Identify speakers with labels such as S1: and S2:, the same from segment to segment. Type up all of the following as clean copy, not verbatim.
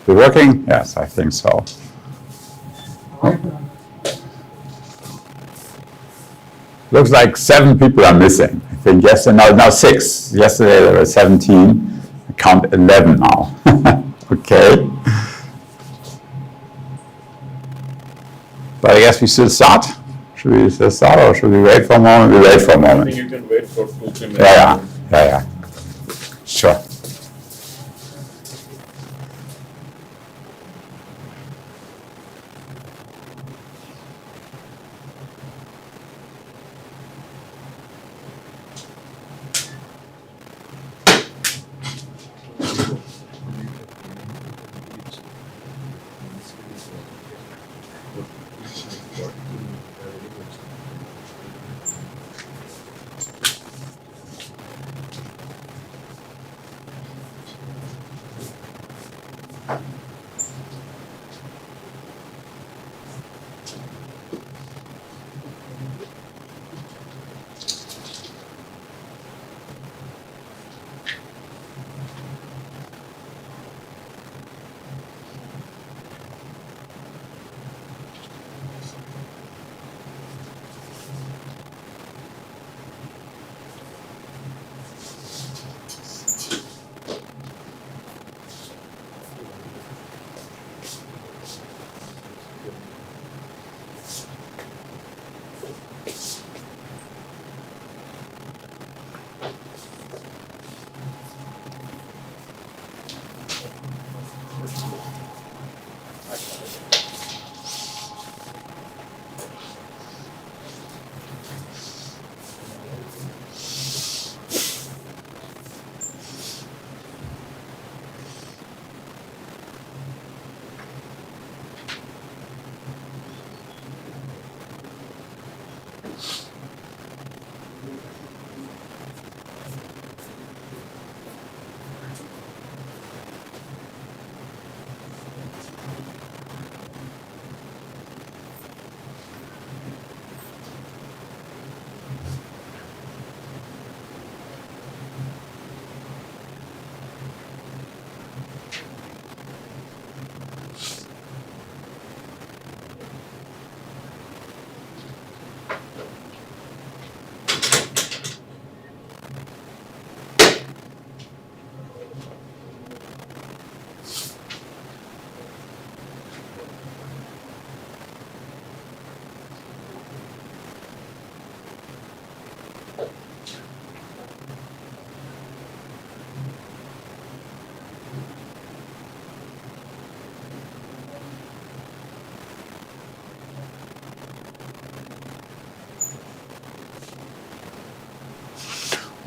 S1: Is it working? Yes, I think so. Looks like 7 people are missing. I think yesterday, now 6. Yesterday there were 17. I count 11 now. Okay. But I guess we still start. Should we still start or should we wait for a moment? We wait for a moment.
S2: I think you can wait for 2-3 minutes.
S1: Yeah. Sure.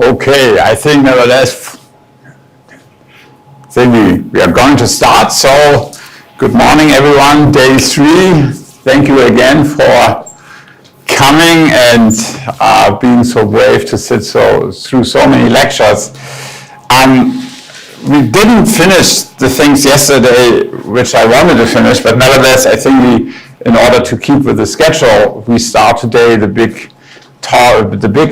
S1: Okay, I think nevertheless, we are going to start. So, good morning everyone, day 3. Thank you again for coming and being so brave to sit through so many lectures. We didn't finish the things yesterday which I wanted to finish, but nevertheless, I think in order to keep with the schedule, we start today the big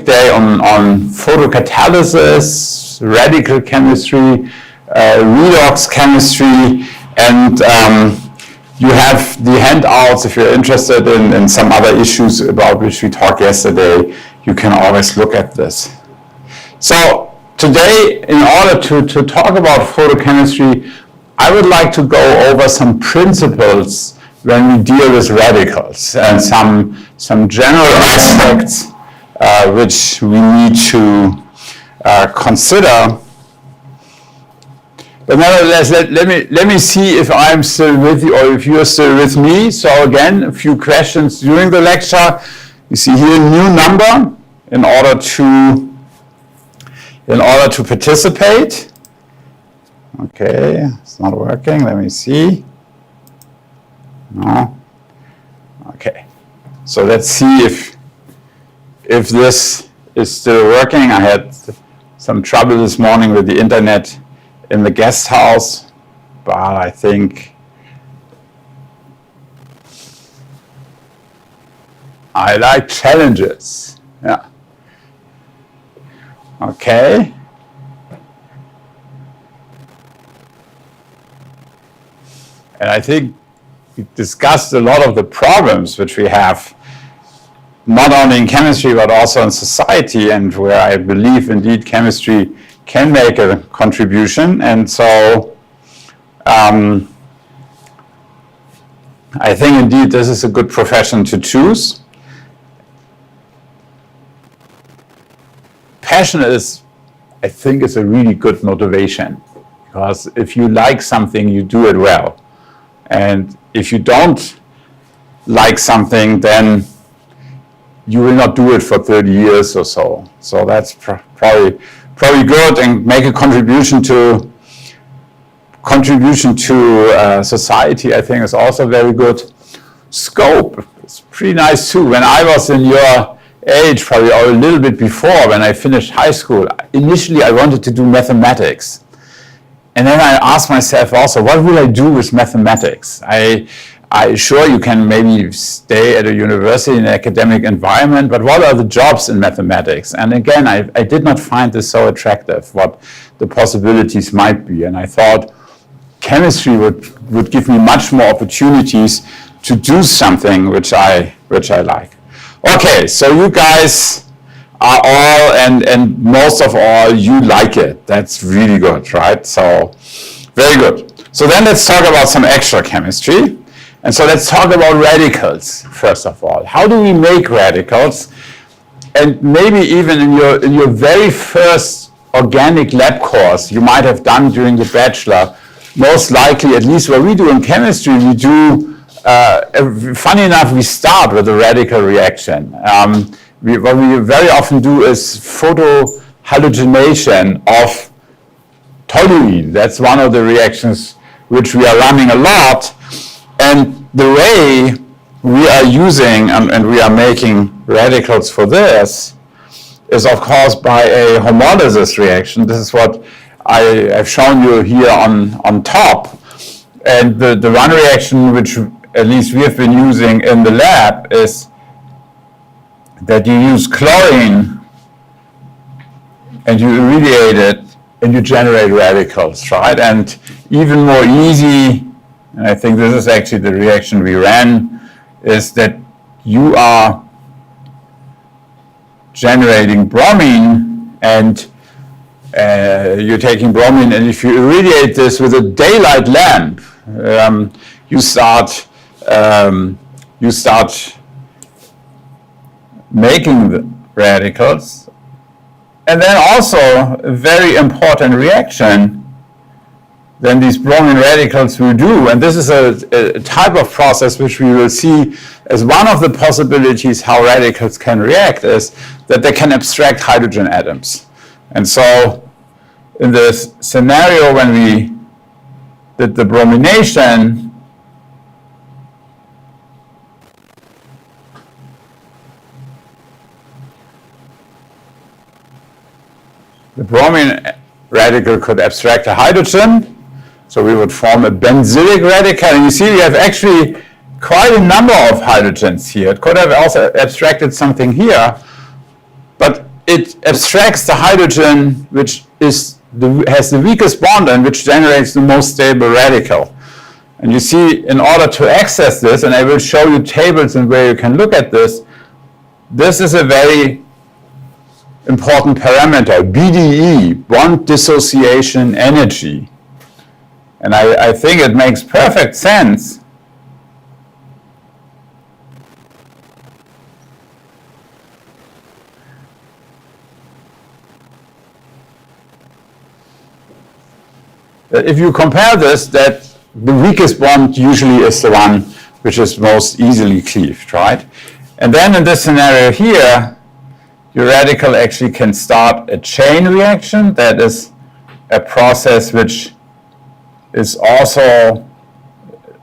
S1: day on photocatalysis, radical chemistry, redox chemistry, and you have the handouts if you're interested in some other issues about which we talked yesterday. You can always look at this. So today, in order to talk about photochemistry, I would like to go over some principles when we deal with radicals and some general aspects which we need to consider. But nevertheless, let me see if I'm still with you or if you're still with me. So again, a few questions during the lecture. You see here a new number in order to participate. Okay, it's not working. Let me see. No. Okay. So let's see if this is still working. I had some trouble this morning with the internet in the guest house, but I think I like challenges. Yeah. Okay. And I think we discussed a lot of the problems which we have, not only in chemistry, but also in society, and where I believe indeed chemistry can make a contribution. And so I think indeed this is a good profession to choose. Passion is, I think, is a really good motivation, because if you like something, you do it well. And if you don't like something, then you will not do it for 30 years or so. So that's probably good, and make a contribution to society, I think, is also very good. Scope is pretty nice too. When I was in your age, probably or a little bit before, when I finished high school, initially I wanted to do mathematics. And then I asked myself also, what will I do with mathematics? Sure, you can maybe stay at a university in an academic environment, but what are the jobs in mathematics? And again, I did not find this so attractive, what the possibilities might be. And I thought chemistry would give me much more opportunities to do something which I like. Okay, so you guys are all, and most of all, you like it. That's really good, right? So, very good. So then let's talk about some extra chemistry. And so let's talk about radicals, first of all. How do we make radicals? And maybe even in your very first organic lab course you might have done during the bachelor, most likely, at least what we do in chemistry, we do, funny enough, we start with a radical reaction. What we very often do is photohalogenation of toluene. That's one of the reactions which we are running a lot. And the way we are using and we are making radicals for this is, of course, by a homolysis reaction. This is what I've shown you here on top. And the one reaction which at least we have been using in the lab is that you use chlorine and you irradiate it and you generate radicals, right? And even more easy, and I think this is actually the reaction we ran, is that you are generating bromine, and you're taking bromine, and if you irradiate this with a daylight lamp, you start making the radicals. And then also a very important reaction then these bromine radicals will do, and this is a type of process which we will see as one of the possibilities how radicals can react, is that they can abstract hydrogen atoms. And so in this scenario when we did the bromination, the bromine radical could abstract a hydrogen. So we would form a benzylic radical, and you see we have actually quite a number of hydrogens here. It could have also abstracted something here, but it abstracts the hydrogen which has the weakest bond and which generates the most stable radical. And you see, in order to access this, and I will show you tables and where you can look at this, this is a very important parameter, BDE, bond dissociation energy. And I think it makes perfect sense that if you compare this, that the weakest bond usually is the one which is most easily cleaved, right? And then in this scenario here, your radical actually can start a chain reaction. That is a process which is also a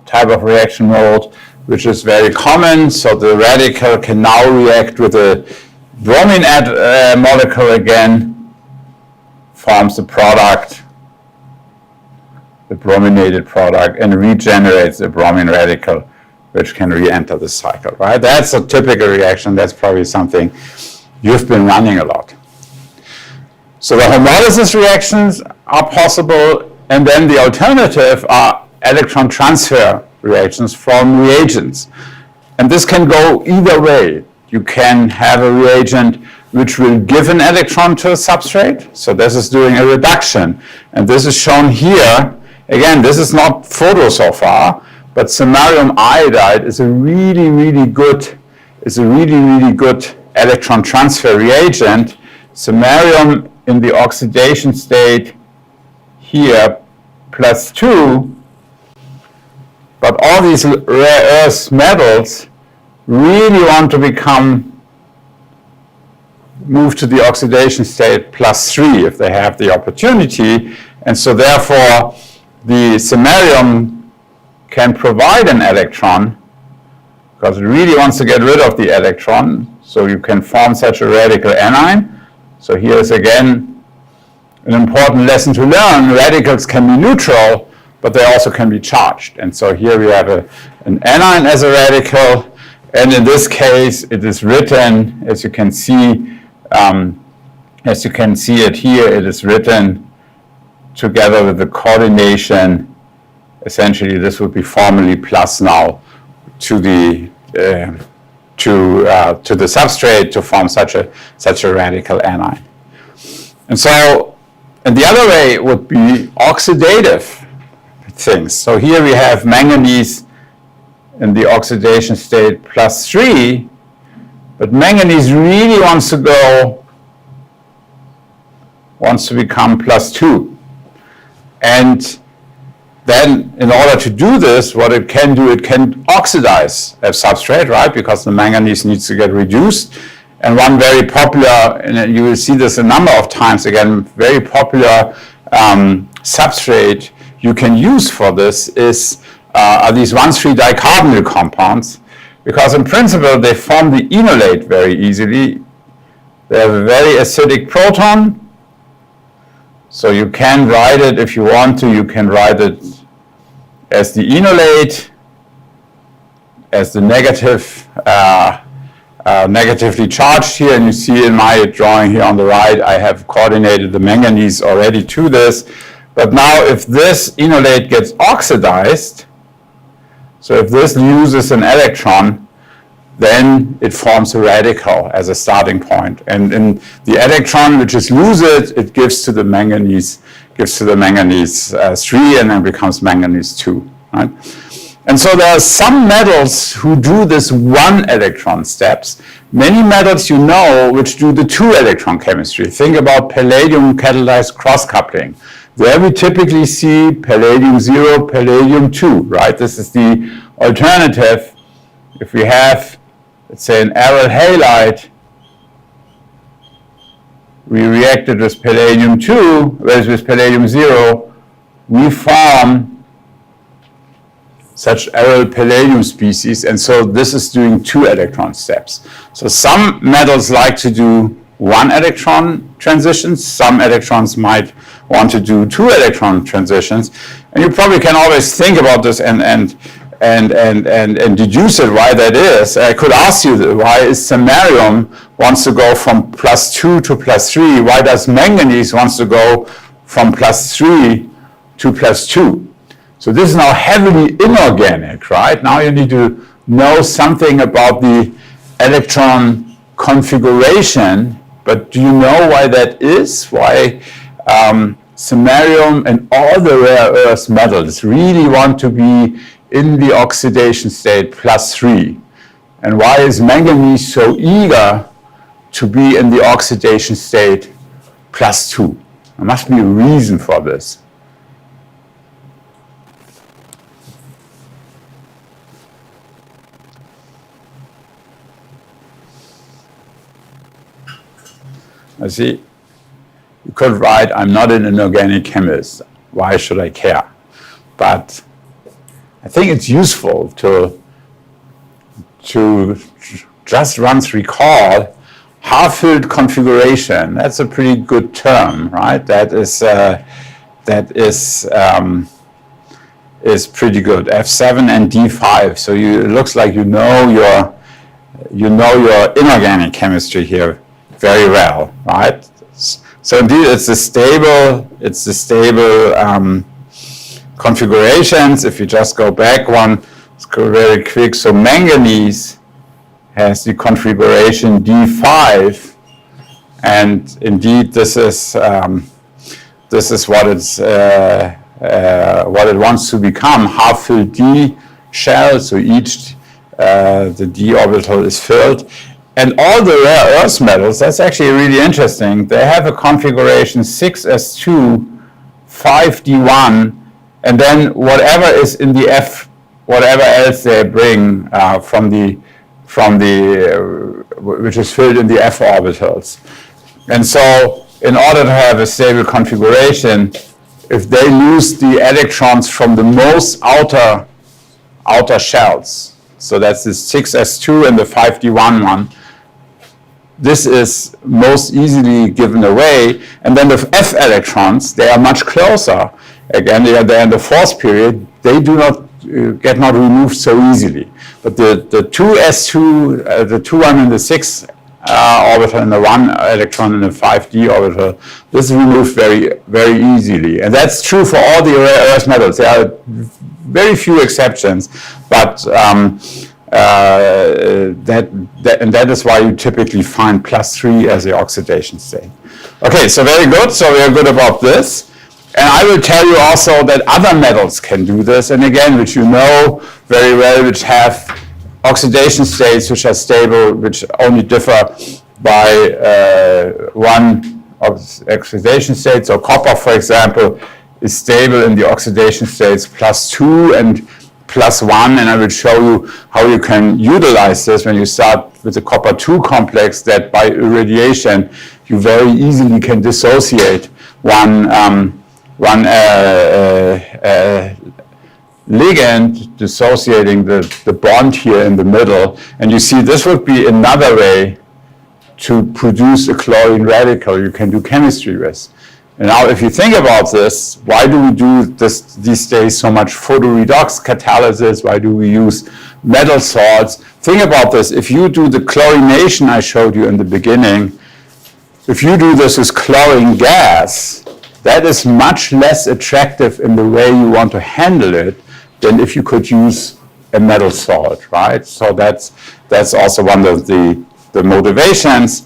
S1: type of reaction mode which is very common. So the radical can now react with a bromine molecule again, forms the product, the brominated product, and regenerates a bromine radical which can re-enter the cycle, right? That's a typical reaction. That's probably something you've been running a lot. So the homolysis reactions are possible, and then the alternative are electron transfer reactions from reagents. And this can go either way. You can have a reagent which will give an electron to a substrate. So this is doing a reduction. And this is shown here. Again, this is not photo so far, but samarium iodide is a really, really good electron transfer reagent. Samarium in the oxidation state here +2, but all these rare earth metals really want to move to the oxidation state +3 if they have the opportunity, and so therefore the samarium can provide an electron because it really wants to get rid of the electron, so you can form such a radical anion. So here is again an important lesson to learn. Radicals can be neutral, but they also can be charged. And so here we have an anion as a radical, and in this case it is written, as you can see it here, it is written together with the coordination. Essentially this would be formally plus now to the substrate to form such a radical anion. And the other way would be oxidative things. So here we have manganese in the oxidation state +3, but manganese really wants to become +2. And then in order to do this, what it can do, it can oxidize a substrate, right? Because the manganese needs to get reduced. And one very popular, and you will see this a number of times again, very popular substrate you can use for this are these 1,3-dicarbonyl compounds, because in principle they form the enolate very easily. They have a very acidic proton, so you can write it, if you want to, you can write it as the enolate, as the negatively charged here, and you see in my drawing here on the right, I have coordinated the manganese already to this. But now if this enolate gets oxidized, so if this loses an electron, then it forms a radical as a starting point. And in the electron which is loses, it gives to the manganese 3 and then becomes manganese 2. Right? And so there are some metals who do this 1 electron steps. Many metals you know which do the 2 electron chemistry. Think about palladium catalyzed cross coupling. There we typically see palladium 0, palladium 2, right? This is the alternative. If we have, let's say, an aryl halide, we react it with palladium 2, whereas with palladium 0, we form such aryl palladium species, and so this is doing 2 electron steps. So some metals like to do 1 electron transitions, some electrons might want to do 2 electron transitions, and you probably can always think about this and deduce it why that is. I could ask you why is samarium wants to go from +2 to +3, why does manganese wants to go from +3 to +2? So this is now heavily inorganic, right? Now you need to know something about the electron configuration, but do you know why that is? Why samarium and all the rare earth metals really want to be in the oxidation state +3? And why is manganese so eager to be in the oxidation state +2? There must be a reason for this. I see, you could write, I'm not an inorganic chemist, why should I care? But I think it's useful to just once recall half-filled configuration. That's a pretty good term, right? That is pretty good. F7 and D5. So it looks like you know your inorganic chemistry here very well, right? So indeed, it's a stable configurations. If you just go back one, let's go very quick. So manganese has the configuration D5, and indeed this is what it wants to become, half-filled D shell. So each the D orbital is filled. And all the rare earth metals, that's actually really interesting, they have a configuration 6s2, 5d1, and then whatever is in the F, whatever else they bring which is filled in the F orbitals. And so in order to have a stable configuration, if they lose the electrons from the most outer shells, so that's the 6s2 and the 5d1 one, this is most easily given away. And then the F electrons, they are much closer. Again, they are there in the fourth period. They do not get not removed so easily. But the 2s2, the 2-1 and the 6 orbital and the 1 electron in the 5d orbital, this is removed very, very easily. And that's true for all the rare earth metals. There are very few exceptions, but that is why you typically find +3 as the oxidation state. Okay, so very good. So we are good about this. And I will tell you also that other metals can do this, and again, which you know very well, which have oxidation states which are stable, which only differ by one oxidation state. So copper, for example, is stable in the oxidation states +2 and +1, and I will show you how you can utilize this when you start with the copper 2 complex, that by irradiation you very easily can dissociate one ligand, dissociating the bond here in the middle. And you see this would be another way to produce a chlorine radical you can do chemistry with. And now if you think about this, why do we do this these days so much photoredox catalysis? Why do we use metal salts? Think about this. If you do the chlorination I showed you in the beginning, if you do this with chlorine gas, that is much less attractive in the way you want to handle it than if you could use a metal salt, right? So that's also one of the motivations.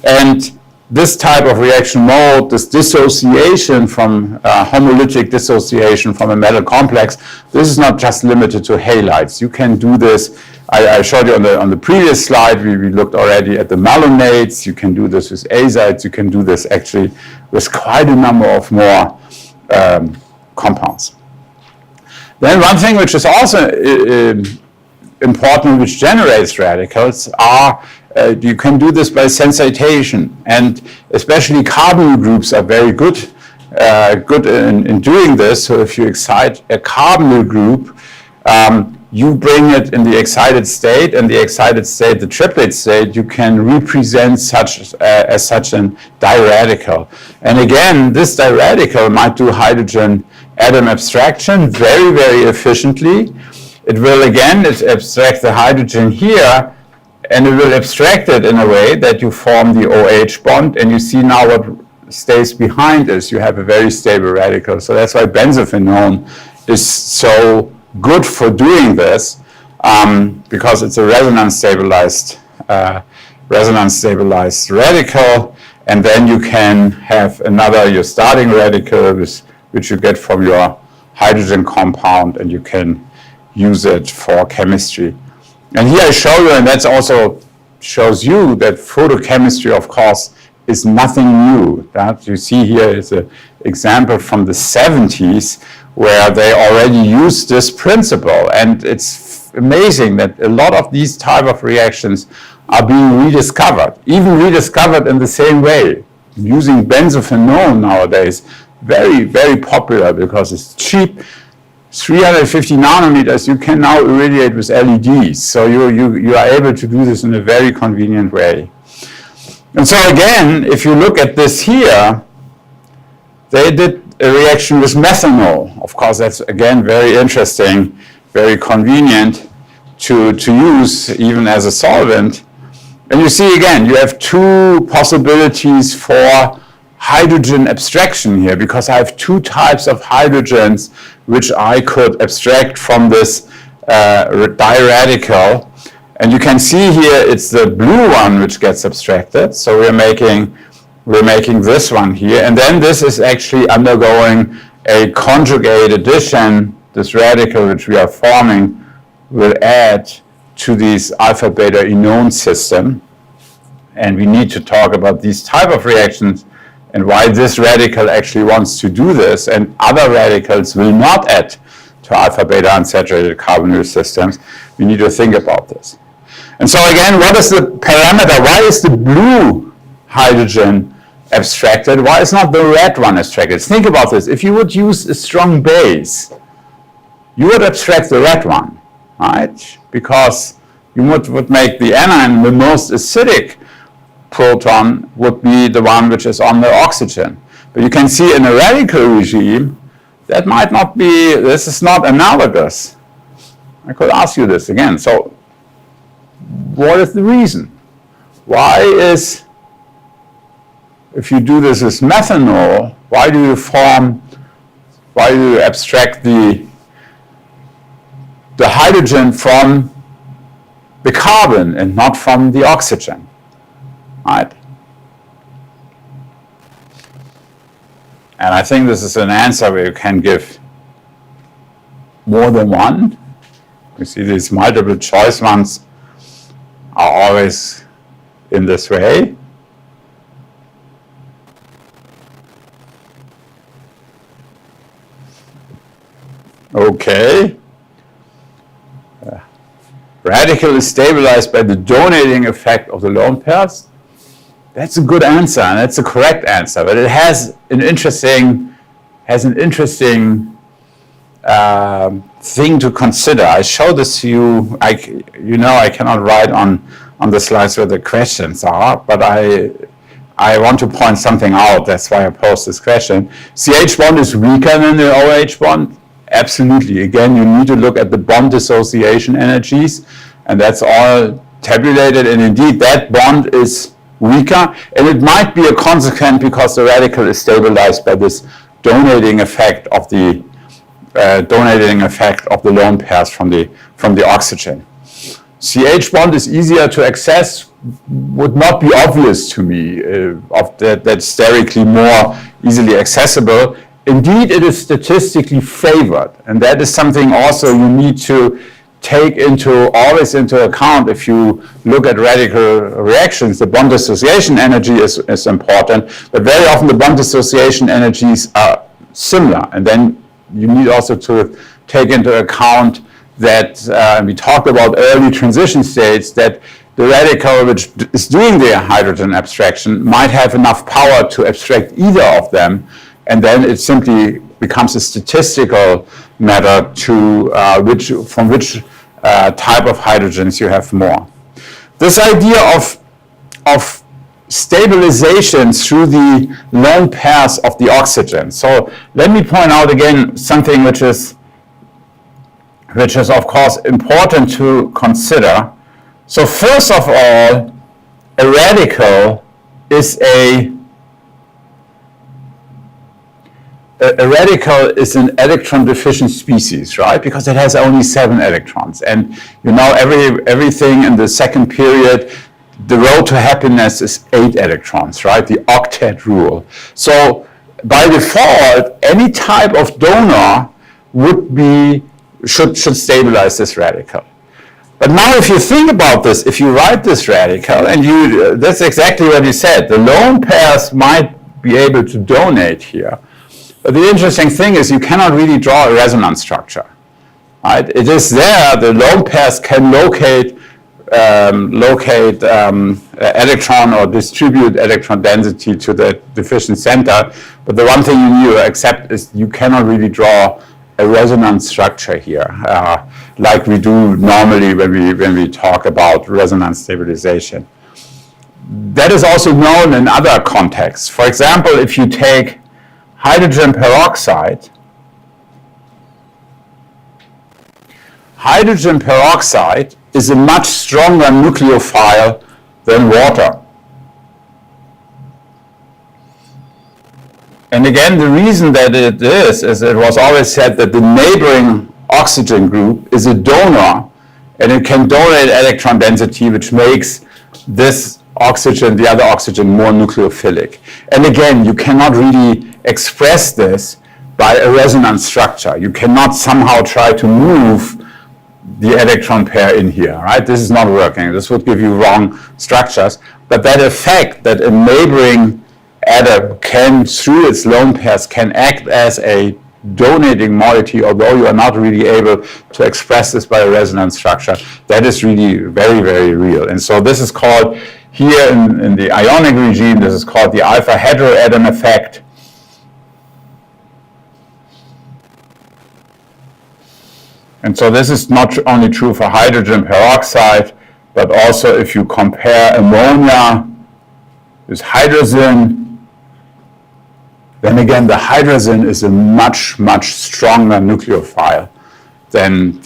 S1: And this type of reaction mode, this dissociation from homolytic dissociation from a metal complex, this is not just limited to halides. You can do this. I showed you on the previous slide, we looked already at the malonate. You can do this with azides. You can do this actually with quite a number of more compounds. Then one thing which is also important, which generates radicals, are you can do this by sensitization, and especially carbonyl groups are very good in doing this. So if you excite a carbonyl group, you bring it in the excited state, and the excited state, the triplet state, you can represent as such a diradical. And again, this diradical might do hydrogen atom abstraction very, very efficiently. It will again abstract the hydrogen here, and it will abstract it in a way that you form the OH bond, and you see now what stays behind is you have a very stable radical. So that's why benzophenone is so good for doing this, because it's a resonance stabilized radical, and then you can have another, your starting radical, which you get from your hydrogen compound, and you can use it for chemistry. And here I show you, and that also shows you that photochemistry, of course, is nothing new. That you see here is an example from the 70s where they already used this principle. And it's amazing that a lot of these type of reactions are being rediscovered, even rediscovered in the same way. Using benzophenone nowadays, very, very popular because it's cheap. 350 nanometers, you can now irradiate with LEDs. So you are able to do this in a very convenient way. And so again, if you look at this here, they did a reaction with methanol. Of course, that's again very interesting, very convenient to use even as a solvent. And you see again, you have two possibilities for hydrogen abstraction here, because I have two types of hydrogens which I could abstract from this diradical. And you can see here it's the blue one which gets abstracted. So we're making this one here. And then this is actually undergoing a conjugate addition. This radical which we are forming will add to this alpha-beta enone system. And we need to talk about these type of reactions and why this radical actually wants to do this, and other radicals will not add to alpha-beta unsaturated carbonyl systems. We need to think about this. And so again, what is the parameter? Why is the blue hydrogen abstracted? Why is not the red one abstracted? Think about this. If you would use a strong base, you would abstract the red one, right? Because you would make the anion, the most acidic proton would be the one which is on the oxygen. But you can see in a radical regime, that might not be, this is not analogous. I could ask you this again. So what is the reason? Why is, if you do this with methanol, why do you abstract the hydrogen from the carbon and not from the oxygen? Right? And I think this is an answer where you can give more than one. You see these multiple choice ones are always in this way. Okay. Radical is stabilized by the donating effect of the lone pairs. That's a good answer, and that's a correct answer, but it has an interesting thing to consider. I showed this to you. I cannot write on the slides where the questions are, but I want to point something out. That's why I posed this question. CH bond is weaker than the OH bond. Absolutely. Again, you need to look at the bond dissociation energies, and that's all tabulated. And indeed, that bond is weaker, and it might be a consequence because the radical is stabilized by this donating effect of the lone pairs from the oxygen. CH bond is easier to access, would not be obvious to me. That's sterically more easily accessible. Indeed, it is statistically favored, and that is something also you need to take always into account if you look at radical reactions. The bond dissociation energy is important, but very often the bond dissociation energies are similar, and then you need also to take into account that we talked about early transition states, that the radical which is doing the hydrogen abstraction might have enough power to abstract either of them, and then it simply becomes a statistical matter to from which type of hydrogens you have more. This idea of stabilization through the lone pairs of the oxygen. So let me point out again something which is of course important to consider. So first of all, a radical is a radical is an electron deficient species, right? Because it has only 7 electrons. And you know, everything in the second period, the road to happiness is 8 electrons, right? The octet rule. So by default, any type of donor should stabilize this radical. But now if you think about this, if you write this radical, and that's exactly what you said, the lone pairs might be able to donate here. But the interesting thing is you cannot really draw a resonance structure, right? It is there, the lone pairs can locate electron or distribute electron density to the deficient center, but the one thing you need to accept is you cannot really draw a resonance structure here, like we do normally when we talk about resonance stabilization. That is also known in other contexts. For example, if you take hydrogen peroxide. Hydrogen peroxide is a much stronger nucleophile than water. And again, the reason that it is it was always said that the neighboring oxygen group is a donor, and it can donate electron density, which makes this oxygen, the other oxygen, more nucleophilic. And again, you cannot really express this by a resonance structure. You cannot somehow try to move the electron pair in here, right? This is not working. This would give you wrong structures. But that effect that a neighboring atom can, through its lone pairs, can act as a donating moiety, although you are not really able to express this by a resonance structure, that is really very, very real. And so this is called, here in the ionic regime, this is called the alpha heteroatom effect. And so this is not only true for hydrogen peroxide, but also if you compare ammonia with hydrazine, then again, the hydrazine is a much, much stronger nucleophile than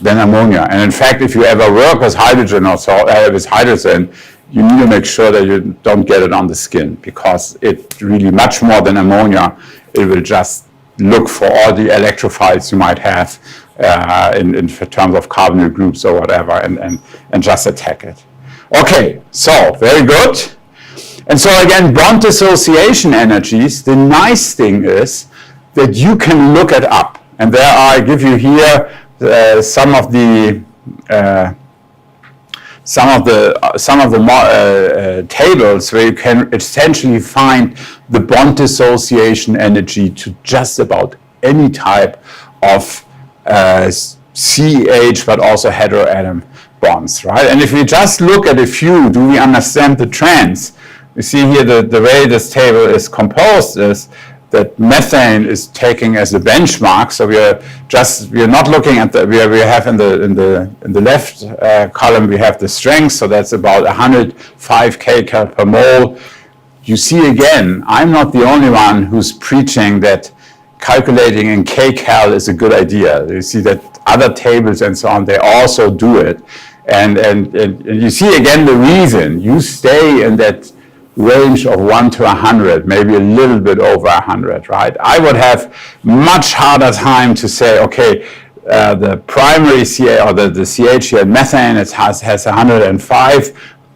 S1: ammonia. And in fact, if you ever work with hydrogen or so, with hydrazine, you need to make sure that you don't get it on the skin, because it really, much more than ammonia, it will just look for all the electrophiles you might have in terms of carbonyl groups or whatever, and just attack it. Okay, so very good. And so again, bond dissociation energies, the nice thing is that you can look it up. And there I give you here some of the tables where you can essentially find the bond dissociation energy to just about any type of CH, but also heteroatom bonds, right? And if we just look at a few, do we understand the trends? You see here the way this table is composed is that methane is taking as a benchmark. So we are not looking at we have in the left column we have the strength. So that's about 105 kcal per mole. You see again, I'm not the only one who's preaching that calculating in kcal is a good idea. You see that other tables and so on, they also do it. And you see again the reason. You stay in that range of 1 to 100, maybe a little bit over 100, right? I would have much harder time to say, okay, the primary CA or the CH here, methane, it has 105,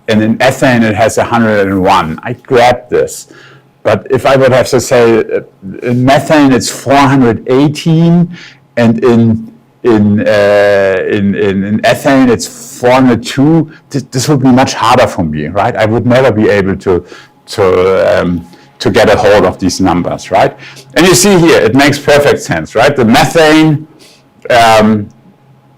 S1: and in ethane it has 101. I grab this. But if I would have to say in methane it's 418, and in ethane it's 402, this would be much harder for me, right? I would never be able to get a hold of these numbers, right? And you see here, it makes perfect sense, right? The methane,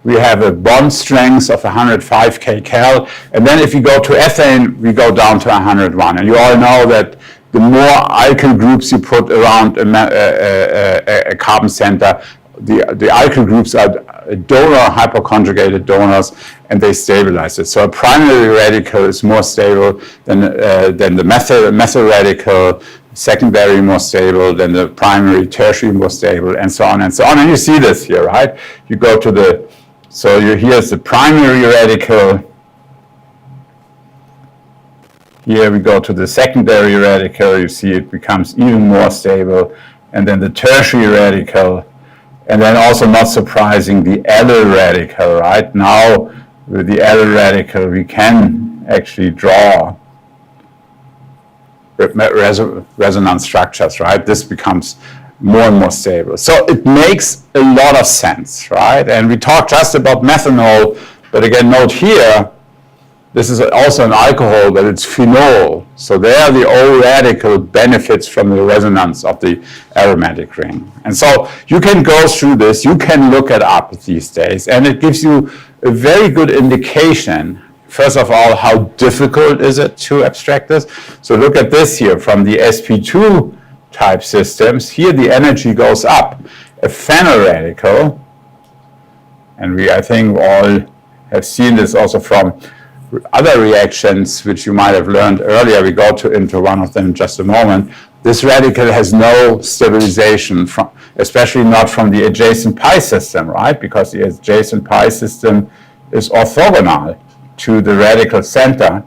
S1: we have a bond strength of 105 kcal, and then if you go to ethane, we go down to 101. And you all know that the more alkyl groups you put around a carbon center, the alkyl groups are donor hyperconjugated donors, and they stabilize it. So a primary radical is more stable than the methyl radical, secondary more stable than the primary, tertiary more stable, and so on and so on. And you see this here, right? You go to here's the primary radical. Here we go to the secondary radical. You see it becomes even more stable, and then the tertiary radical. And then also, not surprising, the allyl radical, right? Now, with the allyl radical, we can actually draw resonance structures, right? This becomes more and more stable. So it makes a lot of sense, right? And we talked just about methanol, but again, note here, this is also an alcohol, but it's phenol. So there the O radical benefits from the resonance of the aromatic ring. And so you can go through this, you can look it up these days, and it gives you a very good indication, first of all, how difficult is it to abstract this. So look at this here from the sp2 type systems. Here the energy goes up. A phenyl radical, and I think all have seen this also from other reactions which you might have learned earlier. We go into one of them in just a moment. This radical has no stabilization, especially not from the adjacent pi system, right? Because the adjacent pi system is orthogonal to the radical center.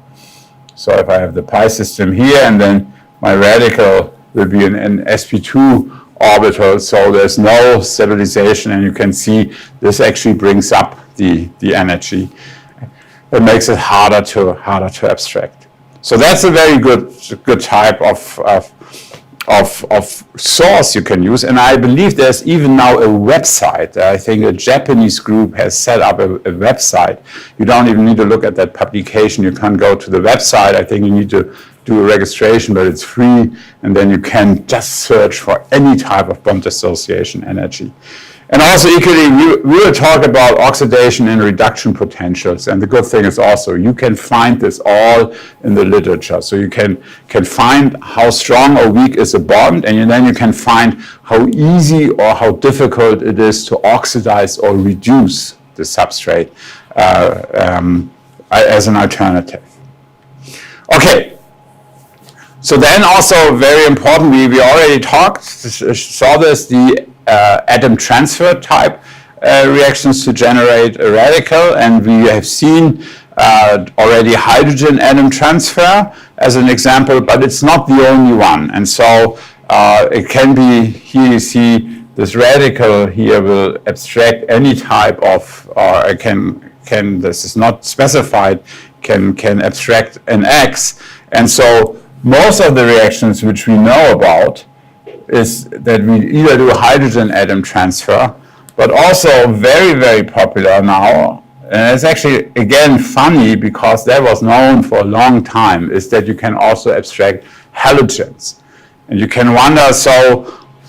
S1: So if I have the pi system here and then my radical will be an sp2 orbital, so there's no stabilization, and you can see this actually brings up the energy. It makes it harder to abstract. So that's a very good type of source you can use, and I believe there's even now a website. I think a Japanese group has set up a website. You don't even need to look at that publication. You can go to the website. I think you need to do a registration, but it's free, and then you can just search for any type of bond dissociation energy. And also equally, we will talk about oxidation and reduction potentials. And the good thing is also you can find this all in the literature. So you can find how strong or weak is a bond, and then you can find how easy or how difficult it is to oxidize or reduce the substrate as an alternative. Okay. So then also very importantly, we already saw this, the atom transfer type reactions to generate a radical, and we have seen already hydrogen atom transfer as an example, but it's not the only one. And so it can be, here you see this radical here will abstract any type of, or this is not specified, can abstract an X. And so most of the reactions which we know about is that we either do hydrogen atom transfer, but also very, very popular now, and it's actually, again, funny because that was known for a long time, is that you can also abstract halogens. And you can wonder, so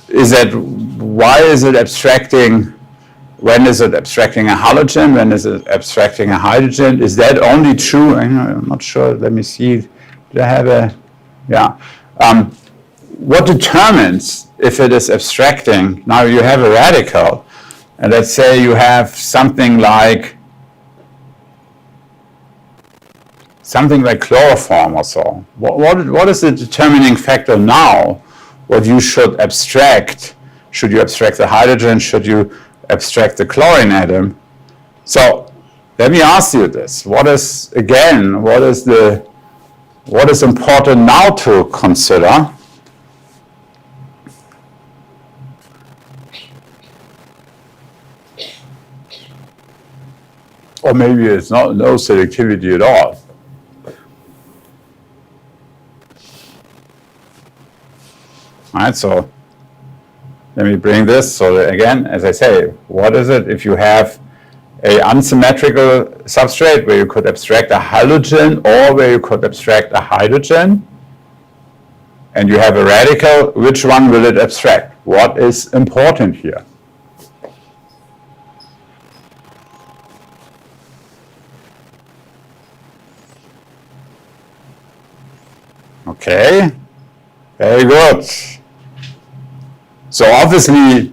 S1: why is it abstracting, when is it abstracting a halogen, when is it abstracting a hydrogen? Is that only true? I'm not sure, let me see, do I have a, yeah. What determines if it is abstracting? Now you have a radical, and let's say you have something like chloroform or so. What is the determining factor now? What you should abstract? Should you abstract the hydrogen? Should you abstract the chlorine atom? So let me ask you this: what is important now to consider? Or maybe it's no selectivity at all. All right, so let me bring this. So again, as I say, what is it if you have an unsymmetrical substrate where you could abstract a halogen or where you could abstract a hydrogen, and you have a radical, which one will it abstract? What is important here? Okay, very good. So obviously,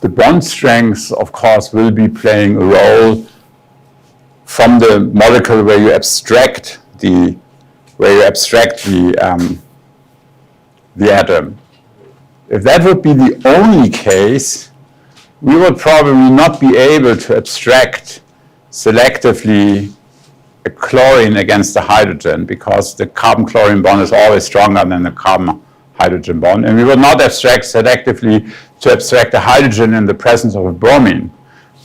S1: the bond strength, of course, will be playing a role from the molecule where you abstract the atom. If that would be the only case, we would probably not be able to abstract selectively a chlorine against the hydrogen, because the carbon-chlorine bond is always stronger than the carbon-hydrogen bond. And we would not abstract selectively to abstract the hydrogen in the presence of a bromine,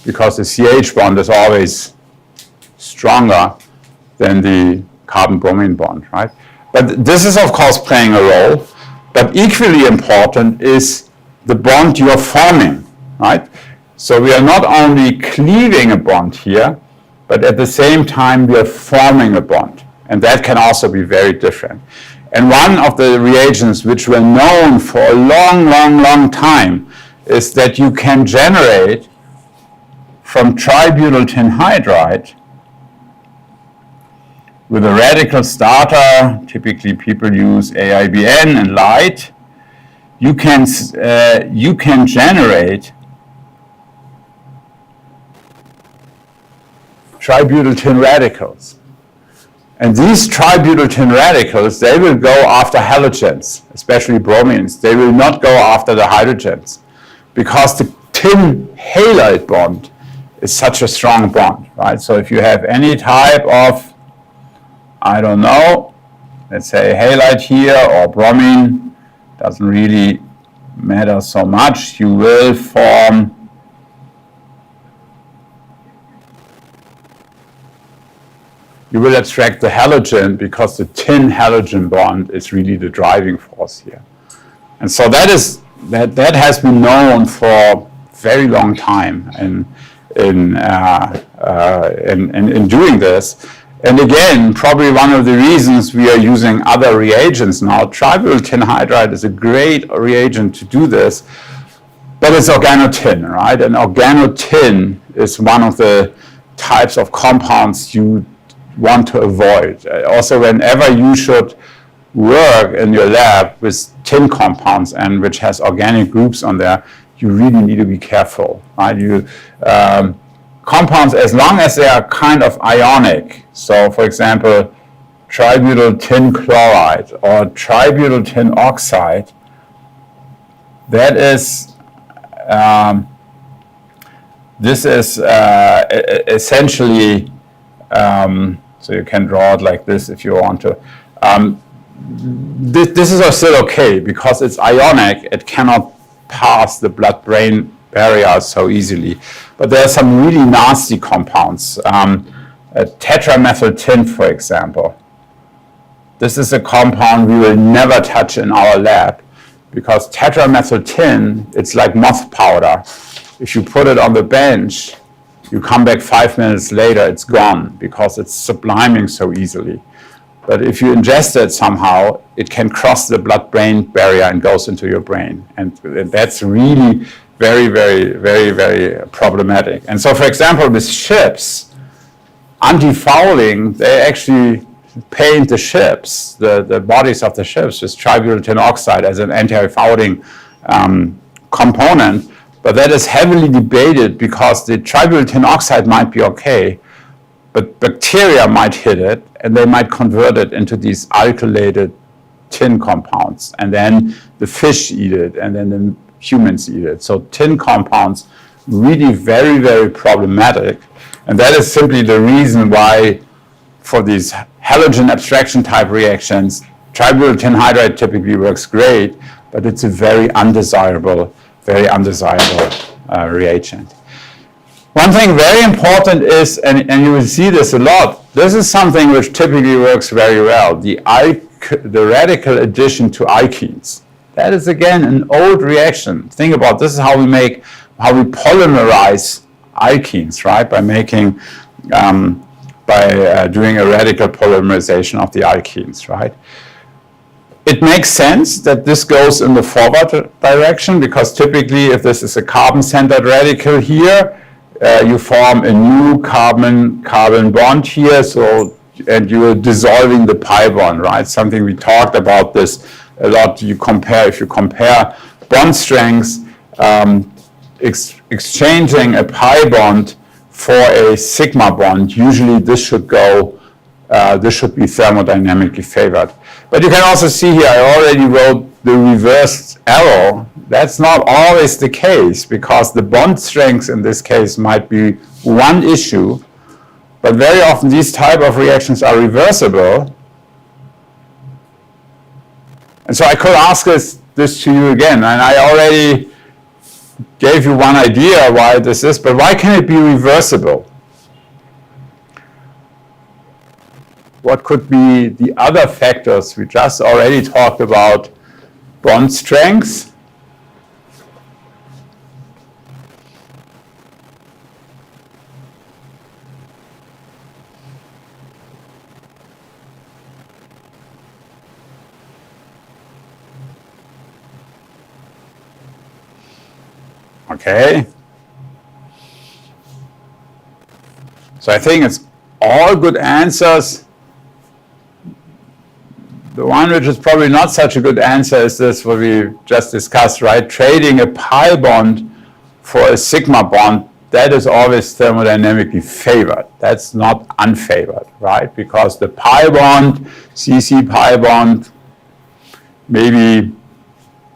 S1: because the CH bond is always stronger than the carbon-bromine bond, right? But this is, of course, playing a role. But equally important is the bond you are forming, right? So we are not only cleaving a bond here, but at the same time we are forming a bond. And that can also be very different. And one of the reagents which were known for a long time is that you can generate from tributyl tin hydride with a radical starter. Typically people use AIBN and light. You can generate tributyl tin radicals. And these tributyl tin radicals, they will go after halogens, especially bromines. They will not go after the hydrogens, because the tin halide bond is such a strong bond, right? So if you have any type of, I don't know, let's say halide here or bromine, doesn't really matter so much. You will form you will abstract the halogen because the tin halogen bond is really the driving force here. And so that has been known for a very long time in doing this. And again, probably one of the reasons we are using other reagents now. Tributyl tin hydride is a great reagent to do this, but it's organotin, right? And organotin is one of the types of compounds you want to avoid. Also, whenever you should work in your lab with tin compounds and which has organic groups on there, you really need to be careful, right? Compounds, as long as they are kind of ionic, so for example, tributyl tin chloride or tributyl tin oxide, that is, this is essentially, so you can draw it like this if you want to. This is still okay because it's ionic. It cannot pass the blood-brain barrier so easily. But there are some really nasty compounds. Tetramethyl tin, for example. This is a compound we will never touch in our lab because tetramethyl tin, it's like moth powder. If you put it on the bench, you come back 5 minutes later, it's gone because it's subliming so easily. But if you ingest it somehow, it can cross the blood-brain barrier and goes into your brain. And that's really very, very, very, very problematic. And so, for example, with ships, anti-fouling, they actually paint the ships, the bodies of the ships with tributyl tin oxide as an anti-fouling component. But that is heavily debated because the tributyl tin oxide might be okay, but bacteria might hit it and they might convert it into these alkylated tin compounds. And then the fish eat it and then the humans eat it. So tin compounds really very, very problematic. And that is simply the reason why for these halogen abstraction type reactions, tributyl tin hydride typically works great, but it's a very undesirable reagent. One thing very important is, and you will see this a lot, this is something which typically works very well, the radical addition to alkenes. That is again an old reaction. Think about this is how we polymerize alkenes, right? By making, doing a radical polymerization of the alkenes, right? It makes sense that this goes in the forward direction because typically if this is a carbon-centered radical here, you form a new carbon bond here, and you are dissolving the pi bond, right? Something we talked about this a lot. If you compare bond strengths, exchanging a pi bond for a sigma bond, usually this should be thermodynamically favored. But you can also see here, I already wrote the reversed arrow. That's not always the case because the bond strengths in this case might be one issue, but very often these type of reactions are reversible. And so I could ask this to you again, and I already gave you one idea why this is, but why can it be reversible? What could be the other factors? We just already talked about bond strength. Okay. So I think it's all good answers. The one which is probably not such a good answer is this, what we just discussed, right? Trading a pi bond for a sigma bond, that is always thermodynamically favored. That's not unfavored, right? Because the pi bond, CC pi bond, maybe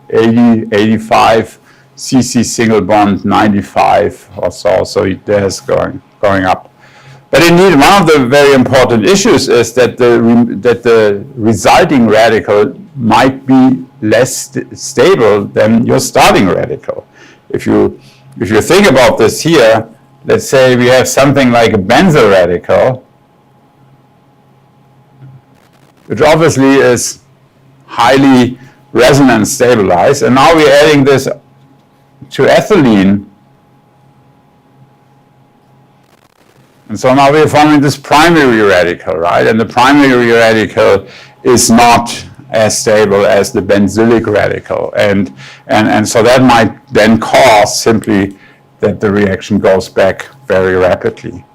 S1: 80, 85, CC single bond 95 or so. So there's going up. But indeed, one of the very important issues is that the resulting radical might be less stable than your starting radical. If you think about this here, let's say we have something like a benzyl radical, which obviously is highly resonance stabilized, and now we're adding this to ethylene. And so now we're forming this primary radical, right? And the primary radical is not as stable as the benzylic radical. And so that might then cause simply that the reaction goes back very rapidly.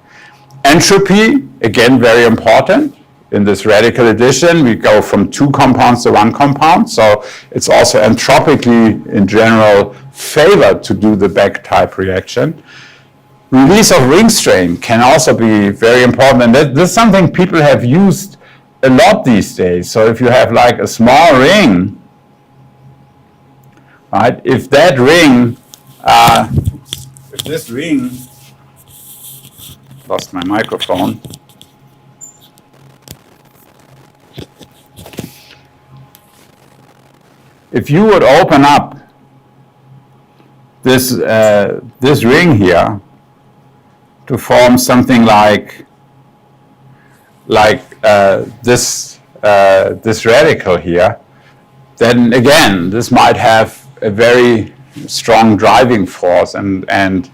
S1: Entropy, again, very important. In this radical addition, we go from 2 compounds to 1 compound. So it's also entropically, in general, favored to do the back type reaction. Release of ring strain can also be very important, and this is something people have used a lot these days. So if you have like a small ring, right? If that ring, if this ring, lost my microphone. If you would open up this ring here to form something like this radical here, then again this might have a very strong driving force and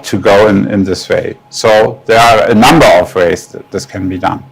S1: to go in this way. So there are a number of ways that this can be done.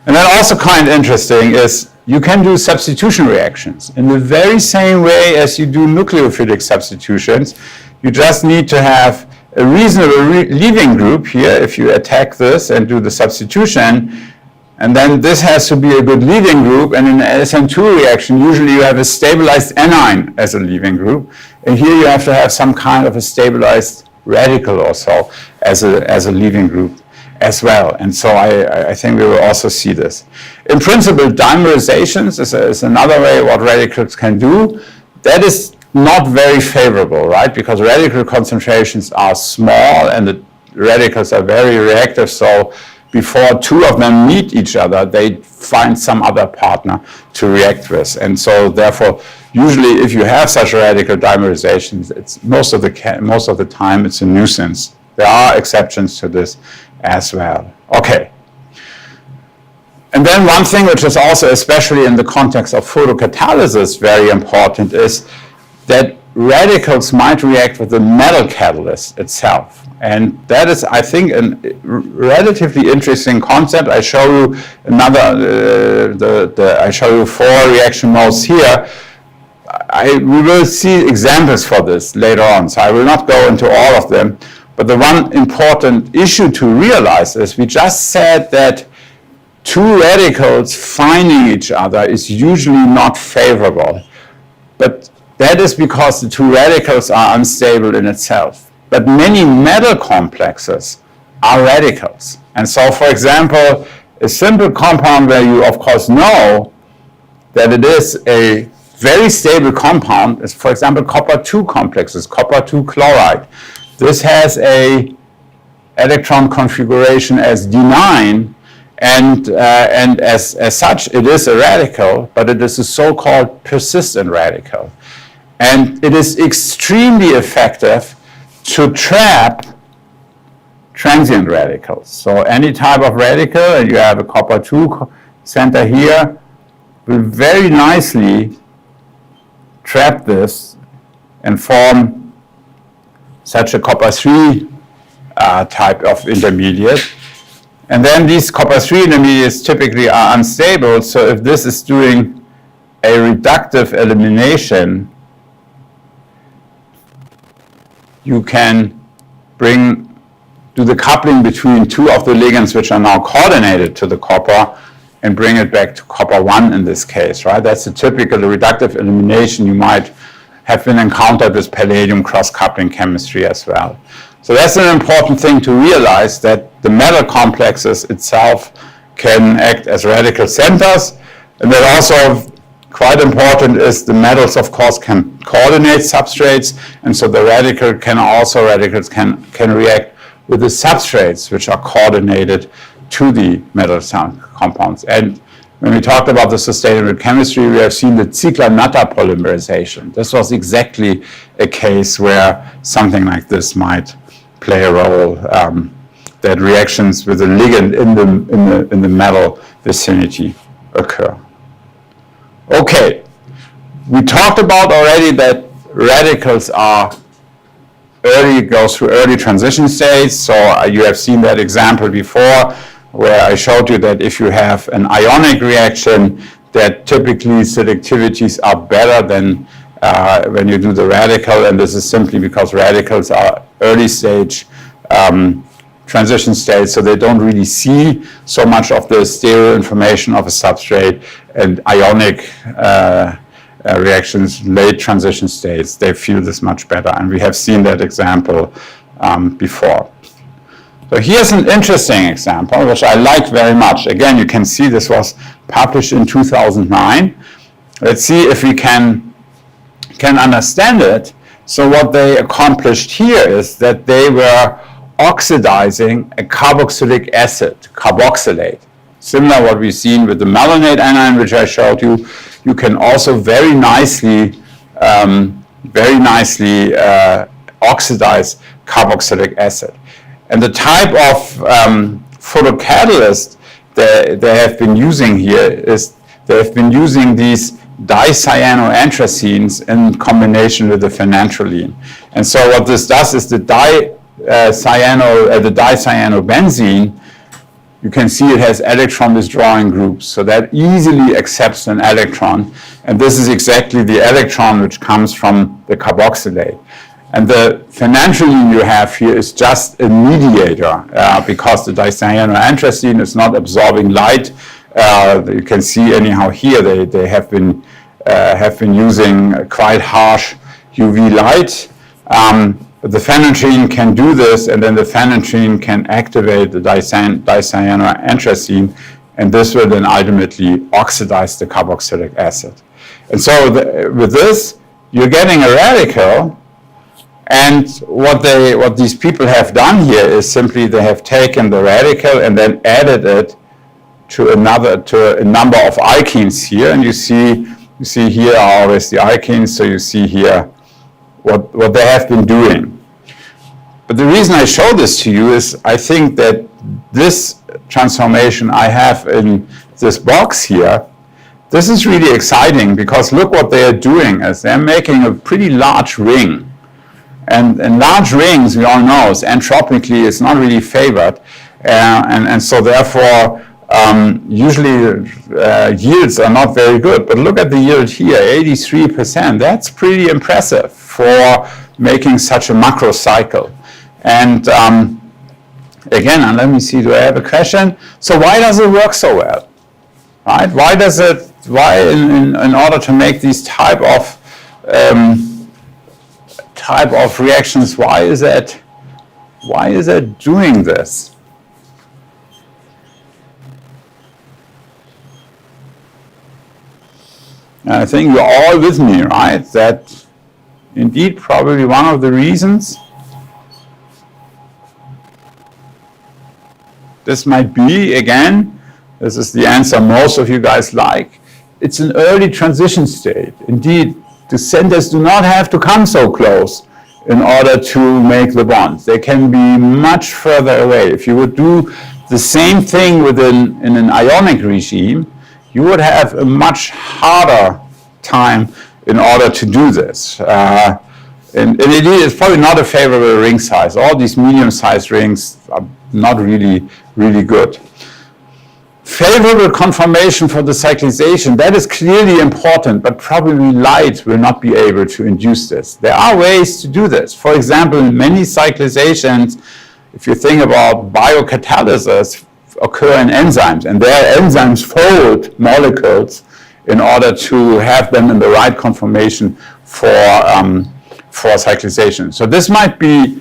S1: And then also kind of interesting is you can do substitution reactions in the very same way as you do nucleophilic substitutions. You just need to have a reasonable leaving group here if you attack this and do the substitution. And then this has to be a good leaving group. And in an SN2 reaction, usually you have a stabilized anion as a leaving group. And here you have to have some kind of a stabilized radical or so as a leaving group as well. And so I think we will also see this. In principle, dimerizations is another way what radicals can do. That is not very favorable, right? Because radical concentrations are small and the radicals are very reactive. So before 2 of them meet each other, they find some other partner to react with. And so therefore, usually if you have such radical dimerizations, it's most of the time it's a nuisance. There are exceptions to this as well. Okay. And then one thing which is also, especially in the context of photocatalysis, very important is that radicals might react with the metal catalyst itself. And that is, I think, a relatively interesting concept. I show you I show you 4 reaction modes here. We will see examples for this later on, so I will not go into all of them. But the one important issue to realize is we just said that 2 radicals finding each other is usually not favorable. But that is because the 2 radicals are unstable in itself. But many metal complexes are radicals. And so, for example, a simple compound where you, of course, know that it is a very stable compound is, for example, copper-2 complexes, copper-2 chloride. This has a electron configuration as D9, and as such, it is a radical, but it is a so-called persistent radical. And it is extremely effective to trap transient radicals. So any type of radical, and you have a copper-2 center here, will very nicely trap this and form such a copper-3 type of intermediate. And then these copper-3 intermediates typically are unstable, so if this is doing a reductive elimination, you can do the coupling between 2 of the ligands which are now coordinated to the copper and bring it back to copper-1 in this case, right? That's a typical reductive elimination you might have been encountered with palladium cross-coupling chemistry as well. So that's an important thing to realize, that the metal complexes itself can act as radical centers, and that also quite important is the metals, of course, can coordinate substrates, and so the radicals can react with the substrates which are coordinated to the metal compounds. And when we talked about the sustainable chemistry, we have seen the Ziegler-Natta polymerization. This was exactly a case where something like this might play a role, that reactions with a ligand in the metal vicinity occur. Okay, we talked about already that radicals go through early transition states. So you have seen that example before, where I showed you that if you have an ionic reaction, that typically selectivities are better than when you do the radical, and this is simply because radicals are early stage transition states, so they don't really see so much of the stereo information of a substrate, and ionic reactions, late transition states, they feel this much better, and we have seen that example before. So here's an interesting example, which I like very much. Again, you can see this was published in 2009. Let's see if we can understand it. So what they accomplished here is that they were oxidizing a carboxylic acid, carboxylate. Similar to what we've seen with the malonate anion, which I showed you. You can also very nicely oxidize carboxylic acid. And the type of photocatalyst they have been using here is they have been using these dicyanoanthracenes in combination with the phenanthroline. And so what this does is the dicyanobenzene, you can see it has electron withdrawing groups, so that easily accepts an electron. And this is exactly the electron which comes from the carboxylate. And the phenanthroline you have here is just a mediator because the dicyanoanthracene is not absorbing light. You can see anyhow here they have been using quite harsh UV light. The phenanthroline can do this, and then the phenanthroline can activate the dicyanoanthracene, and this will then ultimately oxidize the carboxylic acid. And so with this, you're getting a radical. And what these people have done here is simply they have taken the radical and then added it to a number of alkenes here, and you see here are always the alkenes, so you see here what they have been doing. But the reason I show this to you is I think that this transformation I have in this box here, this is really exciting, because look what they are doing is they're making a pretty large ring. And large rings, we all know, entropically it's not really favored, and so therefore usually yields are not very good. But look at the yield here, 83%. That's pretty impressive for making such a macro cycle. And again, and let me see, do I have a question? So why does it work so well? Right? Why in order to make these type of reactions, why is that doing this? And I think you're all with me, right? That indeed probably one of the reasons this might be, again, this is the answer most of you guys like, it's an early transition state. Indeed, the centers do not have to come so close in order to make the bonds. They can be much further away. If you would do the same thing in an ionic regime, you would have a much harder time in order to do this. And it is probably not a favorable ring size. All these medium-sized rings are not really good. Favorable conformation for the cyclization, that is clearly important, but probably light will not be able to induce this. There are ways to do this. For example, in many cyclizations, if you think about biocatalysis, occur in enzymes, and their enzymes fold molecules in order to have them in the right conformation for cyclization. So this might be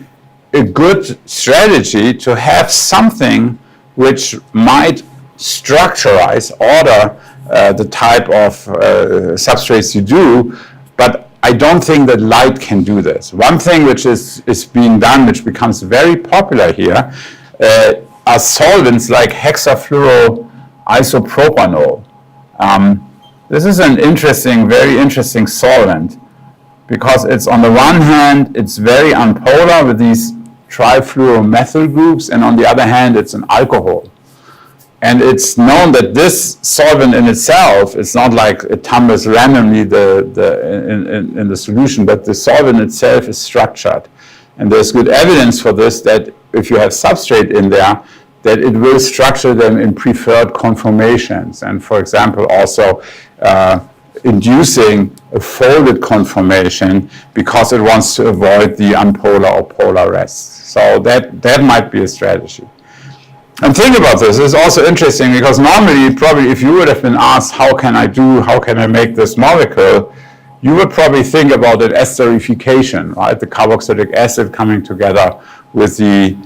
S1: a good strategy to have something which might structurize, order the type of substrates you do, but I don't think that light can do this. One thing which is being done, which becomes very popular here, are solvents like hexafluoroisopropanol. This is an interesting, very interesting solvent, because it's, on the one hand, it's very unpolar with these trifluoromethyl groups, and on the other hand, it's an alcohol. And it's known that this solvent in itself is not like it tumbles randomly in the solution, but the solvent itself is structured. And there's good evidence for this, that if you have substrate in there, that it will structure them in preferred conformations. And for example, also inducing a folded conformation because it wants to avoid the unpolar or polar rests. So that might be a strategy. And think about this, it's also interesting because normally, probably if you would have been asked, how can I make this molecule, you would probably think about it as esterification, right? The carboxylic acid coming together with an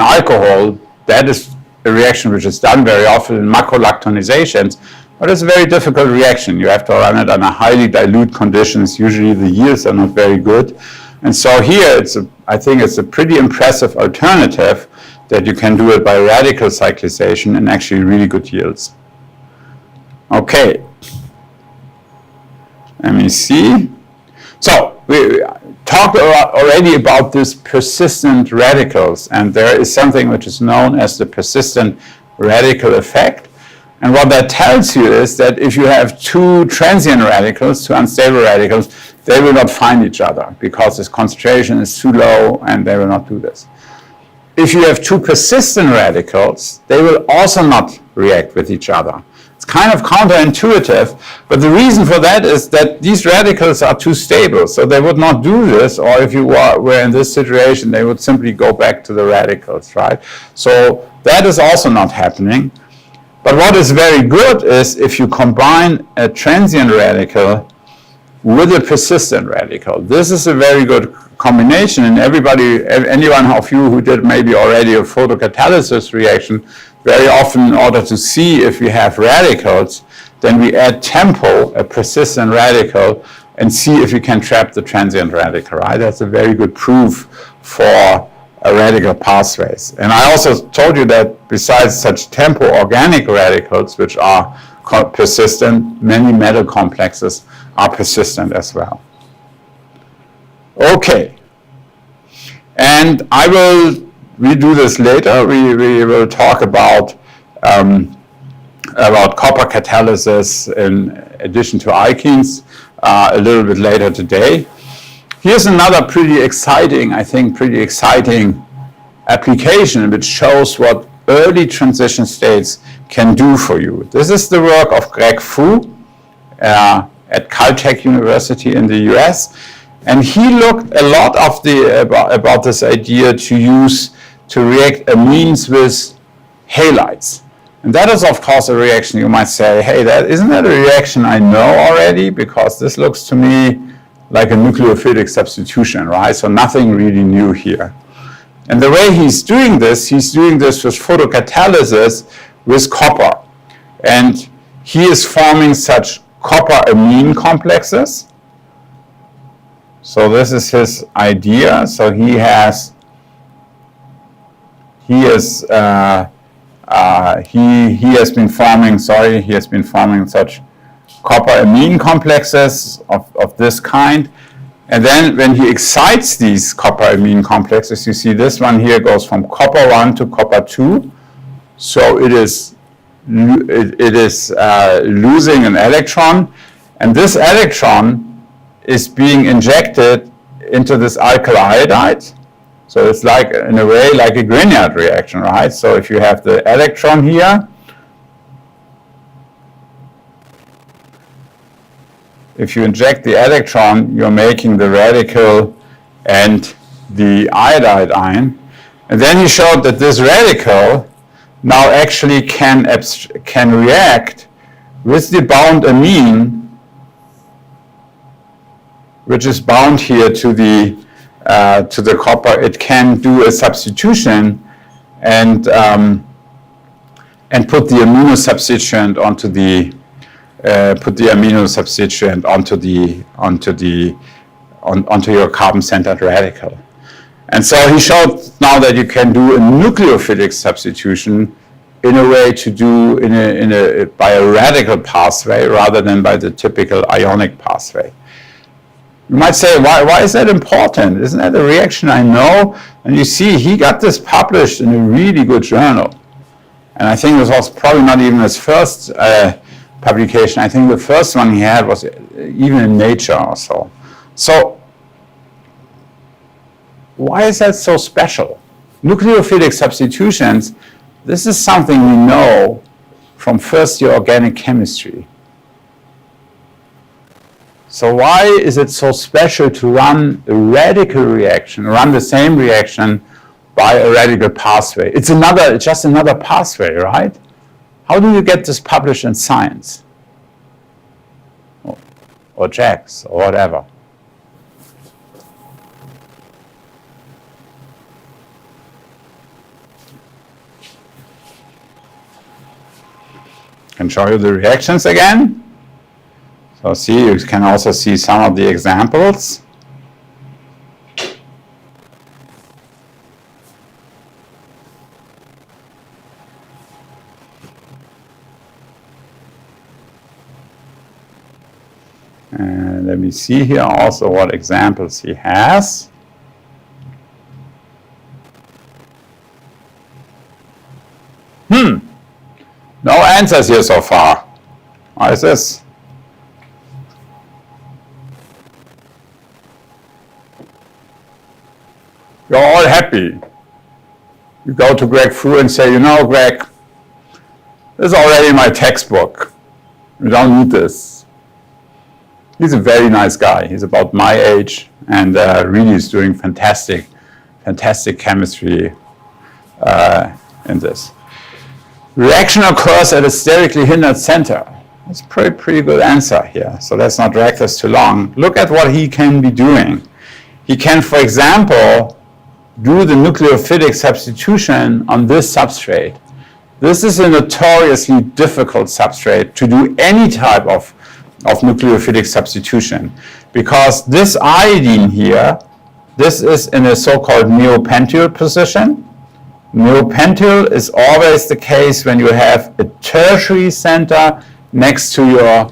S1: alcohol. That is a reaction which is done very often in macrolactonizations, but it's a very difficult reaction. You have to run it under highly dilute conditions. Usually the yields are not very good. And so here, I think it's a pretty impressive alternative that you can do it by radical cyclization and actually really good yields. Okay. Let me see. So we talked already about these persistent radicals, and there is something which is known as the persistent radical effect. And what that tells you is that if you have two transient radicals, two unstable radicals, they will not find each other because this concentration is too low and they will not do this. If you have two persistent radicals, they will also not react with each other. It's kind of counterintuitive, but the reason for that is that these radicals are too stable, so they would not do this, or if you were in this situation, they would simply go back to the radicals, right? So that is also not happening. But what is very good is if you combine a transient radical with a persistent radical. This is a very good combination, and anyone of you who did maybe already a photocatalysis reaction, very often in order to see if we have radicals, then we add tempo, a persistent radical, and see if we can trap the transient radical, right? That's a very good proof for radical pathways. And I also told you that besides such tempo organic radicals, which are persistent, many metal complexes are persistent as well. Okay. And we'll do this later. We will talk about copper catalysis in addition to alkenes a little bit later today. Here's another pretty exciting application which shows what early transition states can do for you. This is the work of Greg Fu at Caltech University in the US. And he looked a lot about this idea to react amines with halides. And that is, of course, a reaction you might say, hey, isn't that a reaction I know already? Because this looks to me like a nucleophilic substitution, right? So nothing really new here. And the way he's doing this with photocatalysis with copper. And he is forming such copper amine complexes. So this is his idea. So he has been forming such copper amine complexes of this kind. And then when he excites these copper amine complexes, you see this one here goes from copper 1 to copper 2. So it is losing an electron, and this electron is being injected into this alkyl iodide. So it's like, in a way, like a Grignard reaction, right? So if you have the electron here, if you inject the electron, you're making the radical and the iodide ion. And then he showed that this radical now actually can react with the bound amine, which is bound here to the copper. It can do a substitution and put the amino substituent onto your carbon-centered radical. And so he showed now that you can do a nucleophilic substitution in a way to do by a radical pathway rather than by the typical ionic pathway. You might say, why is that important? Isn't that a reaction I know? And you see, he got this published in a really good journal. And I think this was probably not even his first publication. I think the first one he had was even in Nature or so. So, why is that so special? Nucleophilic substitutions, this is something we know from first year organic chemistry. So why is it so special to run a radical reaction, run the same reaction by a radical pathway? It's just another pathway, right? How do you get this published in Science? Or JACS, or whatever. I can show you the reactions again. So see, you can also see some of the examples. And let me see here also what examples he has. No answers here so far. Why is this? You're all happy. You go to Greg Fu and say, you know, Greg, this is already in my textbook. We don't need this. He's a very nice guy. He's about my age and really is doing fantastic chemistry in this. Reaction occurs at a sterically hindered center. That's a pretty good answer here. So let's not drag this too long. Look at what he can be doing. He can, for example, do the nucleophilic substitution on this substrate. This is a notoriously difficult substrate to do any type of nucleophilic substitution, because this iodine here, this is in a so-called neopentyl position. Neopentyl is always the case when you have a tertiary center next to your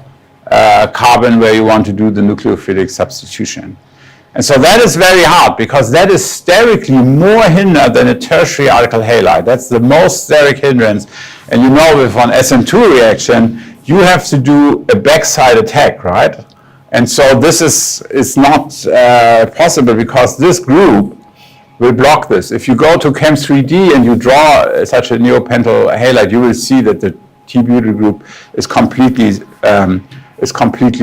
S1: carbon where you want to do the nucleophilic substitution. And so that is very hard, because that is sterically more hindered than a tertiary alkyl halide. That's the most steric hindrance. And you know, with an SN2 reaction, you have to do a backside attack, right? And so this is not possible, because this group will block this. If you go to Chem 3D and you draw such a neopentyl halide, you will see that the T-butyl group is completely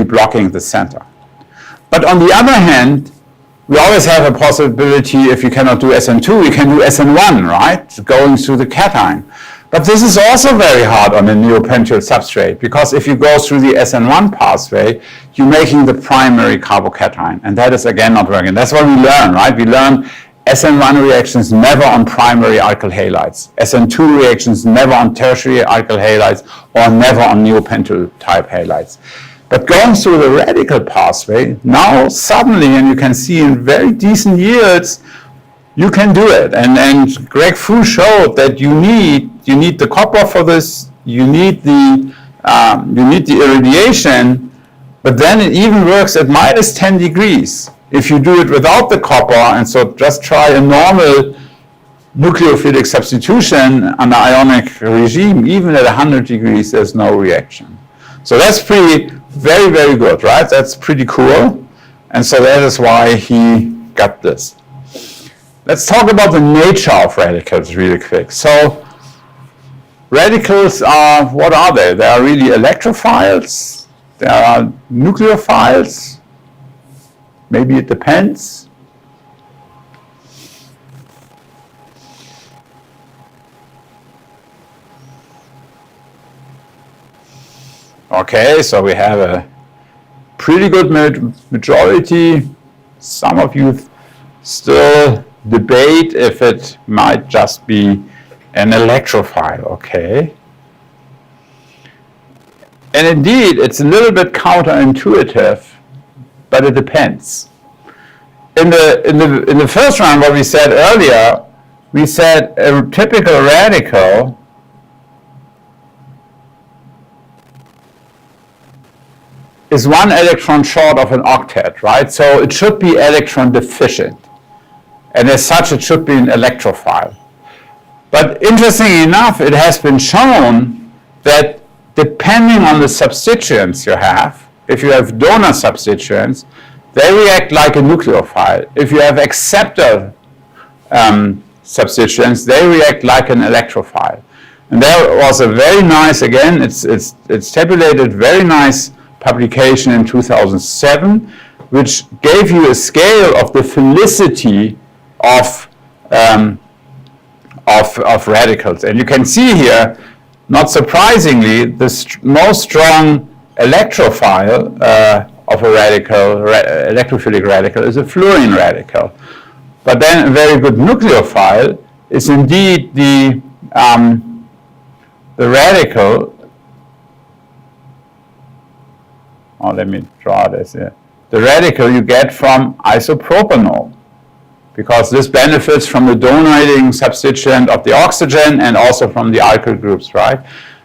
S1: blocking the center. But on the other hand, we always have a possibility, if you cannot do SN2, you can do SN1, right? Going through the cation. But this is also very hard on a neopentyl substrate, because if you go through the SN1 pathway, you're making the primary carbocation, and that is again not working. That's what we learn, right? We learn SN1 reactions never on primary alkyl halides, SN2 reactions never on tertiary alkyl halides, or never on neopentyl type halides. But going through the radical pathway, now suddenly, and you can see in very decent yields, you can do it. And Greg Fu showed that you need the copper for this, you need the irradiation, but then it even works at minus 10 degrees. If you do it without the copper, and so just try a normal nucleophilic substitution under ionic regime, even at 100 degrees, there's no reaction. So that's very, very good, right? That's pretty cool. And so that is why he got this. Let's talk about the nature of radicals really quick. So radicals are, what are they? They are really electrophiles. They are nucleophiles. Maybe it depends. Okay, so we have a pretty good majority. Some of you still debate if it might just be an electrophile, okay? And indeed, it's a little bit counterintuitive, but it depends. In the first round, what we said earlier, we said a typical radical is 1 electron short of an octet, right? So it should be electron deficient. And as such, it should be an electrophile. But interestingly enough, it has been shown that depending on the substituents you have, if you have donor substituents, they react like a nucleophile. If you have acceptor substituents, they react like an electrophile. And there was a very nice, again, it's tabulated, very nice publication in 2007, which gave you a scale of the philicity of radicals. And you can see here, not surprisingly, the most strong electrophile of a radical, electrophilic radical, is a fluorine radical. But then a very good nucleophile is indeed the radical. Oh, let me draw this here. The radical you get from isopropanol, because this benefits from the donating substituent of the oxygen and also from the alkyl groups, right?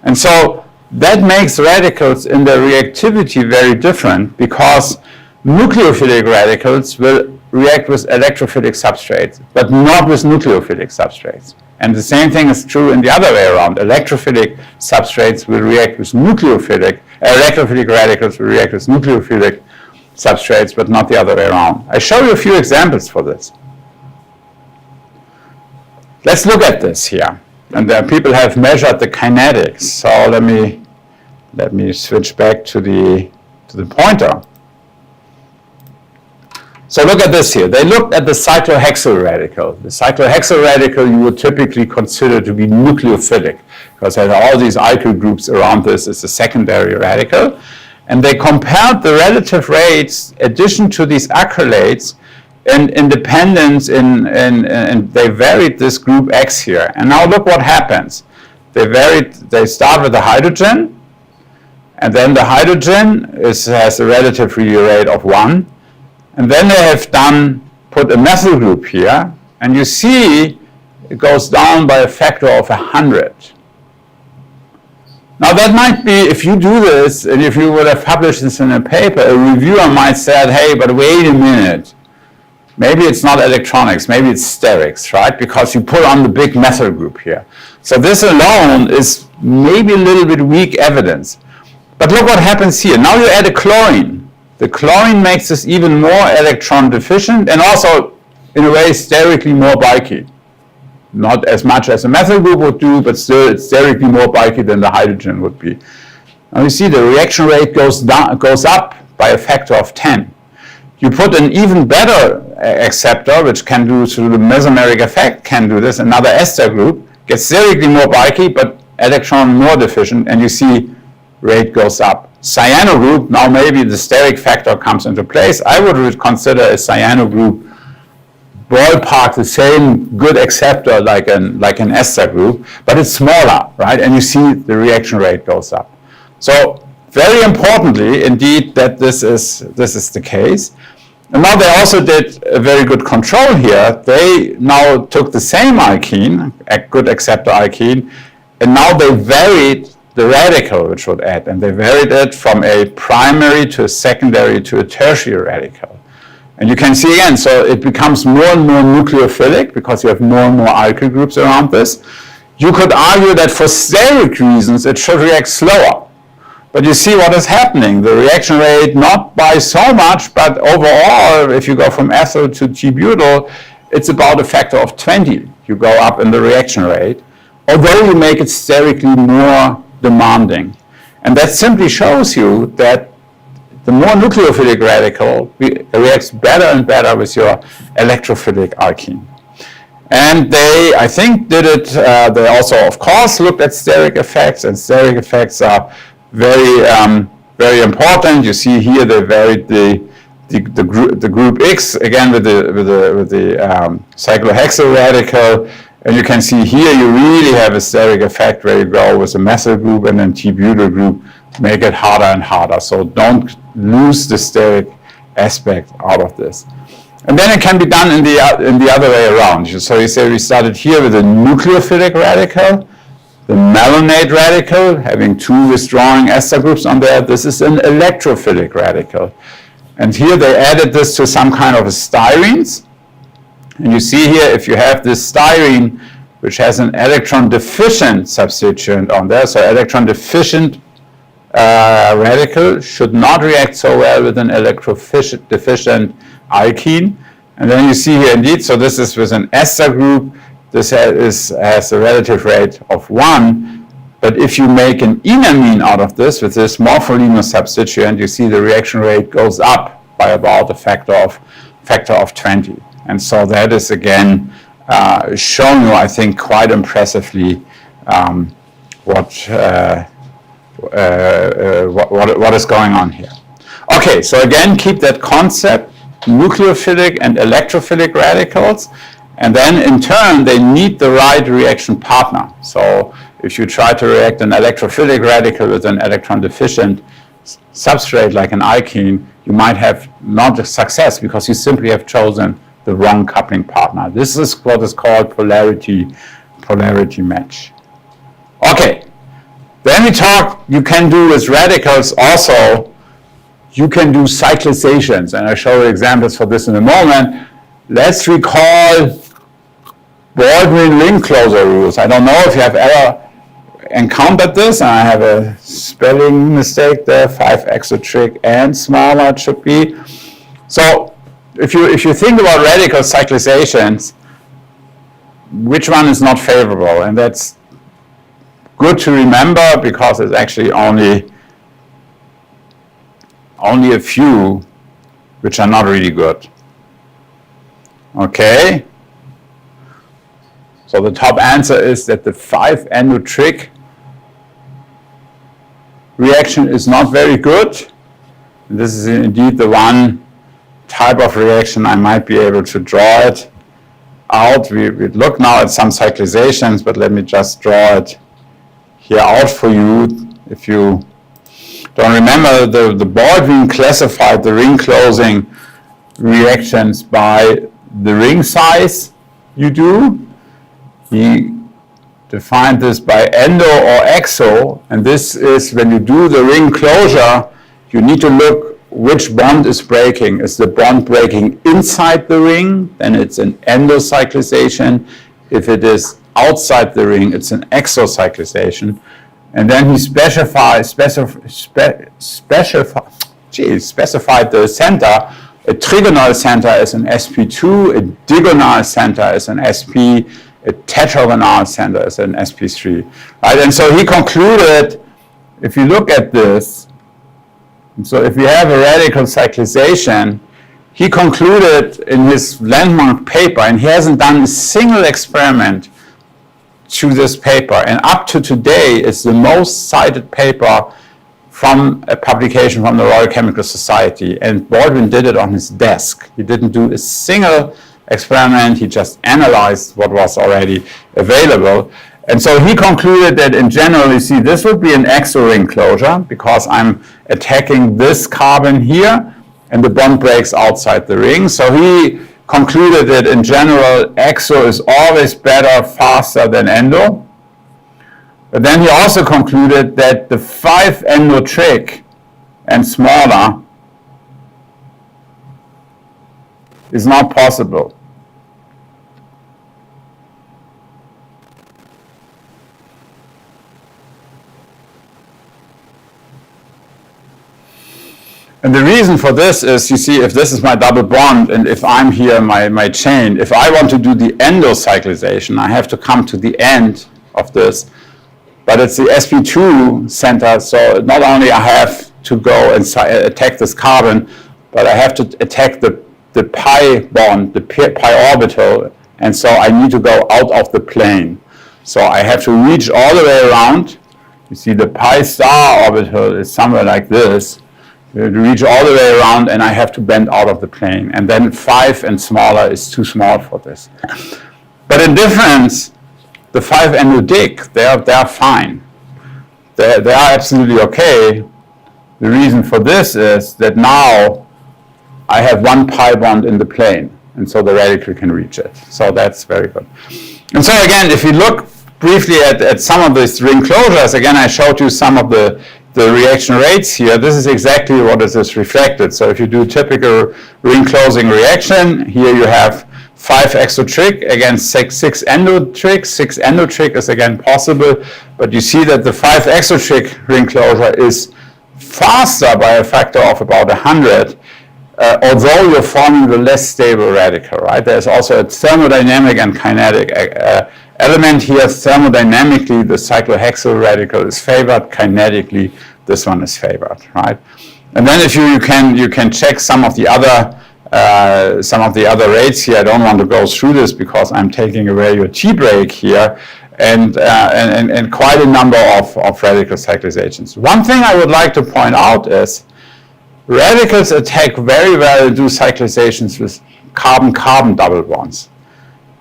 S1: And so that makes radicals in their reactivity very different, because nucleophilic radicals will react with electrophilic substrates, but not with nucleophilic substrates. And the same thing is true in the other way around. Electrophilic substrates will react with electrophilic radicals will react with nucleophilic substrates, but not the other way around. I show you a few examples for this. Let's look at this here. And people have measured the kinetics. So let me switch back to the pointer. So look at this here. They looked at the cyclohexyl radical. The cyclohexyl radical you would typically consider to be nucleophilic, because it has all these alkyl groups around this. It's a secondary radical. And they compared the relative rates, addition to these acrylates, and independence and they varied this group X here. And now look what happens. They start with the hydrogen, and then the hydrogen has a relative free rate of 1. And then they have put a methyl group here, and you see it goes down by a factor of 100. Now that might be, if you do this, and if you would have published this in a paper, a reviewer might say, hey, but wait a minute. Maybe it's not electronics, maybe it's sterics, right? Because you put on the big methyl group here. So this alone is maybe a little bit weak evidence. But look what happens here. Now you add a chlorine. The chlorine makes this even more electron deficient and also, in a way, sterically more bulky. Not as much as a methyl group would do, but still it's sterically more bulky than the hydrogen would be. Now you see the reaction rate goes up by a factor of 10. You put an even better acceptor, which can do through the mesomeric effect, can do this, another ester group, gets sterically more bulky, but electron more deficient, and you see rate goes up. Cyano group, now maybe the steric factor comes into place. I would consider a cyano group ballpark the same good acceptor like an ester group, but it's smaller, right? And you see the reaction rate goes up. So very importantly, indeed, that this is the case. And now they also did a very good control here. They now took the same alkene, a good acceptor alkene, and now they varied the radical which would add, and they varied it from a primary to a secondary to a tertiary radical. And you can see again, so it becomes more and more nucleophilic because you have more and more alkyl groups around this. You could argue that for steric reasons it should react slower. But you see what is happening. The reaction rate, not by so much, but overall, if you go from ethyl to T-butyl, it's about a factor of 20. You go up in the reaction rate, although you make it sterically more demanding. And that simply shows you that the more nucleophilic radical reacts better and better with your electrophilic alkene. And they, I think, did it, they also, of course, looked at steric effects, and steric effects are very important. You see here they varied the group X, again with the cyclohexyl radical. And you can see here you really have a steric effect where you go with a methyl group and then T-butyl group, make it harder and harder. So don't lose the steric aspect out of this. And then it can be done in the other way around. So you say we started here with a nucleophilic radical, The malonate radical, having 2 withdrawing ester groups on there, this is an electrophilic radical. And here they added this to some kind of a styrenes. And you see here, if you have this styrene, which has an electron deficient substituent on there, so electron deficient radical should not react so well with an electrodeficient alkene. And then you see here indeed, so this is with an ester group, this has a relative rate of 1. But if you make an enamine out of this with this morpholino substituent, you see the reaction rate goes up by about a factor of 20. And so that is again showing you, I think, quite impressively what is going on here. Okay, so again, keep that concept, nucleophilic and electrophilic radicals, and then in turn, they need the right reaction partner. So if you try to react an electrophilic radical with an electron deficient substrate like an alkene, you might have not a success because you simply have chosen the wrong coupling partner. This is what is called polarity match. Okay, then we talk, you can do with radicals also, you can do cyclizations, and I'll show you examples for this in a moment. Let's recall Baldwin ring closure rules. I don't know if you have ever encountered this, and I have a spelling mistake there, 5-exotric and smaller it should be. So if you think about radical cyclizations, which one is not favorable? And that's good to remember because it's actually only a few which are not really good. Okay? So the top answer is that the 5-endotric reaction is not very good. This is indeed the one type of reaction I might be able to draw it out. We look now at some cyclizations, but let me just draw it here out for you. If you don't remember, the Baldwin classified the ring closing reactions by the ring size you do. He defined this by endo or exo, and this is when you do the ring closure, you need to look which bond is breaking. Is the bond breaking inside the ring? Then it's an endocyclization. If it is outside the ring, it's an exocyclization. And then he specified the center. A trigonal center is an sp2, a digonal center is an sp, a tetragonal center is an sp3. Right? And so he concluded, if you look at this, so if we have a radical cyclization, he concluded in his landmark paper, and he hasn't done a single experiment to this paper, and up to today it's the most cited paper from a publication from the Royal Chemical Society, and Baldwin did it on his desk. He didn't do a single experiment, he just analyzed what was already available. And so he concluded that in general, you see, this would be an exo ring closure because I'm attacking this carbon here and the bond breaks outside the ring. So he concluded that in general, exo is always better, faster than endo. But then he also concluded that the 5-endotric and smaller is not possible. And the reason for this is, you see, if this is my double bond, and if I'm here, my chain, if I want to do the endocyclization, I have to come to the end of this. But it's the sp2 center, so not only I have to go and attack this carbon, but I have to attack the pi bond, the pi orbital, and so I need to go out of the plane. So I have to reach all the way around. You see, the pi star orbital is somewhere like this. To reach all the way around, and I have to bend out of the plane. And then 5 and smaller is too small for this. But in difference, the 5-endodic, they are fine. They are absolutely okay. The reason for this is that now I have one pi bond in the plane, and so the radical can reach it. So that's very good. And so again, if you look briefly at some of these ring closures. Again, I showed you some of the reaction rates here. This is exactly what is reflected. So if you do typical ring closing reaction, here you have 5 exotrig against 6 endotrig. 6 endotrig is again possible, but you see that the 5 exotrig ring closure is faster by a factor of about 100, although you're forming the less stable radical, right? There's also a thermodynamic and kinetic element here. Thermodynamically, the cyclohexyl radical is favored. Kinetically, this one is favored, right? And then if you can check some of the other rates here. I don't want to go through this because I'm taking away your tea break here, and quite a number of radical cyclizations. One thing I would like to point out is radicals attack very well, do cyclizations with carbon-carbon double bonds.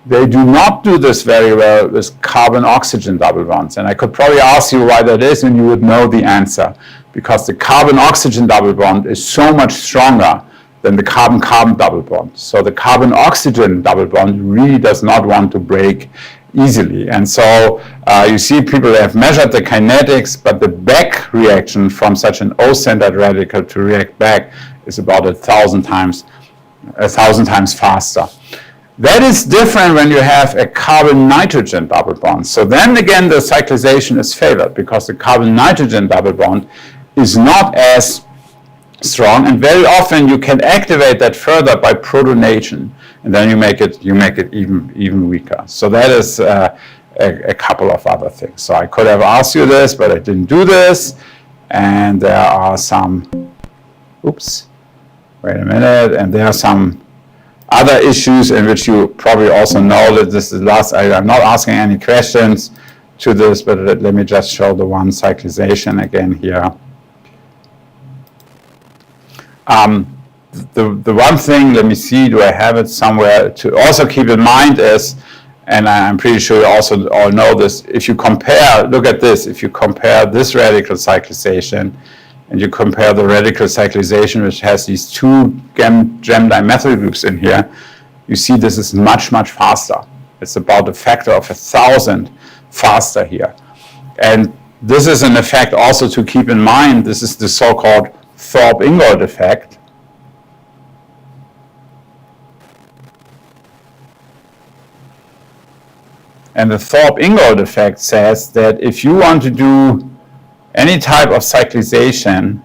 S1: They do not do this very well with carbon-oxygen double bonds. And I could probably ask you why that is, and you would know the answer. Because the carbon-oxygen double bond is so much stronger than the carbon-carbon double bond. So the carbon-oxygen double bond really does not want to break easily. And so you see people have measured the kinetics, but the back reaction from such an O-centered radical to react back is about 1,000 times faster. That is different when you have a carbon-nitrogen double bond. So then again, the cyclization is favored because the carbon-nitrogen double bond is not as strong, and very often you can activate that further by protonation, and then you make it even weaker. So that is a couple of other things. So I could have asked you this, but I didn't do this. And there are some, oops, wait a minute, and there are some other issues in which you probably also know that this is last. I'm not asking any questions to this, but let me just show the one cyclization again here. The one thing, let me see, do I have it somewhere, to also keep in mind is, and I'm pretty sure you also all know this, if you compare, look at this, if you compare this radical cyclization and you compare the radical cyclization which has these 2 gem dimethyl groups in here, you see this is much faster. It's about a factor of 1,000 faster here. And this is an effect also to keep in mind. This is the so-called Thorpe-Ingold effect. And the Thorpe-Ingold effect says that if you want to do any type of cyclization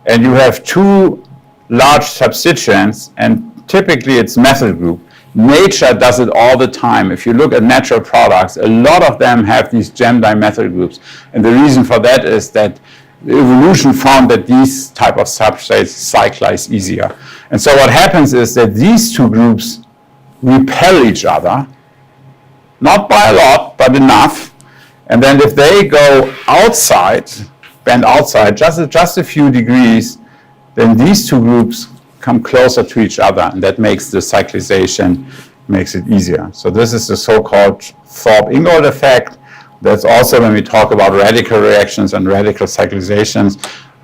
S1: and you have 2 large substituents, and typically it's methyl group, nature does it all the time. If you look at natural products, a lot of them have these gem dimethyl groups. And the reason for that is that the evolution found that these type of substrates cyclize easier. And so what happens is that these 2 groups repel each other, not by a lot, but enough. And then if they go outside, bend outside just a few degrees, then these 2 groups come closer to each other, and that makes the cyclization, makes it easier. So this is the so-called Thorpe-Ingold effect. That's also, when we talk about radical reactions and radical cyclizations,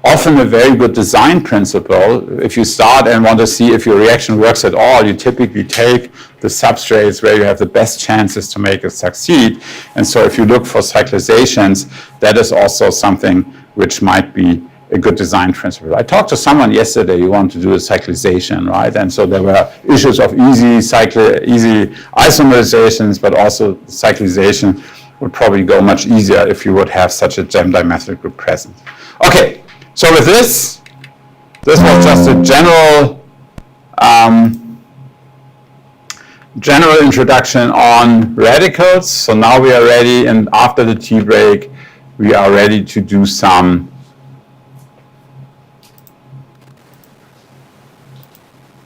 S1: often a very good design principle. If you start and want to see if your reaction works at all, you typically take the substrates where you have the best chances to make it succeed. And so if you look for cyclizations, that is also something which might be a good design principle. I talked to someone yesterday who wanted to do a cyclization, right? And so there were issues of easy isomerizations, but also cyclization would probably go much easier if you would have such a gem dimethyl group present. Okay, so with this was just a general introduction on radicals. So now we are ready, and after the tea break, we are ready to do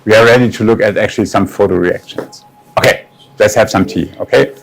S1: we are ready to look at actually some photoreactions. Okay, let's have some tea, okay?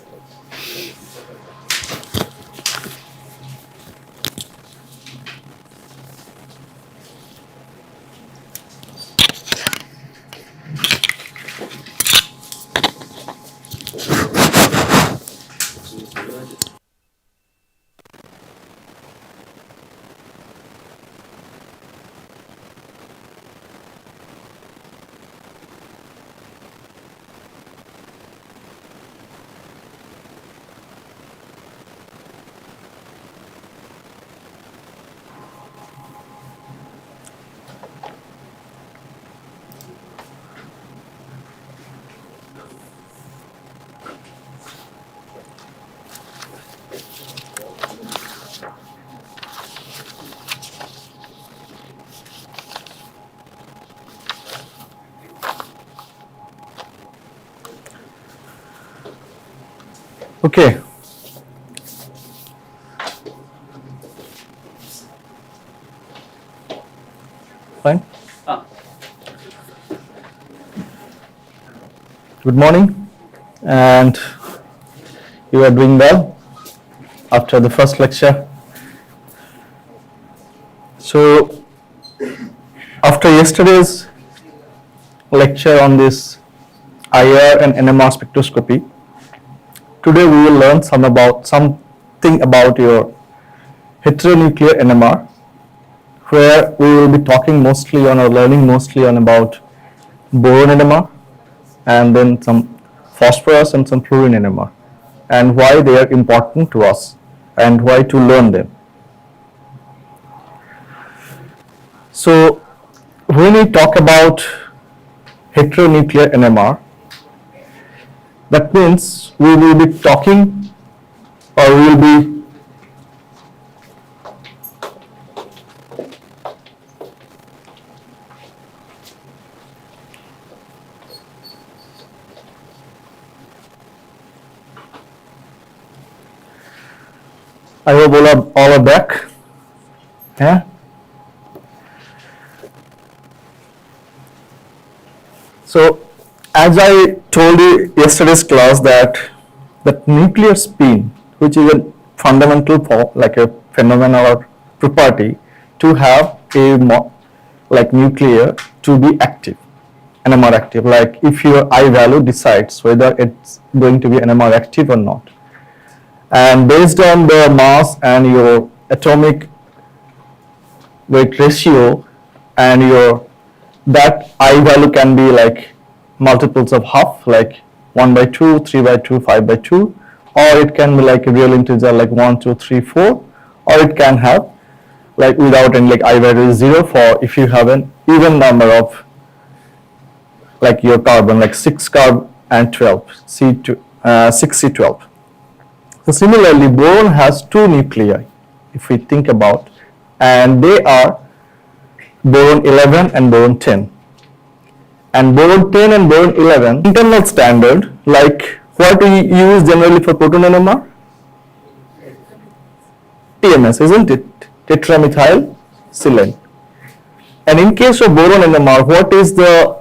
S3: Okay. Fine. Good morning, and you are doing well after the first lecture. So, after yesterday's lecture on this IR and NMR spectroscopy, today we will learn something about your heteronuclear NMR, where we will be talking mostly on or learning mostly on about boron NMR and then some phosphorus and some fluorine NMR, and why they are important to us and why to learn them. So when we talk about heteronuclear NMR, that means we will be talking or we will be I hope all are back. Yeah. So, as I told you yesterday's class that nuclear spin, which is a fundamental like a phenomenon or property to have a nuclear to be active, NMR active. Like if your I value decides whether it's going to be NMR active or not. And based on the mass and your atomic weight ratio and that I value can be like multiples of half, like 1 by 2, 3 by 2, 5 by 2, or it can be like a real integer like 1, 2, 3, 4, or it can have like without any like I value is 0 for if you have an even number of like your carbon, like 6 carbon and 12, 6C12. So similarly, boron has two nuclei, if we think about, and they are boron 11 and boron 10. And boron 10 and boron 11, internal standard, like what we use generally for proton NMR? TMS, isn't it? Tetramethyl silane. And in case of boron NMR, what is the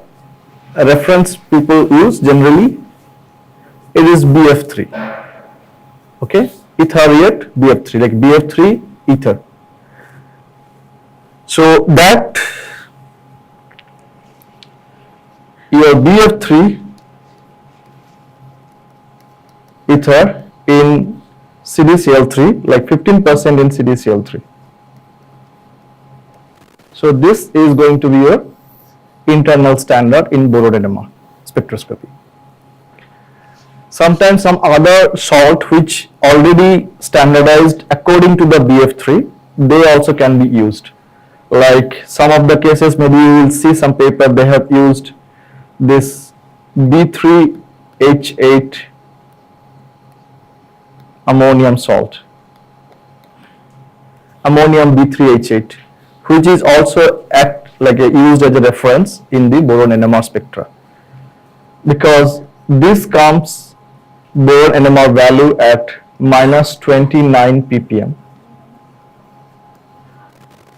S3: reference people use generally? It is BF3. Okay, ether-rate BF3, like BF3 ether. So that your BF3 ether in CDCl3, like 15% in CDCl3. So this is going to be your internal standard in boron NMR spectroscopy. Sometimes some other salt which already standardized according to the BF3, they also can be used. Like some of the cases, maybe you will see some paper they have used this B3H8 ammonium salt, ammonium B3H8, which is also used as a reference in the boron NMR spectra, because this comes boron NMR value at minus 29 ppm,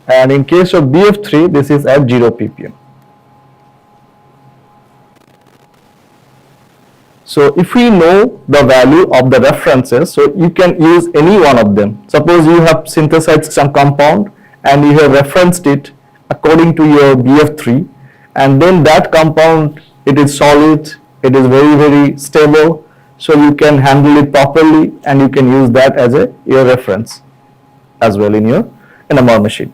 S3: and in case of BF3 this is at 0 ppm. So if we know the value of the references, so you can use any one of them. Suppose you have synthesized some compound and you have referenced it according to your BF3, and then that compound, it is solid, it is very, very stable, so you can handle it properly and you can use that as your reference as well in your NMR machine.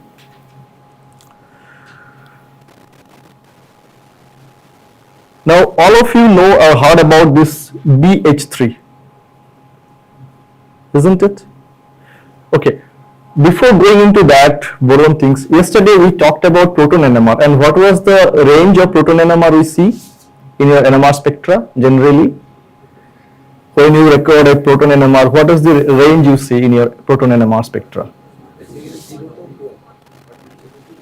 S3: Now all of you know or heard about this BH3, isn't it? Okay, before going into that boron things, yesterday we talked about proton NMR, and what was the range of proton NMR we see in your NMR spectra generally? When you record a proton NMR, what is the range you see in your proton NMR spectra?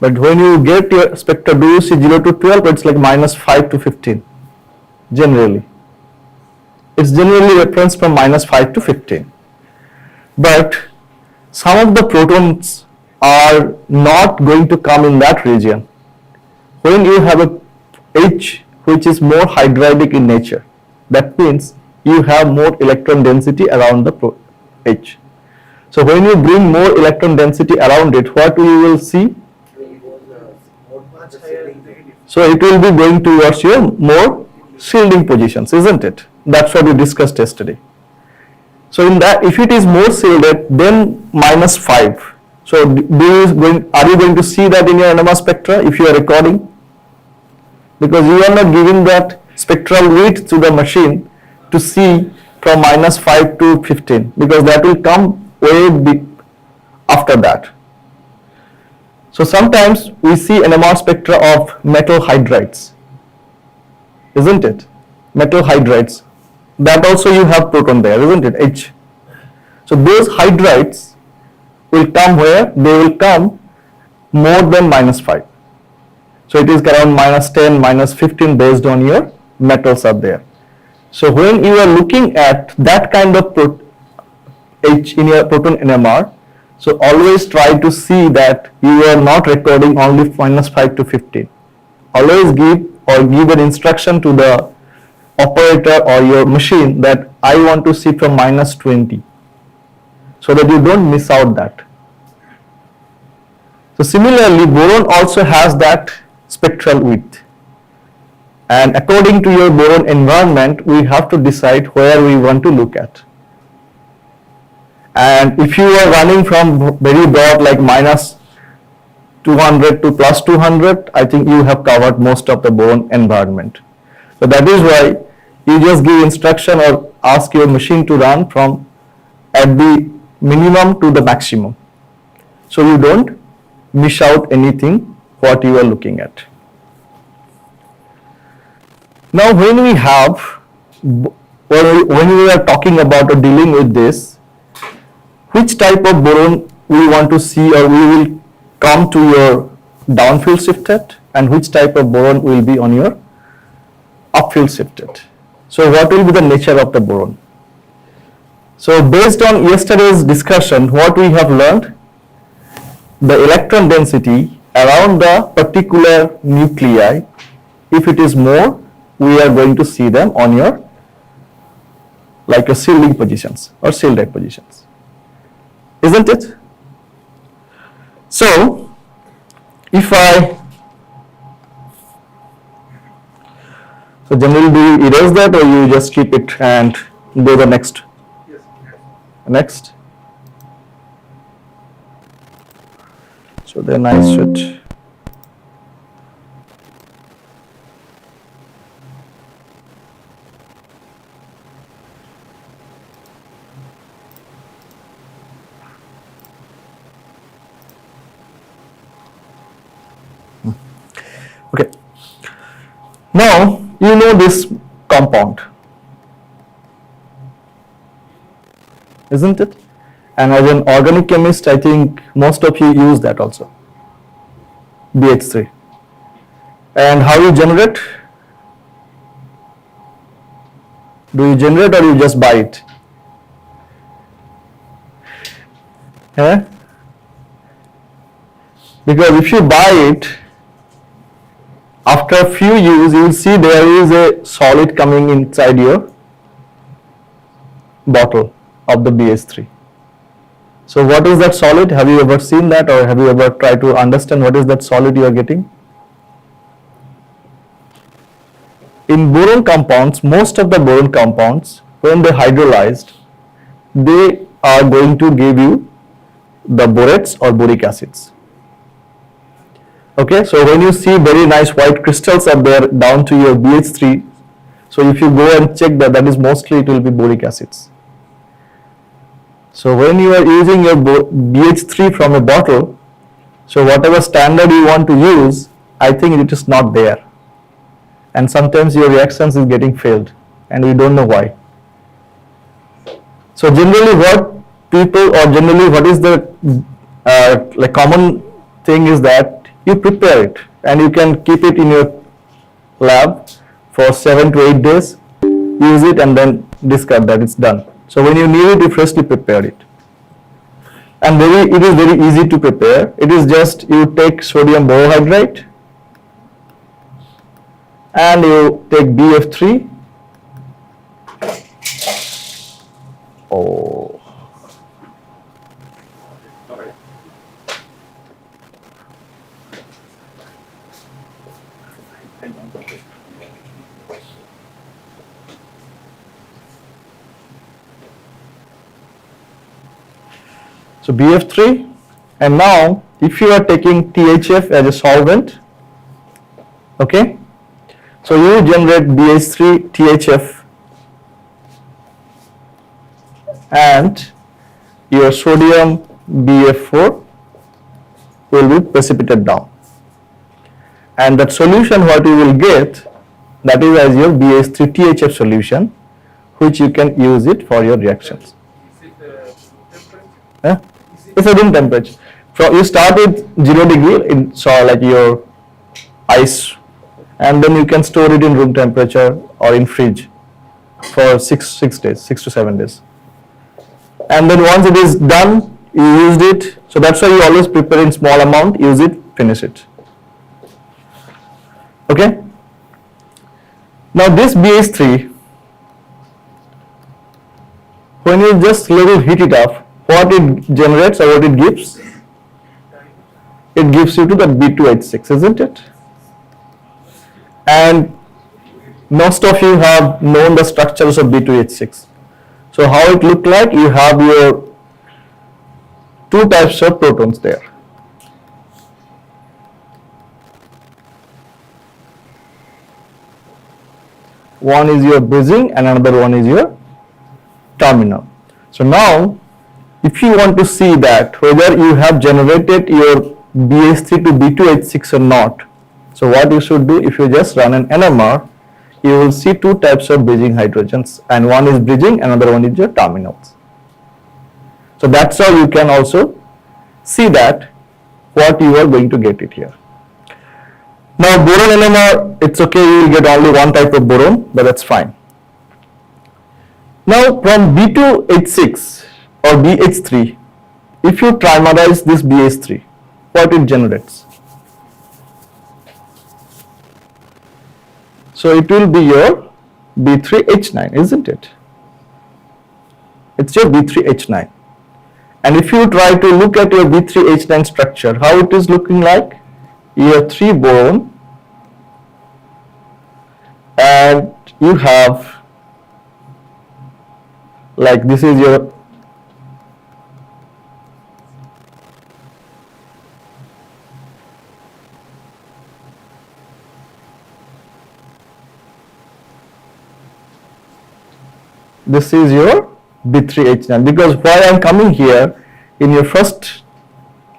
S3: But when you get your spectra, do you see 0 to 12? It's like minus 5 to 15 generally. It's generally referenced from -5 to 15. But some of the protons are not going to come in that region. When you have a H which is more hydridic in nature, that means you have more electron density around the H. So when you bring more electron density around it, what you will see? So it will be going towards your more shielding positions, isn't it? That's what we discussed yesterday. So in that, if it is more shielded, then -5. So are you going to see that in your NMR spectra if you are recording? Because you are not giving that spectral width to the machine to see from -5 to 15, because that will come way big after that. So sometimes we see NMR spectra of metal hydrides, isn't it? Metal hydrides. That also you have proton there, isn't it? H. So those hydrides will come where? They will come more than -5. So it is around -10, -15 based on your metals are there. So when you are looking at that kind of H in your proton NMR, so always try to see that you are not recording only -5 to 15. Always give an instruction to the operator or your machine that I want to see from -20, so that you don't miss out that. So similarly, boron also has that spectral width, and according to your boron environment, we have to decide where we want to look at. And if you are running from very broad like -200 to +200, I think you have covered most of the boron environment. So that is why you just give instruction or ask your machine to run from at the minimum to the maximum, so you don't miss out anything what you are looking at. Now when we are talking about or dealing with this, which type of boron we want to see, or we will come to your downfield shifted, and which type of boron will be on your upfield shifted. So what will be the nature of the boron? So based on yesterday's discussion, what we have learned, the electron density around the particular nuclei, if it is more, we are going to see them on your like a shielding positions or shielded positions, isn't it? So if so generally, do you erase that or you just keep it and go the next? Yes. Next. So then I should. Okay. Now you know this compound, isn't it? And as an organic chemist, I think most of you use that also, BH3. And how you generate? Do you generate or you just buy it? Because if you buy it, after a few use, you will see there is a solid coming inside your bottle of the BH3. So what is that solid? Have you ever seen that, or have you ever tried to understand what is that solid you are getting? In boron compounds, most of the boron compounds, when they hydrolyzed, they are going to give you the borates or boric acids. Okay, so when you see very nice white crystals are there down to your BH3, so if you go and check that, that is mostly it will be boric acids. So when you are using your BH3 from a bottle, so whatever standard you want to use, I think it is not there. And sometimes your reactions is getting failed and we don't know why. So generally what is the like common thing is that you prepare it and you can keep it in your lab for 7 to 8 days, use it and then discard that, it's done. So when you need it, you freshly prepare it. And it is very easy to prepare. It is just you take sodium borohydride and you take BF3. Oh. So BF3, and now if you are taking THF as a solvent, okay, so you generate BH3 THF and your sodium BF4 will be precipitated down, and that solution what you will get, that is as your BH3 THF solution, which you can use it for your reactions. It's a room temperature. You start with 0 degree in like your ice, and then you can store it in room temperature or in fridge for 6 days, 6 to 7 days. And then once it is done, you used it. So that's why you always prepare in small amount, use it, finish it. Okay. Now this BH3, when you just little heat it up, what it generates or what it gives? It gives you to the B2H6, isn't it? And most of you have known the structures of B2H6. So how it look like? You have your two types of protons there. One is your bridging and another one is your terminal. So now, if you want to see that whether you have generated your BH3 to B2H6 or not, so what you should do, if you just run an NMR, you will see two types of bridging hydrogens, and one is bridging, another one is your terminals. So that's how you can also see that what you are going to get it here. Now boron NMR, it's okay, you will get only one type of boron, but that's fine. Now from B2H6 or BH3, if you trimerize this BH3, what it generates? So it will be your B3H9, isn't it? It's your B3H9. And if you try to look at your B3H9 structure, how it is looking like? You have 3 boron and you have, like this is your this is your B3H9, because why I am coming here, in your first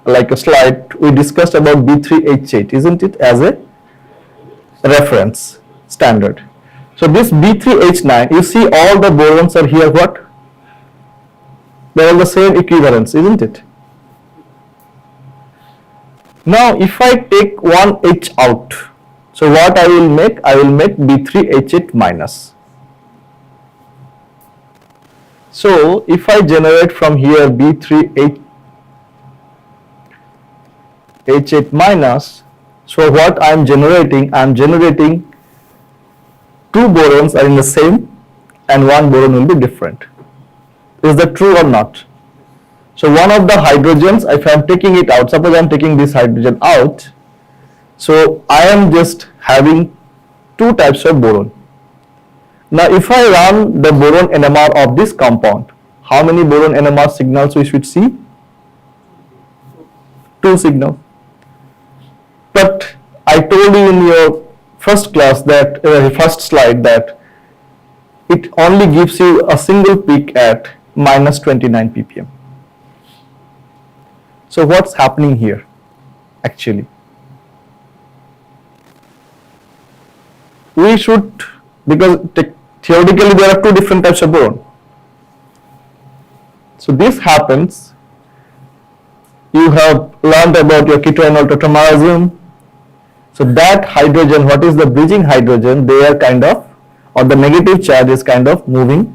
S3: like a slide we discussed about B3H8, isn't it, as a reference standard. So this B3H9, you see all the borons are here, what? They are the same equivalence, isn't it? Now if I take one H out, so what I will make? I will make B3H8 minus. So if I generate from here B3H8 minus, so what I am generating? I am generating 2 borons are in the same and 1 boron will be different. Is that true or not? So one of the hydrogens, if I am taking it out, suppose I am taking this hydrogen out, so I am just having 2 types of boron. Now if I run the boron NMR of this compound, how many boron NMR signals we should see? 2 signals. But I told you in your first class that, first slide, that it only gives you a single peak at minus 29 ppm. So what's happening here actually? We should, because theoretically there are 2 different types of boron. So this happens, you have learned about your keto-enol tautomerism. So that hydrogen, what is the bridging hydrogen, they are kind of, or the negative charge is kind of moving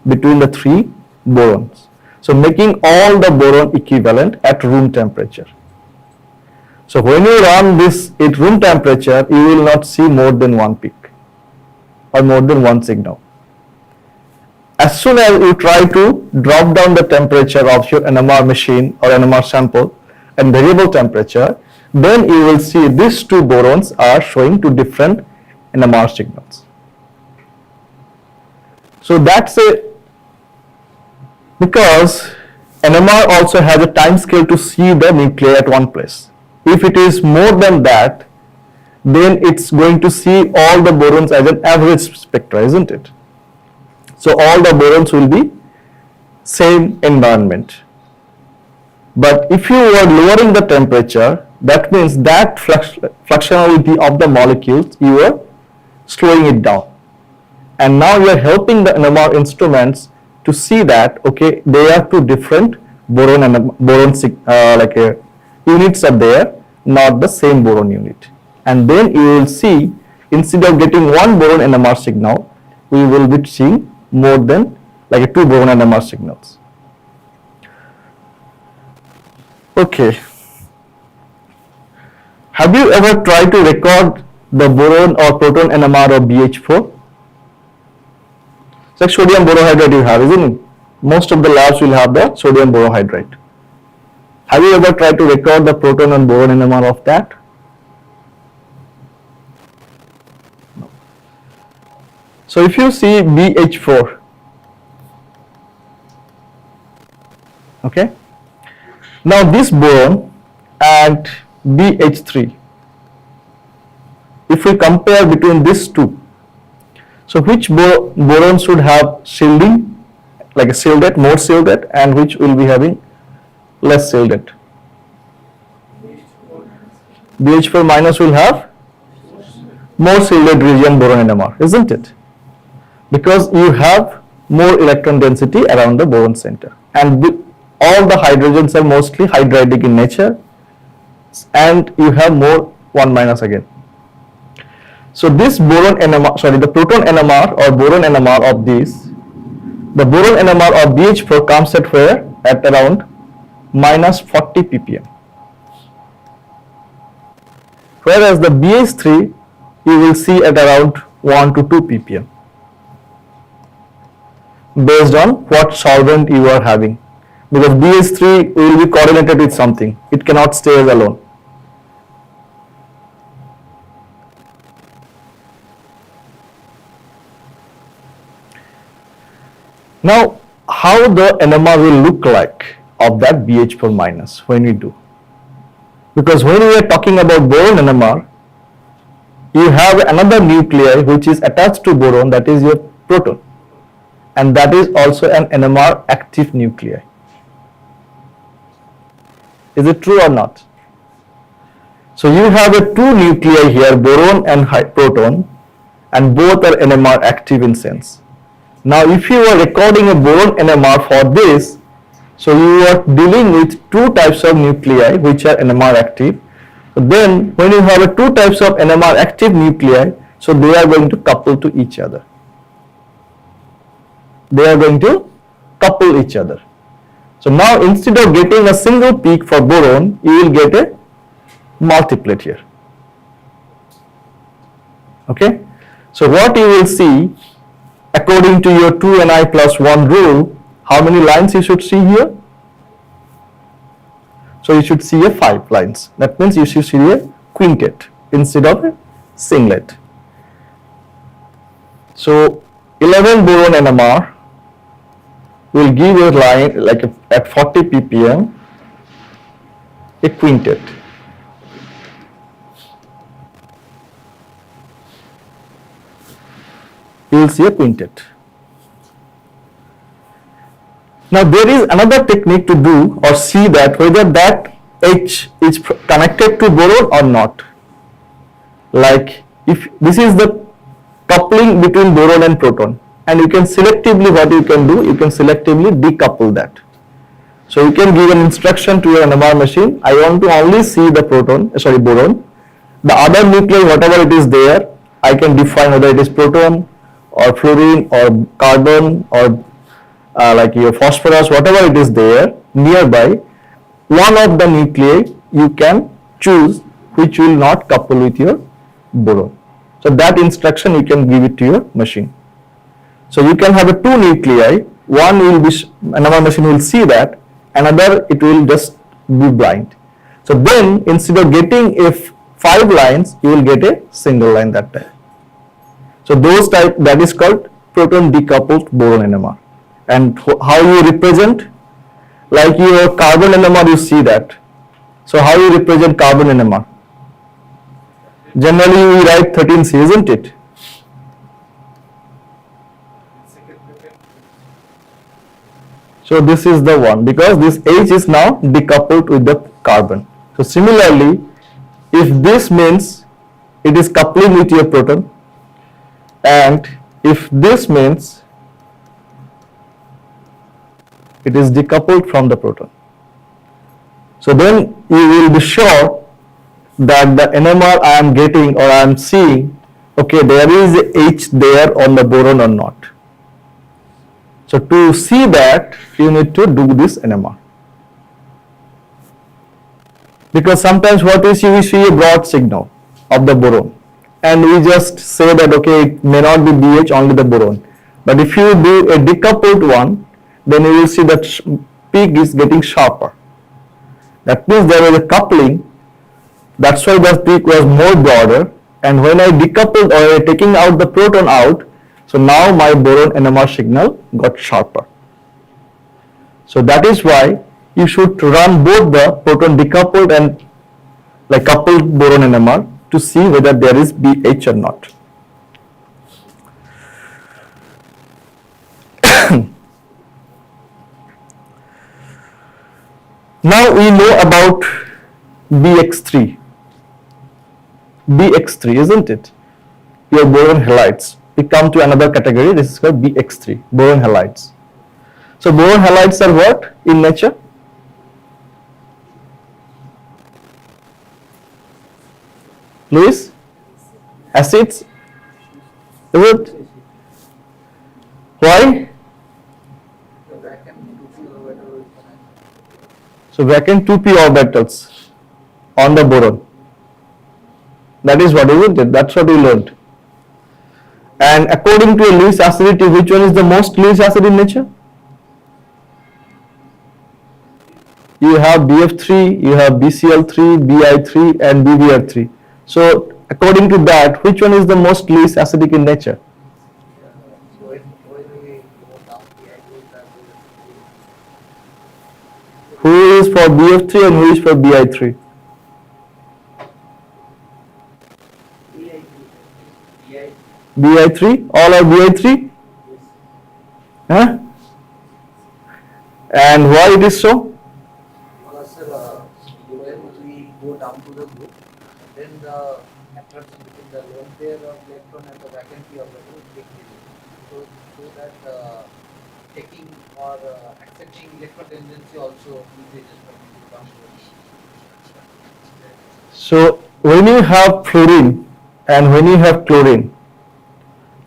S3: between the three borons. So making all the boron equivalent at room temperature. So when you run this at room temperature, you will not see more than one peak or more than one signal. As soon as you try to drop down the temperature of your NMR machine or NMR sample and variable temperature, then you will see these two borons are showing two different NMR signals. So that's because NMR also has a time scale to see the nuclei at one place. If it is more than that, then it's going to see all the borons as an average spectra, isn't it? So all the borons will be same environment. But if you are lowering the temperature, that means that fluctuationality of the molecules, you are slowing it down. And now you are helping the NMR instruments to see that, okay, they are two different boron and units are there, not the same boron unit. And then you will see, instead of getting one boron NMR signal, we will be seeing more than two boron NMR signals. Okay. Have you ever tried to record the boron or proton NMR of BH4? It's like sodium borohydride you have, isn't it? Most of the labs will have the sodium borohydride. Have you ever tried to record the proton and boron NMR of that? No. So if you see BH4, okay, now this boron and BH3, if we compare between these two, so which boron should have shielding, like a shielded, more shielded, and which will be having less shielded? BH4 minus will have more shielded region boron NMR, isn't it? Because you have more electron density around the boron center, and all the hydrogens are mostly hydridic in nature, and you have more 1 minus again. So this boron NMR, the proton NMR or boron NMR of this, the boron NMR of BH4 comes at where? At around minus 40 ppm. Whereas the BH3 you will see at around 1 to 2 ppm based on what solvent you are having. Because BH3 will be correlated with something. It cannot stay as alone. Now, how the NMR will look like of that BH4 minus when we do? Because when we are talking about boron NMR, you have another nuclei which is attached to boron, that is your proton, and that is also an NMR active nuclei. Is it true or not? So you have two nuclei here, boron and proton, and both are NMR active in sense. Now if you are recording a boron NMR for this, so you are dealing with two types of nuclei which are NMR active. So then when you have two types of NMR active nuclei, so they are going to couple to each other. They are going to couple each other. So now instead of getting a single peak for boron, you will get a multiplet here. Okay. So what you will see, according to your 2Ni plus 1 rule, how many lines you should see here? So you should see 5 lines. That means you should see a quintet instead of a singlet. So 11 boron NMR will give a line at 40 ppm a quintet. You will see a quintet. Now there is another technique to do or see that whether that H is connected to boron or not. Like if this is the coupling between boron and proton, and you can selectively, what you can do, you can selectively decouple that. So you can give an instruction to your NMR machine, I want to only see the boron. The other nuclei, whatever it is there, I can define whether it is proton or fluorine or carbon or like your phosphorus, whatever it is there nearby, one of the nuclei you can choose which will not couple with your boron. So that instruction you can give it to your machine. So you can have a two nuclei, one will be, another machine will see that, another it will just be blind. So then instead of getting if 5 lines, you will get a single line that time. So those type, that is called proton decoupled boron NMR. And how you represent, like your carbon NMR, you see that. So how you represent carbon NMR? Generally we write 13C, isn't it? So this is the one, because this H is now decoupled with the carbon. So similarly, if this means it is coupling with your proton, and if this means it is decoupled from the proton, so then you will be sure that the NMR I am getting or I am seeing, okay, there is a H there on the boron or not. So to see that, you need to do this NMR. Because sometimes what we see a broad signal of the boron, and we just say that okay, it may not be BH, only the boron. But if you do a decoupled one, then you will see that peak is getting sharper. That means there was a coupling. That's why the peak was more broader. And when I decoupled or taking out the proton out, so now my boron NMR signal got sharper. So that is why you should run both the proton decoupled and like coupled boron NMR to see whether there is BH or not. Now we know about BX3. BX3, isn't it? Your boron halides. We come to another category. This is called BX3, boron halides. So boron halides are what in nature? Louis? Acids? Is it? Why? So vacant 2p orbitals on the boron. That is what, isn't it? That's what we learned. And according to a Lewis acidity, which one is the most Lewis acid in nature? You have BF3, you have BCl3, BI3 and BBr3. So according to that, which one is the most Lewis acidic in nature? Who is for BF3 and who is for BI3? BI3? All are BI3? Huh? And why it is so?
S4: Sir, when we go down to the group, then the attraction between the lone pair of electron and the vacancy of the group decreases. So that taking or accepting electron tendency also increases from the
S3: So when you have fluorine and when you have chlorine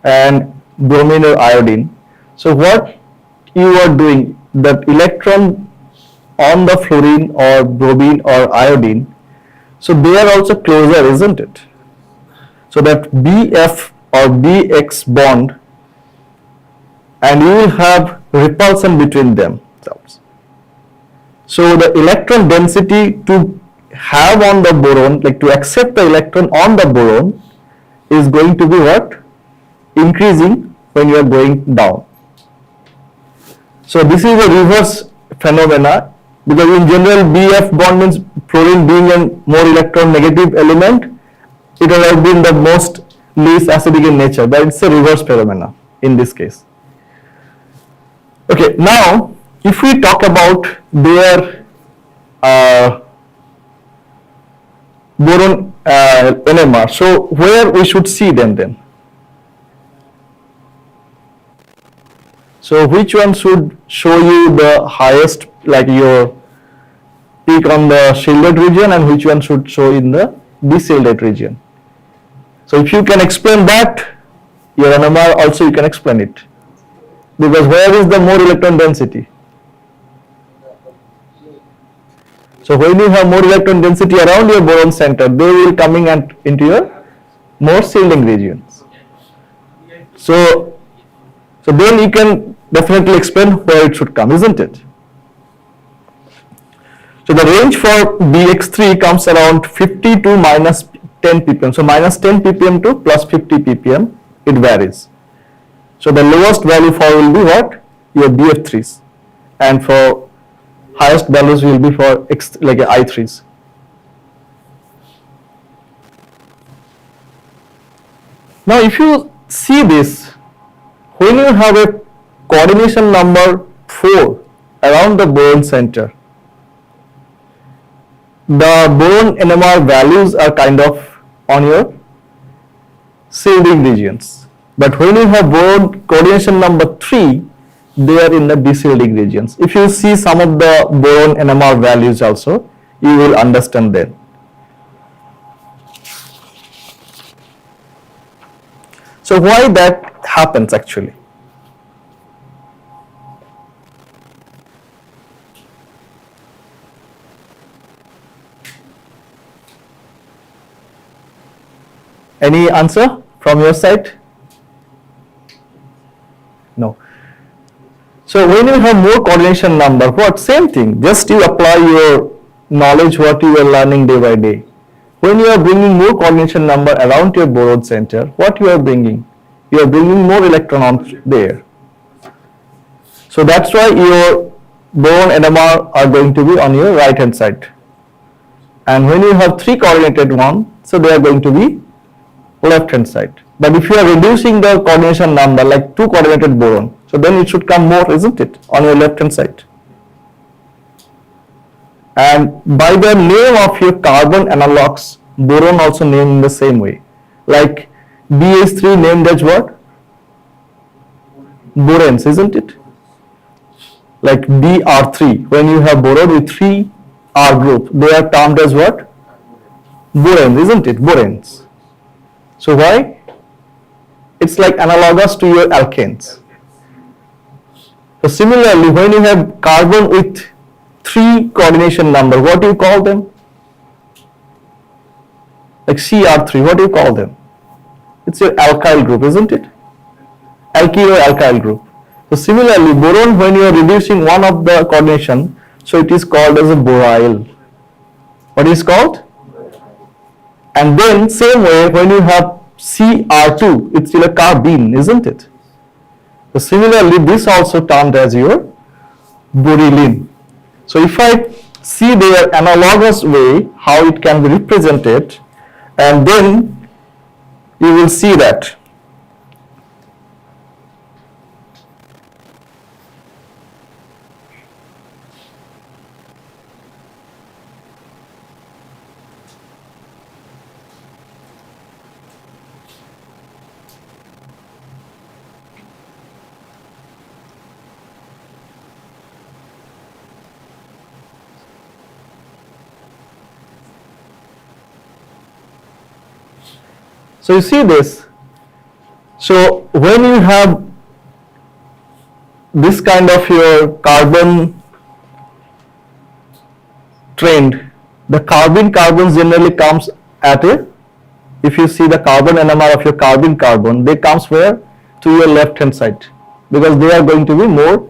S3: and bromine or iodine, so what you are doing, that electron on the fluorine or bromine or iodine, so they are also closer, isn't it? So that BF or BX bond, and you will have repulsion between themselves. So the electron density to have on the boron, like to accept the electron on the boron, is going to be what? Increasing when you are going down. So this is a reverse phenomena, because in general BF bond means fluorine being a more electron negative element, it will have been the most least acidic in nature, but it's a reverse phenomena in this case. Okay, now if we talk about their boron NMR, so where we should see them then? So which one should show you the highest, like your peak on the shielded region, and which one should show in the deshielded region? So if you can explain that, your NMR also you can explain it. Because where is the more electron density? So when you have more electron density around your boron center, they will coming and into your more shielding regions. So then you can definitely explain where it should come, isn't it? So the range for BX3 comes around 50 to minus 10 ppm. So minus 10 ppm to plus 50 ppm, it varies. So the lowest value for will be what? Your BF3s, and for highest values will be for like I3s. Now if you see this, when you have a coordination number 4 around the boron center, the boron NMR values are kind of on your shielding regions. But when you have boron coordination number 3, they are in the deshielding regions. If you see some of the boron NMR values also, you will understand them. So why that happens actually? Any answer from your side? No. So when you have more coordination number, what? Same thing. Just you apply your knowledge what you are learning day by day. When you are bringing more coordination number around your boron center, what you are bringing? You are bringing more electrons there. So that's why your boron NMR are going to be on your right hand side. And when you have 3 coordinated one, so they are going to be left hand side. But if you are reducing the coordination number like 2 coordinated boron, so then it should come more, isn't it, on your left hand side. And by the name of your carbon analogs, boron also named in the same way. Like BH3 named as what? Borans, isn't it? Like BR3, when you have boron with 3 R group, they are termed as what? Borans, isn't it? Borans. So why? It's like analogous to your alkanes. So similarly, when you have carbon with 3 coordination number, what do you call them? Like CR3, what do you call them? It's your alkyl group, isn't it? Alkyl or alkyl group. So similarly, boron, when you are reducing one of the coordination, so it is called as a boryl. What is called? And then same way, when you have CR2, it's still a carbene, isn't it? So similarly, this also termed as your borylene. So if I see their analogous way, how it can be represented, and then you will see that. So you see this. So when you have this kind of your carbon trend, the carbons generally comes at a, if you see the carbon NMR of your carbon, they comes where? To your left hand side, because they are going to be more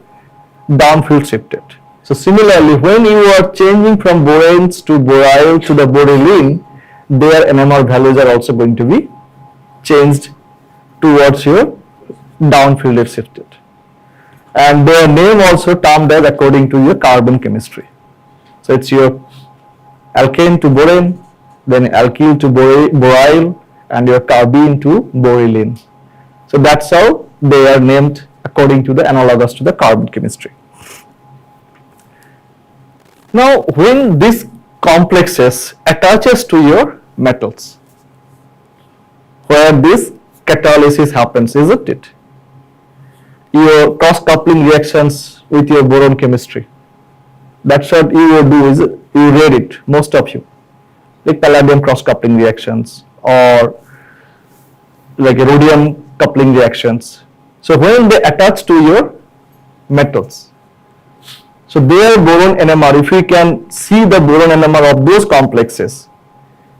S3: downfield shifted. So similarly, when you are changing from boranes to boryl to the borylene, their NMR values are also going to be changed towards your downfield shifted, and their name also termed as according to your carbon chemistry. So it's your alkane to borane, then alkyl to boryl, and your carbene to borylene. So that's how they are named according to the analogous to the carbon chemistry. Now when this complexes attaches to your metals, where this catalysis happens, isn't it? Your cross-coupling reactions with your boron chemistry. That's what you will do, is you read it, most of you. Like palladium cross-coupling reactions or like rhodium coupling reactions. So when they attach to your metals, so their boron NMR, if we can see the boron NMR of those complexes,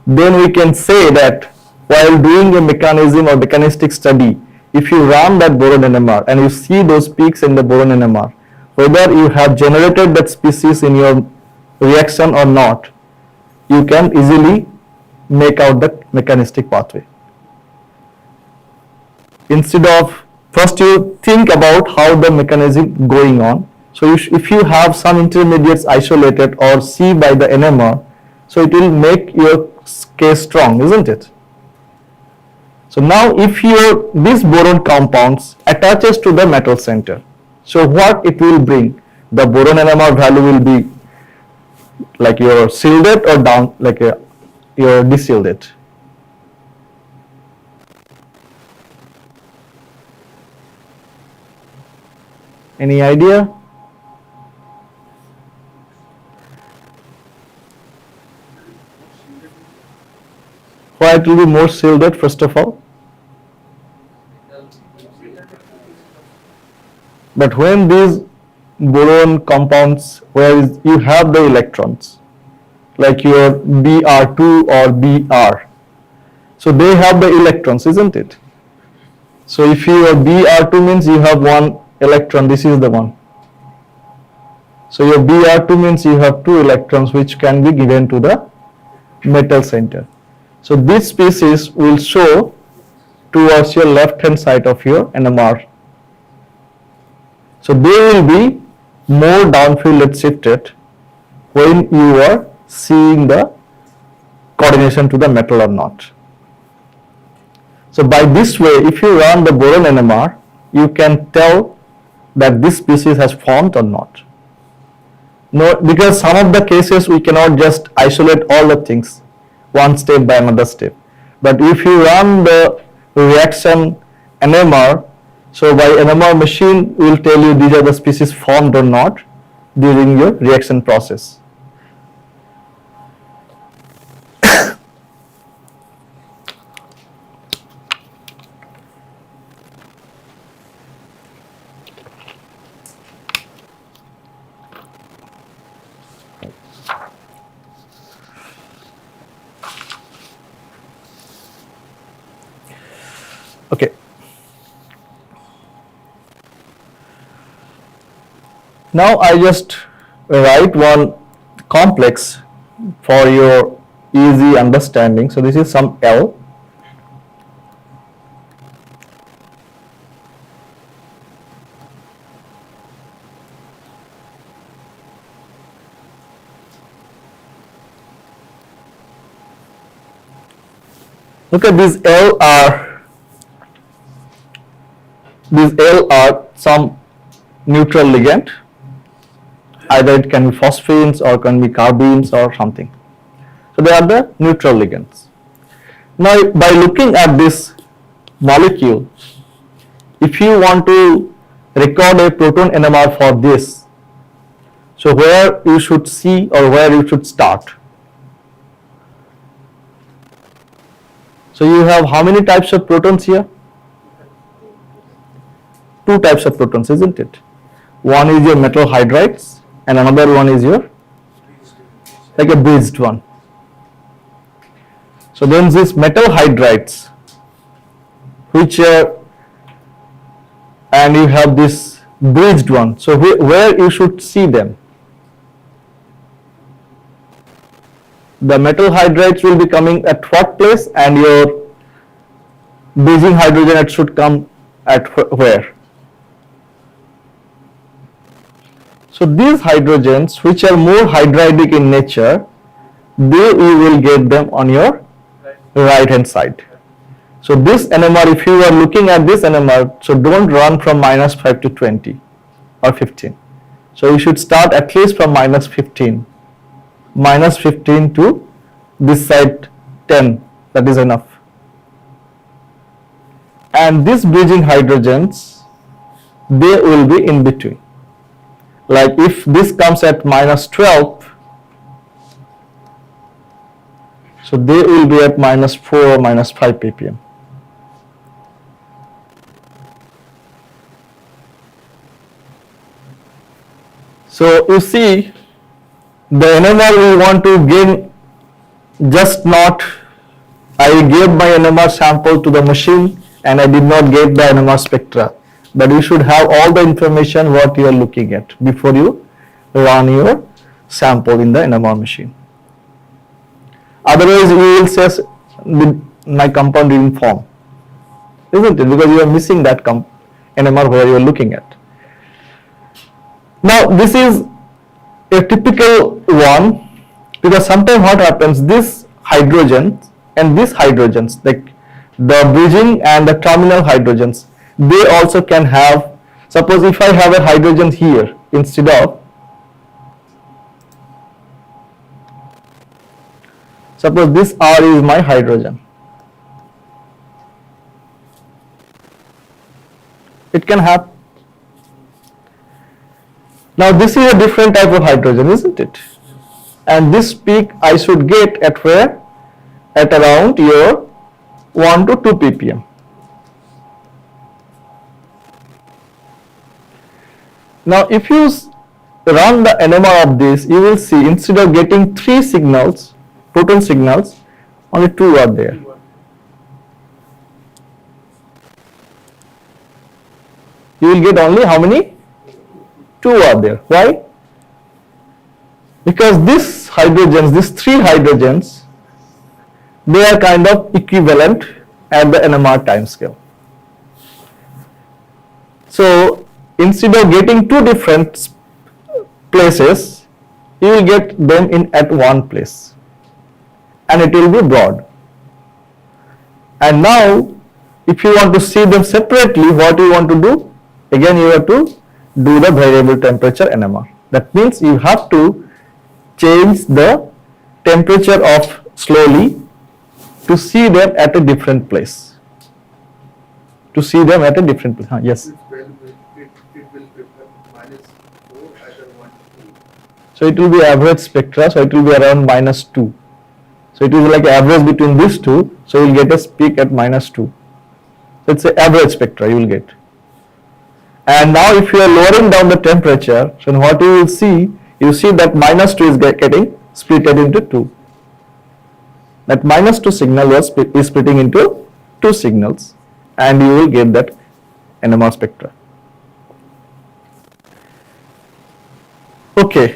S3: then we can say that while doing a mechanism or mechanistic study, if you run that boron NMR and you see those peaks in the boron NMR, whether you have generated that species in your reaction or not, you can easily make out the mechanistic pathway. Instead of first you think about how the mechanism going on. So if you have some intermediates isolated or see by the NMR, so it will make your case strong, isn't it? So now if these boron compounds attaches to the metal center, so what it will bring? The boron NMR value will be like your shielded or down, like your deshielded. Any idea? Why it will be more shielded first of all? But when these boron compounds where you have the electrons, like your Br2 or Br, so they have the electrons, isn't it? So if your Br2 means you have one electron, this is the one. So your Br2 means you have two electrons which can be given to the metal center. So this species will show towards your left hand side of your NMR. So they will be more downfield shifted when you are seeing the coordination to the metal or not. So by this way, if you run the boron NMR, you can tell that this species has formed or not. No, because some of the cases we cannot just isolate all the things one step by another step. But if you run the reaction NMR, so by NMR machine will tell you these are the species formed or not during your reaction process. Okay. Now I just write one complex for your easy understanding. So this is some L. Look at these L are some neutral ligand. Either it can be phosphines or can be carbines or something. So they are the neutral ligands. Now by looking at this molecule, if you want to record a proton NMR for this, so where you should see or where you should start? So you have how many types of protons here? Two types of protons, isn't it? One is your metal hydrides and another one is your like a bridged one. So then these metal hydrides, which and you have this bridged one. So where you should see them? The metal hydrides will be coming at what place, and your bridging hydrogen it should come at where? So these hydrogens, which are more hydridic in nature, you will get them on your right hand side. So this NMR, if you are looking at this NMR, so don't run from -5 to 20 or 15. So you should start at least from -15. -15 to this side 10, that is enough. And these bridging hydrogens, they will be in between. Like if this comes at -12, so they will be at -4 or -5 ppm. So you see, the NMR we want to gain, just not I gave my NMR sample to the machine and I did not get the NMR spectra, but you should have all the information what you are looking at before you run your sample in the NMR machine. Otherwise you will say my compound didn't form, isn't it? Because you are missing that NMR where you are looking at. Now this is a typical one, because sometimes what happens, this hydrogen and these hydrogens, like the bridging and the terminal hydrogens, they also can have, suppose if I have a hydrogen here instead of, suppose this R is my hydrogen, it can have. Now this is a different type of hydrogen, isn't it? And this peak I should get at where? At around your 1 to 2 ppm. Now if you run the NMR of this, you will see instead of getting 3 signals, proton signals, only 2 are there. You will get only how many? 2 are there. Why? Because these hydrogens, these 3 hydrogens, they are kind of equivalent at the NMR time scale. So instead of getting 2 different places, you will get them in at one place, and it will be broad. And now if you want to see them separately, what you want to do? Again you have to do the variable temperature NMR. That means you have to change the temperature of slowly to see them at a different place. To see them at a different place. Yes.
S4: It will become -4 either 1 to 2.
S3: So it will be average spectra. So it will be around -2. So it is like average between these two. So you will get a peak at -2. It's an average spectra you will get. And now if you are lowering down the temperature, so what you will see, you see that -2 is getting split into 2. That -2 signal is splitting into 2 signals, and you will get that NMR spectra. Okay.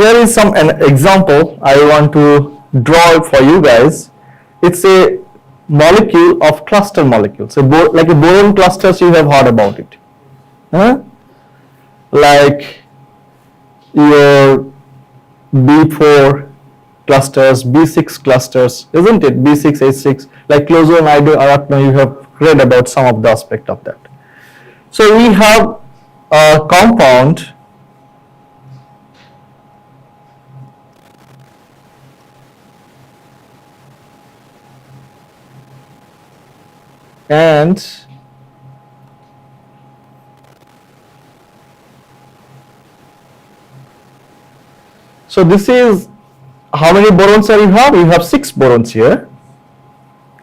S3: Here is an example I want to draw for you guys. It's a molecule of cluster molecules. So like a boron clusters, you have heard about it. Like your B4 clusters, B6 clusters, isn't it? B6, H6, like clozo and arachno, you have read about some of the aspect of that. So we have a compound and so this is how many borons are you have? You have 6 borons here,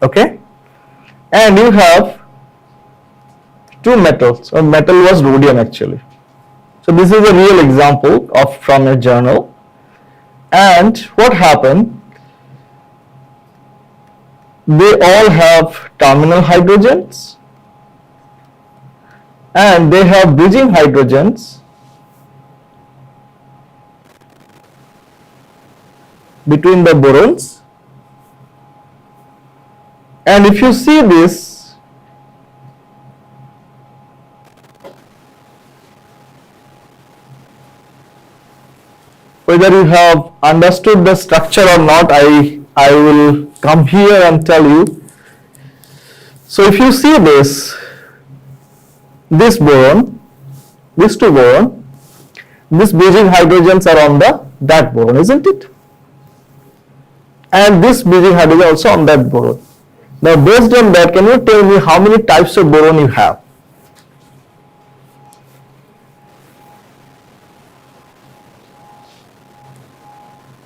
S3: okay, and you have 2 metals. So metal was rhodium actually. So this is a real example of from a journal. And what happened? They all have terminal hydrogens and they have bridging hydrogens between the borons. And if you see this, whether you have understood the structure or not, I will come here and tell you. So if you see this boron, these 2 boron, these bridging hydrogens are on that boron, isn't it? And this bridging hydrogen also on that boron. Now based on that, can you tell me how many types of boron you have?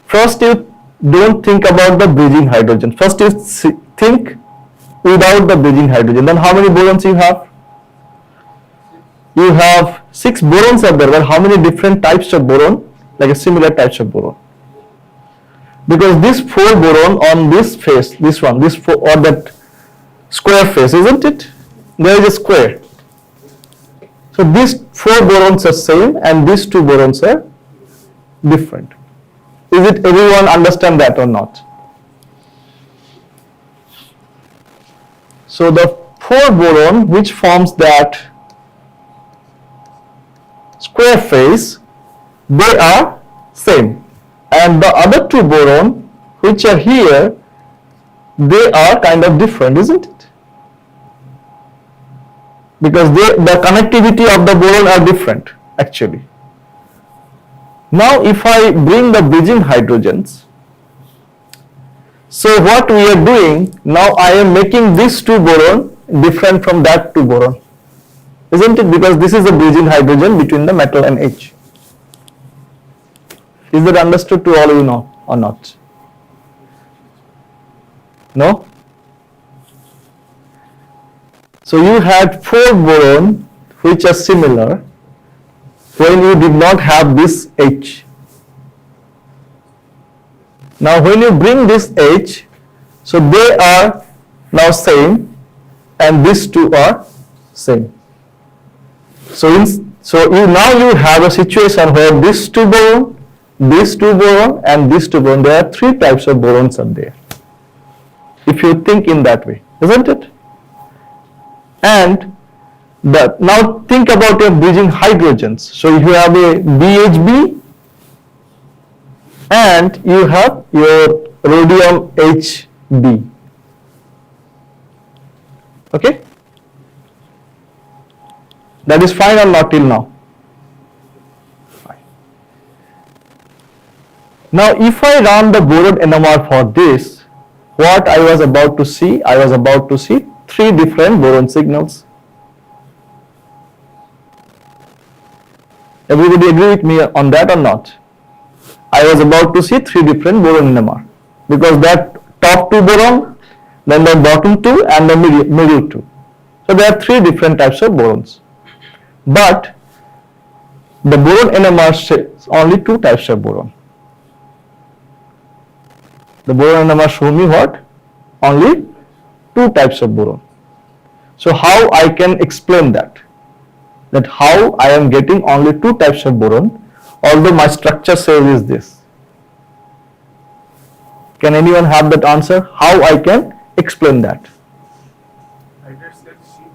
S3: First you don't think about the bridging hydrogen. First you think without the bridging hydrogen. Then how many borons you have? You have 6 borons are there, but how many different types of boron, like a similar types of boron? Because this 4 boron on this face, this one, this 4, or that square face, isn't it? There is a square. So these 4 borons are same and these 2 borons are different. Is it everyone understand that or not? So the 4 boron which forms that square face, they are same, and the other 2 boron which are here, they are kind of different, isn't it? Because the connectivity of the boron are different actually. Now if I bring the bridging hydrogens, so what we are doing, now I am making this 2 boron different from that 2 boron, isn't it? Because this is a bridging hydrogen between the metal and H. Is that understood to all of you now or not? No? So you had 4 boron which are similar when you did not have this H. Now when you bring this H, so they are now same and these 2 are same. So now you have a situation where this 2 boron, this 2 boron and this 2 boron, there are 3 types of borons are there. If you think in that way, isn't it? And now think about your bridging hydrogens. So you have a BHB and you have your rhodium HB. Okay? That is fine or not till now? Fine. Now if I run the boron NMR for this, what I was about to see, I was about to see 3 different boron signals. Everybody agree with me on that or not? I was about to see 3 different boron NMR because that top 2 boron, then the bottom 2 and the middle 2. So there are 3 different types of borons. But the boron NMR says only 2 types of boron. The boron NMR show me what? Only 2 types of boron. So how I can explain that? That how I am getting only 2 types of boron, although my structure says is this. Can anyone have that answer? How I can explain that?
S2: Either said shift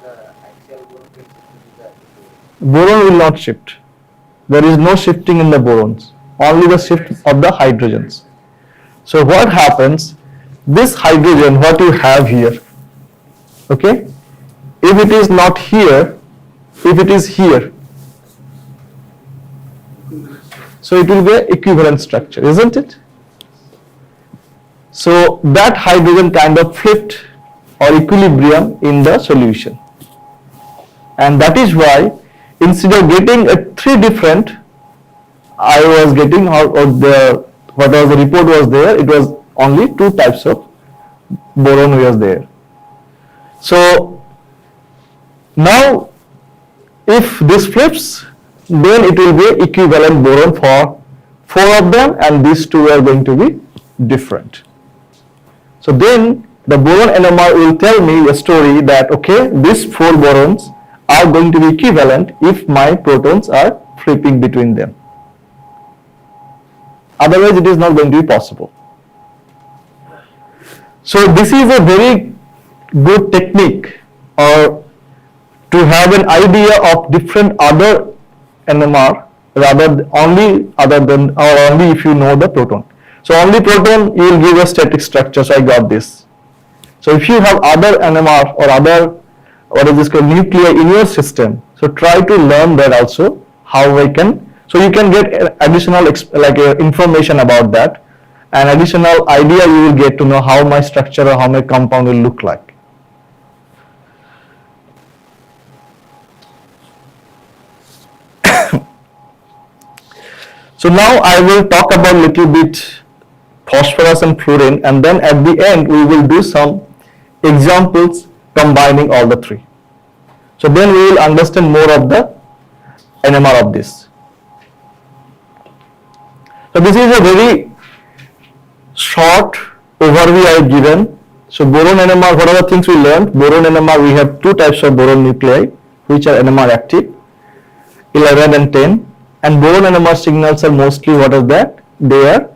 S4: The axial boron gets into the
S3: Boron will not shift. There is no shifting in the borons, only the shift of the hydrogens. So what happens, this hydrogen what you have here, okay, if it is not here, if it is here, so it will be an equivalent structure, isn't it? So that hydrogen kind of flipped or equilibrium in the solution, and that is why instead of getting a 3 different, I was getting what was the report was there, it was only 2 types of boron was there. So now if this flips, then it will be equivalent boron for 4 of them and these 2 are going to be different. So then the boron NMR will tell me a story that okay, these 4 borons are going to be equivalent if my protons are flipping between them. Otherwise it is not going to be possible. So this is a very good technique or to have an idea of different other NMR only if you know the proton. So only proton you will give a static structure, so I got this. So if you have other NMR or other what is this called nuclei in your system, so try to learn that also how I can, so you can get additional information about that, and additional idea you will get to know how my structure or how my compound will look like. So now I will talk about little bit phosphorus and fluorine, and then at the end we will do some examples combining all the 3. So then we will understand more of the NMR of this. So this is a very short overview I have given. So boron NMR, what are the things we learned? Boron NMR, we have two types of boron nuclei which are NMR active, 11 and 10. And boron NMR signals are mostly what is that? They are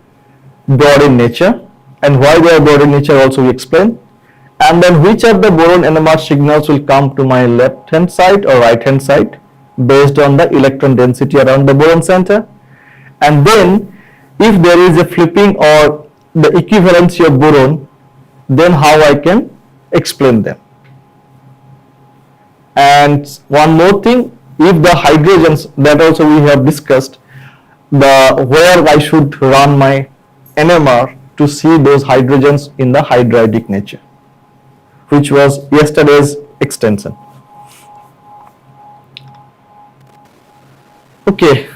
S3: broad in nature. And why they are broad in nature also we explain. And then which of the boron NMR signals will come to my left hand side or right hand side based on the electron density around the boron center. And then if there is a flipping or the equivalency of boron, then how I can explain them. And one more thing, if the hydrogens, that also we have discussed, where I should run my NMR to see those hydrogens in the hydridic nature, which was yesterday's extension. Okay.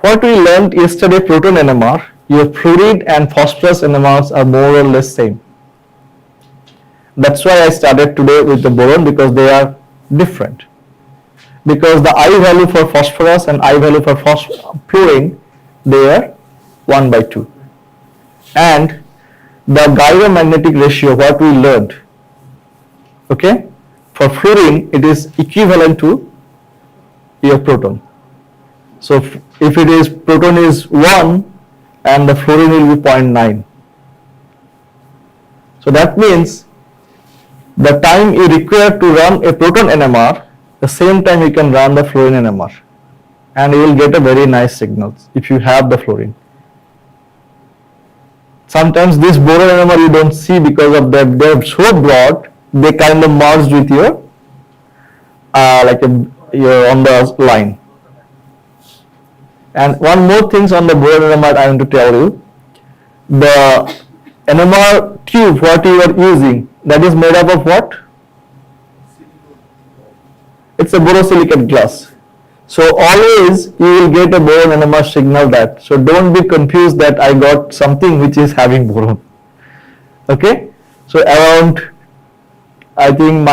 S3: What we learned yesterday, proton NMR, your fluorine and phosphorus NMRs are more or less same. That's why I started today with the boron, because they are different. Because the I value for phosphorus and I value for fluorine, they are 1/2. And the gyromagnetic ratio, what we learned, okay, for fluorine it is equivalent to your proton. So if it is proton is 1 and the fluorine will be 0.9. So that means the time you require to run a proton NMR, the same time you can run the fluorine NMR, and you will get a very nice signals if you have the fluorine. Sometimes this boron NMR you don't see because of that they're so broad, they kind of merged with your you're on the line. And one more things on the boron NMR I want to tell you. The NMR tube what you are using, that is made up of what? It's a borosilicate glass. So always you will get a boron NMR signal that. So don't be confused that I got something which is having boron. Okay? So around I think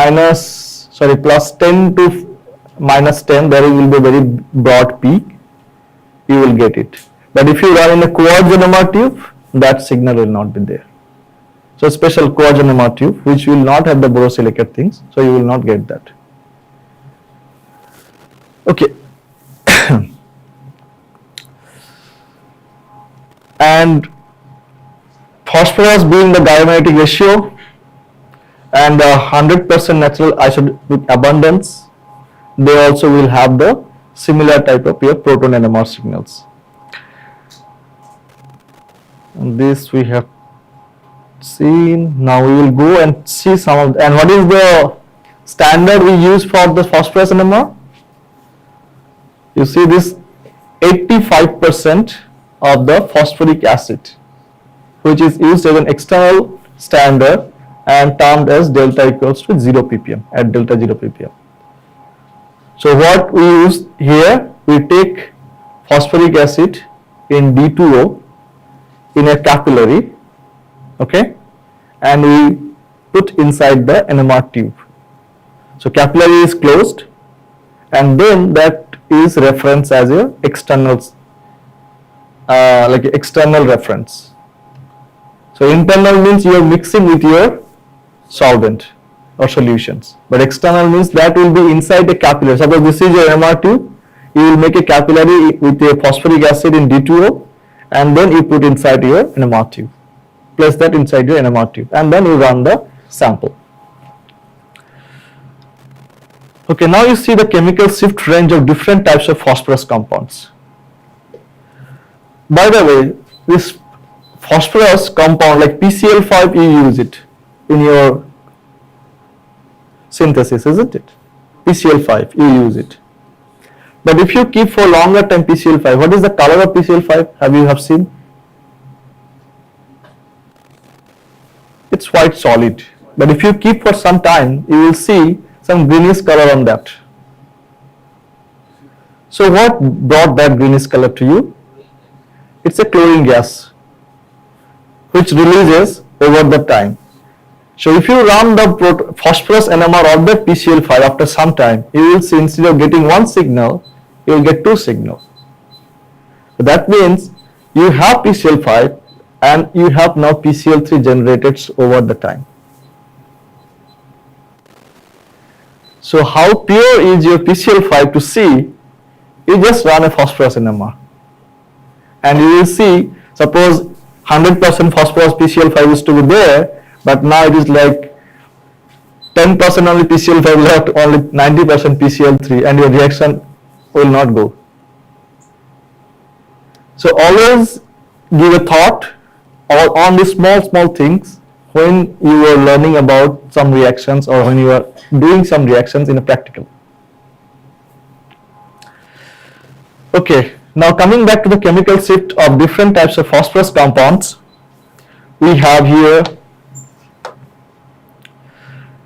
S3: plus 10 to minus 10, there will be a very broad peak. You will get it. But if you run in a quartz NMR tube, that signal will not be there. So special quartz NMR tube which will not have the borosilicate things, so you will not get that. Okay. And phosphorus being the gyromagnetic ratio and 100% natural isotopic abundance, they also will have the similar type of your proton NMR signals. And this we have seen. Now we will go and see some of and what is the standard we use for the phosphorus NMR? You see this 85% of the phosphoric acid, which is used as an external standard and termed as delta equals to 0 ppm at delta 0 ppm. So what we use here, we take phosphoric acid in D2O in a capillary, okay, and we put inside the NMR tube. So capillary is closed, and then that is reference as a external, external reference. So internal means you are mixing with your solvent or solutions, but external means that will be inside a capillary. Suppose this is your NMR tube, you will make a capillary with a phosphoric acid in D2O, and then you put inside your NMR tube. Place that inside your NMR tube, and then you run the sample. Okay, now you see the chemical shift range of different types of phosphorus compounds. By the way, this phosphorus compound like PCl5, you use it in your synthesis, isn't it? PCl5, you use it. But if you keep for longer time PCl5, what is the color of PCl5? Have seen? It's white solid. But if you keep for some time, you will see some greenish color on that. So what brought that greenish color to you? It's a chlorine gas which releases over the time. So if you run the phosphorus NMR of that PCl5 after some time, you will see instead of getting one signal, you will get two signals. So that means you have PCl5 and you have now PCl3 generated over the time. So how pure is your PCl5 to see? You just run a phosphorus NMR. And you will see, suppose 100% phosphorus PCl5 is to be there, but now it is like 10% only PCl5 left, only 90% PCl3, and your reaction will not go. So always give a thought on the small things when you are learning about some reactions or when you are doing some reactions in a practical. Okay, now coming back to the chemical shift of different types of phosphorus compounds, we have here,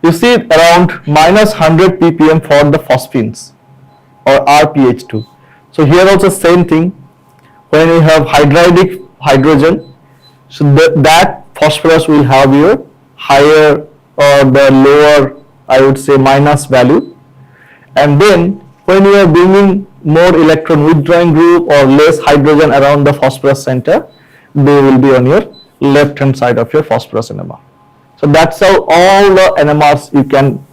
S3: you see around minus 100 ppm for the phosphines or rPH2. So here also same thing, when you have hydridic hydrogen, so that phosphorus will have your higher or the lower, I would say, minus value. And then when you are bringing more electron withdrawing group or less hydrogen around the phosphorus center, they will be on your left hand side of your phosphorus NMR. So that's how all the NMRs you can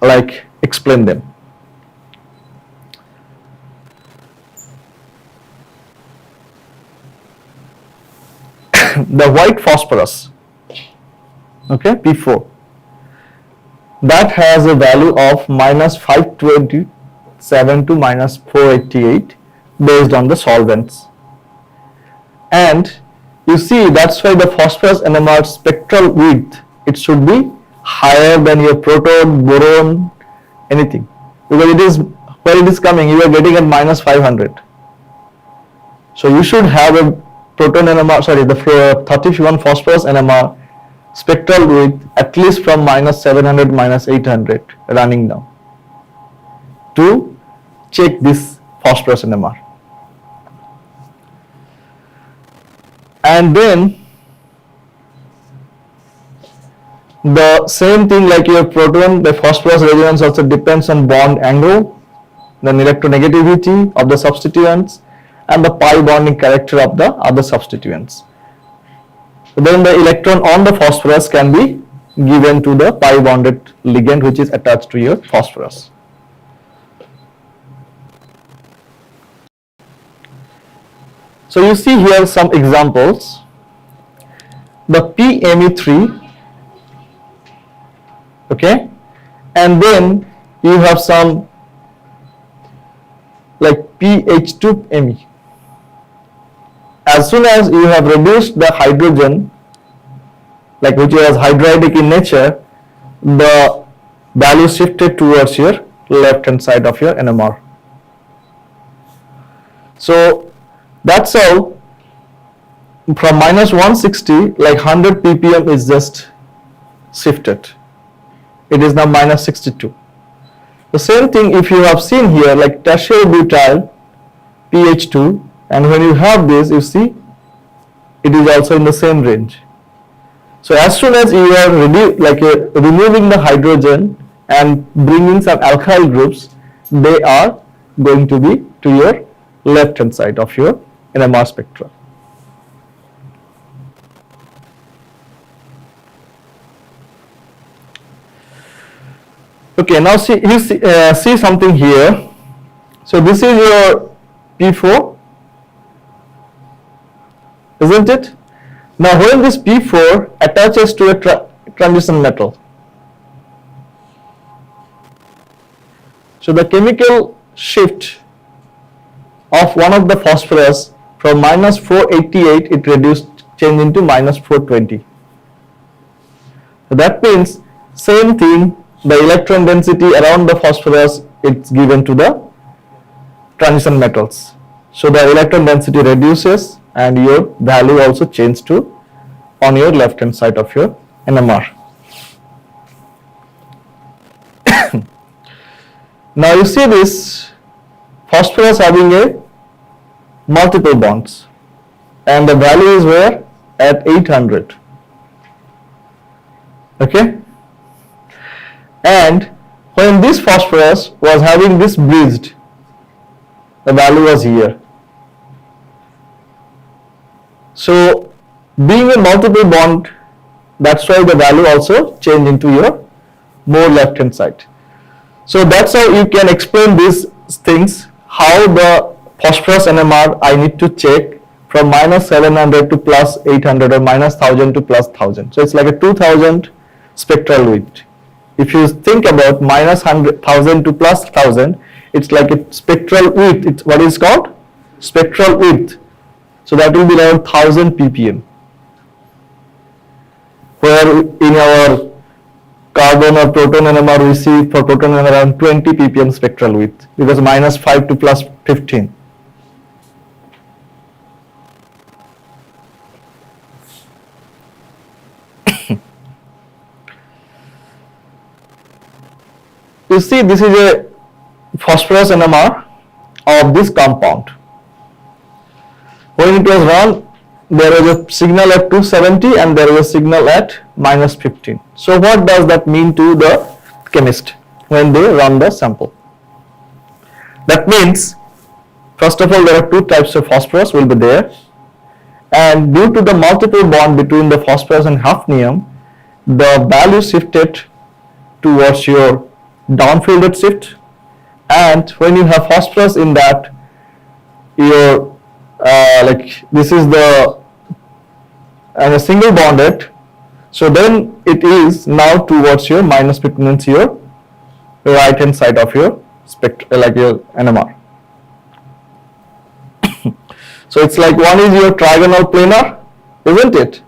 S3: like explain them. The white phosphorus, okay, P4, that has a value of minus 527 to minus 488 based on the solvents. And you see, that's why the phosphorus NMR spectral width, it should be higher than your proton, boron, anything, because it is where it is coming, you are getting at minus 500. So you should have a proton NMR, sorry, the 31 phosphorus NMR spectral width at least from minus 700, minus 800 running down to check this phosphorus NMR. And then the same thing like your proton, the phosphorus resonance also depends on bond angle, then electronegativity of the substituents, and the pi bonding character of the other substituents. So then the electron on the phosphorus can be given to the pi bonded ligand which is attached to your phosphorus. So you see here some examples. The PME3, okay, and then you have some like PH2ME. As soon as you have reduced the hydrogen, like which was hydridic in nature, the value shifted towards your left hand side of your NMR. So that's how from minus 160, like 100 ppm is just shifted. It is now minus 62. The same thing if you have seen here, like tertiary butyl pH2, and when you have this, you see it is also in the same range. So as soon as you are removing the hydrogen and bringing some alkyl groups, they are going to be to your left hand side of your NMR spectra. Okay, now see something here. So this is your P4, isn't it? Now when this P4 attaches to a transition metal, so the chemical shift of one of the phosphorus from minus 488, it reduced, changed into minus 420. So that means same thing, the electron density around the phosphorus, it's given to the transition metals. So the electron density reduces and your value also changes to on your left hand side of your NMR. Now you see this phosphorus having a multiple bonds and the value is where? At 800. Okay, and when this phosphorus was having this bridged, the value was here. So being a multiple bond, that's why the value also change into your more left hand side. So that's how you can explain these things, how the phosphorus NMR I need to check from minus 700 to plus 800 or minus 1000 to plus 1000. So it's like a 2000 spectral width. If you think about minus 1000 to plus 1000, it's like a spectral width. It's what is called spectral width. So that will be around 1000 ppm. Where in our carbon or proton NMR we see for proton NMR around 20 ppm spectral width, because minus 5 to plus 15. You see, this is a phosphorus NMR of this compound. When it was run, there was a signal at 270 and there was a signal at minus 15. So what does that mean to the chemist when they run the sample? That means, first of all, there are two types of phosphorus will be there, and due to the multiple bond between the phosphorus and hafnium, the value shifted towards your downfielded shift, and when you have phosphorus in that, your like this is the and a single bonded, so then it is now towards your minus 15, means your right hand side of your spectrum, like your NMR. So it's like one is your trigonal planar, isn't it?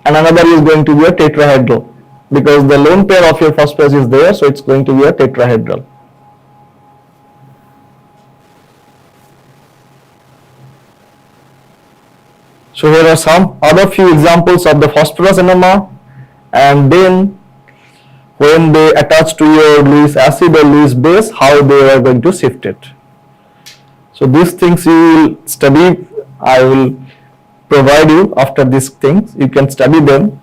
S3: And another is going to be a tetrahedral, because the lone pair of your phosphorus is there, so it's going to be a tetrahedral. So here are some other few examples of the phosphorus NMR, and then when they attach to your Lewis acid or Lewis base, how they are going to shift it. So these things you will study, I will provide you after these things, you can study them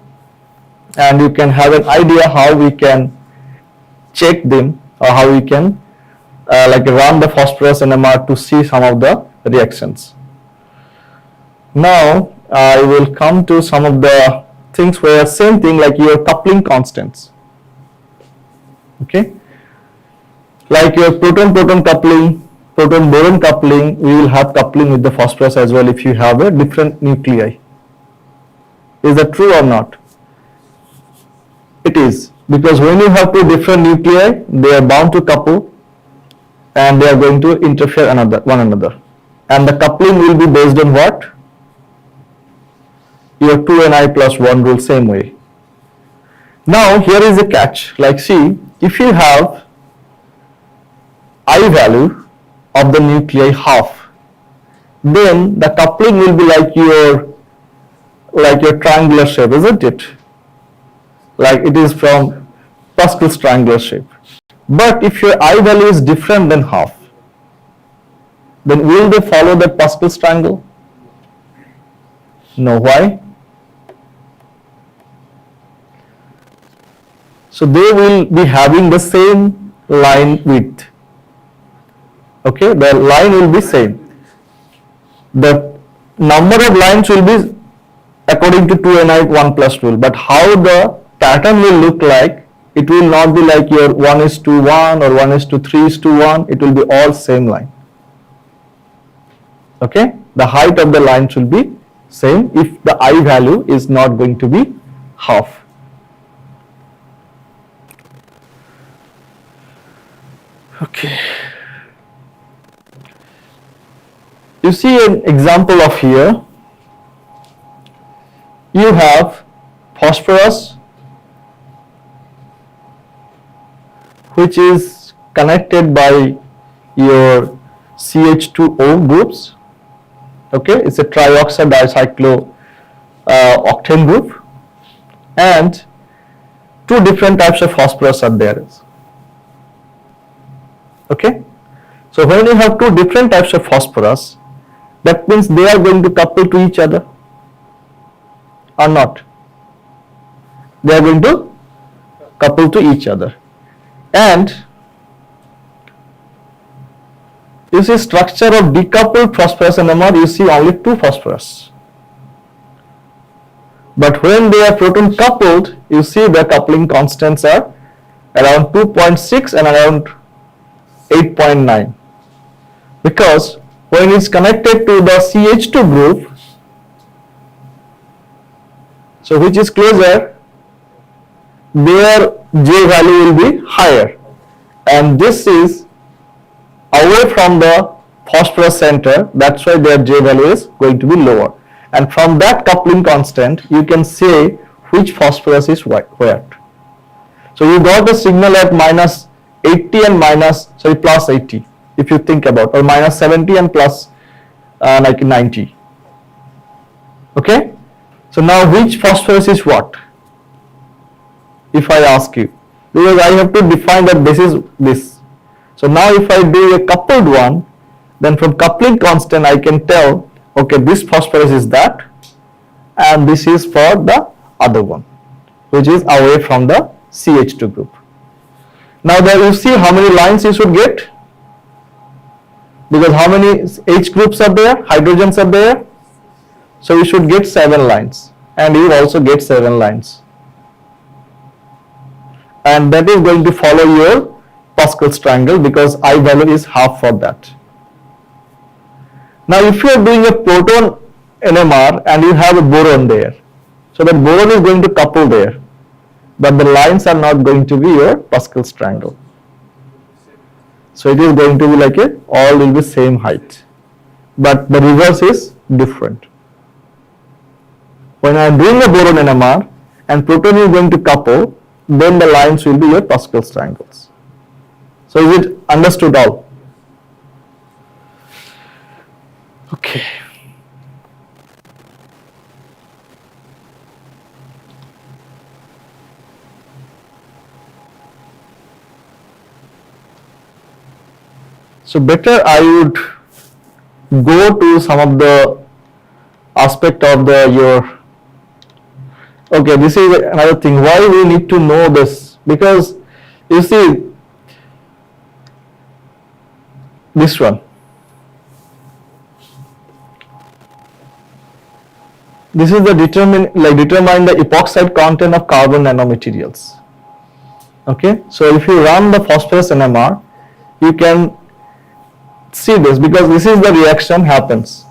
S3: and you can have an idea how we can check them, or how we can like run the phosphorus NMR to see some of the reactions. Now I will come to some of the things where same thing, like your coupling constants. Okay, like your proton-proton coupling, proton-boron coupling, we will have coupling with the phosphorus as well if you have a different nuclei. Is that true or not? It is, because when you have two different nuclei, they are bound to couple and they are going to interfere one another. And the coupling will be based on what? Your 2ni plus 1 rule, same way. Now here is a catch, like see, if you have I value of the nuclei half, then the coupling will be like your triangular shape, isn't it? Like it is from Pascal's triangular shape. But if your I value is different than half, then will they follow that Pascal's triangle? No. Why? So they will be having the same line width. Okay, the line will be same. The number of lines will be according to 2ni 1 plus rule, but how the pattern will look like, it will not be like your 1:1 or 1:3:1, it will be all same line. Okay, the height of the lines will be same if the I value is not going to be half. Okay. You see an example of here. You have phosphorus which is connected by your CH2O groups. Okay, it's a trioxide dicyclo octane group, and two different types of phosphorus are there. Okay, so when you have two different types of phosphorus, that means they are going to couple to each other or not? They are going to coupled to each other. And you see structure of decoupled phosphorus NMR, you see only 2 phosphorus. But when they are proton coupled, you see the coupling constants are around 2.6 and around 8.9. Because when it's connected to the CH2 group, so which is closer, their J value will be higher. And this is away from the phosphorus center, that's why their J value is going to be lower. And from that coupling constant, you can say which phosphorus is where. So you got a signal at minus 80 and plus 80, if you think about, or minus 70 and plus like 90. Okay? So now which phosphorus is what? If I ask you, because I have to define that this is this. So now if I do a coupled one, then from coupling constant I can tell, okay, this phosphorus is that, and this is for the other one, which is away from the CH2 group. Now there you see how many lines you should get, because how many H groups are there, hydrogens are there, so you should get 7 lines, and you also get 7 lines, and that is going to follow your Pascal's triangle, because I value is half for that. Now if you are doing a proton NMR and you have a boron there, so that boron is going to couple there, but the lines are not going to be your Pascal's triangle. So it is going to be like all will be same height, but the reverse is different. When I am doing a boron NMR and proton is going to couple, then the lines will be your Pascal's triangles. So is it understood all? Okay. So better I would go to some of the aspect of your, okay, this is another thing, why we need to know this, because you see this one, this is the determine the epoxide content of carbon nanomaterials. Okay, so if you run the phosphorus NMR, you can see this, because this is the reaction happens.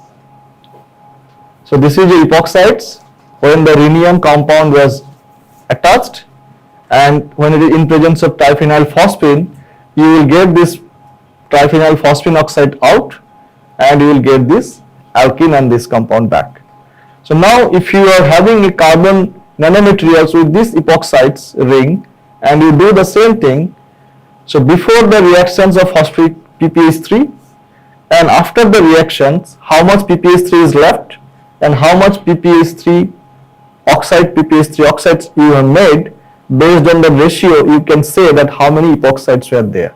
S3: So this is the epoxides when the rhenium compound was attached, and when it is in presence of triphenyl phosphine, you will get this triphenyl phosphine oxide out, and you will get this alkene and this compound back. So now if you are having a carbon nanomaterials with this epoxides ring, and you do the same thing, so before the reactions of phosphoric PPH3 and after the reactions, how much PPH3 is left and how much PPH3 oxides you have made, based on the ratio you can say that how many epoxides were there.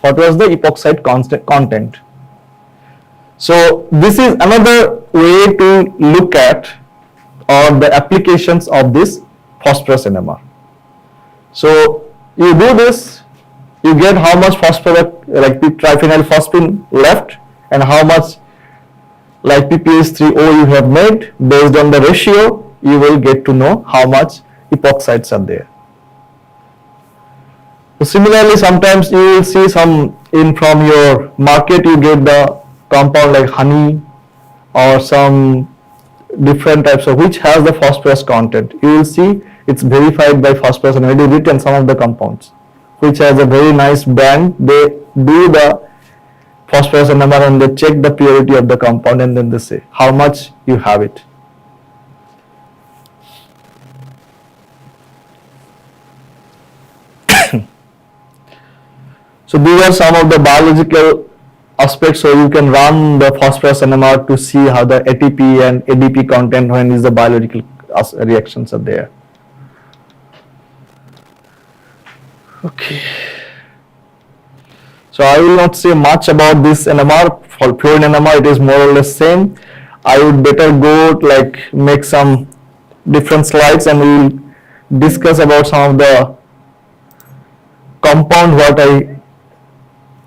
S3: What was the epoxide content? So this is another way to look at or the applications of this phosphorus NMR. So you do this, you get how much phosphorus like triphenyl phosphine left and how much like PPH3O you have made. Based on the ratio, you will get to know how much epoxides are there. So similarly, sometimes you will see some from your market, you get the compound like honey or some different types of which has the phosphorus content. You will see it's verified by phosphorus and it is written some of the compounds which has a very nice band. They do the phosphorus NMR and they check the purity of the compound and then they say how much you have it. So these are some of the biological aspects, so you can run the phosphorus NMR to see how the ATP and ADP content when is the biological reactions are there. Okay. So I will not say much about this NMR. For pure NMR, it is more or less same. I would better go like make some different slides and we will discuss about some of the compound what I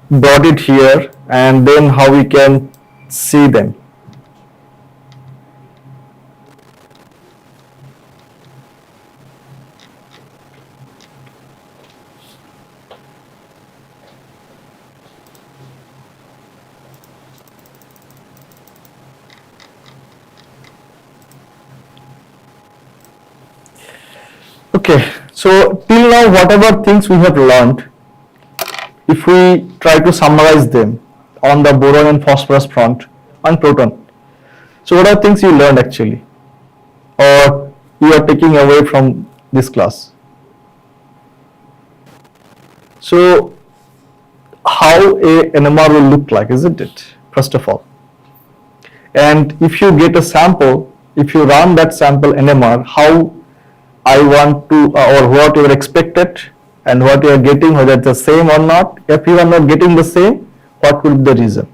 S3: brought it here and then how we can see them. Okay, so till now whatever things we have learned, if we try to summarize them on the boron and phosphorus front and proton, so what are things you learned actually or you are taking away from this class? So how a NMR will look like, isn't it, first of all? And if you get a sample, if you run that sample NMR, how I want to, or what you are expected and what you are getting, whether it's the same or not. If you are not getting the same, what could be the reason?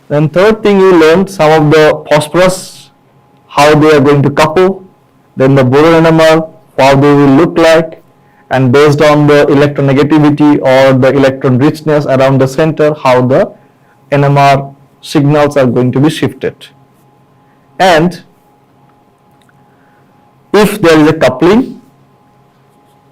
S3: Then third thing you learned some of the phosphorus, how they are going to couple, then the boron NMR, how they will look like, and based on the electronegativity or the electron richness around the center, how the NMR signals are going to be shifted. And if there is a coupling,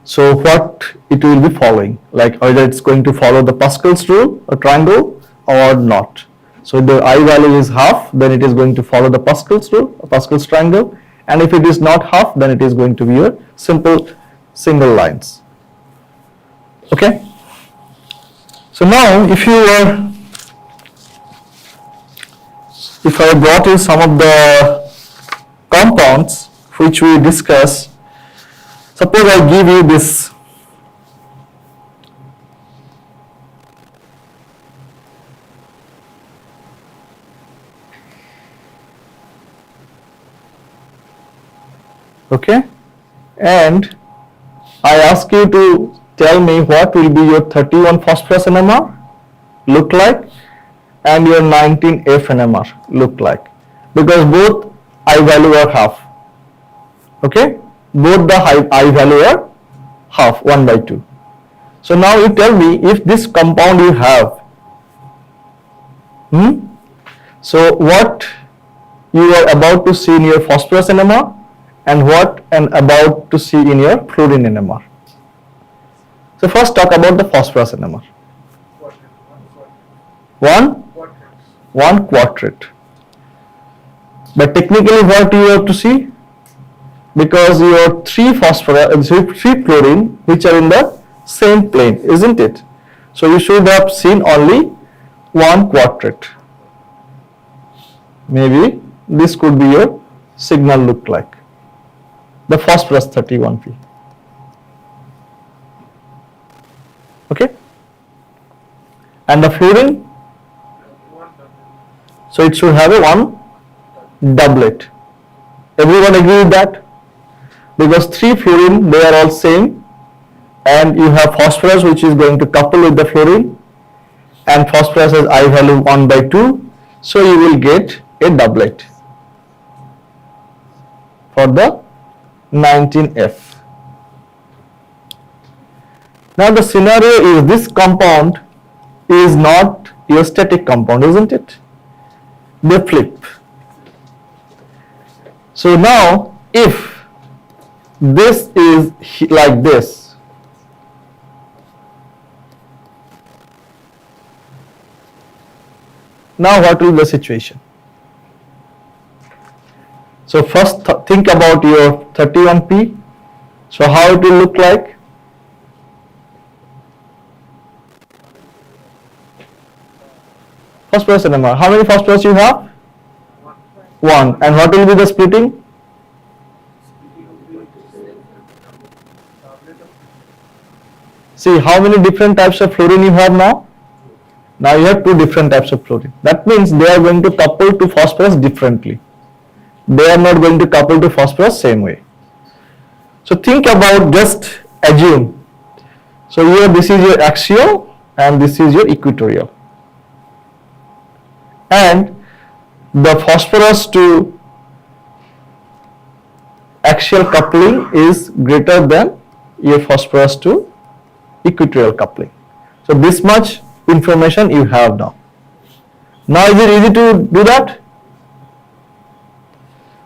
S3: so what it will be following, like whether it's going to follow the Pascal's rule or triangle or not. So if the I value is half, then it is going to follow the Pascal's rule or Pascal's triangle, and if it is not half, then it is going to be a simple single lines. Okay. So now if I brought you some of the compounds which we discuss, suppose I give you this okay, and I ask you to tell me what will be your 31 phosphorus NMR look like and your 19F NMR look like, because both I value are half. Okay, both the I value are half, 1 by 2. So now you tell me if this compound you have, so what you are about to see in your phosphorus NMR and what and about to see in your fluorine NMR. So first talk about the phosphorus NMR. One quadrant. But technically what you have to see? Because your three fluorine which are in the same plane, isn't it? So you should have seen only one quadrant. Maybe this could be your signal look like. The phosphorus 31P. Okay? And the fluorine? So it should have a one doublet. Everyone agree with that? Because three fluorine, they are all same, and you have phosphorus which is going to couple with the fluorine, and phosphorus has I value 1 by 2, so you will get a doublet for the 19F. Now the scenario is this compound is not your static compound, isn't it? They flip. So now if this is like this, now what will be the situation? So first think about your 31P. So how it will look like? Phosphorus NMR. How many phosphorus you have? One. And what will be the splitting? See how many different types of fluorine you have now? Now you have two different types of fluorine. That means they are going to couple to phosphorus differently. They are not going to couple to phosphorus same way. So think about, just assume. So here this is your axial and this is your equatorial. And the phosphorus to axial coupling is greater than your phosphorus to equatorial coupling. So this much information you have now. Now is it easy to do that?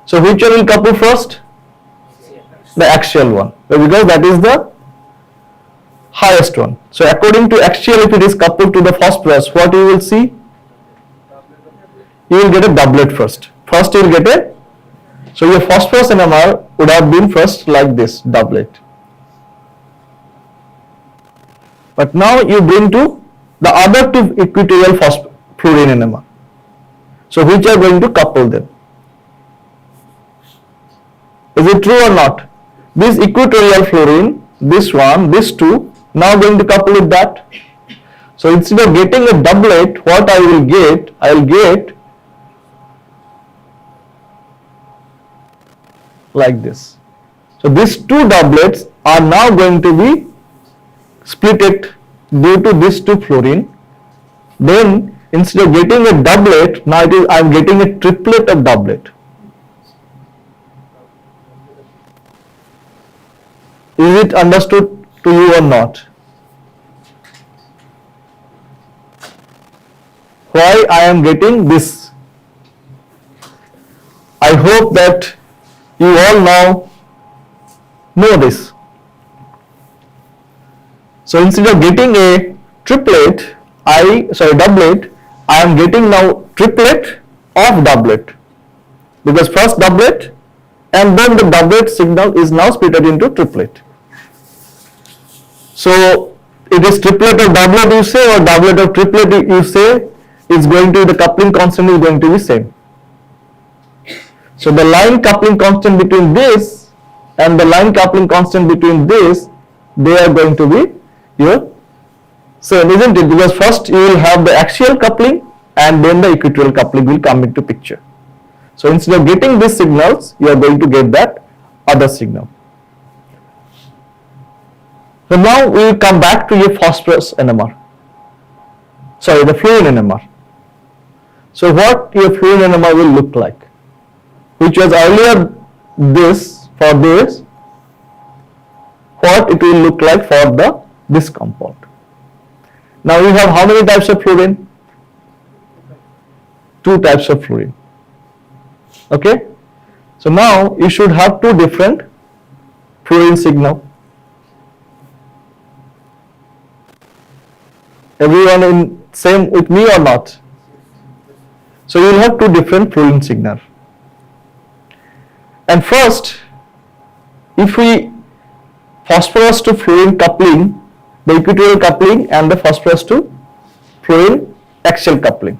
S3: So which one will couple first? The axial one, because that is the highest one. So according to axial, if it is coupled to the phosphorus, what you will see? You will get a doublet first. First you will get a, so your phosphorus NMR would have been first like this, doublet. But now you bring to the other two equatorial fluorine NMR. So which are going to couple them? Is it true or not? This equatorial fluorine, this one, these two, now going to couple with that. So instead of getting a doublet, what I will get like this. So these two doublets are now going to be splitted due to these two fluorine. Then instead of getting a doublet, now I am getting a triplet of doublet. Is it understood to you or not? Why I am getting this? I hope that you all now know this. So instead of getting a doublet, I am getting now triplet of doublet, because first doublet and then the doublet signal is now split into triplet. So it is triplet of doublet you say, or doublet of triplet you say, is going to, the coupling constant is going to be same. So the line coupling constant between this and the line coupling constant between this, they are going to be your same, isn't it? Because first you will have the axial coupling and then the equatorial coupling will come into picture. So instead of getting these signals, you are going to get that other signal. So now we will come back to your phosphorus NMR. Sorry, the fluorine NMR. So what your fluorine NMR will look like? Which was earlier this, for this, what it will look like for this compound. Now we have how many types of fluorine? 2 types of fluorine. Okay? So now you should have 2 different fluorine signal. Everyone in same with me or not? So you will have 2 different fluorine signal. And first, if we phosphorus to fluorine coupling, the equatorial coupling and the phosphorus to fluorine axial coupling.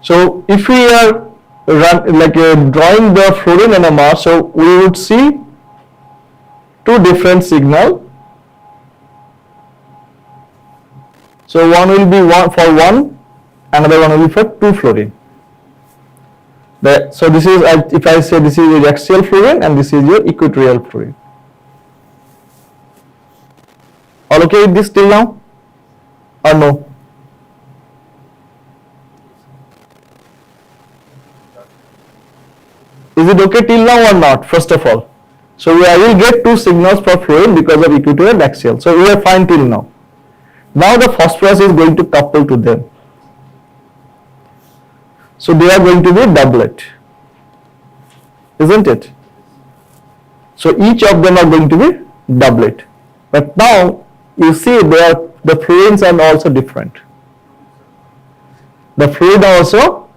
S3: So if we are drawing the fluorine NMR, so we would see 2 different signal. So one will be for 1, another one will be for 2 fluorine. So this is, if I say this is your axial fluorine and this is your equatorial fluorine. All okay with this till now or no? Is it okay till now or not, first of all? So I will get 2 signals for fluorine because of equatorial and axial. So we are fine till now. Now the phosphorus is going to couple to them. So they are going to be a doublet, isn't it? So each of them are going to be doublet. But now you see the fluorines are also different. The fluorine are also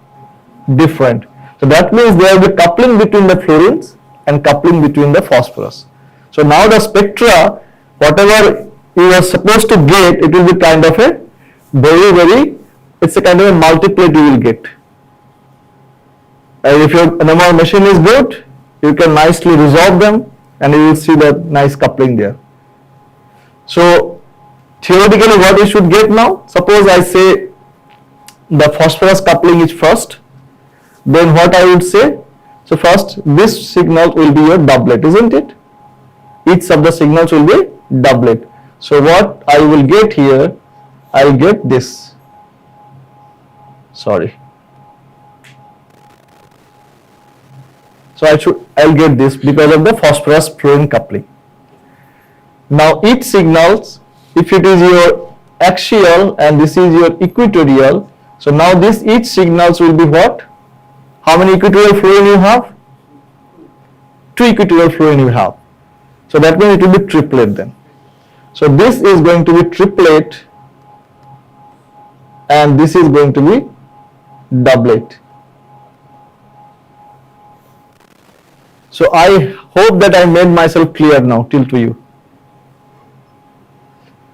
S3: different. So that means there will be coupling between the fluorines and coupling between the phosphorus. So now the spectra, whatever you are supposed to get, it will be kind of a it's a kind of a multiplet you will get. If your NMR machine is good, you can nicely resolve them and you will see the nice coupling there. So theoretically what we should get now, suppose I say the phosphorus coupling is first, then what I would say, so first this signal will be your doublet, isn't it? Each of the signals will be doublet. So what I will get here, I will get this, sorry, So I'll get this because of the phosphorus fluorine coupling. Now each signals, if it is your axial and this is your equatorial, so now this each signals will be what? How many equatorial fluorine you have? 2 equatorial fluorine you have. So that means it will be triplet then. So this is going to be triplet and this is going to be doublet. So I hope that I made myself clear now till to you.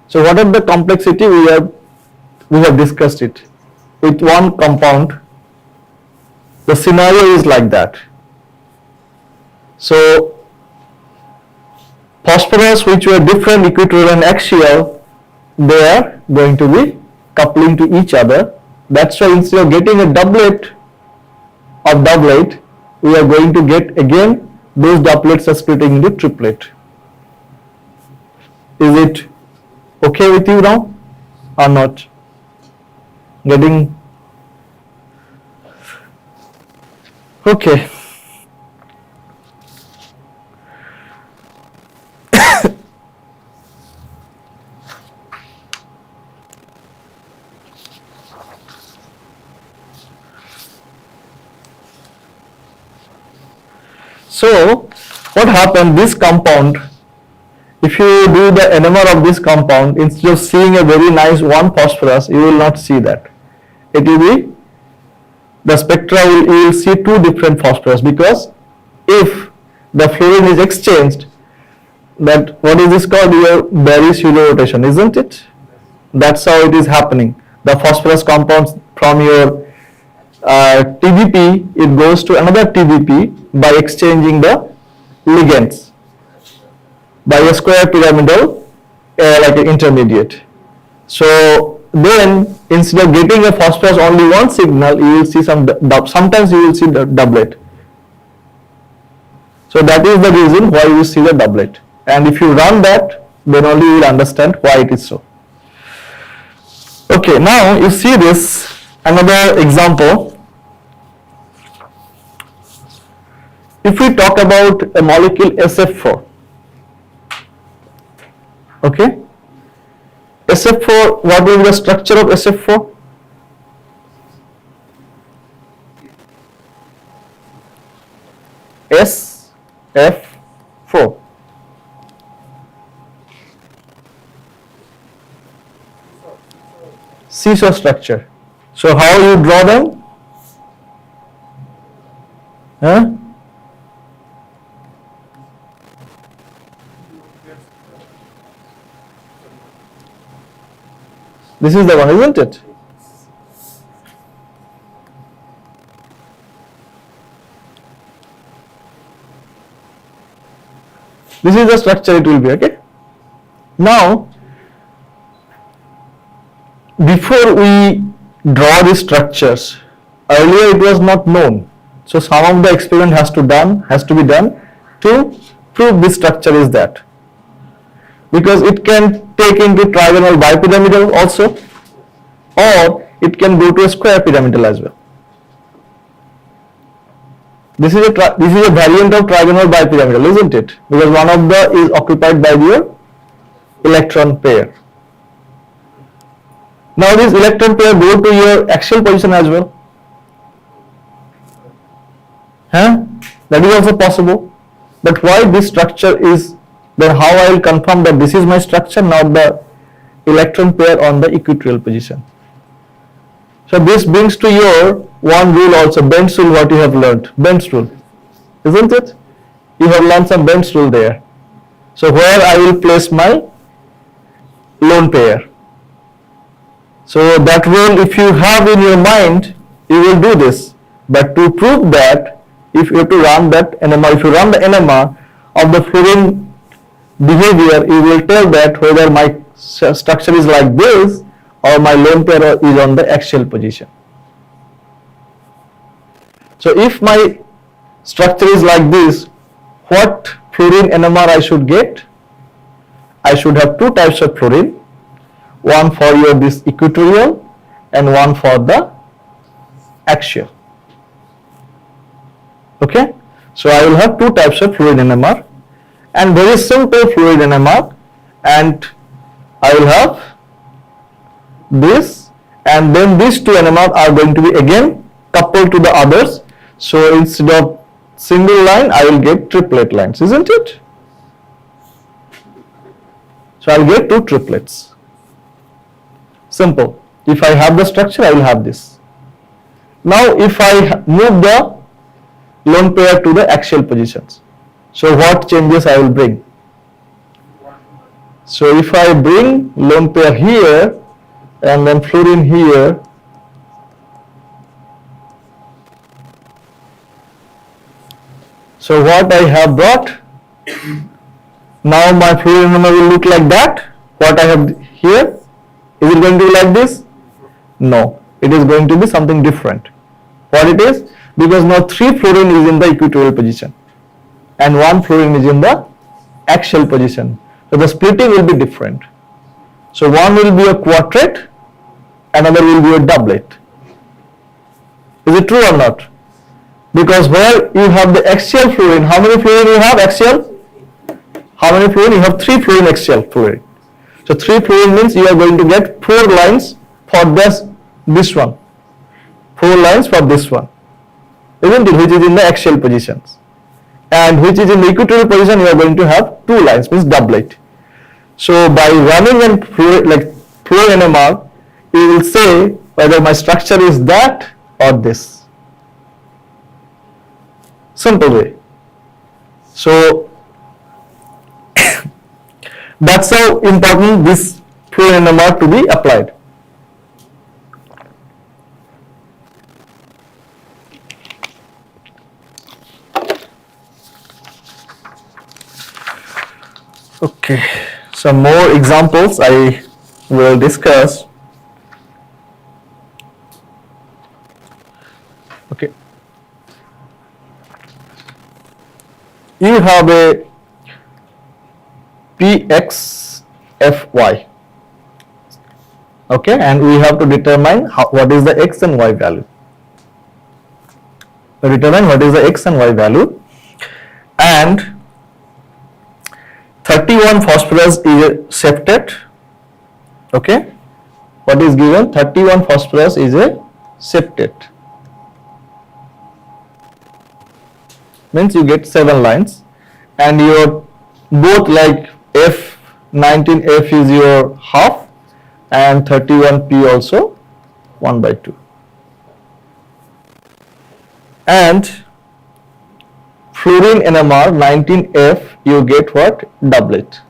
S3: So what are the complexity we have discussed it. With one compound, the scenario is like that. So phosphorus which were different equatorial and axial, they are going to be coupling to each other. That's why instead of getting a doublet of doublet, we are going to get again those doublets are splitting into triplet. Is it okay with you now or not? Getting okay. So what happened, this compound, if you do the NMR of this compound, instead of seeing a very nice one phosphorus, you will not see that. It will be, the spectra you will see 2 different phosphorus, because if the fluorine is exchanged, that what is this called, your Barry pseudo rotation, isn't it? That's how it is happening. The phosphorus compounds from your TBP, it goes to another TBP by exchanging the ligands by a square pyramidal like an intermediate. So then instead of getting a phosphorus only one signal, you will see sometimes you will see the doublet. So that is the reason why you see the doublet, and if you run that, then only you will understand why it is so. Okay, now you see this another example. If we talk about a molecule SF4, okay, SF4, what will be the structure of SF4? SF4. Seesaw structure. So how you draw them? Huh? This is the one, isn't it? This is the structure it will be, okay? Now, before we draw the structures, earlier it was not known. So some of the experiment has to be done to prove this structure is that. Because it can take into trigonal bipyramidal also, or it can go to a square pyramidal as well. This is a variant of trigonal bipyramidal, isn't it? Because one of the is occupied by your electron pair. Now this electron pair go to your axial position as well. That is also possible. But why this structure is, then how I will confirm that this is my structure, not the electron pair on the equatorial position. So this brings to your one rule also, Bend's rule, what you have learned, Bend's rule, isn't it? You have learned some Bend's rule there. So where I will place my lone pair. So that rule, if you have in your mind, you will do this. But to prove that, if you have to run that NMR, if you run the NMR of the fluorine behavior, you will tell that whether my structure is like this or my lone pair is on the axial position. So if my structure is like this, what fluorine NMR I should get? I should have 2 types of fluorine, one for your this equatorial and one for the axial. Okay, So I will have two types of fluid NMR, and very simple fluid NMR, and I will have this, and then these two NMR are going to be again coupled to the others. So instead of single line, I will get triplet lines, isn't it? So I will get two triplets. Simple. If I have the structure, I will have this. Now if I move the lone pair to the axial positions, so what changes I will bring? So if I bring lone pair here and then fluorine here, so what I have brought, now my fluorine NMR will look like that. What I have here, is it going to be like this? No, it is going to be something different. What it is? Because now 3 fluorine is in the equatorial position and 1 fluorine is in the axial position. So the splitting will be different. So one will be a quartet, another will be a doublet. Is it true or not? Because where you have the axial fluorine, how many fluorine you have axial? How many fluorine? You have 3 fluorine axial fluorine. So 3 fluorine means you are going to get 4 lines for this one. 4 lines for this one, isn't it, which is in the axial positions, and which is in the equatorial position you are going to have 2 lines, means doublet. So by running and fluor NMR, you will say whether my structure is that or this. Simple way. So that's how important this fluor NMR to be applied. Okay, some more examples I will discuss. Okay, you have a PXFY. Okay, and we have to determine what is the X and Y value. So determine what is the X and Y value, and 31 phosphorus is a septate. Okay, what is given? 31 phosphorus is a septate. Means you get 7 lines, and your both like F19F is your half, and 31P also 1/2. And fluorine NMR 19F, you get what? Doublet.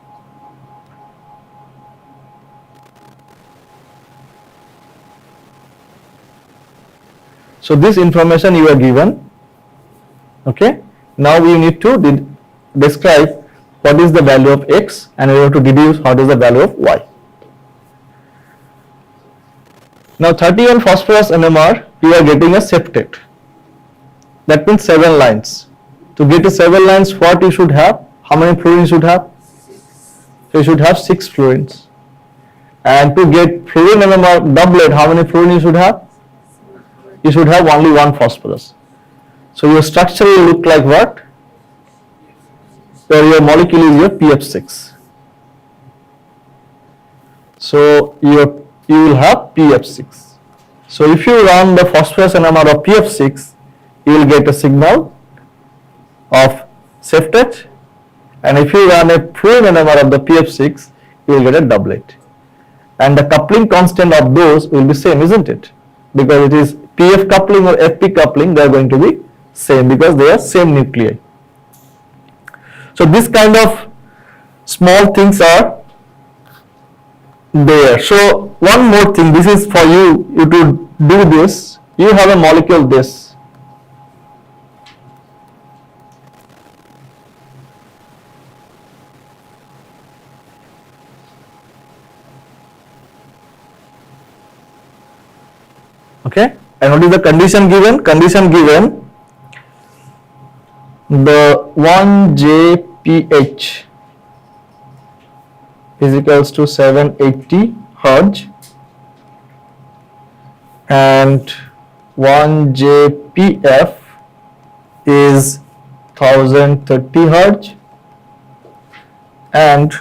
S3: So this information you are given. Okay, now we need to describe what is the value of X, and we have to deduce what is the value of Y. Now 31 phosphorus NMR, you are getting a septate. That means 7 lines. To get a 7 lines, what you should have? How many fluorine you should have? So you should have 6 fluorines. And to get fluorine NMR doublet, how many fluorine you should have? You should have only 1 phosphorus. So your structure will look like what? Where your molecule is your PF6. So you will have PF6. So if you run the phosphorus NMR of PF6, you will get a signal of septate, and if you run a fluorine NMR of the PF6, you will get a doublet. And the coupling constant of those will be same, isn't it? Because it is PF coupling or FP coupling, they are going to be same because they are same nuclei. So this kind of small things are there. So one more thing, this is for you to do this. You have a molecule this. Okay, and what is the condition given? Condition given, the 1JPH is equals to 780 Hz and 1JPF is 1030 hertz and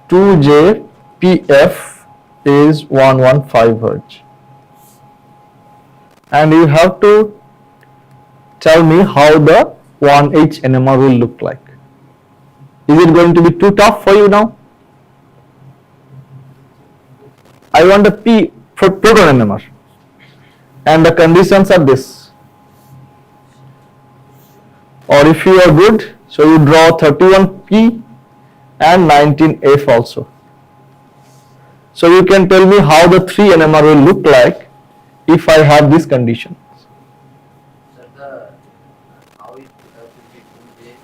S3: 2jpf is 115 hertz. And you have to tell me how the 1H NMR will look like. Is it going to be too tough for you now? I want a P for proton NMR. And the conditions are this. Or if you are good, so you draw 31P and 19F also. So you can tell me how the 3 NMR will look like if I have this condition.
S4: Sir, how it will be 2J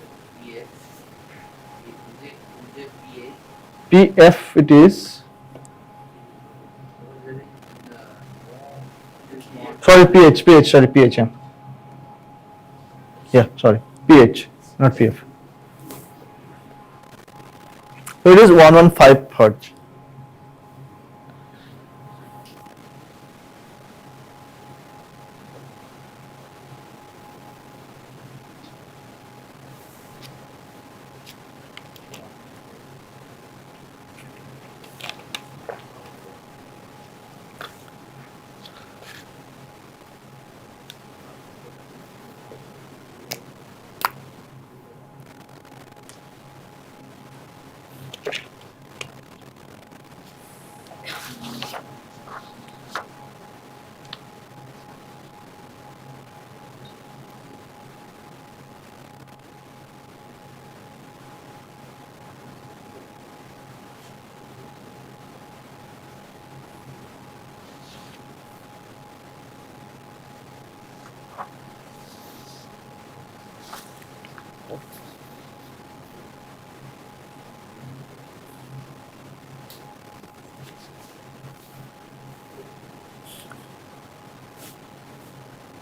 S4: PH, 2J
S3: PF it is, sorry PH, yeah, sorry, PH, not PF. So it is 115 hertz.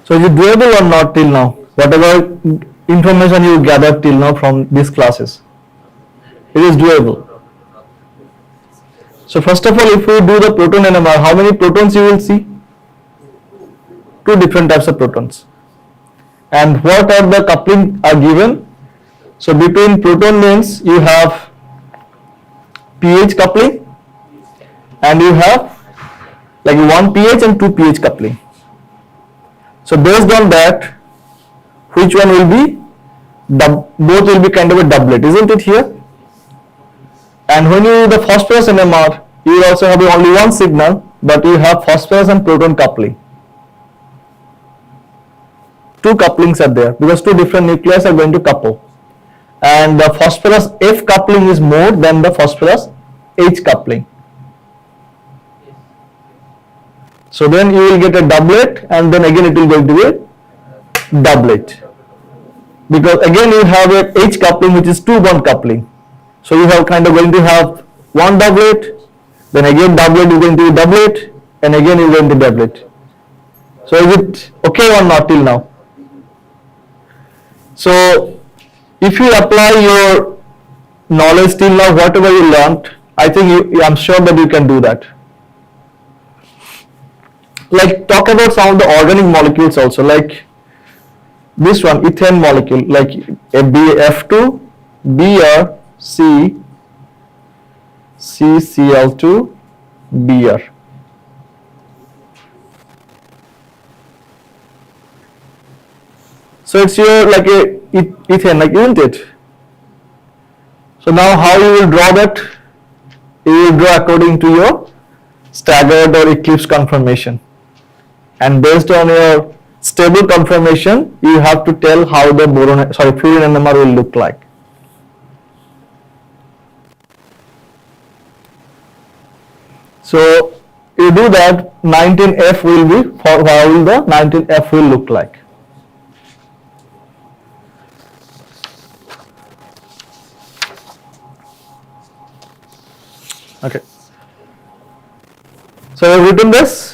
S3: So is it doable or not till now? Whatever information you gathered till now from these classes, it is doable. So first of all, if we do the proton NMR, how many protons you will see? 2 different types of protons. And what are the coupling are given? So between proton means you have pH coupling and you have like 1 pH and 2 pH coupling. So based on that, which one will be, both will be kind of a doublet, isn't it here? And when you do the phosphorus NMR, you will also have only one signal, but you have phosphorus and proton coupling. 2 couplings are there because 2 different nuclei are going to couple. And the phosphorus F coupling is more than the phosphorus H coupling. So then you will get a doublet and then again it will go to a doublet. Because again you have a H coupling which is 2 bond coupling. So you have kind of going to have one doublet, then again doublet is going to be doublet, and again you are going to doublet. So is it okay or not till now? So if you apply your knowledge till now, whatever you learnt, I think I'm sure that you can do that. Like talk about some of the organic molecules also, like this one, ethane molecule, like a BF2, Br, C, CCl2, Br. So it's your like a ethane, like isn't it? So now how you will draw that? You will draw according to your staggered or eclipse conformation. And based on your stable conformation, you have to tell how the fluorine NMR will look like. So you do that, 19F will be, how will the 19F will look like? Okay. So I have written this.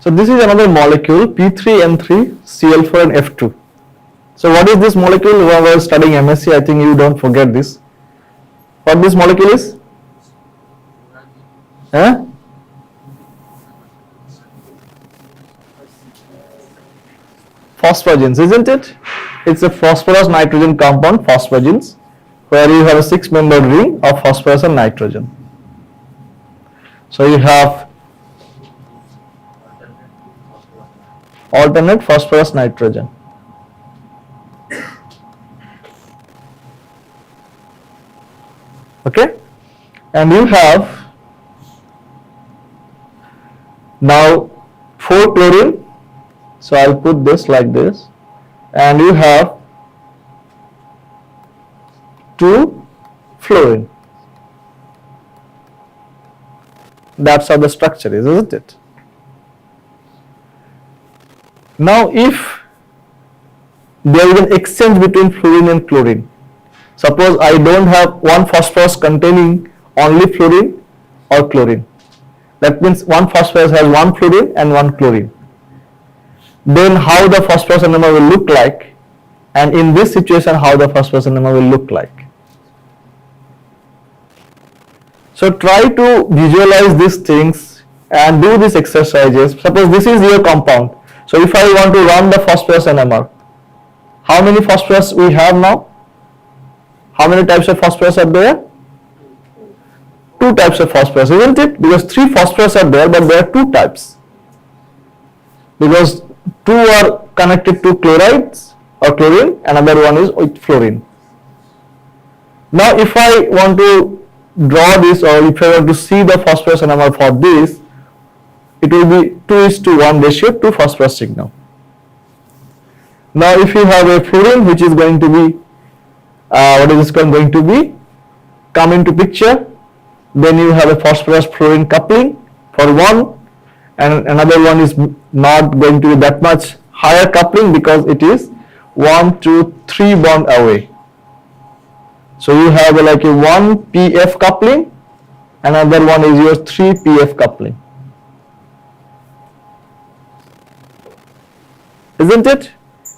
S3: So this is another molecule P3N3 Cl4 and F2. So what is this molecule? When we were studying MSc, I think you don't forget this. What this molecule is? Huh? Phosphogens, isn't it? It's a phosphorus nitrogen compound, phosphogens, where you have a 6-membered ring of phosphorus and nitrogen. So you have alternate phosphorus nitrogen. Okay, and you have now 4 chlorine. So I'll put this like this, and you have 2 fluorine. That's how the structure is, isn't it? Now if there is an exchange between fluorine and chlorine, suppose I don't have one phosphorus containing only fluorine or chlorine, that means one phosphorus has one fluorine and one chlorine, then how the phosphorus NMR will look like, and in this situation how the phosphorus NMR will look like. So try to visualize these things and do these exercises. Suppose this is your compound. So if I want to run the phosphorus NMR, how many phosphorus we have now? How many types of phosphorus are there? 2 types of phosphorus, isn't it? Because 3 phosphorus are there, but there are 2 types. Because 2 are connected to chlorides or chlorine, another one is with fluorine. Now if I want to draw this, or if I want to see the phosphorus NMR for this, it will be 2:1 ratio to phosphorus signal. Now if you have a fluorine which is going to be, what is this going to be, come into picture, then you have a phosphorus fluorine coupling for one, and another one is not going to be that much higher coupling because it is 1, 2, 3 bond away. So you have like a 1 PF coupling, another one is your 3 PF coupling, isn't it?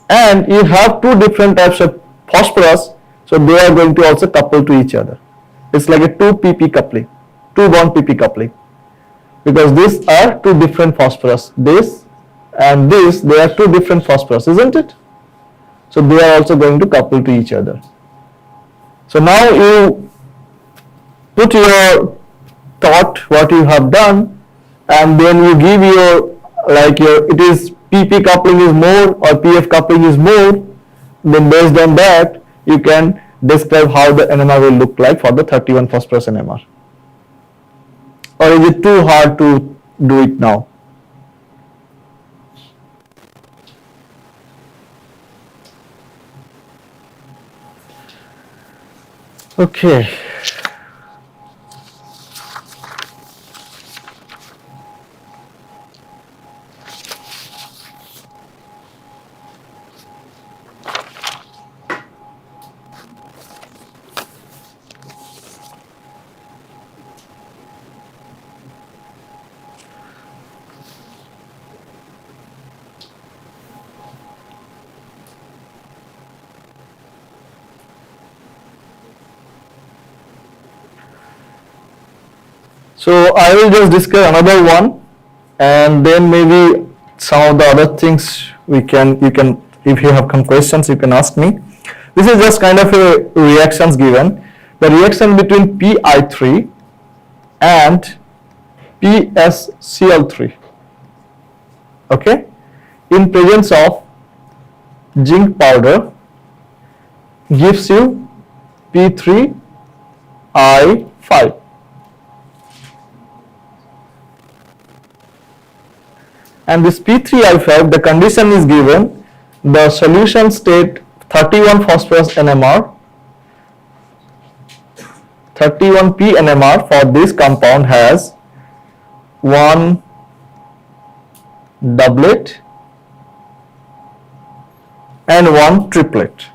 S3: And you have 2 different types of phosphorus, so they are going to also couple to each other. It's like a 2 PP coupling, 2 bond PP coupling, because these are 2 different phosphorus. This and this, they are 2 different phosphorus, isn't it? So they are also going to couple to each other. So now you put your thought what you have done, and then you give your, like your, it is PP coupling is more or PF coupling is more, then based on that you can describe how the NMR will look like for the 31 phosphorus NMR. Or is it too hard to do it now? Okay. So I will just discuss another one, and then maybe some of the other things you can, if you have some questions, you can ask me. This is just kind of a reactions given. The reaction between Pi3 and PsCl3, okay, in presence of zinc powder gives you P3I5. And this P3I5, the condition is given, the solution state 31 phosphorus NMR, 31P NMR for this compound has 1 doublet and 1 triplet.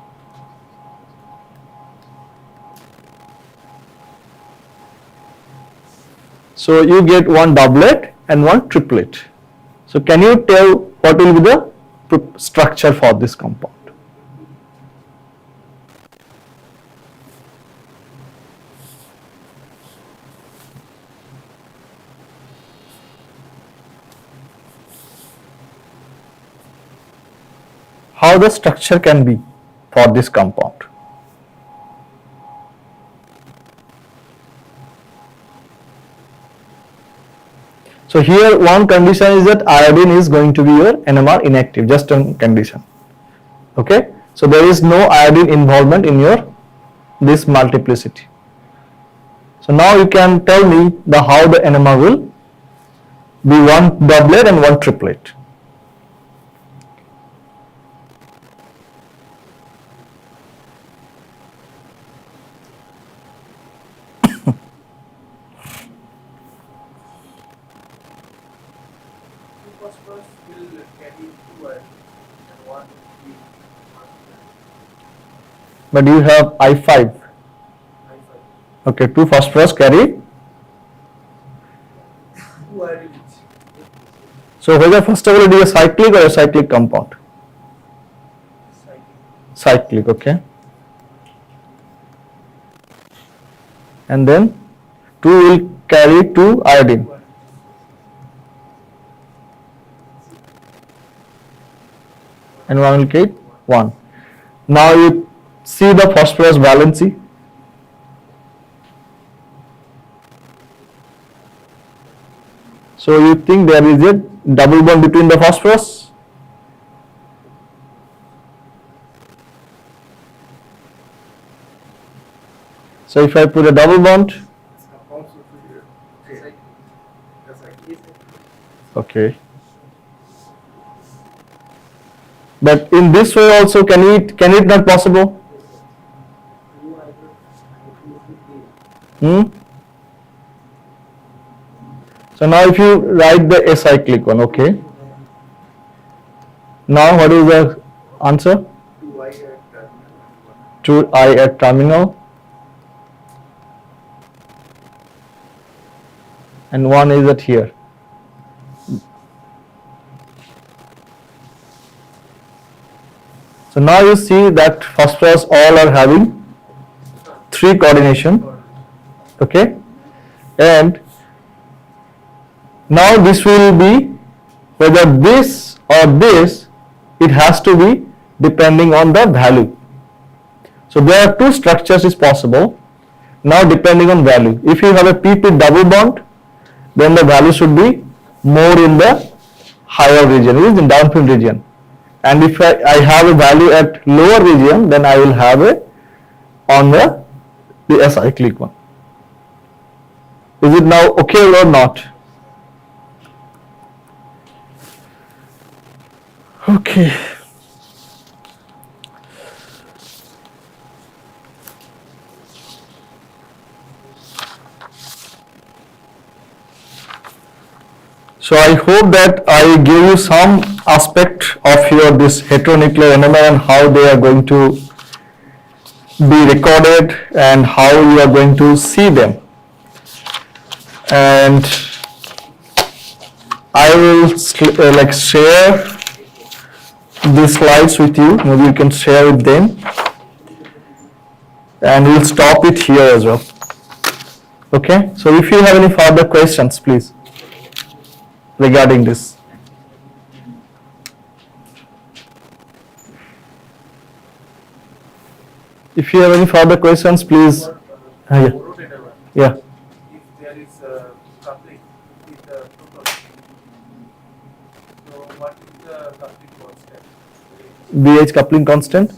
S3: So you get 1 doublet and 1 triplet. So can you tell what will be the structure for this compound? How the structure can be for this compound? So here one condition is that iodine is going to be your NMR inactive, just one condition. Okay, so there is no iodine involvement in your this multiplicity. So now you can tell me the how the NMR will be one doublet and one triplet.
S2: Phosphorus will carry 2 iron and 1 will be
S3: But you have I5.
S2: I5.
S3: Okay, 2 phosphorus carry.
S2: 2 iron each.
S3: So whether first of all it is a cyclic or a cyclic compound?
S2: Cycle.
S3: Cyclic, okay. And then 2 will carry 2 iodine. And 1 will carry 1. Now you see the phosphorus valency. So you think there is a double bond between the phosphorus? So if I put a double bond,
S2: Compounds will be cycle. The cycle is
S3: okay. But in this way also can it not possible? So now if you write the acyclic one, okay. Now what is the answer?
S2: 2 I at terminal.
S3: 2I at terminal and 1 is at here. So now you see that phosphorus all are having 3 coordination, okay, and now this will be whether this or this, it has to be depending on the value. So there are 2 structures is possible. Now depending on value, if you have a pp double bond, then the value should be more in the higher region, it is in downfield region. And if I have a value at lower region, then I will have a on the acyclic one. Is it now okay or not? Okay. So I hope that I gave you some aspect of your this heteronuclear NMR and how they are going to be recorded and how you are going to see them. And I will share these slides with you. Maybe you can share with them. And we'll stop it here as well. Okay. So if you have any further questions, please, regarding this. If you have any further questions, please. Yeah. Yeah.
S2: If there is coupling with the total, so what is the coupling constant?
S3: BH coupling constant.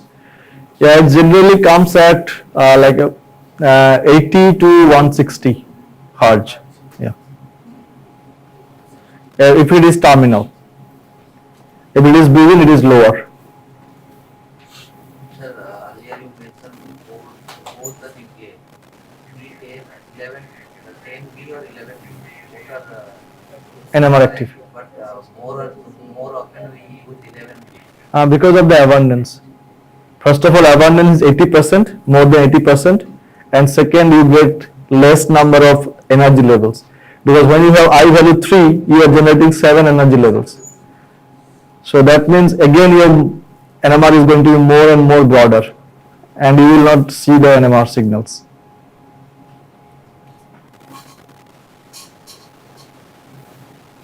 S3: Yeah, it generally comes at 80 to 160 Hertz. Yeah. If it is terminal. If it is begin, it is lower.
S4: Sir, earlier you mentioned both the decay, 3, 10, 11, 10B or 11B, both are
S3: NMR active.
S4: but more often we use 11B.
S3: Because of the abundance. First of all, abundance is 80%, more than 80%, and second, you get less number of energy levels. Because when you have I value 3, you are generating 7 energy levels. So that means again your NMR is going to be more and more broader, and you will not see the NMR signals.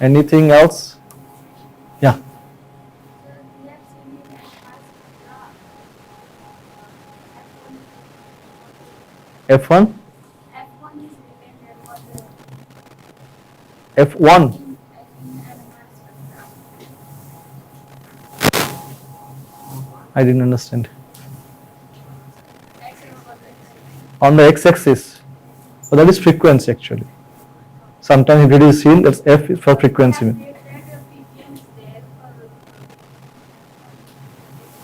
S3: Anything else? Yeah. F1? F1? I didn't understand. On the x-axis. So that is frequency actually. Sometimes if it is seen, that's F is for frequency.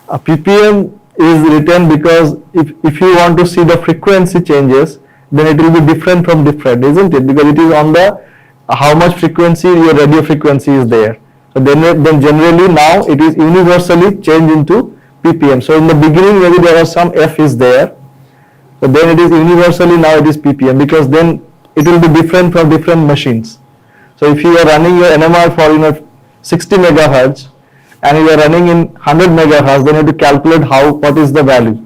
S3: A ppm is written because if you want to see the frequency changes, then it will be different from different, isn't it? Because it is on the how much frequency your radio frequency is there. So then generally now it is universally changed into ppm. So in the beginning maybe there was some F is there, so then it is universally now it is ppm, because then it will be different from different machines. So if you are running your NMR for 60 megahertz and you are running in 100 megahertz, then you have to calculate what is the value.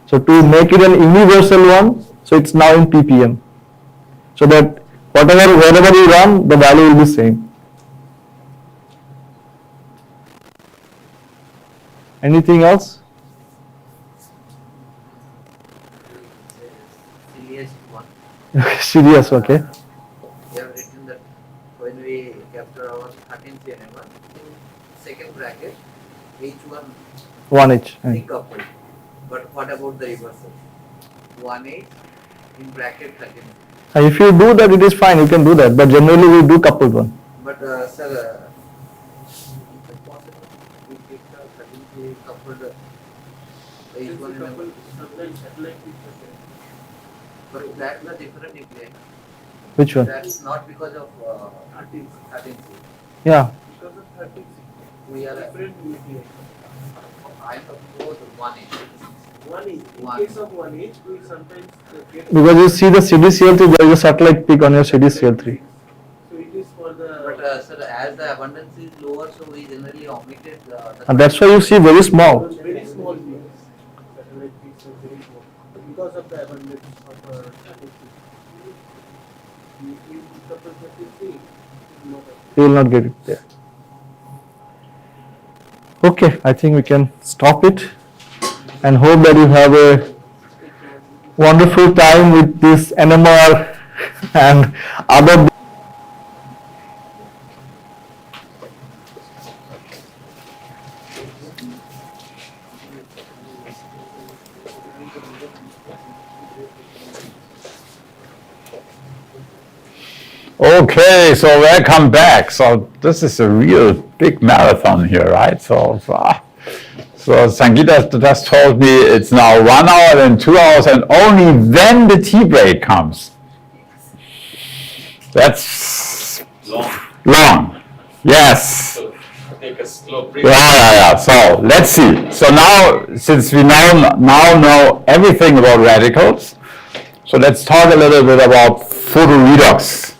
S3: So to make it an universal one, so it's now in ppm, so that wherever you run, the value will be same. Anything else?
S4: Serious one.
S3: Serious, okay.
S4: We have written that when we capture our 13th NMR, in second bracket, H1
S3: 1H.
S4: decoupled. But what about the reversal? 1H in bracket 13.
S3: If you do that, it is fine, you can do that, but generally we do coupled one.
S4: But sir, is it possible we take the 13th coupled H1 NMR?
S2: Sometimes satellite picture.
S4: But that's a different nuclei.
S3: Which one?
S4: That's not because of 13th.
S3: Yeah.
S2: Because of 36.
S4: We are
S2: Different nuclei.
S4: I suppose 1H.
S2: 1H. In
S4: One.
S2: case of 1H, we sometimes get.
S3: Because you see the CDCL3, there is a satellite peak on your CDCL3.
S2: So it is for the.
S4: But sir, as the abundance is lower, so we generally omitted the.
S3: And that's why you see very small.
S2: Very small peaks. Satellite peaks are very small. Because of the abundance of statistics. If you couple 33,
S3: You will not get it there. Okay, I think we can stop it and hope that you have a wonderful time with this NMR and other.
S1: Okay, so welcome back. So this is a real big marathon here, right? So Sangeeta just told me it's now 1 hour, then 2 hours, and only then the tea break comes. That's long. Yes.
S5: So take a slow break.
S1: Yeah. So let's see. So now, since we now know everything about radicals, so let's talk a little bit about photoredox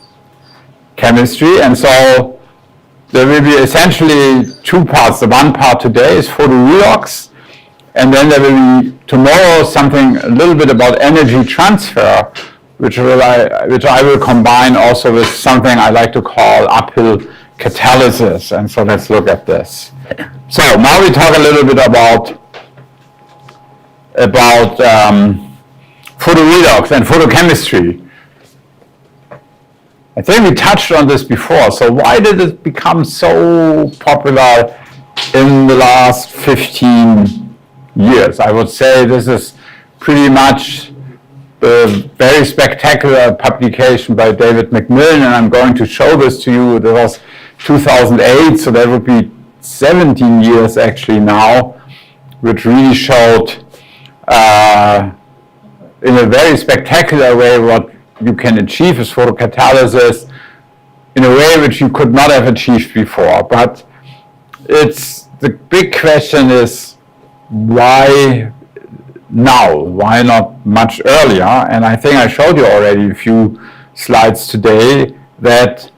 S1: chemistry. And so there will be essentially two parts. The one part today is photoredox, and then there will be tomorrow something a little bit about energy transfer, which I will combine also with something I like to call uphill catalysis. And so let's look at this. So now we talk a little bit about photoredox and photochemistry. I think we touched on this before. So why did it become so popular in the last 15 years? I would say this is pretty much a very spectacular publication by David McMillan, and I'm going to show this to you. That was 2008, so that would be 17 years actually now, which really showed in a very spectacular way what you can achieve with photocatalysis in a way which you could not have achieved before. But the big question is, why now? Why not much earlier? And I think I showed you already a few slides today that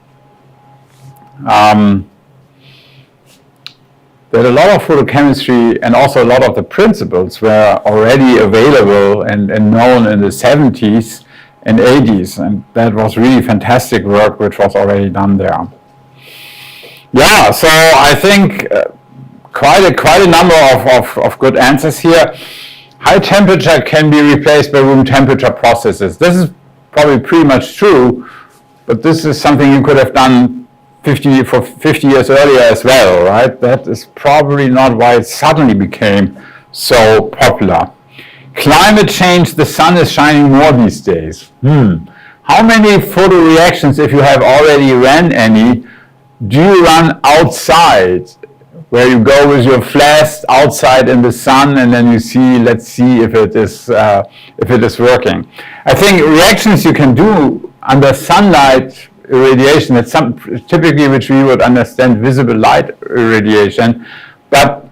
S1: that a lot of photochemistry and also a lot of the principles were already available and known in the 70s and 80s, and that was really fantastic work which was already done there. Yeah, so I think quite a number of good answers here. High temperature can be replaced by room temperature processes. This is probably pretty much true, but this is something you could have done 50 years earlier as well, right? That is probably not why it suddenly became so popular. Climate change, the sun is shining more these days. How many photoreactions, if you have already ran any, do you run outside, where you go with your flask outside in the sun and then you see, let's see if it is working. I think reactions you can do under sunlight irradiation, it's typically which we would understand visible light irradiation, but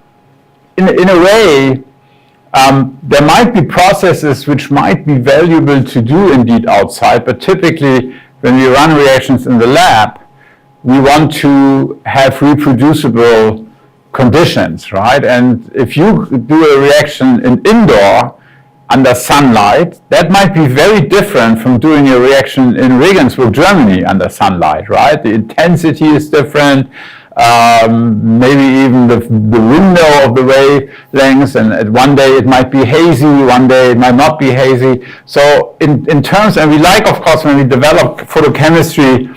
S1: in a way, there might be processes which might be valuable to do indeed outside, but typically when we run reactions in the lab, we want to have reproducible conditions, right? And if you do a reaction in indoor under sunlight, that might be very different from doing a reaction in Regensburg, Germany under sunlight, right? The intensity is different, maybe even the window of the wavelengths, and one day it might be hazy, one day it might not be hazy. So in terms, and we like, of course, when we develop photochemistry,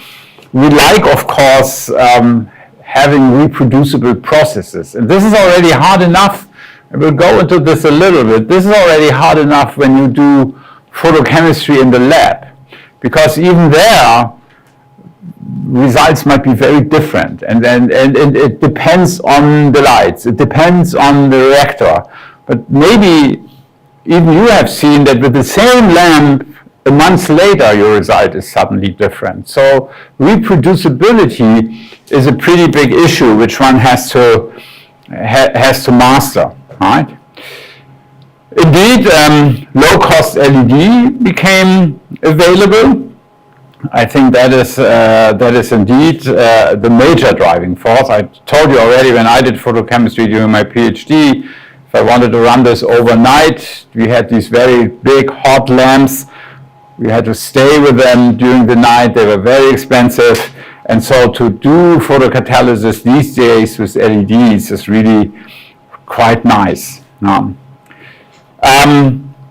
S1: we like, of course, having reproducible processes. And this is already hard enough. We'll go into this a little bit. This is already hard enough when you do photochemistry in the lab, because even there, results might be very different. And it depends on the lights. It depends on the reactor. But maybe even you have seen that with the same lamp, a month later, your result is suddenly different. So reproducibility is a pretty big issue which one has to master, right? Indeed, low-cost LED became available. I think that is indeed the major driving force. I told you already when I did photochemistry during my PhD, if I wanted to run this overnight, we had these very big hot lamps. We had to stay with them during the night. They were very expensive. And so to do photocatalysis these days with LEDs is really quite nice.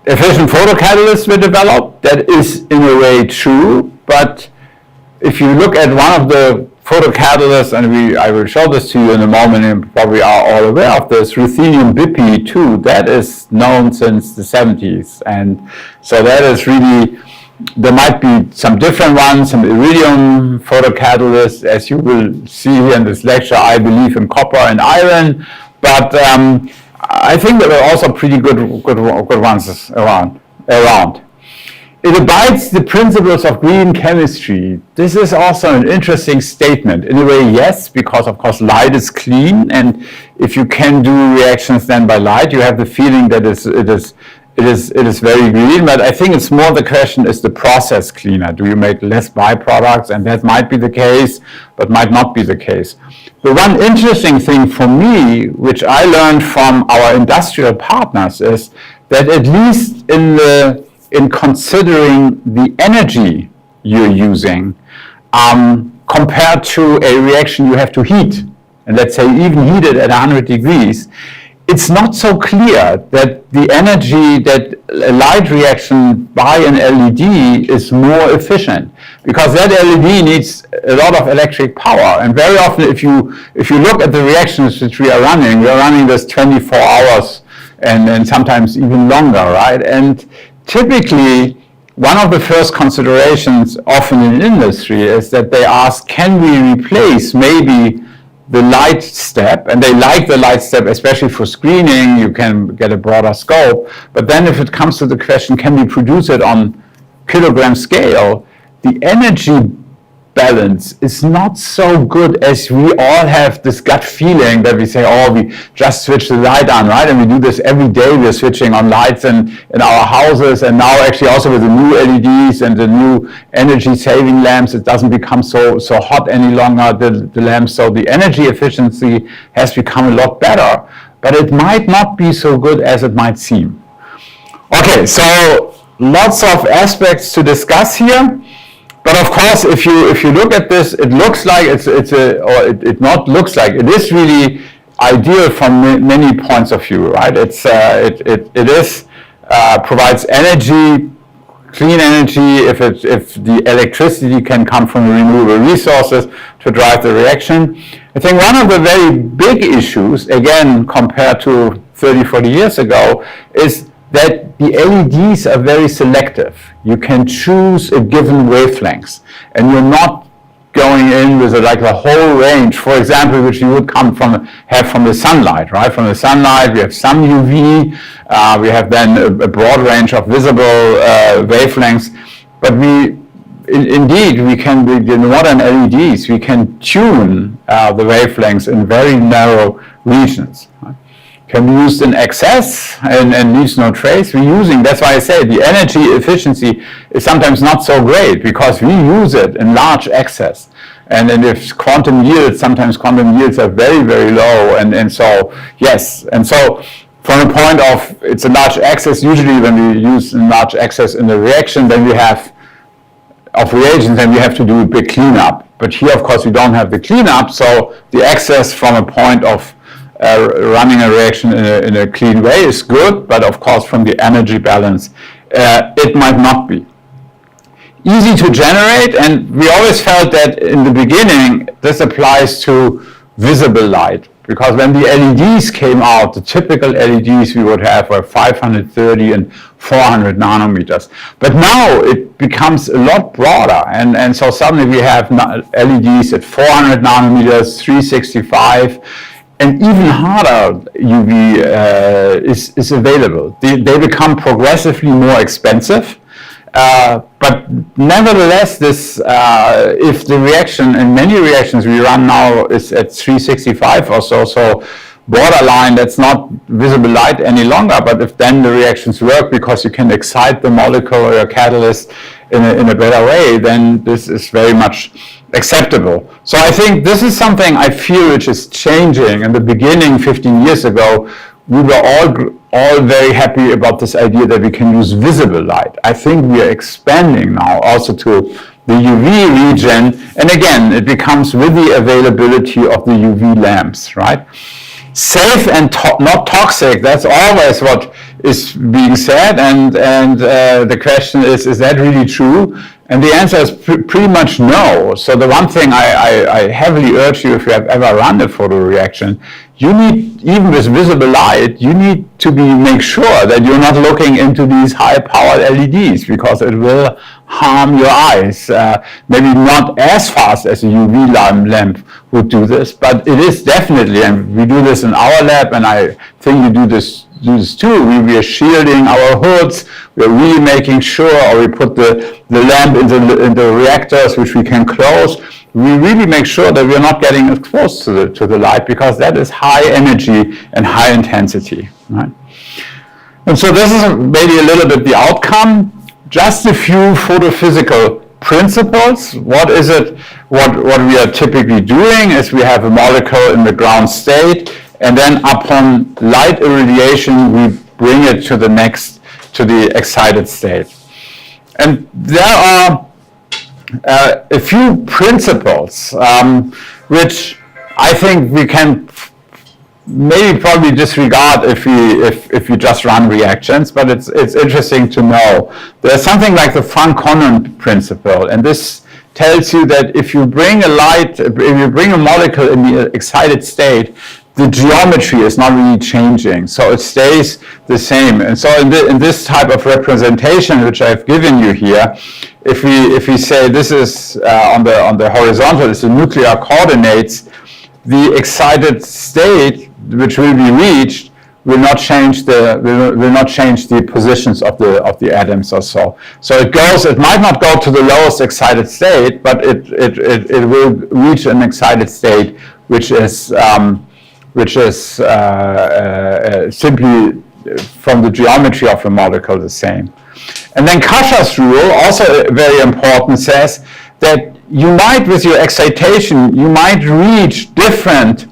S1: Efficient photocatalysts were developed. That is in a way true. But if you look at one of the photocatalysts, and I will show this to you in a moment, and you probably are all aware of this, ruthenium BP2, that is known since the 70s. And so that is really, there might be some different ones, some iridium photocatalysts, as you will see here in this lecture. I believe in copper and iron, but I think there are also pretty good ones around. It abides the principles of green chemistry. This is also an interesting statement. In a way, yes, because of course light is clean, and if you can do reactions then by light, you have the feeling that it is very green. But I think it's more the question, is the process cleaner? Do you make less byproducts? And that might be the case, but might not be the case. The one interesting thing for me, which I learned from our industrial partners, is that at least in considering the energy you're using, compared to a reaction you have to heat, and let's say even heat it at 100 degrees, it's not so clear that the energy that a light reaction by an LED is more efficient, because that LED needs a lot of electric power. And very often, if you look at the reactions which we are running this 24 hours and sometimes even longer, right? And typically, one of the first considerations often in industry is that they ask, can we replace maybe the light step? And they like the light step, especially for screening, you can get a broader scope. But then if it comes to the question, can we produce it on kilogram scale, the energy balance is not so good as we all have this gut feeling that we say, oh, we just switch the light on, right? And we do this every day. We're switching on lights in our houses, and now actually also with the new LEDs and the new energy saving lamps, it doesn't become so hot any longer, the lamps. So the energy efficiency has become a lot better, but it might not be so good as it might seem. Okay, so lots of aspects to discuss here. But of course, if you look at this, it looks like it is really ideal from many points of view, right? It provides energy, clean energy, if the electricity can come from renewable resources to drive the reaction. I think one of the very big issues, again, compared to 30, 40 years ago, is that the LEDs are very selective. You can choose a given wavelength, and you're not going in with a whole range, for example, which you would have from the sunlight, right? From the sunlight, we have some UV, we have then a broad range of visible wavelengths, but indeed, we can, with the modern LEDs, we can tune the wavelengths in very narrow regions. Right? Can be used in excess and leaves no trace. That's why I say the energy efficiency is sometimes not so great because we use it in large excess. And if sometimes quantum yields are very, very low. And so, yes. And so from the point of it's a large excess, usually when we use in large excess in the reaction, then we have of reagents, then we have to do a big cleanup. But here, of course, we don't have the cleanup. So the excess from a point of running a reaction in a clean way is good, but of course from the energy balance it might not be. Easy to generate, and we always felt that in the beginning this applies to visible light, because when the LEDs came out, the typical LEDs we would have were 530 and 400 nanometers. But now it becomes a lot broader, and so suddenly we have LEDs at 400 nanometers, 365, and even harder UV is available. They become progressively more expensive, but nevertheless, if the reaction, in many reactions we run now is at 365 or so borderline, that's not visible light any longer, but if then the reactions work because you can excite the molecule or your catalyst in a better way, then this is very much acceptable. So I think this is something I feel which is changing. In the beginning, 15 years ago, we were all very happy about this idea that we can use visible light. I think we are expanding now also to the UV region, and again, it becomes with the availability of the UV lamps, right? Safe and not toxic, that's always what is being said, and the question is that really true? And the answer is pretty much no. So the one thing I heavily urge you, if you have ever run a photoreaction, you need, even with visible light, you need to make sure that you're not looking into these high-powered LEDs, because it will harm your eyes. Maybe not as fast as a UV lamp would do this, but it is definitely, and we do this in our lab, and I think you do this too. We are shielding our hoods. We're really making sure, or we put the lamp into reactors which we can close. We really make sure that we're not getting exposed to the light, because that is high energy and high intensity, right? And so this is maybe a little bit the outcome. Just a few photophysical principles. What is it? What we are typically doing is we have a molecule in the ground state, and then upon light irradiation, we bring it to the excited state. And there are a few principles which I think we can probably disregard if we just run reactions, but it's interesting to know. There's something like the Franck-Condon principle, and this tells you that if you bring a molecule in the excited state, the geometry is not really changing, so it stays the same. And so in this type of representation, which I've given you here, if we say this is on the horizontal is the nuclear coordinates, the excited state which will be reached will not change the positions of the atoms or so. So it might not go to the lowest excited state, but it will reach an excited state which is simply from the geometry of the molecule the same. And then Kasha's rule, also very important, says that you might, with your excitation, you might reach different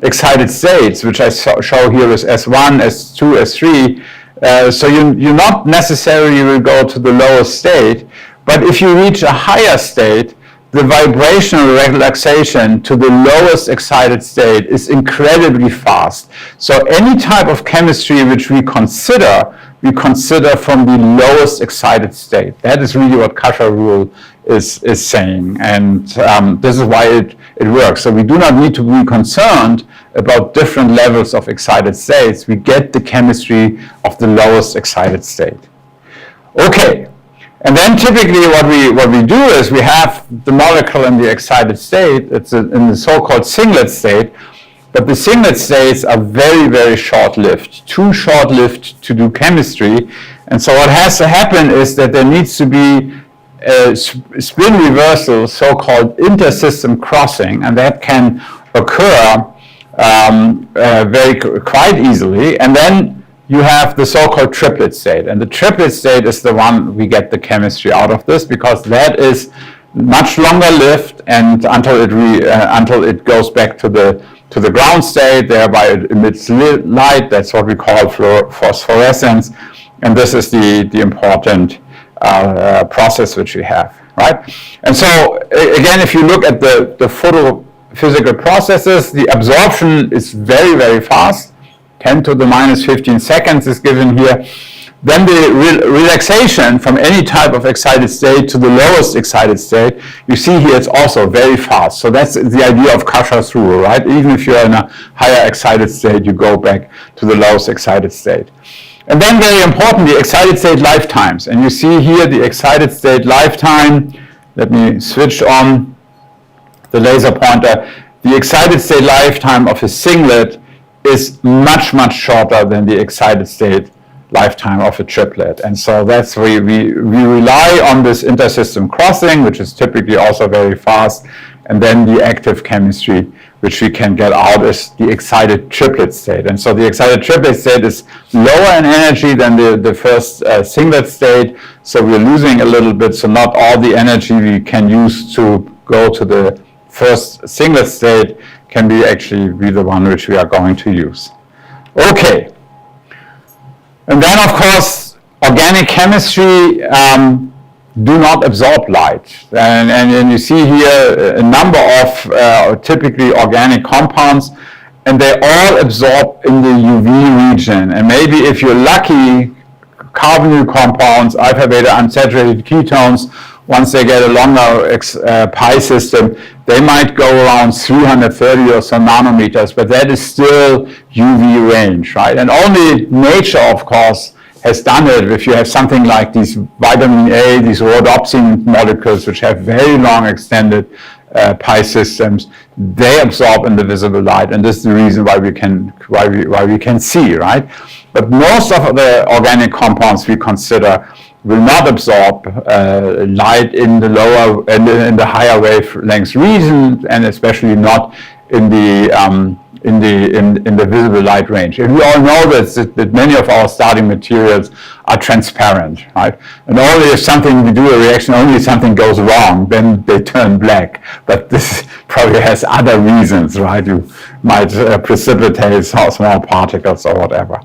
S1: excited states, which I show here as S1, S2, S3. So you not necessarily will go to the lowest state, but if you reach a higher state, the vibrational relaxation to the lowest excited state is incredibly fast. So any type of chemistry which we consider from the lowest excited state. That is really what Kasha rule is saying, and this is why it works. So we do not need to be concerned about different levels of excited states. We get the chemistry of the lowest excited state. Okay. And then typically what we do is we have the molecule in the excited state. It's in the so-called singlet state, but the singlet states are very, very short-lived, too short-lived to do chemistry. And so what has to happen is that there needs to be a spin reversal, so-called intersystem crossing, and that can occur quite easily. And then you have the so-called triplet state, and the triplet state is the one we get the chemistry out of this, because that is much longer lived, and until it goes back to the ground state, thereby it emits light. That's what we call phosphorescence, and this is the important process which we have, right? And so again, if you look at the photophysical processes, the absorption is very, very fast. 10 to the minus 15 seconds is given here. Then the relaxation from any type of excited state to the lowest excited state, you see here it's also very fast. So that's the idea of Kasha's rule, right? Even if you're in a higher excited state, you go back to the lowest excited state. And then very important, the excited state lifetimes. And you see here the excited state lifetime. Let me switch on the laser pointer. The excited state lifetime of a singlet is much, much shorter than the excited state lifetime of a triplet. And so that's where we rely on this intersystem crossing, which is typically also very fast. And then the active chemistry, which we can get out, is the excited triplet state. And so the excited triplet state is lower in energy than the first singlet state. So we're losing a little bit. So not all the energy we can use to go to the first singlet state can be the one which we are going to use. Okay. And then, of course, organic chemistry do not absorb light. And you see here a number of typically organic compounds, and they all absorb in the UV region. And maybe if you're lucky, carbonyl compounds, alpha beta unsaturated ketones, once they get a longer pi system, they might go around 330 or so nanometers, but that is still UV range, right? And only nature, of course, has done it. If you have something like these vitamin A, these rhodopsin molecules, which have very long extended pi systems, they absorb in the visible light, and this is the reason why we can see, right? But most of the organic compounds we consider will not absorb light in the lower and in the higher wavelength region, and especially not in the visible light range. And we all know that many of our starting materials are transparent, right? And only if we do a reaction, only if something goes wrong, then they turn black. But this probably has other reasons, right? You might precipitate small particles or whatever.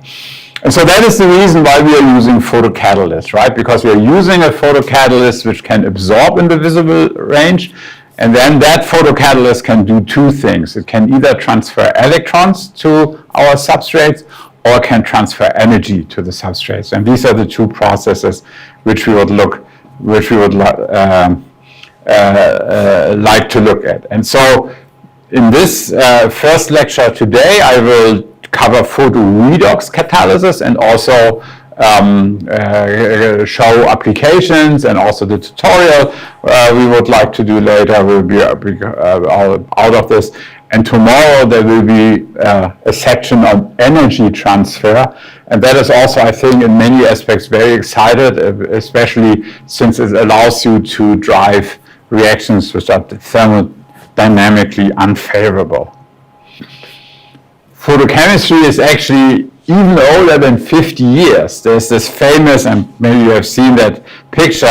S1: And so that is the reason why we are using photocatalysts, right? Because we are using a photocatalyst which can absorb in the visible range, and then that photocatalyst can do two things. It can either transfer electrons to our substrates, or can transfer energy to the substrates. And these are the two processes which we would like to look at. And so in this first lecture today, I will cover photoredox catalysis and also show applications, and also the tutorial we would like to do later will be out of this. And tomorrow there will be a section on energy transfer. And that is also, I think, in many aspects very excited, especially since it allows you to drive reactions which are thermodynamically unfavorable. Photochemistry is actually even older than 50 years. There's this famous, and maybe you have seen that picture,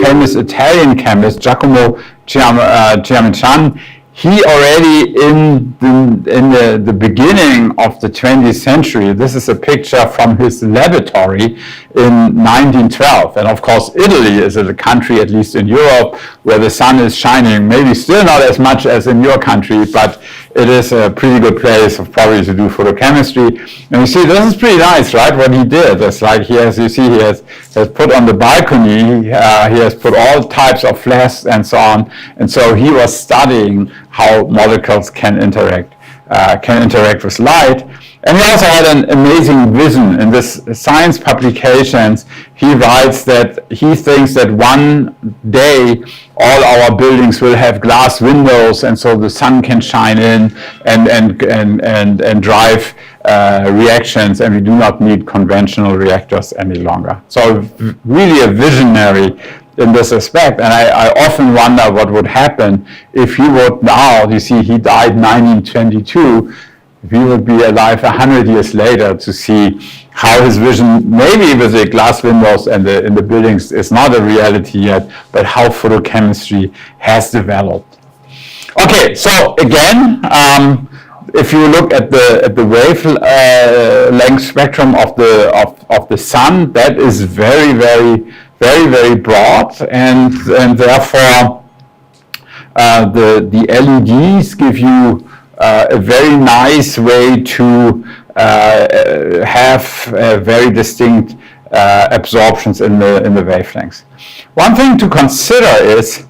S1: famous Italian chemist, Giacomo Giammattei. He already in the beginning of the 20th century, this is a picture from his laboratory in 1912. And of course, Italy is a country, at least in Europe, where the sun is shining, maybe still not as much as in your country, but it is a pretty good place probably to do photochemistry. And you see, this is pretty nice, right, what he did. It's like he has put on the balcony, he has put all types of flasks and so on. And so he was studying how molecules can interact with light. And he also had an amazing vision. In this science publications, he writes that he thinks that one day all our buildings will have glass windows, and so the sun can shine in and drive reactions, and we do not need conventional reactors any longer. So really a visionary in this aspect, and I often wonder what would happen if he would now, you see, he died 1922, if he would be alive 100 years later to see how his vision, maybe with the glass windows and in the buildings, is not a reality yet, but how photochemistry has developed. Okay, so again, if you look at the wavelength spectrum of the sun, that is very, very, very, very broad, and therefore the LEDs give you a very nice way to have very distinct absorptions in the wavelengths. One thing to consider is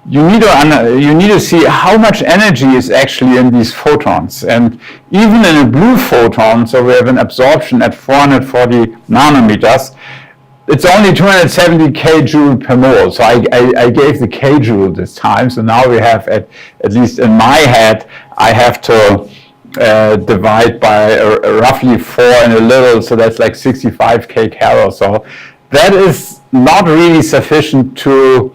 S1: you need to see how much energy is actually in these photons. And even in a blue photon, so we have an absorption at 440 nanometers, it's only 270 kJ per mole. So I gave the kJ this time. So now we have, at least in my head, I have to divide by roughly 4 and a little, so that's like 65 kcal or so. That is not really sufficient to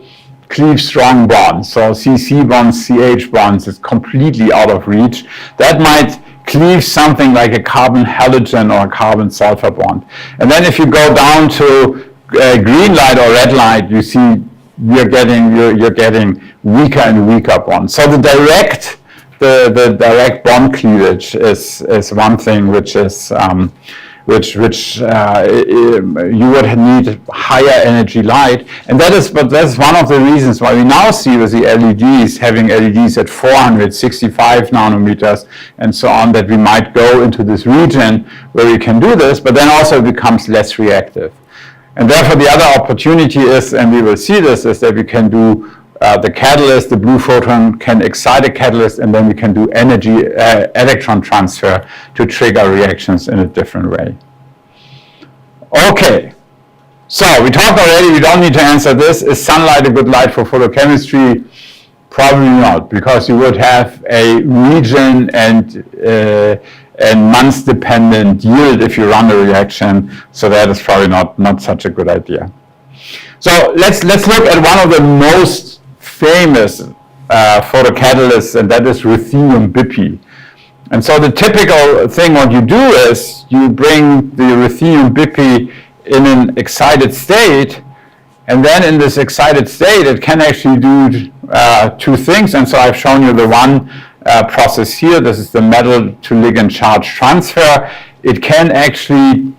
S1: cleave strong bonds. So CC bonds, CH bonds is completely out of reach. That might cleave something like a carbon halogen or a carbon sulfur bond. And then if you go down to green light or red light, you see you're getting weaker and weaker bonds. So the direct bond cleavage is one thing which is which you would need higher energy light, and that's one of the reasons why we now see with the LEDs, having LEDs at 465 nanometers and so on, that we might go into this region where we can do this, but then also it becomes less reactive. And therefore the other opportunity is, and we will see this, is that we can do the catalyst, the blue photon can excite a catalyst, and then we can do energy electron transfer to trigger reactions in a different way. Okay, so we talked already, we don't need to answer this. Is sunlight a good light for photochemistry? Probably not, because you would have a region and months dependent yield if you run a reaction, so that is probably not such a good idea. So let's look at one of the most famous photocatalysts, and that is ruthenium bipi. And so the typical thing what you do is you bring the ruthenium bipi in an excited state, and then in this excited state it can actually do two things. And so I've shown you the one process here. This is the metal to ligand charge transfer. It can actually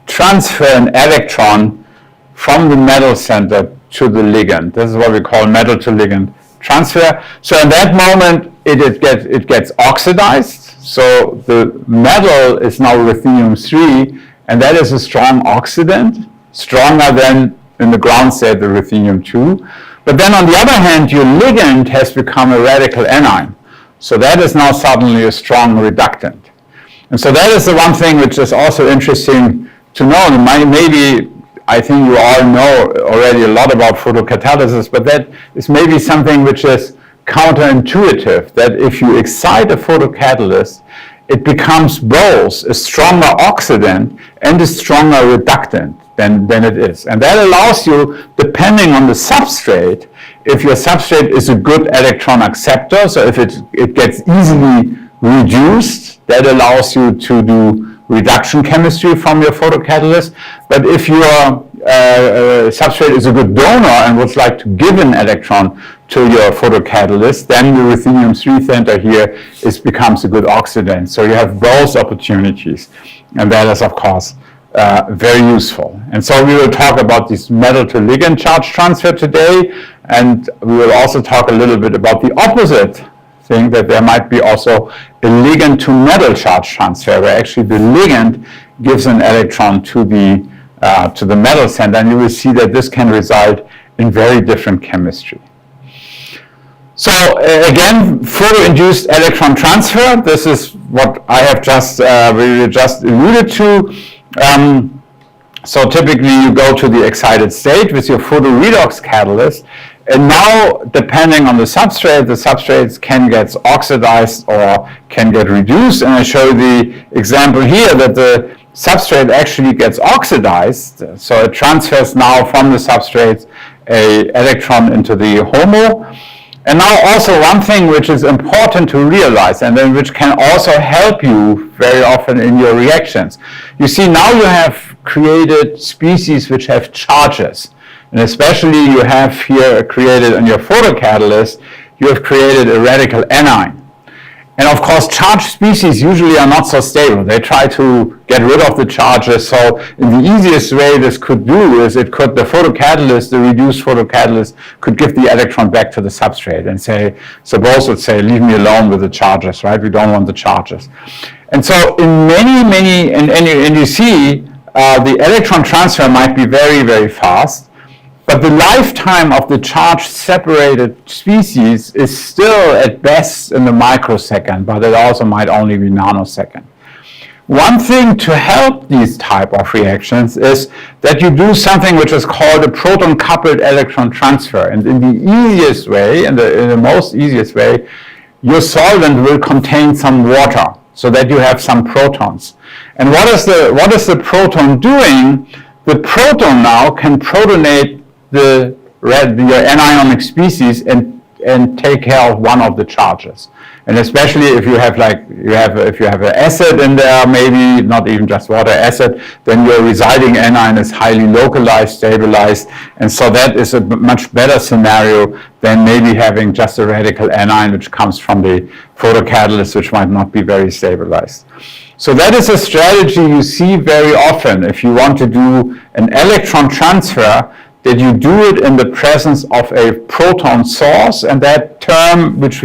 S1: transfer an electron from the metal center to the ligand. This is what we call metal to ligand transfer. So in that moment it gets oxidized. So the metal is now ruthenium-3, and that is a strong oxidant, stronger than in the ground state the ruthenium-2. But then on the other hand, your ligand has become a radical anion. So that is now suddenly a strong reductant. And so that is the one thing which is also interesting to know. Maybe, I think you all know already a lot about photocatalysis, but that is maybe something which is counterintuitive that if you excite a photocatalyst, it becomes both a stronger oxidant and a stronger reductant than it is. And that allows you, depending on the substrate, if your substrate is a good electron acceptor, so if it gets easily reduced, that allows you to do reduction chemistry from your photocatalyst. But if your substrate is a good donor and would like to give an electron to your photocatalyst, then the ruthenium-3 center here becomes a good oxidant. So you have both opportunities, and that is, of course, very useful. And so we will talk about this metal to ligand charge transfer today, and we will also talk a little bit about the opposite thing, that there might be also a ligand to metal charge transfer, where actually the ligand gives an electron to the metal center, and you will see that this can result in very different chemistry. So again, photo-induced electron transfer, this is what I have just alluded to. So typically you go to the excited state with your photoredox catalyst, and now depending on the substrates can get oxidized or can get reduced, and I show the example here that the substrate actually gets oxidized, so it transfers now from the substrate an electron into the HOMO. And now also one thing which is important to realize, and then which can also help you very often in your reactions. You see, now you have created species which have charges. And especially you have here created on your photocatalyst, you have created a radical anion. And of course, charged species usually are not so stable. They try to get rid of the charges. So in the easiest way this could do is the photocatalyst, the reduced photocatalyst, could give the electron back to the substrate and say, suppose let's say, leave me alone with the charges, right? We don't want the charges. And so in many, and you see, the electron transfer might be very, very fast. But the lifetime of the charge-separated species is still at best in the microsecond, but it also might only be nanosecond. One thing to help these type of reactions is that you do something which is called a proton-coupled electron transfer. And in the easiest way, in the most easiest way, your solvent will contain some water so that you have some protons. And what is the proton doing? The proton now can protonate your anionic species and take care of one of the charges. And especially if you have if you have an acid in there, maybe not even just water, acid, then your residing anion is highly localized, stabilized, and so that is a much better scenario than maybe having just a radical anion which comes from the photocatalyst, which might not be very stabilized. So that is a strategy you see very often if you want to do an electron transfer, that you do it in the presence of a proton source, and that term which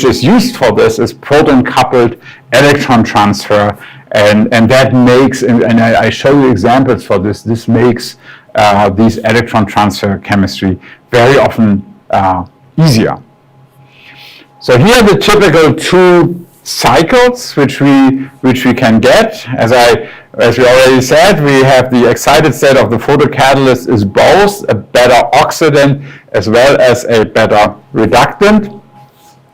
S1: is used for this is proton-coupled electron transfer, and that makes, and I show you examples for this, this makes these electron transfer chemistry very often easier. So here are the typical two cycles which we can get. As we already said, we have the excited state of the photocatalyst is both a better oxidant as well as a better reductant.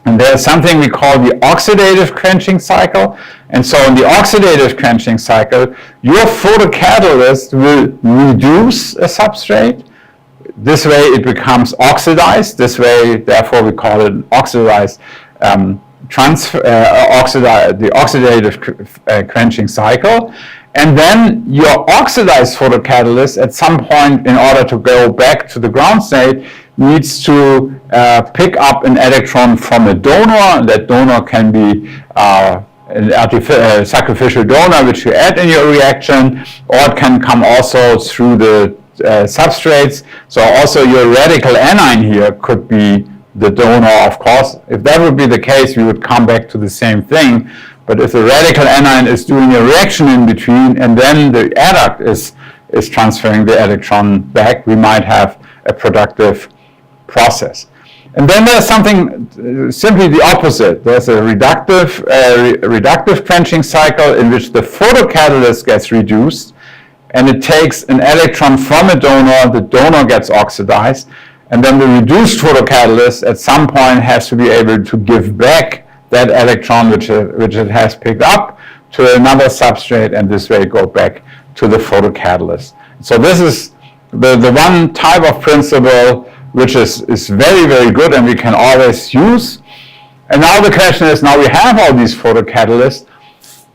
S1: And there's something we call the oxidative quenching cycle. And so in the oxidative quenching cycle, your photocatalyst will reduce a substrate. This way it becomes oxidized. This way, therefore, we call it an oxidized the oxidative quenching cycle. And then your oxidized photocatalyst at some point, in order to go back to the ground state, needs to pick up an electron from a donor, and that donor can be an sacrificial donor which you add in your reaction, or it can come also through the substrates. So also your radical anion here could be the donor, of course. If that would be the case, we would come back to the same thing. But if the radical anion is doing a reaction in between and then the adduct is transferring the electron back, we might have a productive process. And then there's something simply the opposite. There's a reductive quenching cycle in which the photocatalyst gets reduced and it takes an electron from a donor, the donor gets oxidized, And then the reduced photocatalyst at some point has to be able to give back that electron which it has picked up to another substrate, and this way go back to the photocatalyst. So this is the one type of principle which is very, very good and we can always use. And now the question is, now we have all these photocatalysts,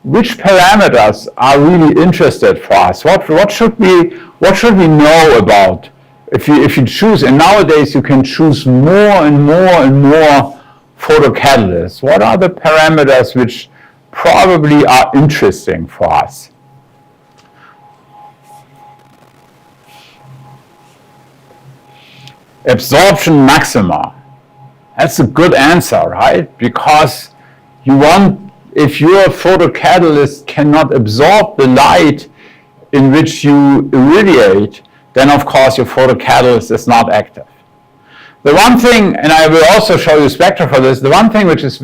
S1: which parameters are really interested for us? What should we know about? If you choose, and nowadays you can choose more and more and more photocatalysts, what are the parameters which probably are interesting for us? Absorption maxima. That's a good answer, right? Because if your photocatalyst cannot absorb the light in which you irradiate, then of course your photocatalyst is not active. The one thing, and I will also show you spectra for this, the one thing which is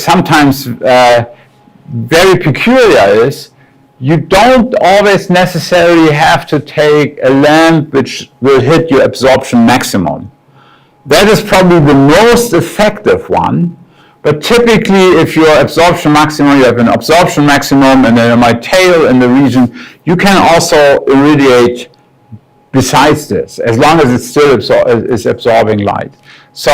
S1: sometimes very peculiar is you don't always necessarily have to take a lamp which will hit your absorption maximum. That is probably the most effective one, but typically if your absorption maximum, you have an absorption maximum and then my tail in the region, you can also irradiate besides this, as long as it still is absorbing light. So,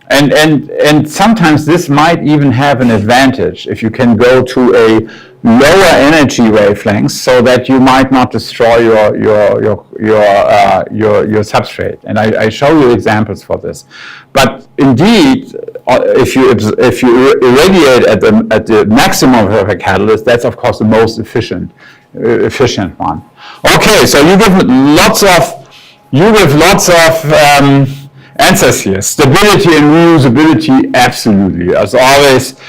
S1: and sometimes this might even have an advantage if you can go to a lower energy wavelength so that you might not destroy your substrate. And I show you examples for this. But indeed, if you irradiate at the maximum of a catalyst, that's of course the most efficient one. Okay, so you give lots of answers here. Stability and reusability, absolutely. As always,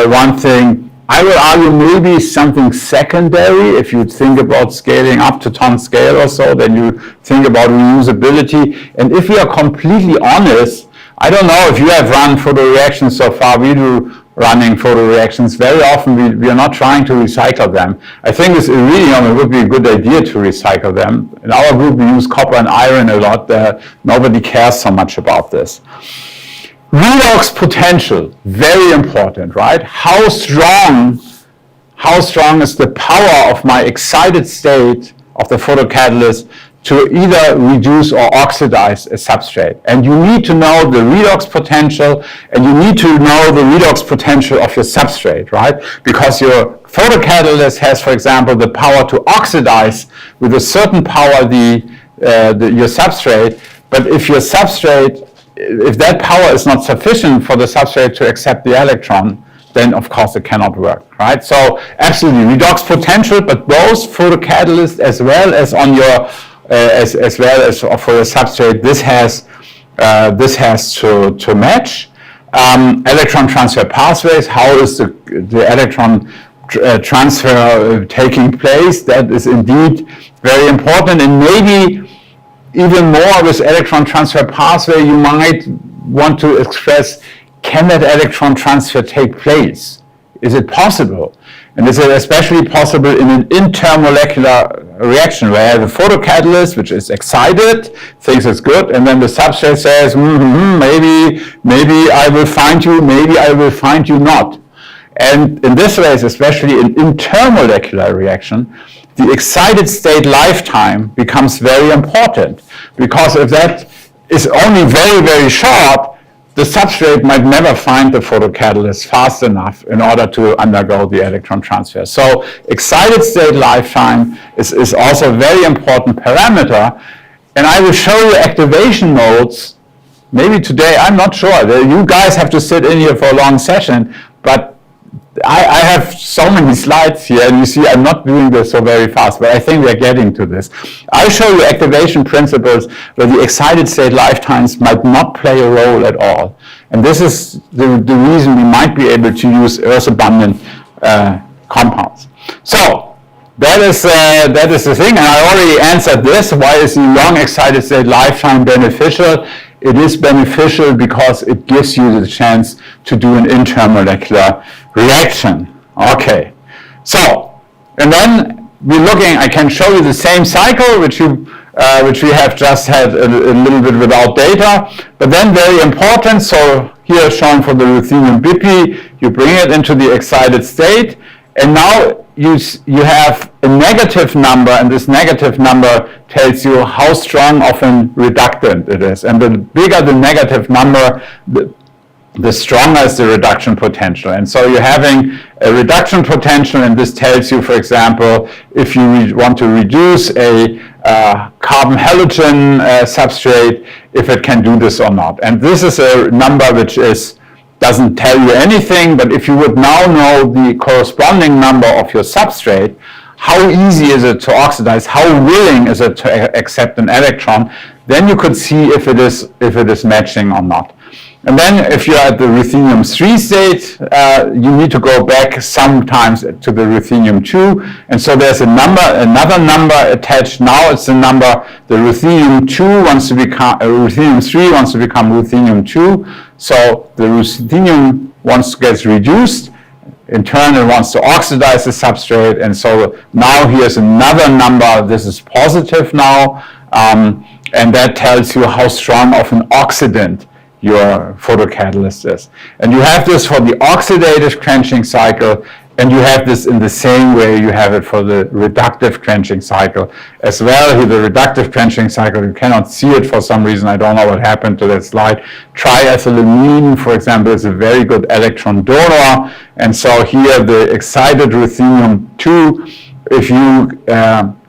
S1: one thing. I will argue maybe something secondary. If you think about scaling up to ton scale or so, then you think about reusability. And if we are completely honest, I don't know if you have run photoreactions so far. We do running photoreactions. Very often we are not trying to recycle them. I think it's really, it would be a good idea to recycle them. In our group, we use copper and iron a lot. Nobody cares so much about this. Redox potential, very important, right? How strong is the power of my excited state of the photocatalyst to either reduce or oxidize a substrate? And you need to know the redox potential, and you need to know the redox potential of your substrate, right? Because your photocatalyst has, for example, the power to oxidize with a certain power your substrate, but if that power is not sufficient for the substrate to accept the electron, then of course it cannot work, right? So absolutely, redox potential, but both photocatalyst as well as on your as well as for the substrate, this has to match. Electron transfer pathways, how is the electron transfer taking place? That is indeed very important, and maybe even more with electron transfer pathway, you might want to express, can that electron transfer take place? Is it possible? And is it especially possible in an intermolecular reaction where I have a photocatalyst which is excited, thinks it's good, and then the substrate says, maybe I will find you, maybe I will find you not. And in this way, especially in intermolecular reaction, the excited state lifetime becomes very important, because if that is only very, very short, the substrate might never find the photocatalyst fast enough in order to undergo the electron transfer. So excited state lifetime is also a very important parameter. And I will show you activation modes. Maybe today, I'm not sure. You guys have to sit in here for a long session, but I have so many slides here, and you see I'm not doing this so very fast, but I think we're getting to this. I'll show you activation principles where the excited state lifetimes might not play a role at all. And this is the reason we might be able to use earth-abundant compounds. So that is the thing, and I already answered this. Why is the long excited state lifetime beneficial? It is beneficial because it gives you the chance to do an intermolecular reaction. Okay, so, and then we're looking, I can show you the same cycle which you which we have just had a little bit without data. But then very important, so here shown for the ruthenium BP, you bring it into the excited state, and now you have a negative number, and this negative number tells you how strong of a reductant it is. And the bigger the negative number, the stronger is the reduction potential. And so you're having a reduction potential, and this tells you, for example, if you want to reduce a carbon halogen substrate, if it can do this or not. And this is a number which doesn't tell you anything, but if you would now know the corresponding number of your substrate, how easy is it to oxidize, how willing is it to accept an electron, then you could see if it is matching or not. And then if you're at the ruthenium-3 state, you need to go back sometimes to the ruthenium-2. And so there's another number attached. Now it's the number, the ruthenium-2 wants to become, ruthenium-3 wants to become ruthenium-2. So the ruthenium gets reduced. In turn, it wants to oxidize the substrate. And so now here's another number. This is positive now. And that tells you how strong of an oxidant your photocatalyst is. And you have this for the oxidative quenching cycle, and you have this in the same way you have it for the reductive quenching cycle as well. Here, the reductive quenching cycle, you cannot see it for some reason. I don't know what happened to that slide. Triethylamine, for example, is a very good electron donor. And so here, the excited ruthenium-2,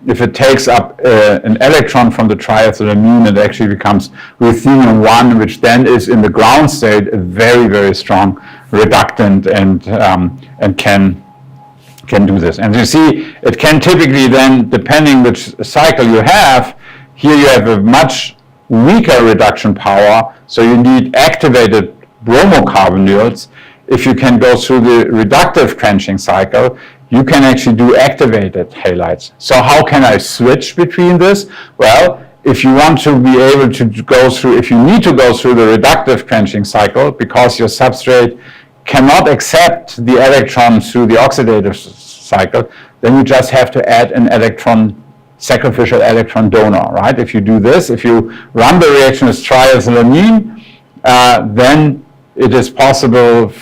S1: if it takes up an electron from the triethylamine, it actually becomes ruthenium-1, which then is in the ground state a very, very strong reductant and can do this. And you see, it can typically then, depending which cycle you have, here you have a much weaker reduction power, so you need activated bromocarbonyls. If you can go through the reductive quenching cycle, you can actually do activated halides. So how can I switch between this? Well, if you want to be able to go through, if you need to go through the reductive quenching cycle because your substrate cannot accept the electron through the oxidative cycle, then you just have to add an sacrificial electron donor, right? If you do this, if you run the reaction with triethylamine, then it is possible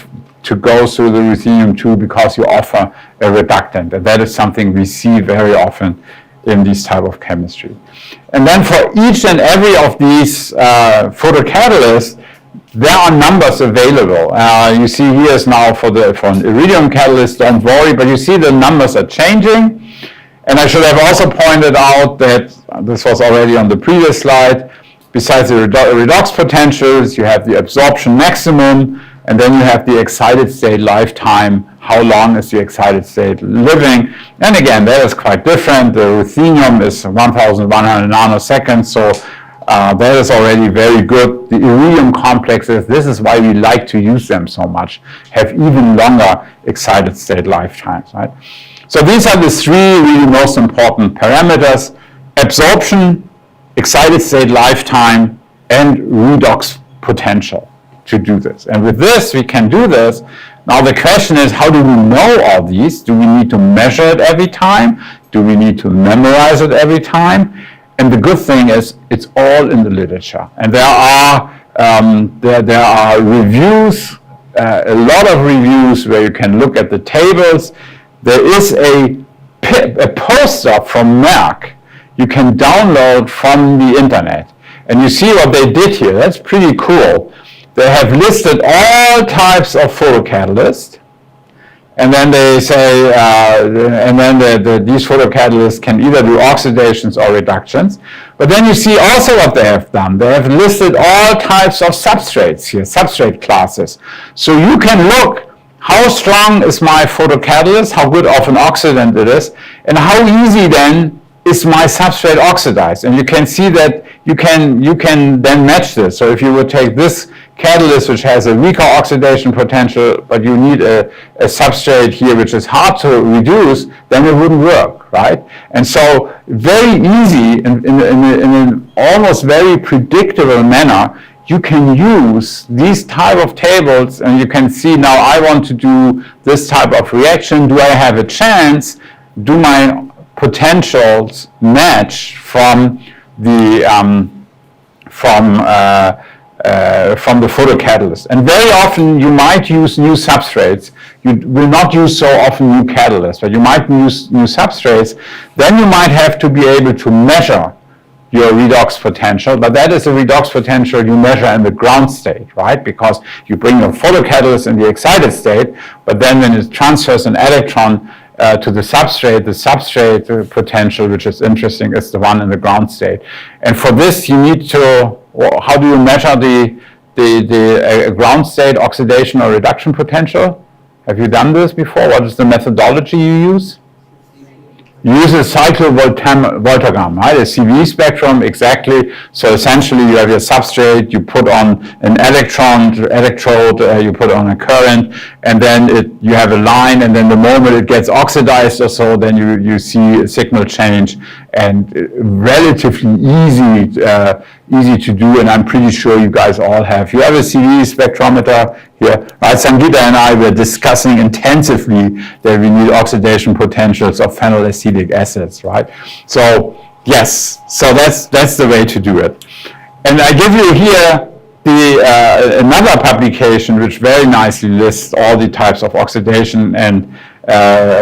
S1: to go through the ruthenium-2 because you offer a reductant. And that is something we see very often in this type of chemistry. And then for each and every of these photocatalysts, there are numbers available. You see here is now for an iridium catalyst, don't worry, but you see the numbers are changing. And I should have also pointed out that this was already on the previous slide. Besides the redox potentials, you have the absorption maximum, and then you have the excited state lifetime. How long is the excited state living? And again, that is quite different. The ruthenium is 1,100 nanoseconds, so that is already very good. The iridium complexes, this is why we like to use them so much, have even longer excited state lifetimes, right? So these are the three really most important parameters: absorption, excited state lifetime, and redox potential to do this. And with this, we can do this. Now the question is, how do we know all these? Do we need to measure it every time? Do we need to memorize it every time? And the good thing is, it's all in the literature. And there are reviews, a lot of reviews where you can look at the tables. There is a poster from Merck you can download from the internet. And you see what they did here. That's pretty cool. They have listed all types of photocatalysts, and then they say, these photocatalysts can either do oxidations or reductions. But then you see also what they have done. They have listed all types of substrates here, substrate classes. So you can look, how strong is my photocatalyst, how good of an oxidant it is, and how easy then is my substrate oxidized. And you can see that you can then match this. So if you would take this catalyst which has a weaker oxidation potential, but you need a substrate here which is hard to reduce, then it wouldn't work, right? And so very easy, in an almost very predictable manner, you can use these type of tables, and you can see now I want to do this type of reaction. Do I have a chance? Do my potentials match from from the photocatalyst. And very often you might use new substrates. You will not use so often new catalysts, but you might use new substrates. Then you might have to be able to measure your redox potential, but that is a redox potential you measure in the ground state, right? Because you bring your photocatalyst in the excited state, but then when it transfers an electron to the substrate potential, which is interesting, is the one in the ground state. And for this, you need to, how do you measure the ground state oxidation or reduction potential? Have you done this before? What is the methodology you use? You use a cyclovoltagram, right? A CV spectrum, exactly. So essentially you have your substrate, you put on an electrode, you put on a current, and then you have a line, and then the moment it gets oxidized or so, then you see a signal change, and relatively easy to do, and I'm pretty sure you guys all have. You have a CV spectrometer here, right? Sangeeta and I were discussing intensively that we need oxidation potentials of phenylacetic acids, right? So yes, so that's the way to do it. And I give you here another publication which very nicely lists all the types of oxidation and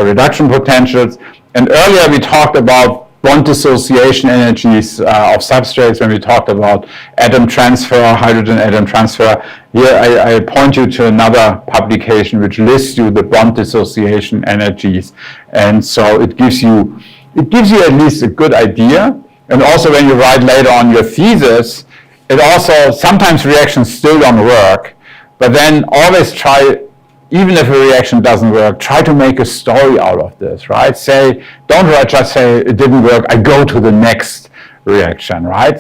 S1: reduction potentials. And earlier we talked about bond dissociation energies of substrates when we talked about atom transfer, hydrogen atom transfer. Here I point you to another publication which lists you the bond dissociation energies, and so it gives you at least a good idea. And also when you write later on your thesis, it also, sometimes reactions still don't work, but then always try, even if a reaction doesn't work, try to make a story out of this, right? Don't just say it didn't work, I go to the next reaction, right?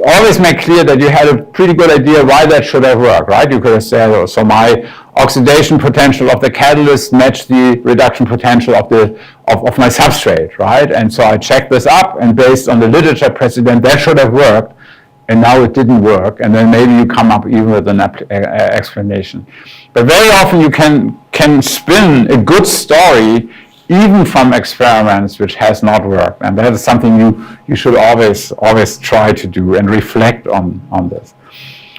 S1: Always make clear that you had a pretty good idea why that should have worked, right? You could have said, oh, so my oxidation potential of the catalyst matched the reduction potential of my substrate, right? And so I checked this up, and based on the literature precedent, that should have worked, and now it didn't work, and then maybe you come up even with an explanation. But very often you can spin a good story even from experiments which has not worked, and that is something you should always try to do and reflect on this.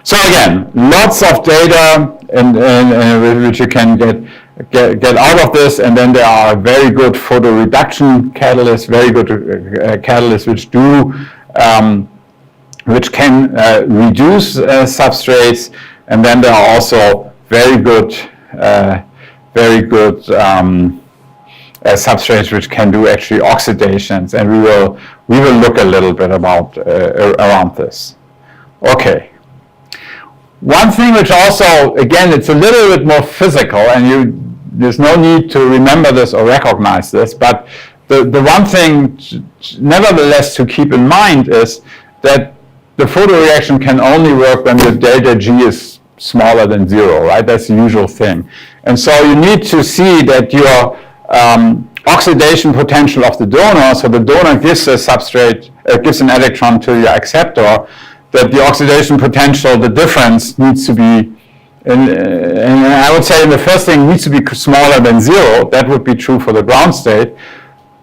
S1: So again, lots of data and which you can get out of this, and then there are very good photoreduction catalysts, very good catalysts which can reduce substrates, and then there are also very good substrates which can do actually oxidations, and we will look a little bit about around this. Okay. One thing which also, again, it's a little bit more physical, and there's no need to remember this or recognize this, but the one thing nevertheless to keep in mind is that the photoreaction can only work when the delta G is smaller than 0, right? That's the usual thing. And so you need to see that your oxidation potential of the donor, so the donor gives a substrate, gives an electron to your acceptor, that the oxidation potential, the difference needs to be, and I would say the first thing needs to be smaller than 0. That would be true for the ground state.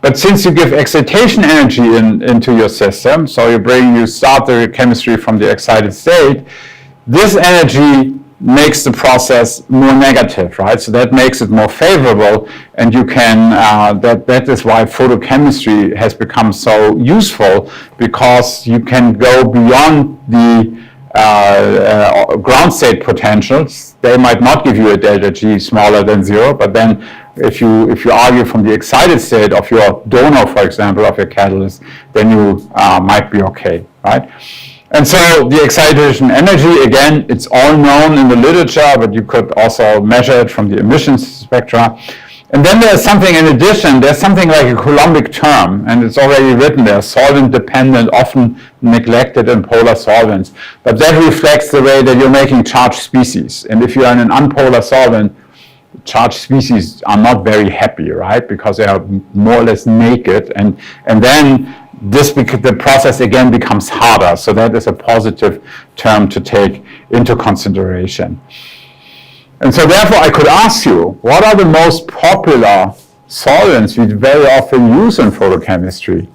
S1: But since you give excitation energy into your system, so you start the chemistry from the excited state, this energy makes the process more negative, right? So that makes it more favorable, and you can, that is why photochemistry has become so useful, because you can go beyond the ground state potentials. They might not give you a delta G smaller than 0, but then if you argue from the excited state of your donor, for example, of your catalyst, then you might be okay, right? And so the excitation energy, again, it's all known in the literature, but you could also measure it from the emissions spectra. And then there's something in addition, there's something like a Coulombic term, and it's already written there, solvent-dependent, often neglected in polar solvents. But that reflects the way that you're making charged species. And if you're in an unpolar solvent, charged species are not very happy, right? Because they are more or less naked, and then the process again becomes harder. So that is a positive term to take into consideration. And so therefore I could ask you, what are the most popular solvents we very often use in photochemistry?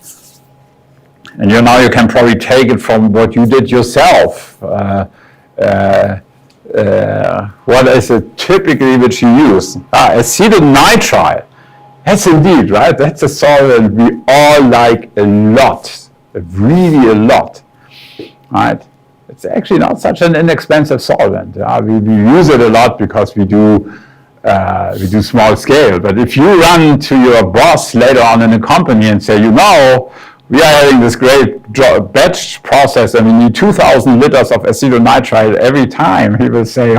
S1: And now you can probably take it from what you did yourself. What is it typically which you use? Acetonitrile. That's indeed, right? That's a solvent we all like a lot, really a lot, right? It's actually not such an inexpensive solvent. We use it a lot because we do small scale. But if you run to your boss later on in a company and say, we are having this great batch process and we need 2,000 liters of acetonitrile every time, he will say,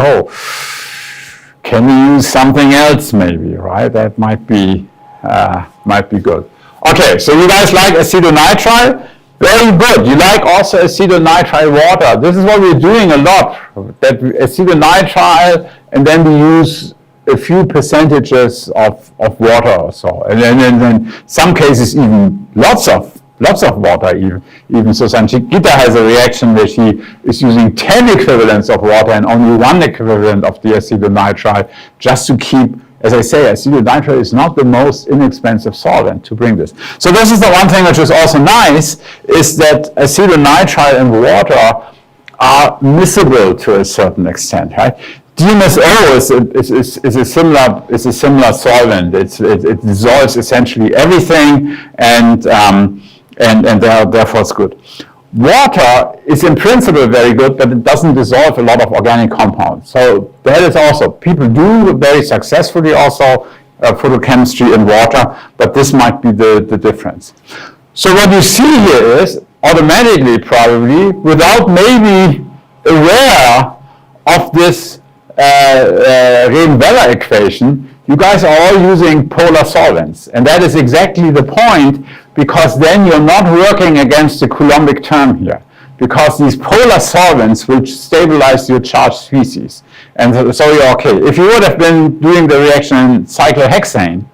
S1: can we use something else maybe, right? That might be good. Okay, so you guys like acetonitrile? Very good. You like also acetonitrile water. This is what we're doing a lot, that acetonitrile, and then we use a few percentages of water or so. And then in some cases even lots of water even. So Sanchita has a reaction where she is using 10 equivalents of water and only 1 equivalent of the acetonitrile just to keep, as I say, acetonitrile is not the most inexpensive solvent to bring this. So this is the one thing which is also nice, is that acetonitrile and water are miscible to a certain extent, right? DMSO is a similar solvent. It dissolves essentially everything, and therefore it's good. Water is in principle very good, but it doesn't dissolve a lot of organic compounds. So that is also, people do very successfully also photochemistry in water, but this might be the difference. So what you see here is automatically probably, without maybe aware of this Rehn-Weller equation, you guys are all using polar solvents. And that is exactly the point, because then you're not working against the Coulombic term here, because these polar solvents will stabilize your charged species. And so you're okay. If you would have been doing the reaction in cyclohexane,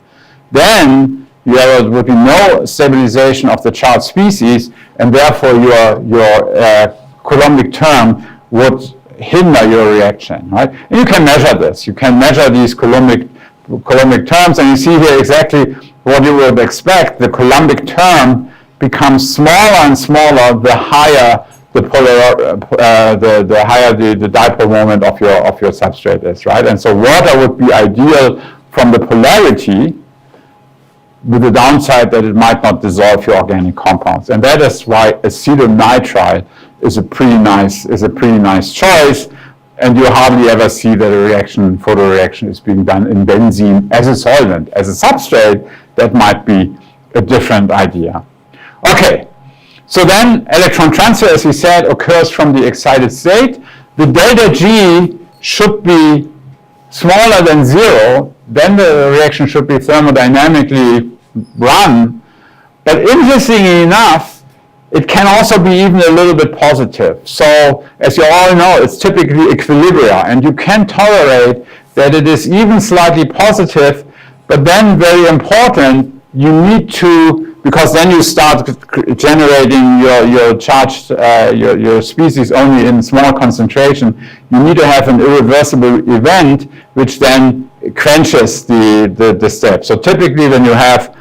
S1: then there would be no stabilization of the charged species, and therefore your Coulombic term would hinder your reaction, right? And you can measure this. You can measure these Coulombic terms, and you see here exactly what you would expect. The Coulombic term becomes smaller and smaller the higher the higher the dipole moment of your substrate is, right? And so water would be ideal from the polarity, with the downside that it might not dissolve your organic compounds. And that is why acetonitrile is a pretty nice choice, and you hardly ever see that a photoreaction is being done in benzene as a solvent. As a substrate, that might be a different idea. Okay, so then electron transfer, as we said, occurs from the excited state. The delta G should be smaller than 0, then the reaction should be thermodynamically run. But interestingly enough, it can also be even a little bit positive. So, as you all know, it's typically equilibria, and you can tolerate that it is even slightly positive, but then very important, you need to, because then you start generating your charged, your species only in small concentration, you need to have an irreversible event which then quenches the step. So typically when you have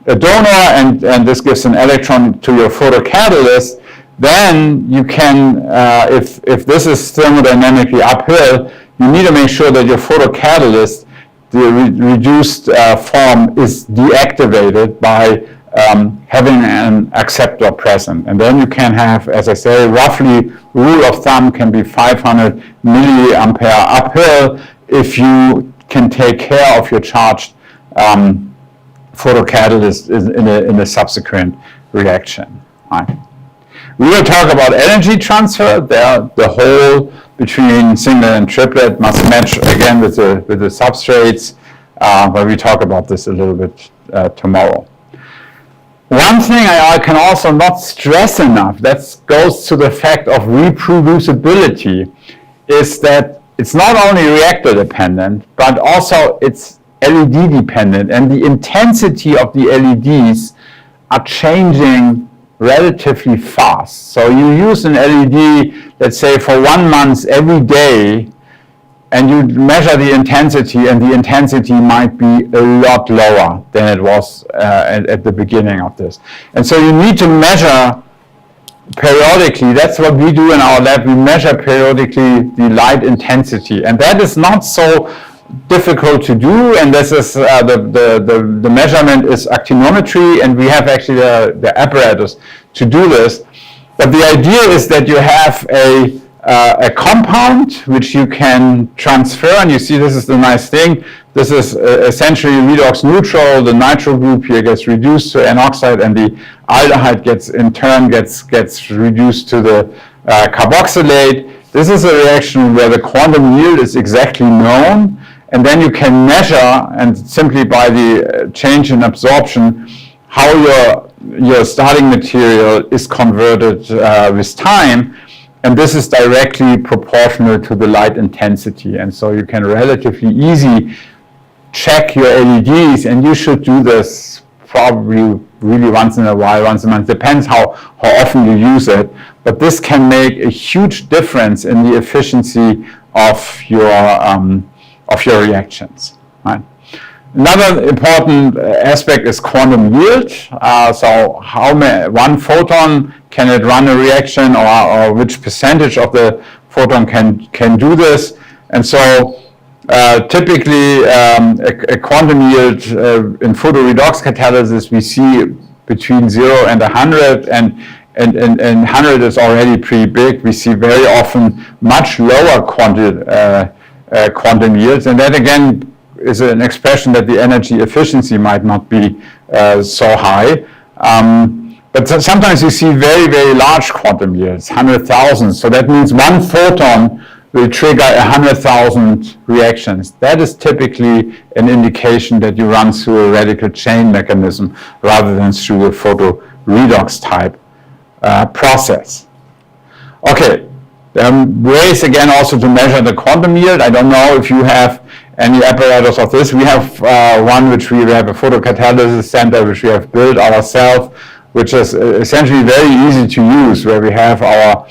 S1: a donor and this gives an electron to your photocatalyst, then you can, if this is thermodynamically uphill, you need to make sure that your photocatalyst, the reduced form, is deactivated by having an acceptor present. And then you can have, as I say, roughly rule of thumb can be 500 milliampere uphill if you can take care of your charged photocatalyst in a subsequent reaction. Right. We will talk about energy transfer. There, the whole between single and triplet must match again with the substrates, but we talk about this a little bit tomorrow. One thing I can also not stress enough, that goes to the fact of reproducibility, is that it's not only reactor dependent, but also it's LED dependent, and the intensity of the LEDs are changing relatively fast. So you use an LED, let's say for 1 month every day, and you measure the intensity, and the intensity might be a lot lower than it was at the beginning of this. And so you need to measure periodically, that's what we do in our lab, we measure periodically the light intensity. And that is not so difficult to do, and this is the measurement is actinometry, and we have actually the apparatus to do this. But the idea is that you have a compound which you can transfer, and you see this is the nice thing. This is essentially redox neutral. The nitro group here gets reduced to N oxide, and the aldehyde gets reduced to the carboxylate. This is a reaction where the quantum yield is exactly known, and then you can measure, and simply by the change in absorption, how your starting material is converted with time, and this is directly proportional to the light intensity. And so you can relatively easy check your LEDs, and you should do this probably really once in a while, once a month, depends how often you use it. But this can make a huge difference in the efficiency of your reactions. Right? Another important aspect is quantum yield. So one photon can it run a reaction, or which percentage of the photon can do this. And so typically a quantum yield in photoredox catalysis we see between 0 and 100, and 100 is already pretty big. We see very often much lower quantum yields, and that again is an expression that the energy efficiency might not be so high. But sometimes you see very, very large quantum yields, 100,000. So that means one photon will trigger 100,000 reactions. That is typically an indication that you run through a radical chain mechanism rather than through a photoredox type process. Okay, ways again also to measure the quantum yield. I don't know if you have any apparatus of this. We have one which we have a photocatalysis center which we have built ourselves, which is essentially very easy to use, where we have our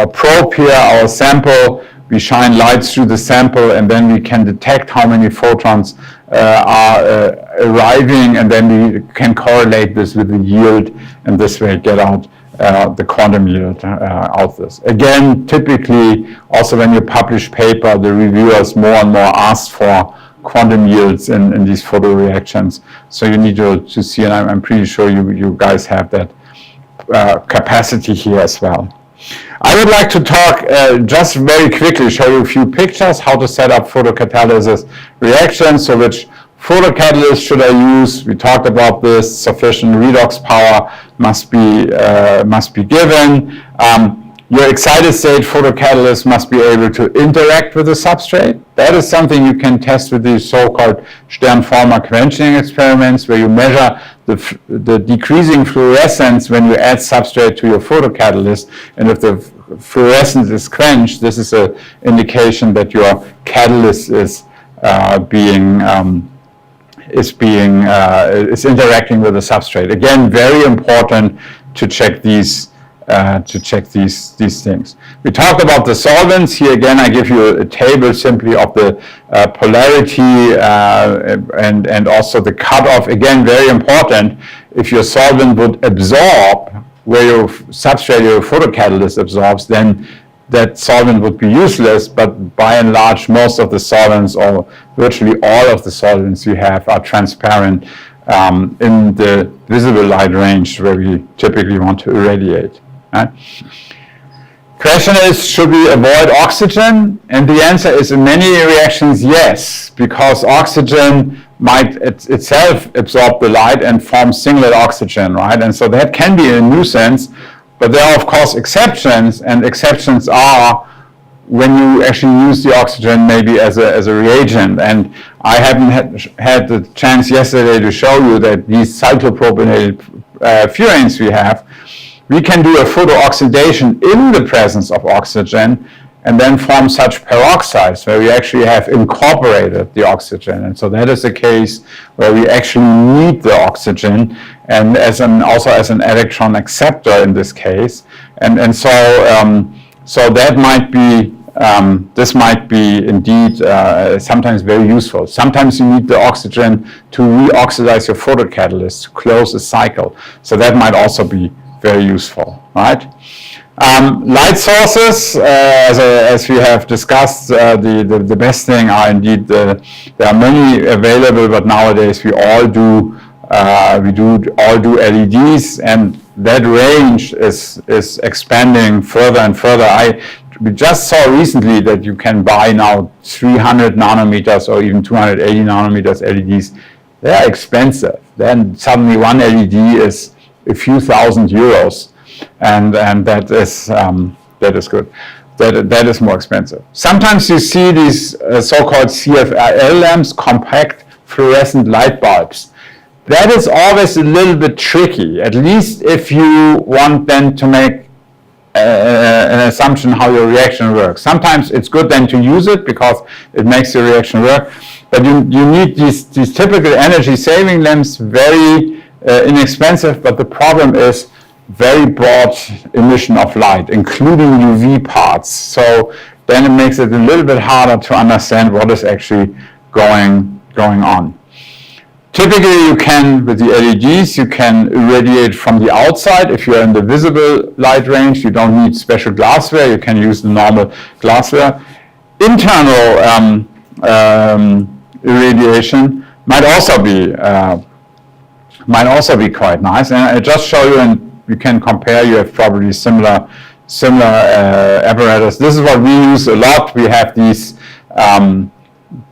S1: probe here, our sample. We shine light through the sample, and then we can detect how many photons are arriving, and then we can correlate this with the yield, and this way get out the quantum yield out of this. Again, typically, also when you publish paper, the reviewers more and more ask for quantum yields in these photoreactions. So you need to see, and I'm pretty sure you guys have that capacity here as well. I would like to talk just very quickly, show you a few pictures, how to set up photocatalysis reactions. So which photocatalyst should I use? We talked about this. Sufficient redox power must be given. Your excited state photocatalyst must be able to interact with the substrate. That is something you can test with these so-called Sternformer quenching experiments, where you measure the decreasing fluorescence when you add substrate to your photocatalyst. And if the fluorescence is quenched, this is an indication that your catalyst is interacting with the substrate. Again, very important to check these things. We talked about the solvents. Here again, I give you a table simply of the polarity and also the cutoff. Again, very important. If your solvent would absorb where your substrate, your photocatalyst absorbs, then that solvent would be useless. But by and large, most of the solvents, or virtually all of the solvents you have, are transparent in the visible light range where we typically want to irradiate. Right? Question is, should we avoid oxygen? And the answer is, in many reactions, yes, because oxygen might itself absorb the light and form singlet oxygen, right? And so that can be a nuisance, but there are of course exceptions, and exceptions are when you actually use the oxygen maybe as a reagent. And I haven't had the chance yesterday to show you that these cyclopropanyl furans we have, we can do a photooxidation in the presence of oxygen and then form such peroxides where we actually have incorporated the oxygen. And so that is a case where we actually need the oxygen, and also as an electron acceptor in this case. And so that might be, this might be indeed sometimes very useful. Sometimes you need the oxygen to reoxidize your photocatalyst, to close a cycle. So that might also be very useful, right? Light sources, as we have discussed, the best thing are indeed there are many available, but nowadays we all do LEDs, and that range is expanding further and further. We just saw recently that you can buy now 300 nanometers or even 280 nanometers LEDs. They are expensive. Then suddenly one LED is a few thousand euros, and that is good. That is more expensive. Sometimes you see these so-called CFL lamps, compact fluorescent light bulbs. That is always a little bit tricky, at least if you want then to make an assumption how your reaction works. Sometimes it's good then to use it because it makes your reaction work, but you need these typical energy saving lamps, very inexpensive, but the problem is very broad emission of light, including UV parts. So then it makes it a little bit harder to understand what is actually going on. Typically, you can, with the LEDs, you can irradiate from the outside. If you're in the visible light range, you don't need special glassware. You can use the normal glassware. Internal irradiation might also be quite nice. And I just show you, and you can compare. You have probably similar apparatus. This is what we use a lot. We have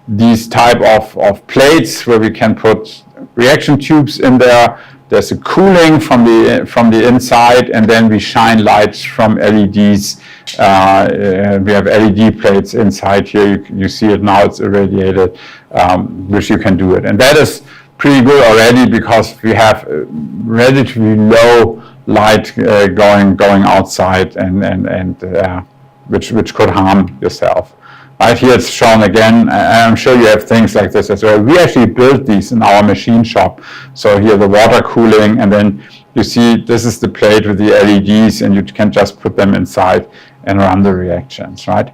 S1: these type of plates where we can put reaction tubes in there. There's a cooling from the inside, and then we shine lights from LEDs. We have LED plates inside here. You see it now, it's irradiated, which you can do it. And that is pretty good already because we have relatively low light going outside, and which could harm yourself. Right here it's shown again, and I'm sure you have things like this as well. We actually built these in our machine shop. So here the water cooling, and then you see this is the plate with the LEDs, and you can just put them inside and run the reactions, right?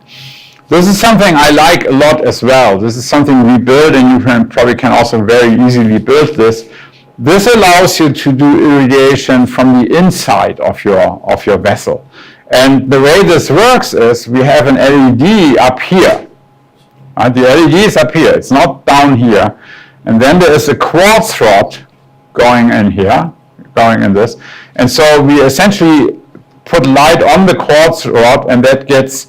S1: This is something I like a lot as well. This is something we build, and you probably can also very easily build this. This allows you to do irradiation from the inside of your vessel. And the way this works is we have an LED up here. Right? The LED is up here. It's not down here. And then there is a quartz rod going in here, going in this. And so we essentially put light on the quartz rod, and that gets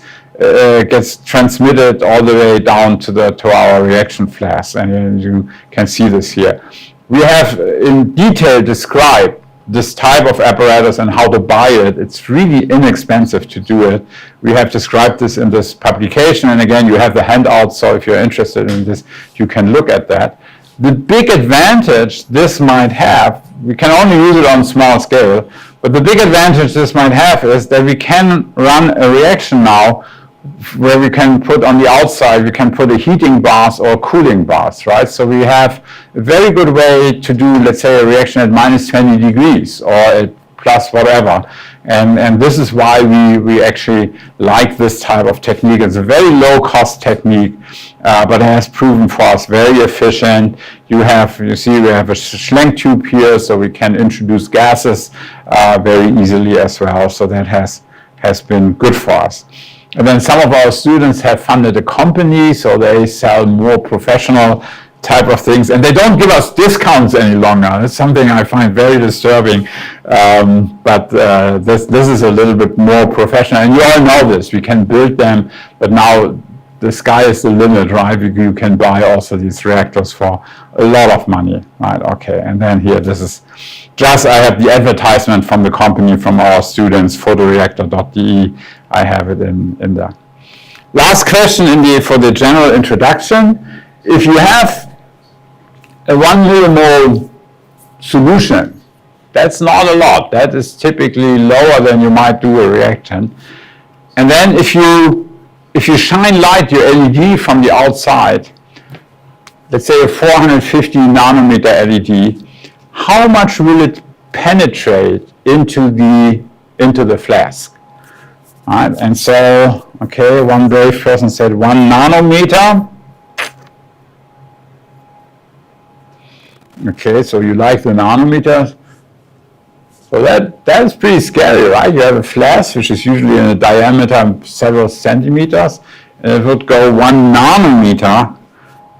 S1: transmitted all the way down to our reaction flask. And you can see this here. We have in detail described this type of apparatus and how to buy it. It's really inexpensive to do it. We have described this in this publication, and again, you have the handout, so if you're interested in this, you can look at that. The big advantage this might have, we can only use it on small scale, but the big advantage this might have is that we can run a reaction now where we can put on the outside, we can put a heating bath or cooling bath, right? So we have a very good way to do, let's say, a reaction at minus 20 degrees or at plus whatever. And this is why we actually like this type of technique. It's a very low cost technique, but it has proven for us very efficient. You see we have a Schlenk tube here, so we can introduce gases very easily as well. So that has been good for us. And then some of our students have funded a company, so they sell more professional type of things, and they don't give us discounts any longer. It's something I find very disturbing, but this is a little bit more professional, and you all know this. We can build them, but now the sky is the limit, right? You can buy also these reactors for a lot of money, right? Okay, and then here, this is just, I have the advertisement from the company, from our students, photoreactor.de. I have it in there. Last question for the general introduction. If you have a 1 millimole solution, that's not a lot. That is typically lower than you might do a reaction. And then if you shine light your LED from the outside, let's say a 450 nanometer LED, how much will it penetrate into the flask? Right, and so, okay, one brave person said 1 nanometer. Okay, so you like the nanometers. So that's pretty scary, right? You have a flash, which is usually in a diameter of several centimeters, and it would go 1 nanometer.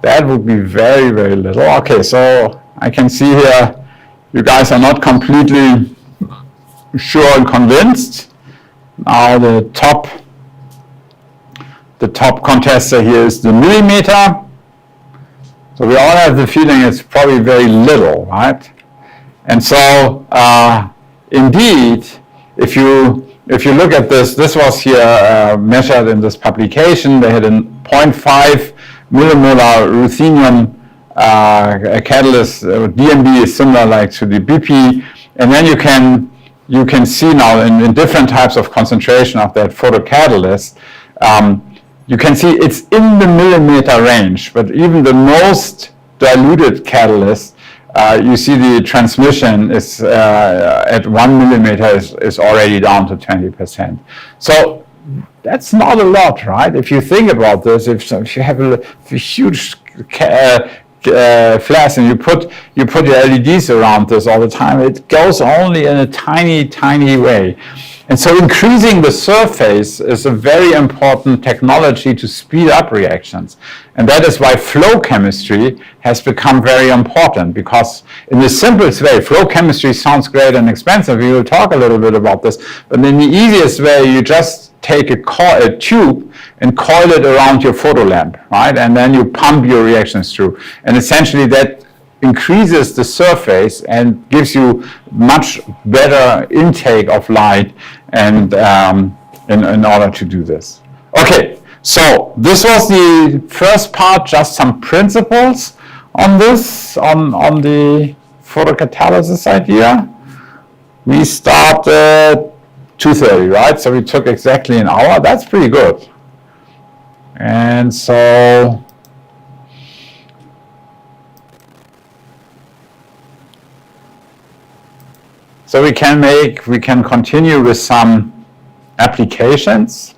S1: That would be very, very little. Okay, so I can see here you guys are not completely sure and convinced. Now the top contester here is the millimeter. So we all have the feeling it's probably very little, right? And so indeed, if you look at this was here measured in this publication. They had a 0.5 millimolar ruthenium catalyst. DMB is similar like to the BP, and then you can see now in different types of concentration of that photocatalyst. You can see it's in the millimeter range, but even the most diluted catalyst, you see the transmission is at 1 millimeter is already down to 20%. So that's not a lot, right? If you think about this, if you have a huge flash and you put your LEDs around this all the time, it goes only in a tiny, tiny way. And so increasing the surface is a very important technology to speed up reactions. And that is why flow chemistry has become very important, because in the simplest way, flow chemistry sounds great and expensive. We will talk a little bit about this. But in the easiest way, you just take a tube and coil it around your photo lamp, right? And then you pump your reactions through. And essentially that increases the surface and gives you much better intake of light, and in order to do this. Okay, so this was the first part, just some principles on this, on the photocatalysis idea. We start at 2:30, right? So we took exactly an hour. That's pretty good. And so we can continue with some applications.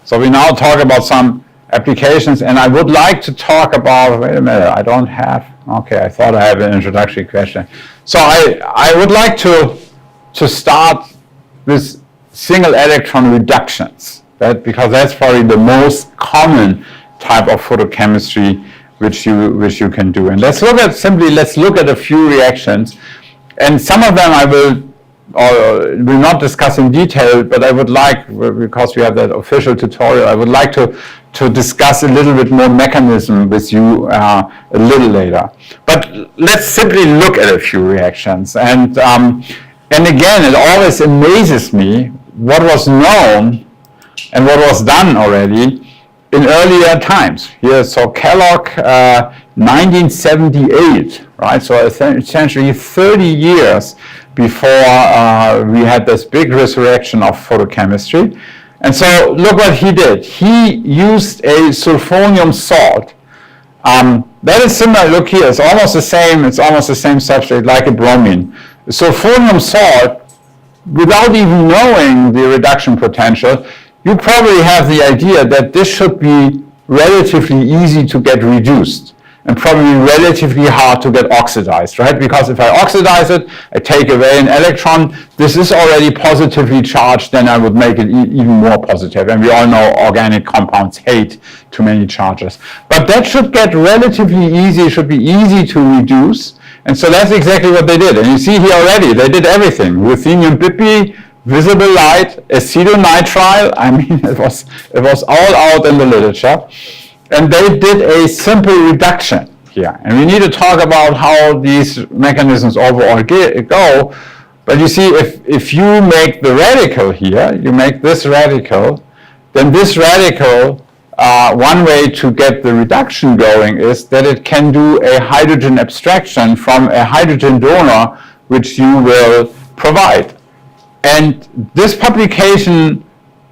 S1: So we now talk about some applications, and I would like to talk about, wait a minute, I don't have, okay, I thought I had an introductory question. So I would like to start with single electron reductions. Because that's probably the most common type of photochemistry which you can do. And let's look at a few reactions, and some of them I will not discuss in detail, but I would like, because we have that official tutorial, I would like to discuss a little bit more mechanism with you a little later. But let's simply look at a few reactions. And again, it always amazes me what was known and what was done already in earlier times. Here, so Kellogg, 1978, right? So essentially 30 years before we had this big resurrection of photochemistry. And so look what he did. He used a sulfonium salt. That is similar, look here, it's almost the same substrate like a bromine. The sulfonium salt, without even knowing the reduction potential, you probably have the idea that this should be relatively easy to get reduced and probably relatively hard to get oxidized, right? Because if I oxidize it, I take away an electron, this is already positively charged, then I would make it even more positive. And we all know organic compounds hate too many charges. But that should get relatively easy, should be easy to reduce. And so that's exactly what they did. And you see here already, they did everything. Ruthenium bipi, visible light, acetonitrile, I mean, it was all out in the literature. And they did a simple reduction here. And we need to talk about how these mechanisms overall go. But you see, if you make the radical here, you make this radical, then this radical, one way to get the reduction going is that it can do a hydrogen abstraction from a hydrogen donor, which you will provide. And this publication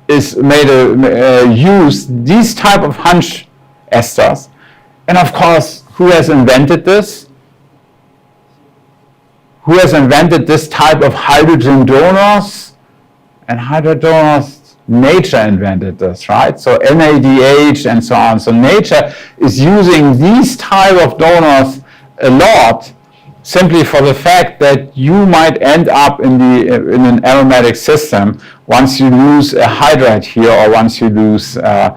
S1: is use these type of Hunch esters. And of course, who has invented this? Who has invented this type of hydrogen donors? And hydrogen donors nature invented this, right? So NADH and so on. So nature is using these type of donors a lot, simply for the fact that you might end up in an aromatic system once you lose a hydride here, or once you lose a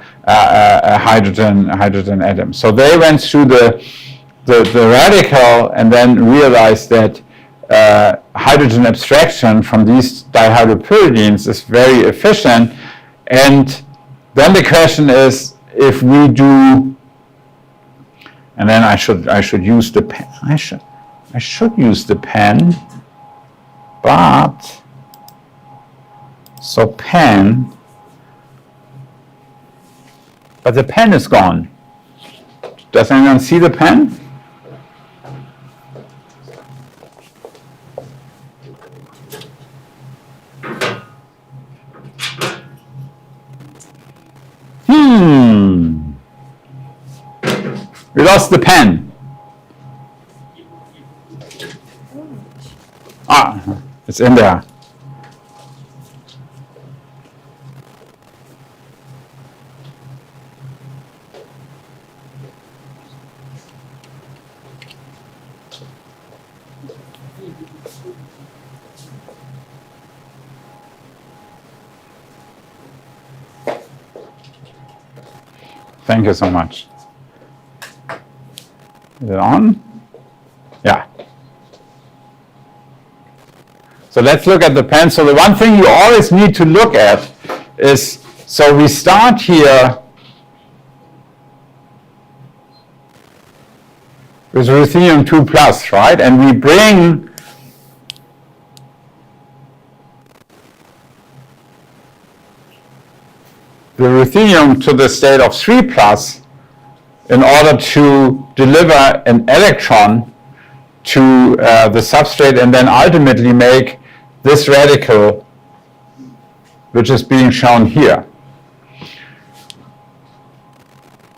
S1: hydrogen atom. So they went through the radical and then realized that hydrogen abstraction from these dihydropyridines is very efficient. And then the question is, if we do, and then I should use the pen. I should use the pen, but so pen, but the pen is gone. Does anyone see the pen? We lost the pen. Ah, it's in there. Thank you so much. Is it on? Yeah. So let's look at the pen. So the one thing you always need to look at is, so we start here with ruthenium 2+, right? And we bring the ruthenium to the state of 3+ in order to deliver an electron to the substrate, and then ultimately make this radical, which is being shown here.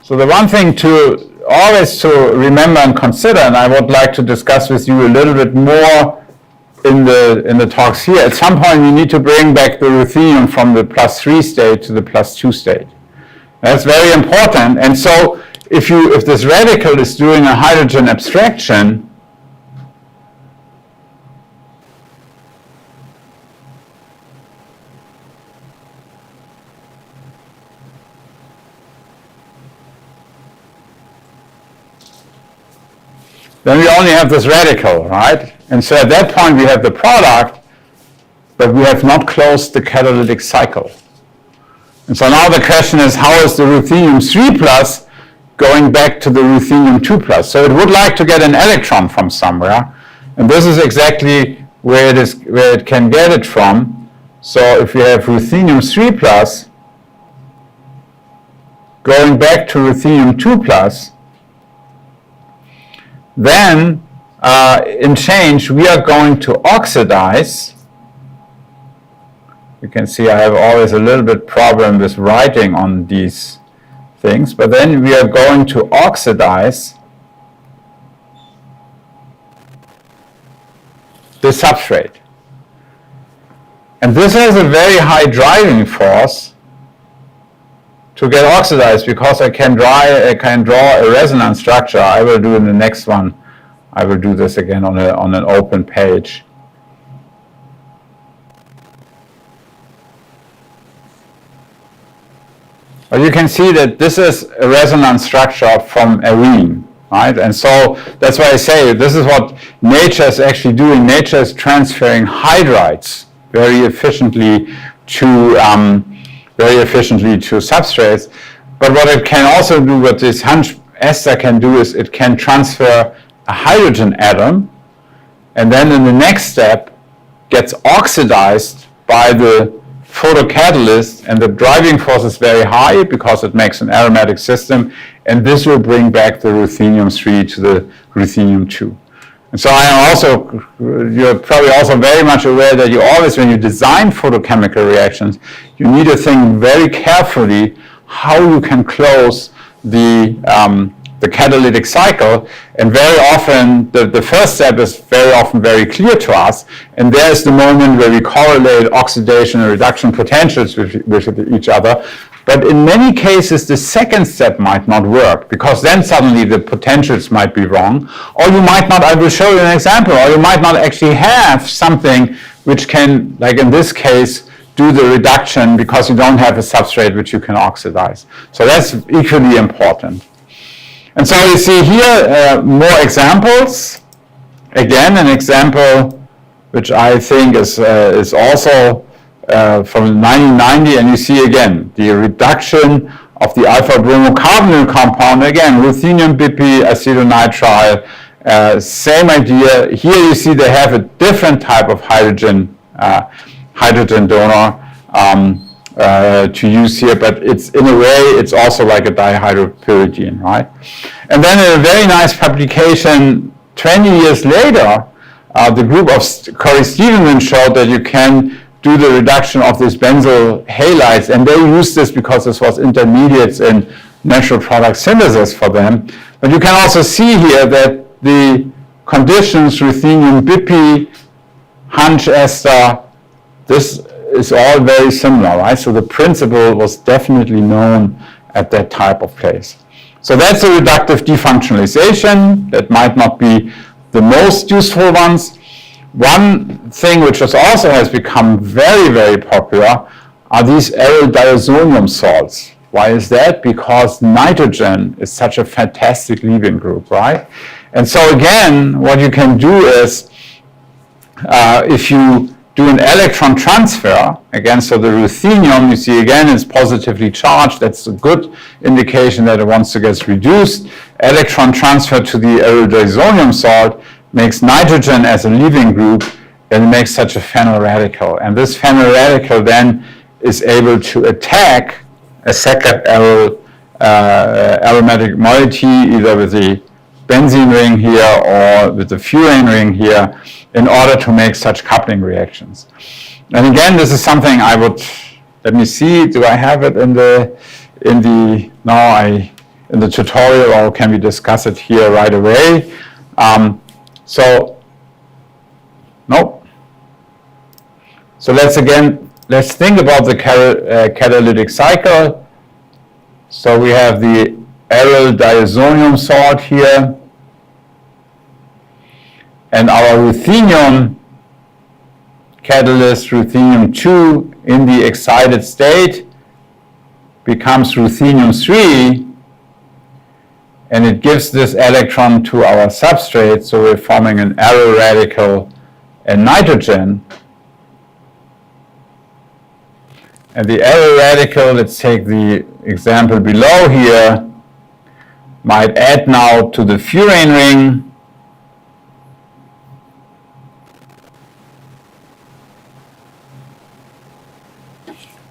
S1: So the one thing to always to remember and consider, and I would like to discuss with you a little bit more in the talks here, at some point you need to bring back the ruthenium from the +3 state to the +2 state. That's very important. And so if this radical is doing a hydrogen abstraction, then we only have this radical, right? And so at that point we have the product, but we have not closed the catalytic cycle. And so now the question is, how is the ruthenium 3+ going back to the ruthenium 2+? So it would like to get an electron from somewhere, and this is exactly where it can get it from. So if we have ruthenium 3+ going back to ruthenium 2+, then in change we are going to oxidize. You can see I have always a little bit problem with writing on these things, but then we are going to oxidize the substrate. And this has a very high driving force to get oxidized, because I can draw a resonance structure. I will do in the next one. I will do this again on an open page. But you can see that this is a resonance structure from arene, right? And so that's why I say this is what nature is actually doing. Nature is transferring hydrides very efficiently to substrates. But what it can also do, what this Hunch ester can do, is it can transfer a hydrogen atom, and then in the next step gets oxidized by the photocatalyst, and the driving force is very high because it makes an aromatic system, and this will bring back the ruthenium 3 to the ruthenium 2. And so I am also, you're probably also very much aware that you always, when you design photochemical reactions, you need to think very carefully how you can close the the catalytic cycle, and very often the first step is very often very clear to us, and there's the moment where we correlate oxidation and reduction potentials with each other. But in many cases, the second step might not work, because then suddenly the potentials might be wrong, or you might not, I will show you an example, or you might not actually have something which can, like in this case, do the reduction because you don't have a substrate which you can oxidize. So that's equally important. And so you see here more examples. Again, an example which I think is also from 1990, and you see again the reduction of the alpha bromocarbonyl compound. Again, ruthenium bipi acetonitrile, same idea. Here you see they have a different type of hydrogen donor to use here, but it's in a way it's also like a dihydropyridine, right? And then in a very nice publication 20 years later, the group of Corey Stevenson showed that you can do the reduction of these benzyl halides, and they used this because this was intermediates in natural product synthesis for them. But you can also see here that the conditions, ruthenium bipi, hunch ester, this is all very similar, right? So the principle was definitely known at that type of place. So that's a reductive defunctionalization. That might not be the most useful ones. One thing which also has become very, very popular are these aryl diazonium salts. Why is that? Because nitrogen is such a fantastic leaving group, right? And so again, what you can do is, if you do an electron transfer, again, so the ruthenium, you see again, is positively charged. That's a good indication that it wants to get reduced. Electron transfer to the aryl diazonium salt makes nitrogen as a leaving group, and it makes such a phenyl radical. And this phenyl radical then is able to attack a second aromatic moiety, either with the benzene ring here or with the furane ring here, in order to make such coupling reactions. And again, this is something I would, let me see, do I have it in the tutorial, or can we discuss it here right away? Nope. So let's think about the catalytic cycle. So we have the aryl diazonium salt here, and our ruthenium catalyst, ruthenium-2, in the excited state becomes ruthenium-3, and it gives this electron to our substrate, so we're forming an aryl radical and nitrogen. And the aryl radical, let's take the example below here, might add now to the furane ring,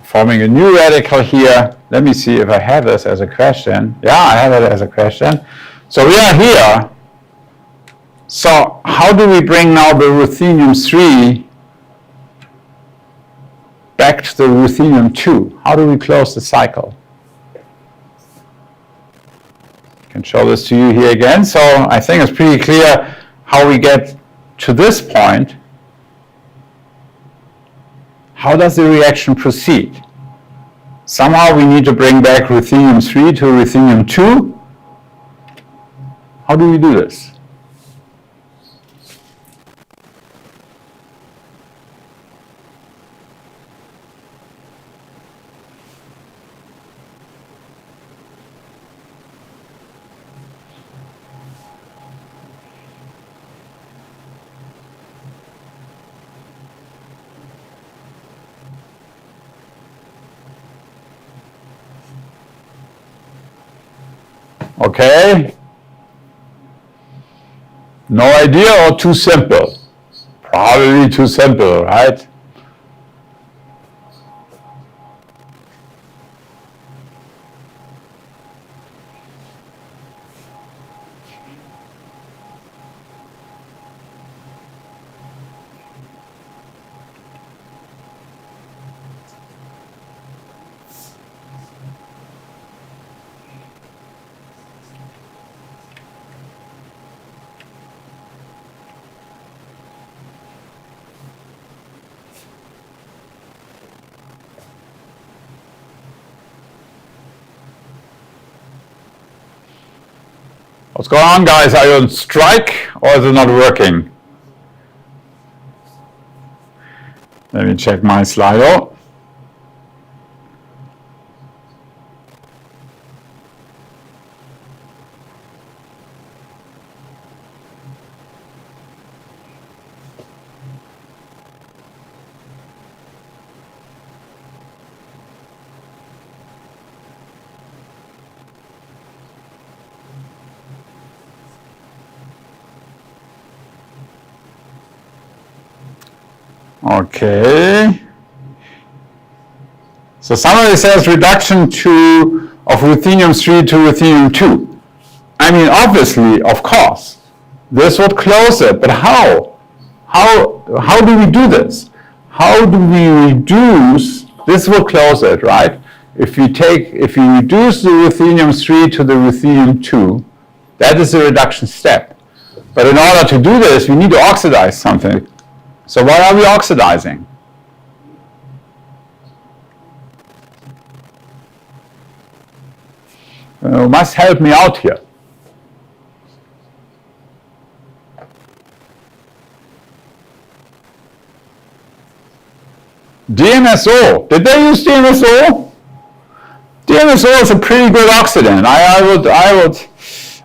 S1: forming a new radical here. Let me see if I have this as a question. Yeah, I have it as a question. So we are here. So how do we bring now the ruthenium-3 back to the ruthenium-2? How do we close the cycle? I can show this to you here again. So I think it's pretty clear how we get to this point. How does the reaction proceed? Somehow we need to bring back ruthenium-3 to ruthenium-2. How do we do this? Okay? No idea or too simple? Probably too simple, right? What's going on, guys? Are you on strike or is it not working? Let me check my Slido. Okay. So somebody says reduction of ruthenium-3 to ruthenium-2. I mean, obviously, of course, this would close it, but how? How do we do this? How do we reduce, this will close it, right? If you reduce the ruthenium-3 to the ruthenium-2, that is the reduction step. But in order to do this, we need to oxidize something. So what are we oxidizing? You must help me out here. DMSO. Did they use DMSO? DMSO is a pretty good oxidant.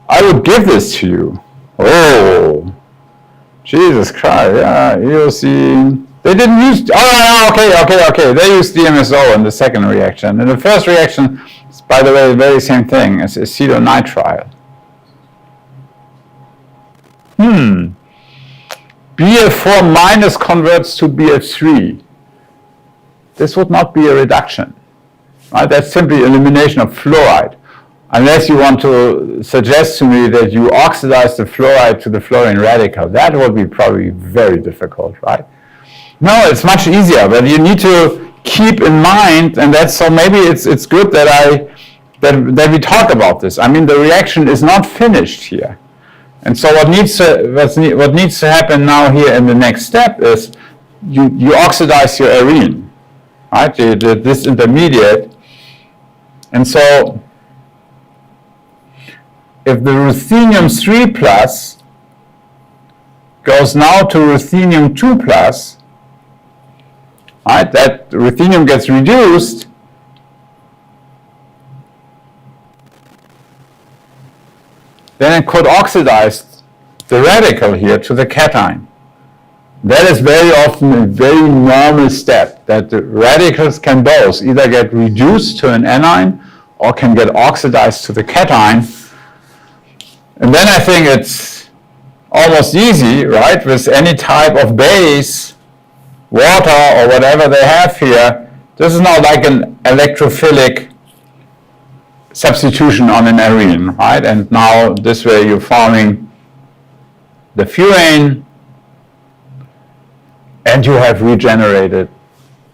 S1: I would give this to you. Oh. Jesus Christ, yeah, eosine. They didn't use, okay. They used DMSO in the second reaction. In the first reaction, it's, by the way, the very same thing as acetonitrile. BF4 minus converts to BF3. This would not be a reduction, right? That's simply elimination of fluoride. Unless you want to suggest to me that you oxidize the fluoride to the fluorine radical. That would be probably very difficult, right? No, it's much easier, but you need to keep in mind, and that's, so maybe it's good that we talk about this. I mean, the reaction is not finished here. And so what needs to happen now here in the next step is you oxidize your arene, right? This intermediate. And so if the ruthenium-3 plus goes now to ruthenium-2 plus, right, that ruthenium gets reduced, then it could oxidize the radical here to the cation. That is very often a very normal step, that the radicals can both either get reduced to an anion or can get oxidized to the cation. And then I think it's almost easy, right, with any type of base, water or whatever they have here. This is now like an electrophilic substitution on an arene, right? And now this way you're forming the furane and you have regenerated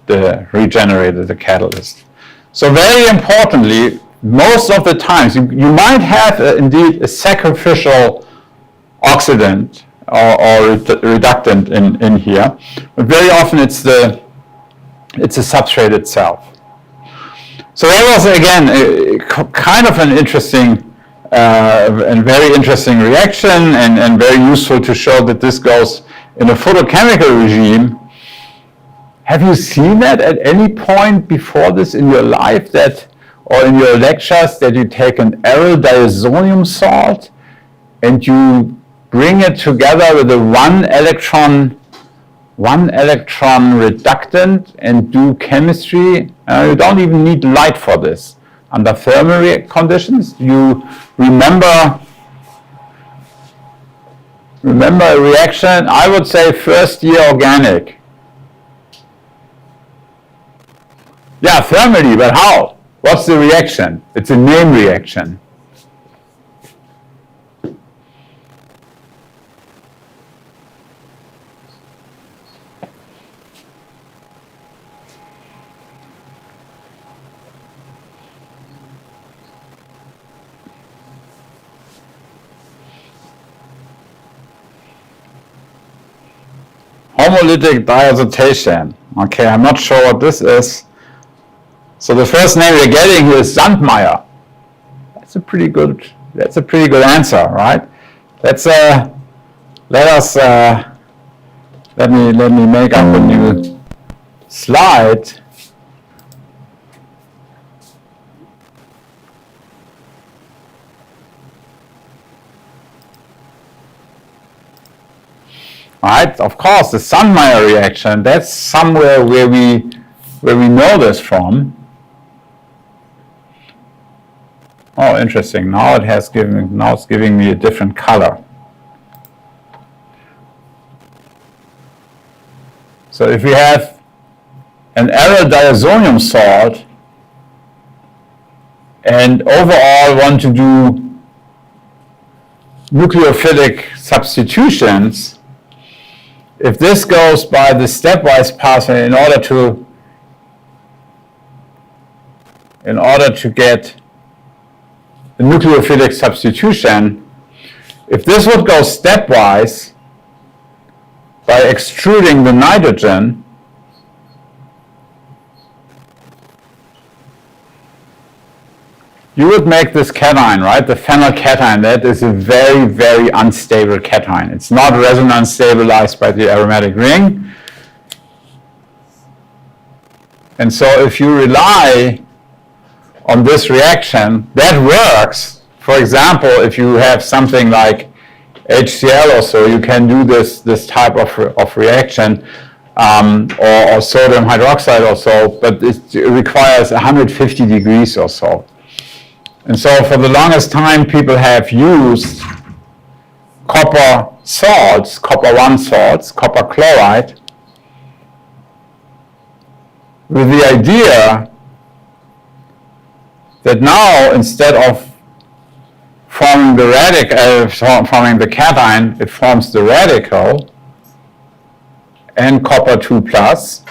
S1: the catalyst. So very importantly, most of the times you might have indeed a sacrificial oxidant or reductant in here, but very often it's the substrate itself. So that was again kind of an interesting and very interesting reaction, and very useful to show that this goes in a photochemical regime. Have you seen that at any point before this in your life, that, or in your lectures, that you take an aryl diazonium salt and you bring it together with a one electron reductant and do chemistry? You don't even need light for this. Under thermal conditions, you remember a reaction, I would say first year organic. Yeah, thermally, but how? What's the reaction? It's a name reaction. Homolytic diazotation. Okay, I'm not sure what this is. So the first name we're getting here is Sandmeyer. That's a pretty good That's a pretty good answer, right? Let me make up a new slide. Right, of course, the Sandmeyer reaction, that's somewhere where we know this from. Oh, interesting. Now it's giving me a different color. So if we have an aryl diazonium salt and overall want to do nucleophilic substitutions, if this goes by the stepwise pathway in order to get the nucleophilic substitution, if this would go stepwise by extruding the nitrogen, you would make this cation, right? The phenylcation, that is a very, very unstable cation. It's not resonance stabilized by the aromatic ring. And so if you rely on this reaction, that works. For example, if you have something like HCl or so, you can do this type of reaction, or sodium hydroxide or so, but it requires 150 degrees or so. And so for the longest time, people have used copper salts, copper 1 salts, copper chloride, with the idea that now instead of forming forming the cation, it forms the radical and copper 2 plus.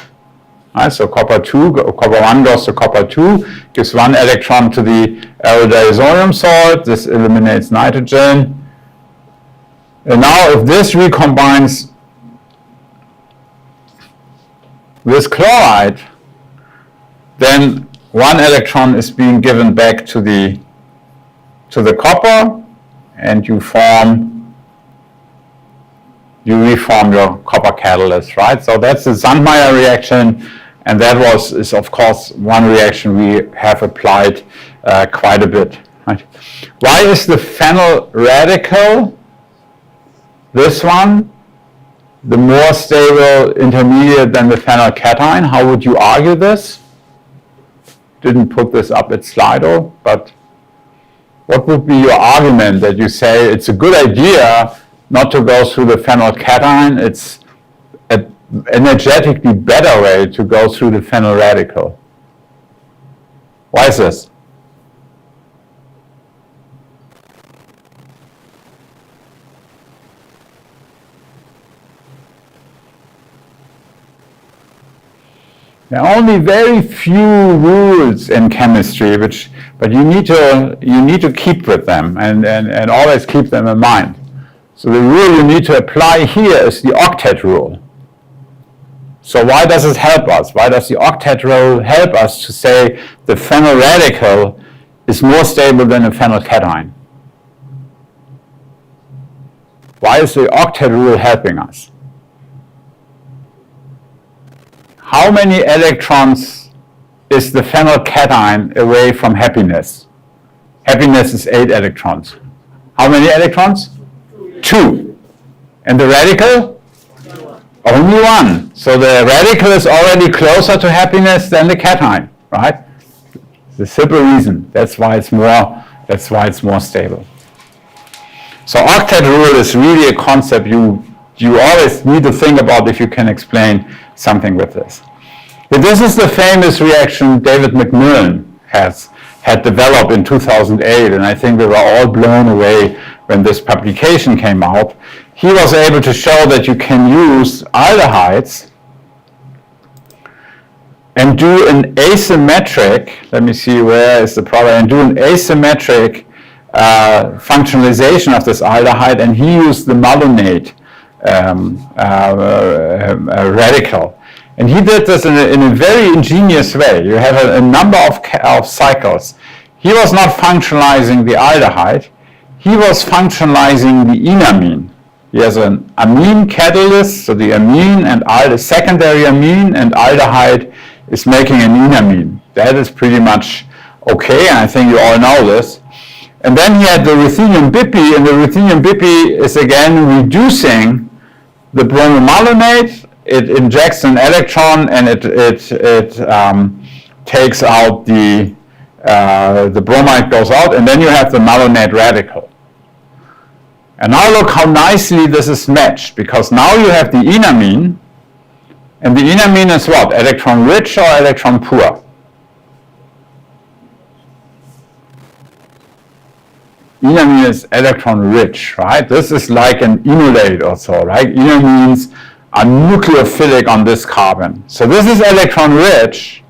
S1: Right, so copper 1 goes to copper 2, gives 1 electron to the aryl diazonium salt. This eliminates nitrogen. And now if this recombines with chloride, then 1 electron is being given back to the copper, and you reform your copper catalyst, right? So that's the Sandmeyer reaction, and that is of course one reaction we have applied quite a bit. Right? Why is the phenyl radical, this one, the more stable intermediate than the phenyl cation? How would you argue this? Didn't put this up at Slido, but what would be your argument that you say it's a good idea not to go through the phenyl cation? It's an energetically better way to go through the phenyl radical. Why is this? There are only very few rules in chemistry, but you need to keep with them and always keep them in mind. So the rule you need to apply here is the octet rule. So why does it help us? Why does the octet rule help us to say the phenyl radical is more stable than a phenyl cation? Why is the octet rule helping us? How many electrons is the phenyl cation away from happiness? Happiness is 8 electrons. How many electrons? 2. And the radical? Only 1. So the radical is already closer to happiness than the cation, right? The simple reason. That's why it's more stable. So octet rule is really a concept you always need to think about if you can explain something with this. But this is the famous reaction David McMillan had developed in 2008, and I think we were all blown away when this publication came out. He was able to show that you can use aldehydes and do an asymmetric, let me see where is the product, and do an asymmetric functionalization of this aldehyde, and he used the malonate radical. And he did this in a very ingenious way. You have a number of cycles. He was not functionalizing the aldehyde. he was functionalizing the enamine. He has an amine catalyst, so the amine and the secondary amine and aldehyde is making an enamine. That is pretty much okay, and I think you all know this. And then he had the ruthenium bipi, and the ruthenium bipi is again reducing the bromomalonate. It injects an electron and it takes out the bromide goes out, and then you have the malonate radical. And now look how nicely this is matched, because now you have the enamine, and the enamine is what? Electron rich or electron poor? Enamine is electron rich, right? This is like an enolate or so, right? Enamines are nucleophilic on this carbon. So this is electron rich,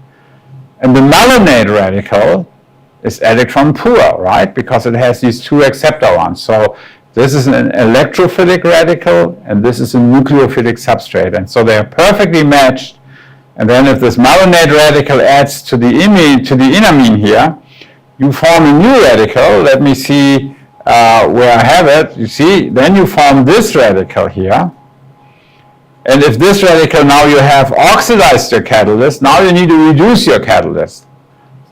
S1: and the malonate radical is electron poor, right? Because it has these two acceptor ones. So this is an electrophilic radical, and this is a nucleophilic substrate. And so they are perfectly matched. And then if this malonate radical adds to the enamine here, you form a new radical. Let me see where I have it. You see, then you form this radical here. And if this radical now you have oxidized your catalyst, now you need to reduce your catalyst.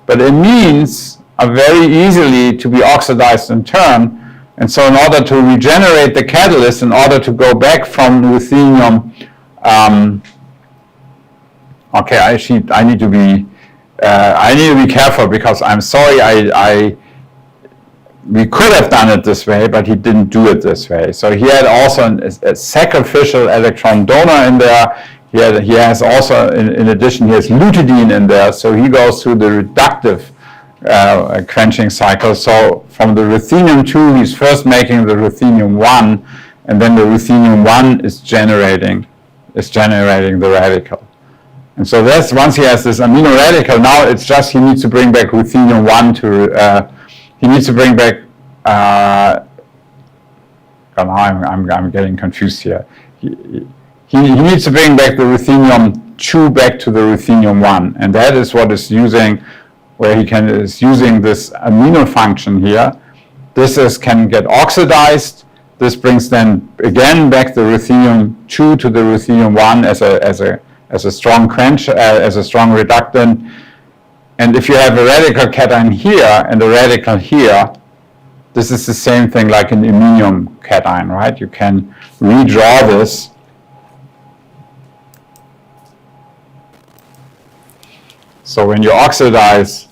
S1: But amines are very easily to be oxidized in turn. And so in order to regenerate the catalyst, in order to go back from ruthenium, okay, I need to be careful, because I'm sorry, we could have done it this way, but he didn't do it this way. So he had also a sacrificial electron donor in there. He has also, in addition, he has lutidine in there. So he goes through the reductive quenching cycle. So from the ruthenium 2, he's first making the ruthenium 1, and then the ruthenium 1 is generating the radical. And so that's, once he has this amino radical, now it's just he needs to bring back ruthenium 1 to, he needs to bring back, I'm getting confused here. He needs to bring back the ruthenium 2 back to the ruthenium 1, and that is what is using, where he is using this amino function here. This can get oxidized. This brings then again back the ruthenium 2 to the ruthenium 1 as a strong quench, as a strong reductant. And if you have a radical cation here and a radical here, this is the same thing like an iminium cation, right? You can redraw this. So when you oxidize,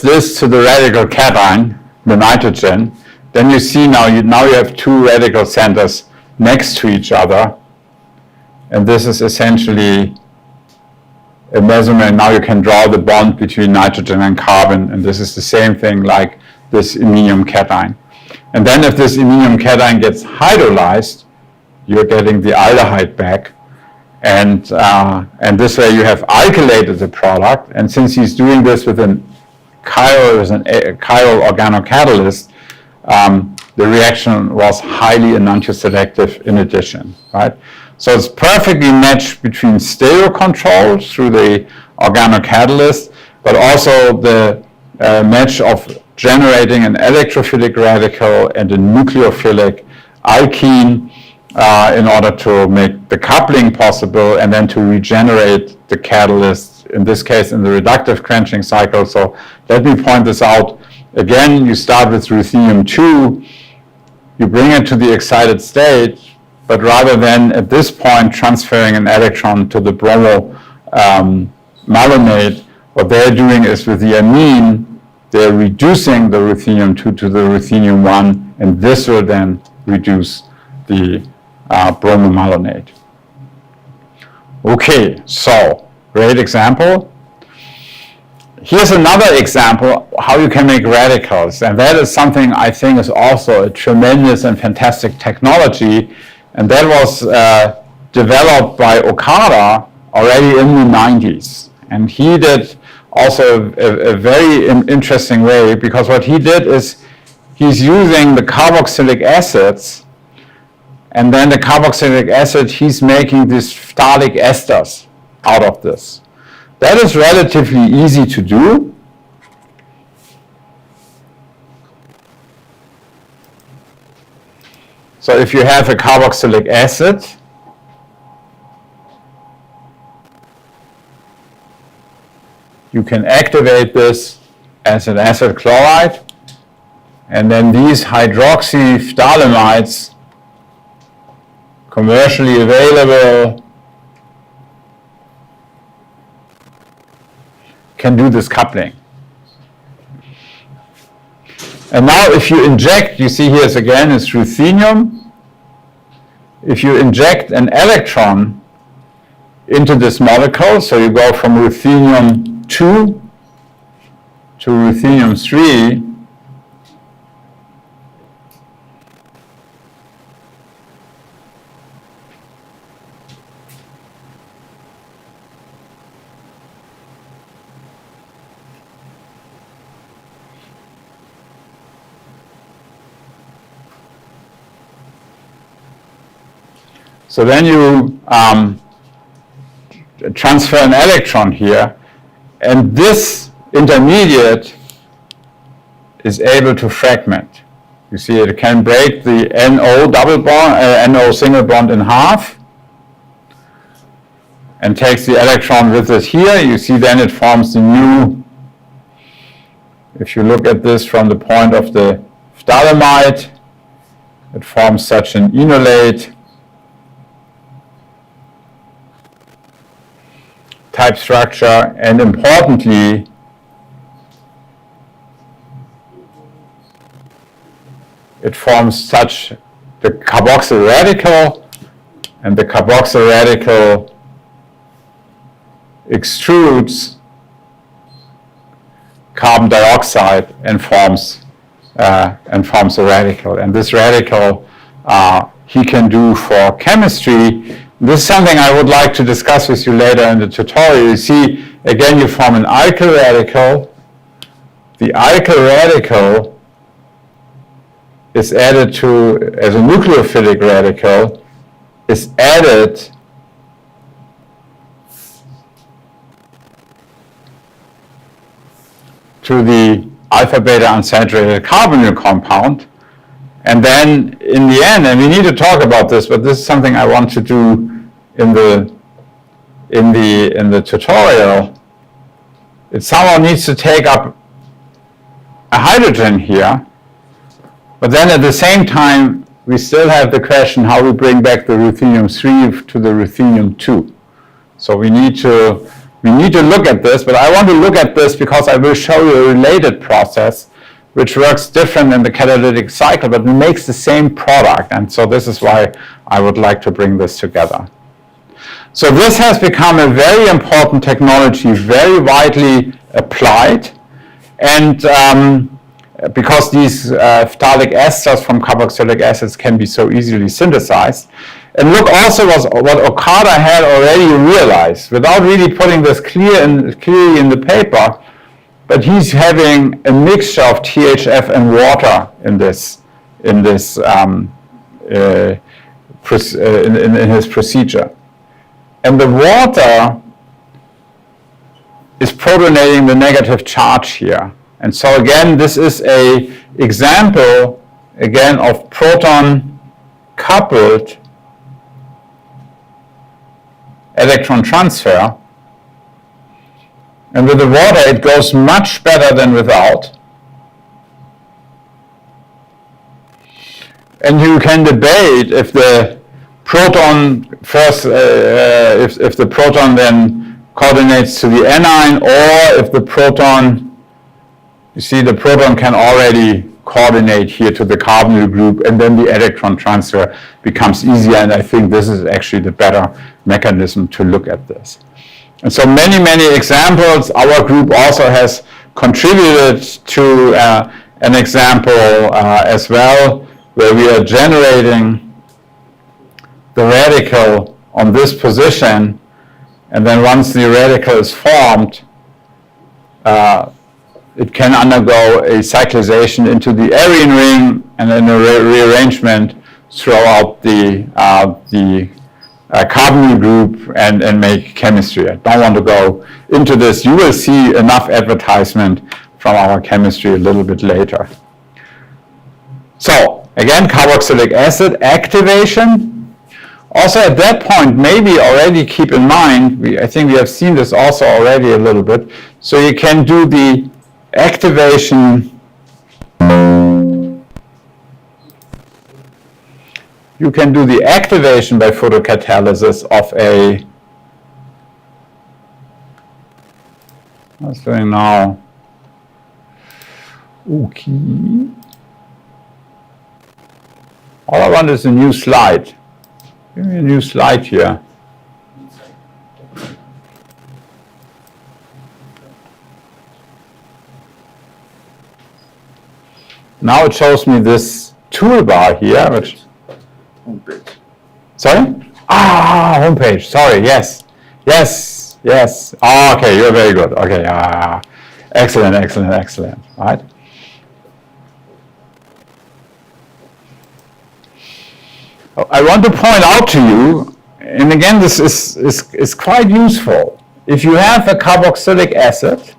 S1: this to the radical cation, the nitrogen, then you see now you have two radical centers next to each other, and this is essentially a measurement. Now you can draw the bond between nitrogen and carbon, and this is the same thing like this iminium cation. And then if this iminium cation gets hydrolyzed, you're getting the aldehyde back. And this way you have alkylated the product. And since he's doing this with a chiral organocatalyst, the reaction was highly enantioselective in addition, right? So it's perfectly matched between stereo control through the organocatalyst, but also the match of generating an electrophilic radical and a nucleophilic alkene in order to make the coupling possible, and then to regenerate the catalyst, in this case in the reductive quenching cycle. So let me point this out. Again, you start with ruthenium 2, you bring it to the excited state, but rather than at this point transferring an electron to the bromo malonate, what they're doing is with the amine, they're reducing the ruthenium 2 to the ruthenium 1, and this will then reduce the bromomalonate. Okay, so great example. Here's another example how you can make radicals, and that is something I think is also a tremendous and fantastic technology, and that was developed by Okada already in the 90s. And he did also a very interesting way, because what he did is he's using the carboxylic acids, and then the carboxylic acid, he's making these phthalic esters out of this. That is relatively easy to do. So if you have a carboxylic acid, you can activate this as an acid chloride, and then these hydroxyphthalamides, commercially available, can do this coupling. And now if you inject, you see here again is ruthenium. If you inject an electron into this molecule, so you go from ruthenium 2 to ruthenium 3, so then you transfer an electron here, and this intermediate is able to fragment. You see it can break the NO double bond, NO single bond in half, and takes the electron with it here. You see then it forms the new, if you look at this from the point of the phthalimide, it forms such an enolate type structure, and importantly, it forms such the carboxyl radical, and the carboxyl radical extrudes carbon dioxide and forms a radical. And this radical he can do for chemistry. This is something I would like to discuss with you later in the tutorial. You see, again, you form an alkyl radical. The alkyl radical is added to, as a nucleophilic radical, is added to the alpha-beta unsaturated carbonyl compound. And then in the end, and we need to talk about this, but this is something I want to do in the tutorial. It somehow needs to take up a hydrogen here, but then at the same time we still have the question how we bring back the ruthenium 3 to the ruthenium 2. So we need to look at this, but I want to look at this because I will show you a related process which works different in the catalytic cycle, but makes the same product. And so this is why I would like to bring this together. So this has become a very important technology, very widely applied. And because these phthalic esters from carboxylic acids can be so easily synthesized. And look also what Okada had already realized, without really putting this clearly in the paper, but he's having a mixture of THF and water in his procedure. And the water is protonating the negative charge here. And so again, this is an example, again, of proton-coupled electron transfer. And with the water, it goes much better than without. And you can debate if the proton first, if the proton then coordinates to the anion, or if the proton, you see the proton can already coordinate here to the carbonyl group, and then the electron transfer becomes easier. And I think this is actually the better mechanism to look at this. And so many, many examples. Our group also has contributed to an example as well, where we are generating the radical on this position, and then once the radical is formed, it can undergo a cyclization into the arene ring and then a rearrangement throughout the carbonyl group and make chemistry. I don't want to go into this. You will see enough advertisement from our chemistry a little bit later. So again, carboxylic acid activation. Also at that point, maybe already keep in mind, I think we have seen this also already a little bit, so you can do the activation. You can do the activation by photocatalysis of a, what's doing now? Okay. All I want is a new slide. Give me a new slide here. Now it shows me this toolbar here, which homepage. Sorry? Homepage. Sorry. Yes. Yes. Yes. Oh, okay. You're very good. Okay. Excellent. Excellent. Excellent. Right. I want to point out to you, and again, this is quite useful. If you have a carboxylic acid,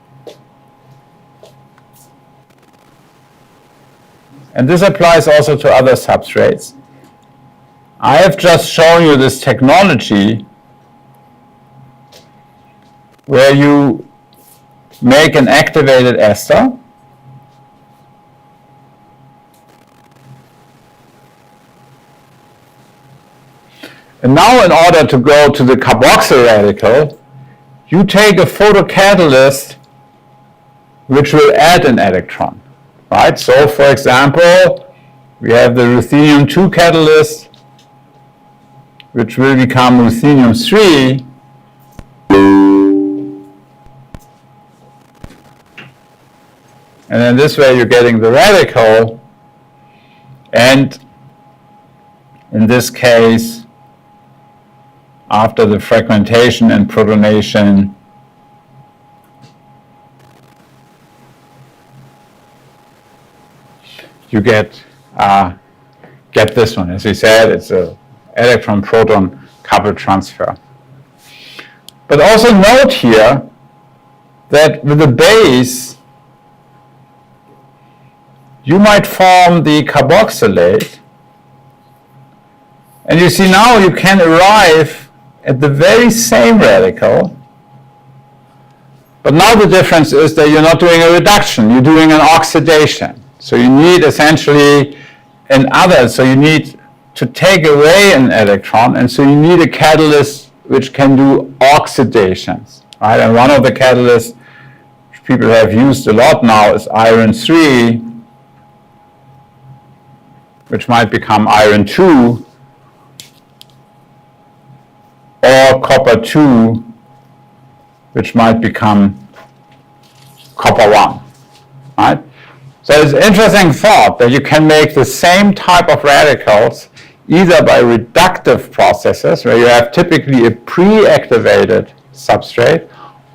S1: and this applies also to other substrates, I have just shown you this technology where you make an activated ester, and now in order to go to the carboxyl radical, you take a photocatalyst which will add an electron, right? So for example, we have the ruthenium-2 catalyst, which will become ruthenium-3, and then this way you're getting the radical, and in this case, after the fragmentation and protonation, you get this one. As we said, it's a electron-proton coupled transfer. But also note here that with the base, you might form the carboxylate, and you see now you can arrive at the very same radical, but now the difference is that you're not doing a reduction, you're doing an oxidation. So you need essentially so you need to take away an electron, and so you need a catalyst which can do oxidations, right? And one of the catalysts which people have used a lot now is iron 3, which might become iron 2, or copper 2, which might become copper 1, right? So it's an interesting thought that you can make the same type of radicals either by reductive processes, where you have typically a pre-activated substrate,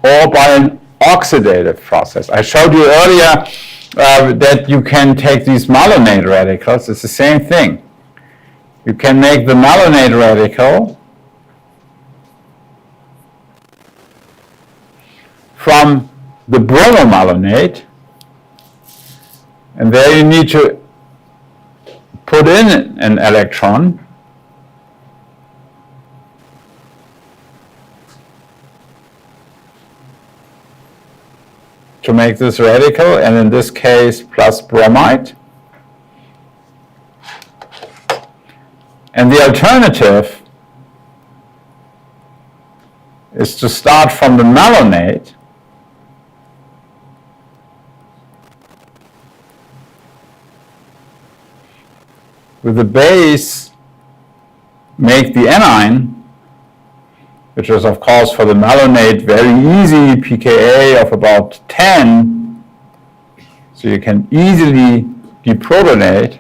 S1: or by an oxidative process. I showed you earlier that you can take these malonate radicals. It's the same thing. You can make the malonate radical from the bromomalonate, and there you need to put in an electron to make this radical, and in this case plus bromide. And the alternative is to start from the malonate with the base, make the anion, which is of course for the malonate very easy, pKa of about 10, so you can easily deprotonate.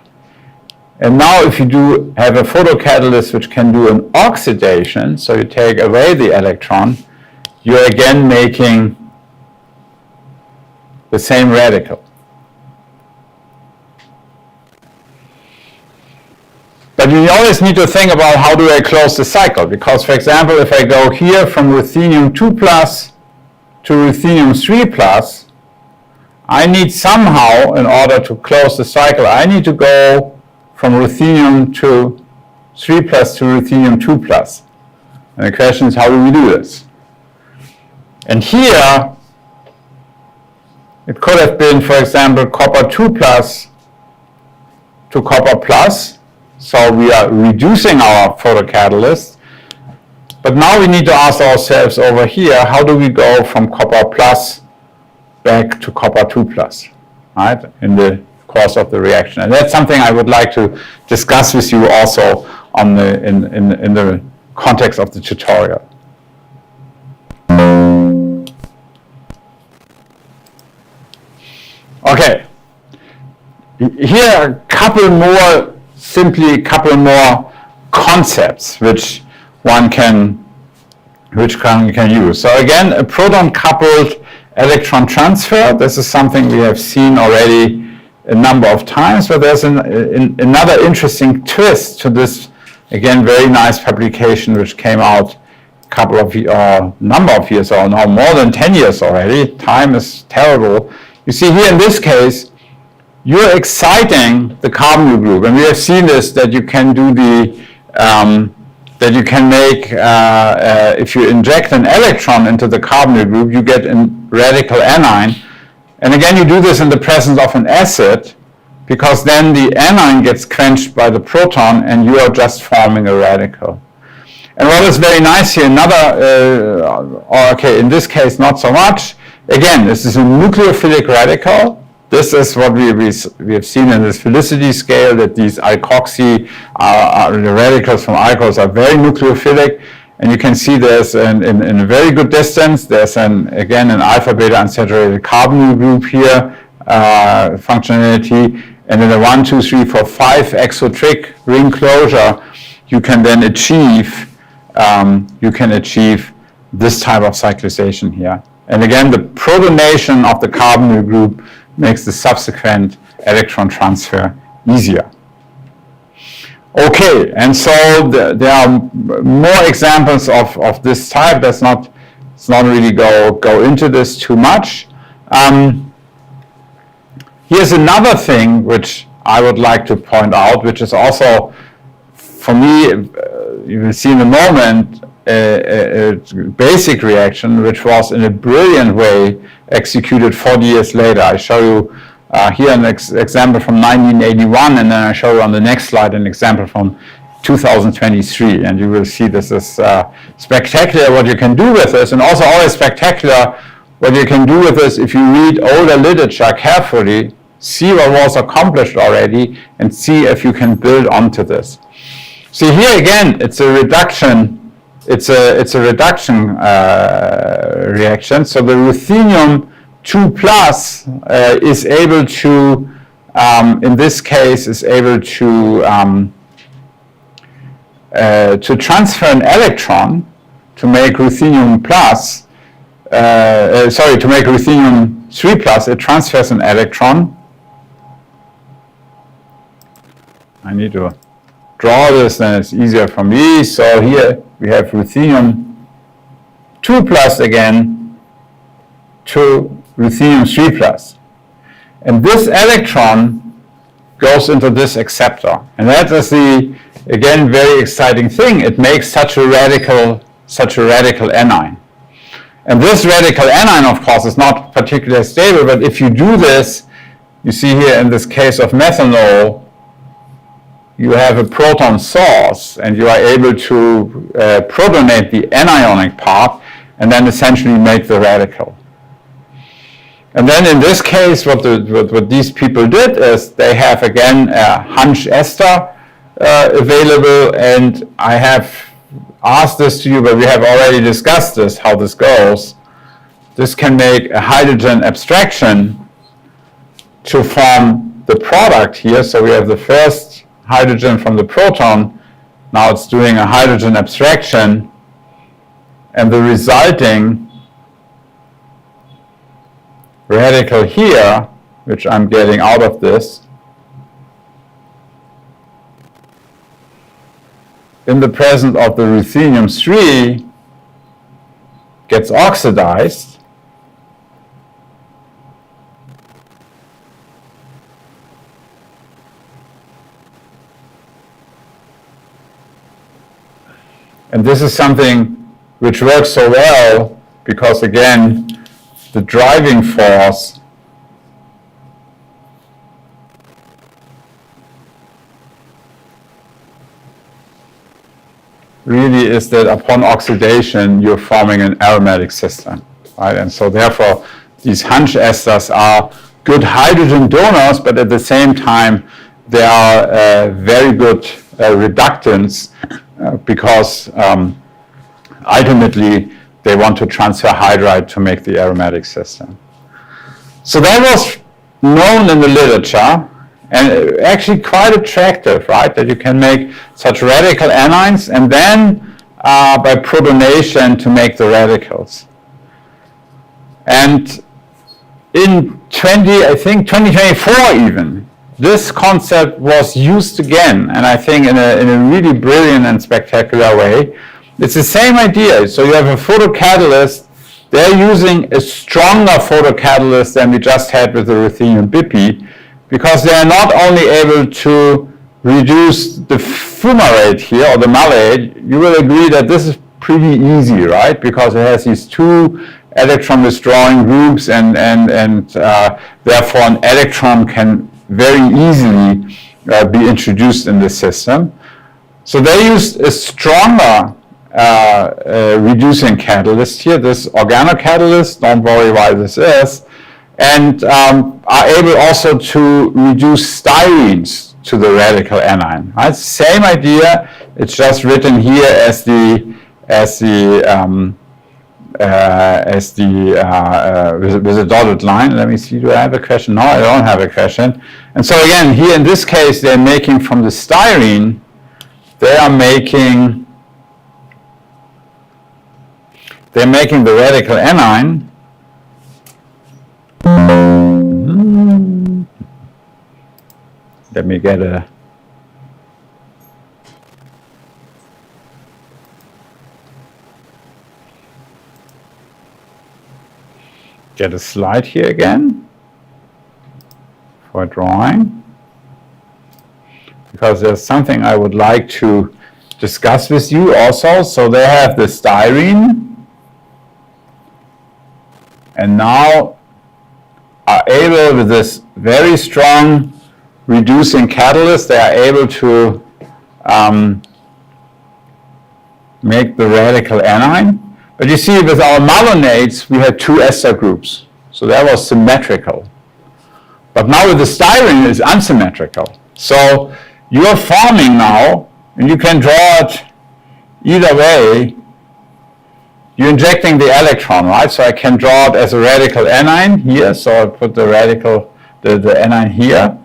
S1: And now if you do have a photocatalyst which can do an oxidation, so you take away the electron, you're again making the same radical. But you always need to think about how do I close the cycle, because for example, if I go here from ruthenium 2 plus to ruthenium 3 plus, I need somehow, in order to close the cycle, I need to go from ruthenium to 3 plus to ruthenium 2 plus. And the question is, how do we do this? And here, it could have been, for example, copper 2 plus to copper plus. So we are reducing our photocatalyst. But now we need to ask ourselves over here, how do we go from copper plus back to copper 2 plus, right, in the course of the reaction? And that's something I would like to discuss with you also on the, in the context of the tutorial. Okay, here are a couple more concepts which one can use. So again, a proton-coupled electron transfer. This is something we have seen already a number of times, but there's another interesting twist to this, again, very nice publication which came out a number of years or now more than 10 years already. Time is terrible. You see here in this case, you're exciting the carbonyl group, and we have seen this, that you can do that you can make, if you inject an electron into the carbonyl group, you get a radical anion. And again, you do this in the presence of an acid, because then the anion gets quenched by the proton, and you are just forming a radical. And what is very nice here, in this case, not so much. Again, this is a nucleophilic radical. This is what we have seen in this Felicity scale, that these alkoxy, the radicals from alcohols are very nucleophilic. And you can see there's in a very good distance, there's again an alpha beta unsaturated carbonyl group here, functionality. And in a 1, 2, 3, 4, 5 exotric ring closure, you can then achieve this type of cyclization here. And again, the protonation of the carbonyl group makes the subsequent electron transfer easier. Okay, and so there are more examples of this type. Let's not really go into this too much. Here's another thing which I would like to point out, which is also, for me, you will see in a moment, a basic reaction, which was in a brilliant way executed 40 years later. I show you here an example from 1981, and then I show you on the next slide an example from 2023, and you will see this is spectacular what you can do with this, and also always spectacular what you can do with this if you read older literature carefully, see what was accomplished already, and see if you can build onto this. See here again, it's a reduction. It's a reduction reaction. So the ruthenium 2 plus is able to, in this case, is able to transfer an electron to make ruthenium plus. To make ruthenium 3 plus, it transfers an electron. I need to draw this, then it's easier for me. So here we have ruthenium 2 plus again to ruthenium 3 plus. And this electron goes into this acceptor. And that is the, again, very exciting thing. It makes such a radical anion. And this radical anion, of course, is not particularly stable, but if you do this, you see here in this case of methanol, you have a proton source, and you are able to protonate the anionic part, and then essentially make the radical. And then in this case, what these people did is they have again a Hunch ester available, and I have asked this to you, but we have already discussed this, how this goes. This can make a hydrogen abstraction to form the product here. So we have the first hydrogen from the proton. Now it's doing a hydrogen abstraction, and the resulting radical here, which I'm getting out of this, in the presence of the ruthenium-3 gets oxidized, and this is something which works so well because, again, the driving force really is that upon oxidation, you're forming an aromatic system, right? And so therefore, these Hunch esters are good hydrogen donors, but at the same time, they are very good reductants because ultimately, they want to transfer hydride to make the aromatic system. So that was known in the literature, and actually quite attractive, right? That you can make such radical anions and then by protonation to make the radicals. And in 2024 even, this concept was used again, and I think in a really brilliant and spectacular way. It's the same idea. So you have a photocatalyst. They're using a stronger photocatalyst than we just had with the ruthenium bipi, because they are not only able to reduce the fumarate here, or the malate. You will agree that this is pretty easy, right? Because it has these two electron withdrawing groups, and therefore an electron can very easily be introduced in the system. So they used a stronger reducing catalyst here, this organocatalyst, don't worry why this is, and are able also to reduce styrenes to the radical anion. Right? Same idea, it's just written here as the with a dotted line. Let me see, do I have a question? No, I don't have a question. And so again, here in this case, they're making from the styrene, they are making the radical anion. Let me get a slide here again for drawing, because there's something I would like to discuss with you also. So they have the styrene, and now are able, with this very strong reducing catalyst, they are able to make the radical anion. But you see, with our malonates, we had two ester groups, so that was symmetrical. But now with the styrene, it's unsymmetrical. So you're forming now, and you can draw it either way. You're injecting the electron, right? So I can draw it as a radical anion here. So I put the radical, the anion here.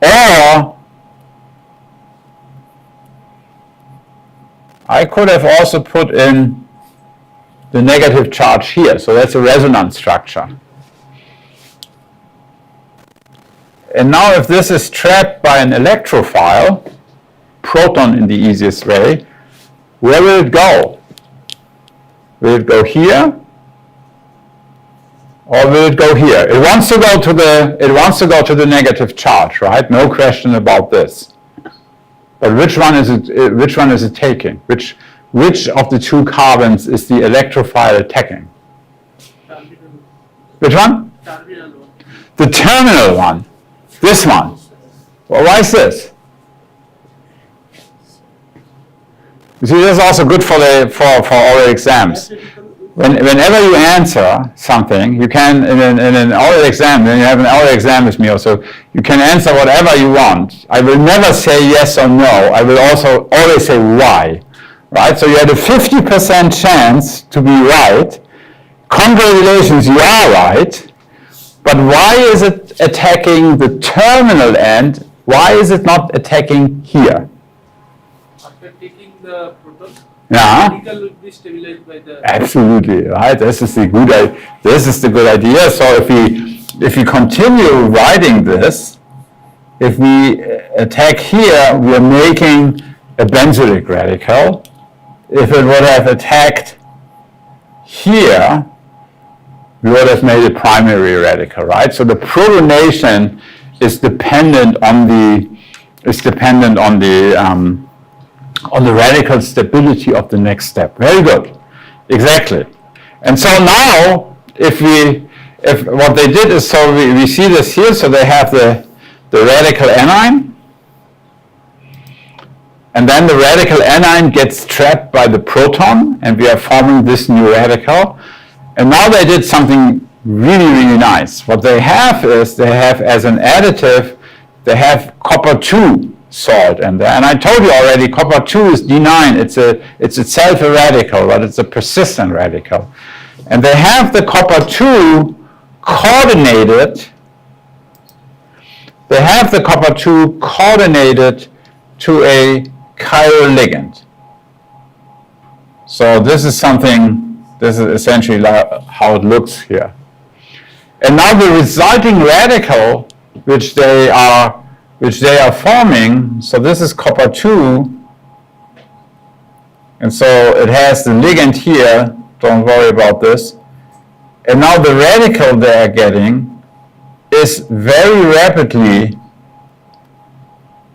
S1: Or I could have also put in the negative charge here. So that's a resonance structure. And now if this is trapped by an electrophile, proton in the easiest way, where will it go? Will it go here? Or will it go here? It wants to go to the negative charge, right? No question about this. But which one is it taking? Which of the two carbons is the electrophile attacking? Which one? The terminal one. This one. Well, why is this? You see, this is also good for oral exams. Whenever you answer something, you can, in an oral exam, when you have an oral exam with me also, you can answer whatever you want. I will never say yes or no. I will also always say why. Right? So you had a 50% chance to be right. Congratulations, you are right. But why is it attacking the terminal end? Why is it not attacking here?
S2: After taking the proton,
S1: Yeah.
S2: the radical will be stabilized by the...
S1: Absolutely, right? This is the good idea. So if we if we continue writing this, if we attack here, we are making a benzoic radical. If it would have attacked here, we would have made a primary radical, right? So the protonation is dependent on the radical stability of the next step. Very good, exactly. And so now, if what they did is, so we see this here, so they have the radical anion, and then the radical anion gets trapped by the proton, and we are forming this new radical. And now they did something really, really nice. What they have is, they have as an additive, they have copper 2 salt in there. And I told you already, copper 2 is D9. It's itself a radical, but it's a persistent radical. And they have the copper 2 coordinated. They have the copper 2 coordinated to a chiral ligand. So this is essentially how it looks here. And now the resulting radical, which they are forming, so this is copper 2, and so it has the ligand here, don't worry about this. And now the radical they are getting is very rapidly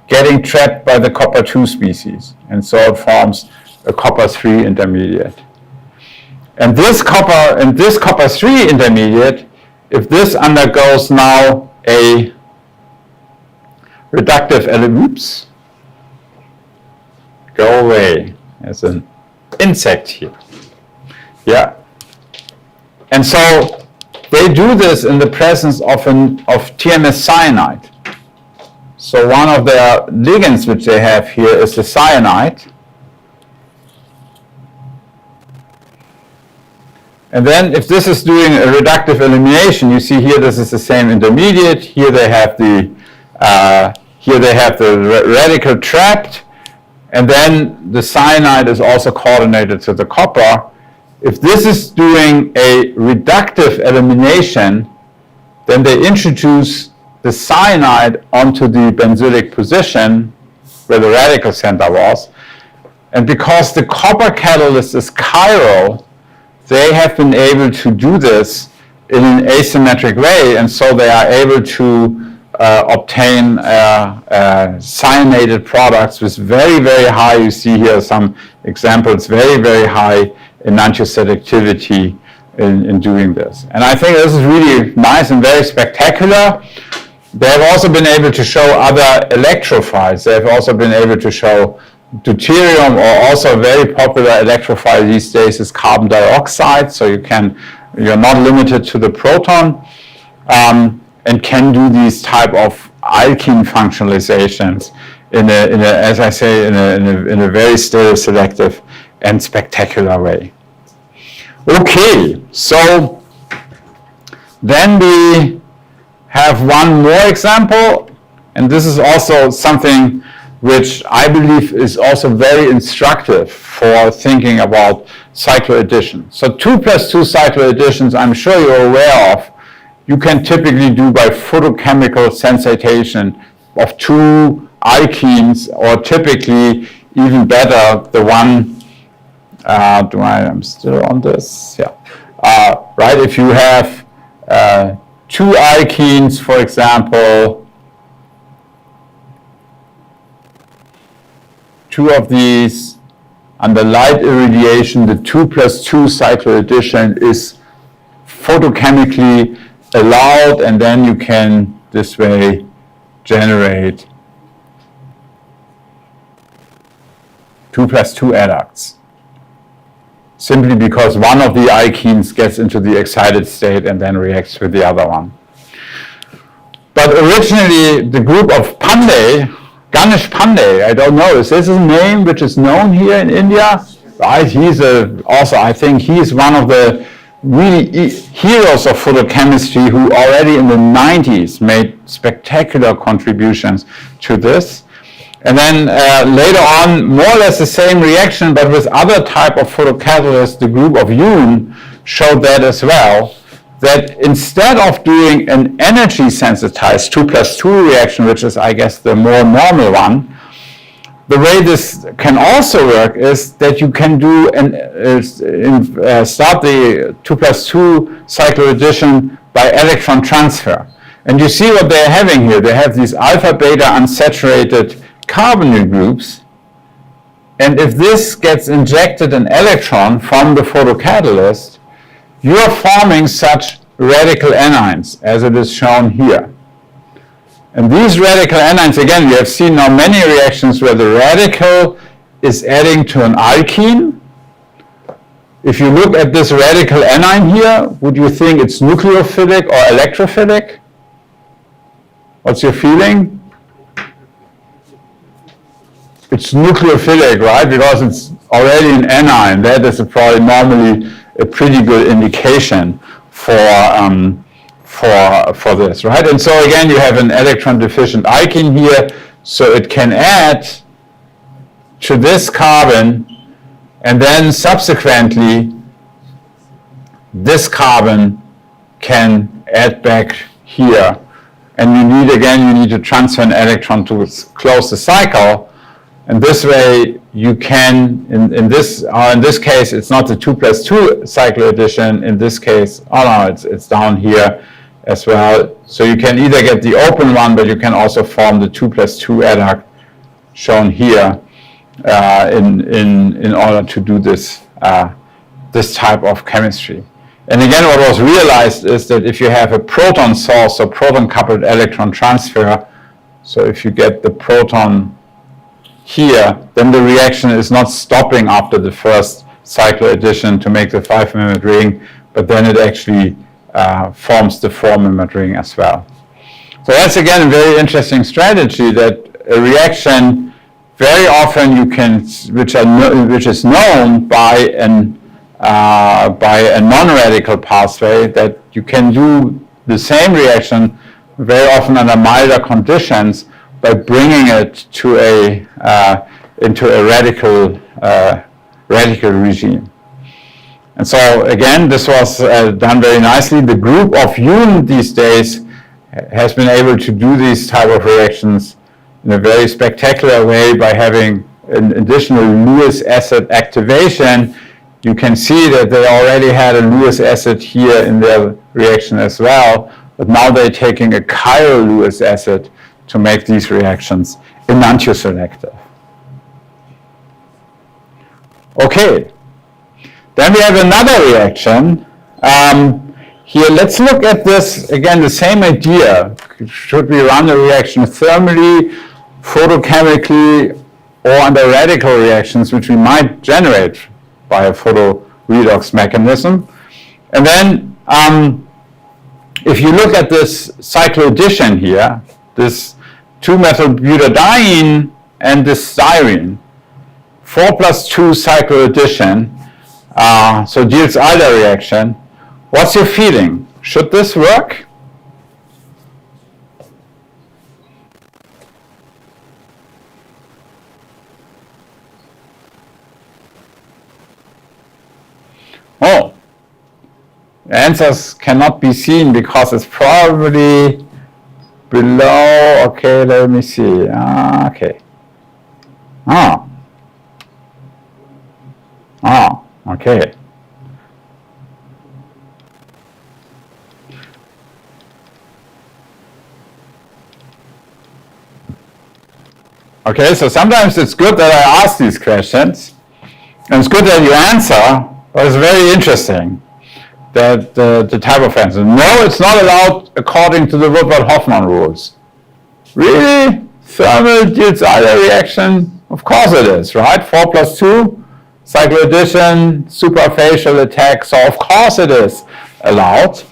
S1: getting trapped by the copper 2 species. And so it forms a copper 3 intermediate. And this copper 3 intermediate, if this undergoes now a reductive oops, go away. There's an insect here. Yeah. And so they do this in the presence of TMS cyanide. So one of their ligands which they have here is the cyanide. And then if this is doing a reductive elimination, you see here this is the same intermediate. Here they have the radical trapped, and then the cyanide is also coordinated to the copper. If this is doing a reductive elimination, then they introduce the cyanide onto the benzoic position where the radical center was. And because the copper catalyst is chiral, they have been able to do this in an asymmetric way, and so they are able to obtain cyanated products with very, very high, you see here some examples, very, very high enantioselectivity in doing this. And I think this is really nice and very spectacular. They have also been able to show other electrophiles. They have also been able to show deuterium, or also a very popular electrophile these days is carbon dioxide. So you're not limited to the proton, and can do these type of alkene functionalizations in a as I say, in a very stereoselective and spectacular way. Okay, so then we have one more example, and this is also something which I believe is also very instructive for thinking about cycloaddition. So 2 + 2 cycloadditions, I'm sure you're aware of, you can typically do by photochemical sensitization of 2 alkenes, or typically even better, the one, I'm still on this, yeah. Right, if you have 2 alkenes, for example, 2 of these under light irradiation, the 2 + 2 cycloaddition is photochemically allowed, and then you can this way generate 2 + 2 adducts, simply because one of the alkenes gets into the excited state and then reacts with the other one. But originally, the group of Pandey, Ganesh Pandey, I don't know, is this a name which is known here in India? Right, I think he's one of the really heroes of photochemistry, who already in the 90s made spectacular contributions to this. And then later on, more or less the same reaction, but with other type of photocatalysts, the group of Yoon showed that as well, that instead of doing an energy sensitized 2+2 reaction, which is, I guess, the more normal one, the way this can also work is that you can do start the 2+2 cycle addition by electron transfer. And you see what they're having here. They have these alpha beta unsaturated carbonyl groups. And if this gets injected an electron from the photocatalyst, you are forming such radical anions, as it is shown here. And these radical anions, again, we have seen now many reactions where the radical is adding to an alkene. If you look at this radical anion here, would you think it's nucleophilic or electrophilic? What's your feeling? It's nucleophilic, right? Because it's already an anion. That is probably normally a pretty good indication for this, right? And so again, you have an electron deficient alkene here, so it can add to this carbon, and then subsequently this carbon can add back here. And you need to transfer an electron to close the cycle, and this way you can, in this case, it's not the 2+2 cycle addition. In this case, it's down here as well. So you can either get the open one, but you can also form the 2+2 adduct shown here in order to do this type of chemistry. And again, what was realized is that if you have a proton source, so proton-coupled electron transfer, so if you get the proton here, then the reaction is not stopping after the first cycle addition to make the 5-membered ring, but then it actually forms the 4-membered ring as well. So that's again a very interesting strategy, that a reaction very often you can, which is known by a non-radical pathway, that you can do the same reaction very often under milder conditions by bringing it to into a radical regime. And so again, this was done very nicely. The group of Yun these days has been able to do these type of reactions in a very spectacular way by having an additional Lewis acid activation. You can see that they already had a Lewis acid here in their reaction as well, but now they're taking a chiral Lewis acid to make these reactions enantioselective. Okay, then we have another reaction. Here, let's look at this, again, the same idea. Should we run the reaction thermally, photochemically, or under radical reactions, which we might generate by a photoredox mechanism? And then, if you look at this cycloaddition here, this 2-methylbutadiene and this styrene, 4+2 cycloaddition, so Diels-Alder reaction. What's your feeling? Should this work? Oh, the answers cannot be seen because it's probably below. Okay, let me see. Okay. Okay. Okay, so sometimes it's good that I ask these questions, and it's good that you answer, but it's very interesting that the type of answer. No, it's not allowed according to the Woodward-Hoffmann rules. Really? Thermal Diels-Alder reaction? Of course it is, right? 4+2, cycloaddition, superfacial attack, so of course it is allowed.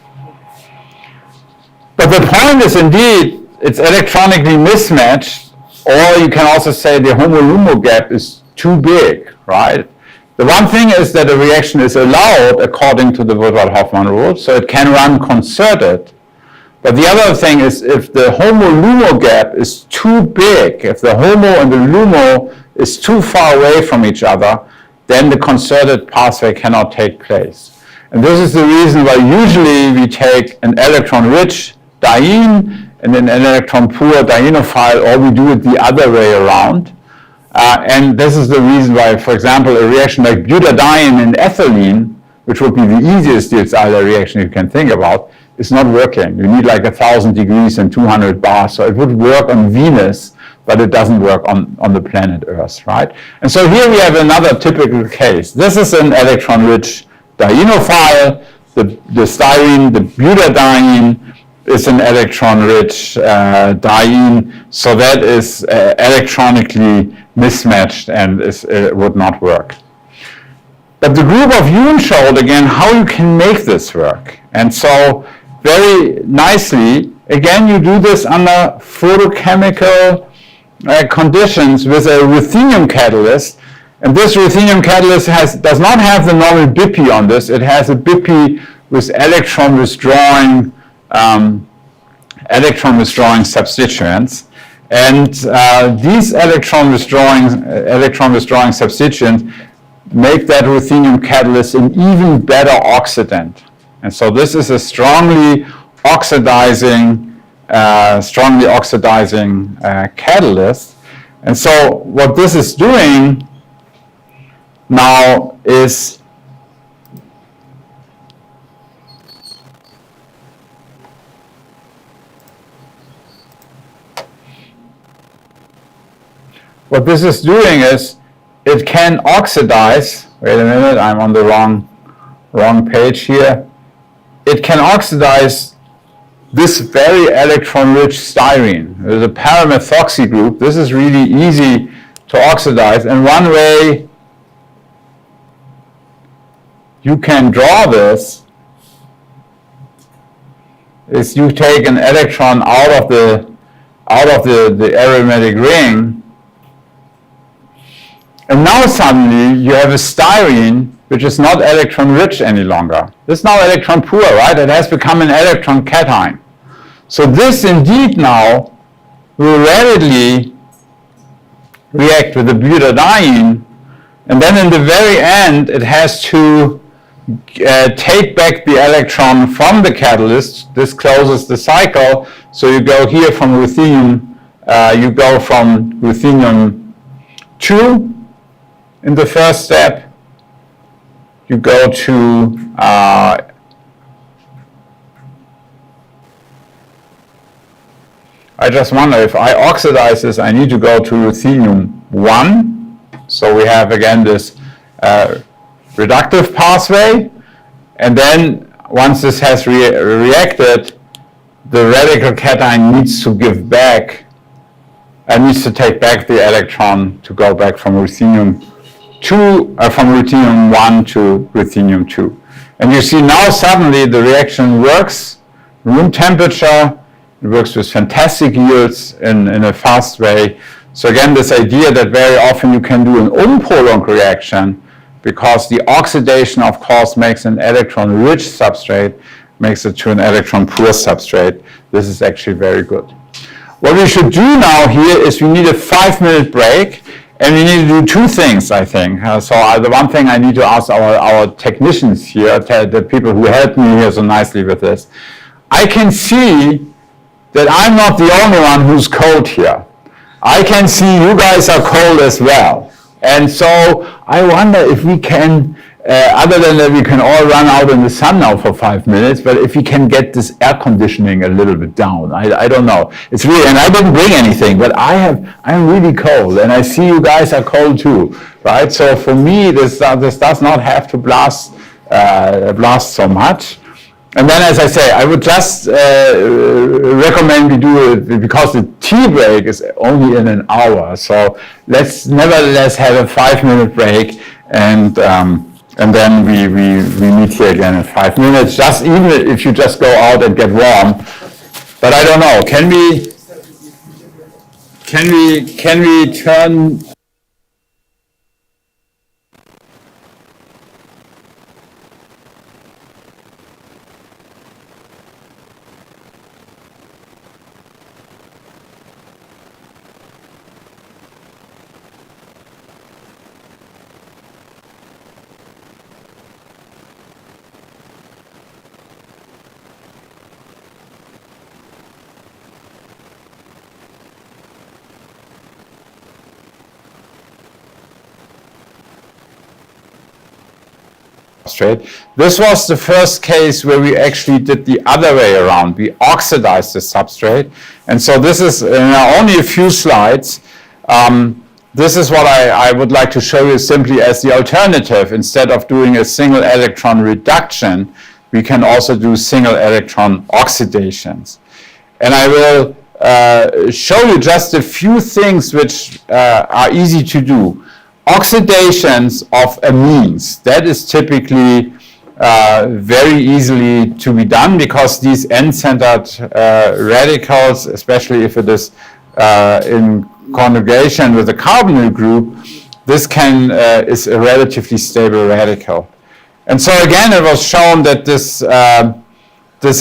S1: But the point is indeed, it's electronically mismatched, or you can also say the homo-lumo gap is too big, right? The one thing is that a reaction is allowed according to the Woodward-Hoffmann rule, so it can run concerted. But the other thing is if the homo-lumo gap is too big, if the homo and the lumo is too far away from each other, then the concerted pathway cannot take place. And this is the reason why usually we take an electron-rich diene and an electron-poor dienophile, or we do it the other way around. And this is the reason why, for example, a reaction like butadiene and ethylene, which would be the easiest Diels-Alder reaction you can think about, is not working. You need like 1,000 degrees and 200 bars, so it would work on Venus, but it doesn't work on the planet Earth, right? And so here we have another typical case. This is an electron-rich dienophile. The styrene, the butadiene, is an electron-rich diene, so that is electronically mismatched and would not work. But the group of Yoon showed again how you can make this work. And so very nicely, again, you do this under photochemical conditions with a ruthenium catalyst. And this ruthenium catalyst does not have the normal BIPI on this. It has a BIPI with electron withdrawing substituents. And these electron withdrawing substituents make that ruthenium catalyst an even better oxidant. And so this is a strongly oxidizing catalyst. And so what this is doing now is it can oxidize. Wait a minute, I'm on the wrong page here. It can oxidize this very electron-rich styrene. There's a paramethoxy group. This is really easy to oxidize. And one way you can draw this is you take an electron out of the aromatic ring, and now suddenly you have a styrene which is not electron-rich any longer. This is now electron-poor, right? It has become an electron cation. So this indeed now will rapidly react with the butadiene, and then in the very end it has to take back the electron from the catalyst. This closes the cycle. So you go here from ruthenium, you go from ruthenium 2 in the first step. You go to I just wonder if I oxidize this, I need to go to ruthenium 1. So we have again this reductive pathway, and then once this has reacted, the radical cation needs to give back, needs to take back the electron to go back from ruthenium 1 to ruthenium 2. And you see now suddenly the reaction works, room temperature, it works with fantastic yields in a fast way. So again, this idea that very often you can do an unprolonged reaction, because the oxidation, of course, makes an electron-rich substrate, makes it to an electron-poor substrate. This is actually very good. What we should do now here is we need a 5-minute break, and we need to do two things, I think. So the one thing I need to ask our technicians here, the people who helped me here so nicely with this, I can see that I'm not the only one who's cold here. I can see you guys are cold as well. And so I wonder if we can, other than that we can all run out in the sun now for 5 minutes, but if we can get this air conditioning a little bit down. I don't know. It's really, and I didn't bring anything, but I'm really cold, and I see you guys are cold too, right? So for me, this does not have to blast so much. And then, as I say, I would just recommend we do it because the tea break is only in an hour. So let's nevertheless have a 5-minute break, and then we meet here again in 5 minutes. Just even if you just go out and get warm. But I don't know. Can we turn? substrate. This was the first case where we actually did the other way around. We oxidized the substrate. And so this is only a few slides. This is what I would like to show you simply as the alternative. Instead of doing a single electron reduction, we can also do single electron oxidations. And I will show you just a few things which are easy to do. Oxidations of amines, that is typically very easily to be done because these N-centered radicals, especially if it is in conjugation with a carbonyl group, this is a relatively stable radical. And so again, it was shown that this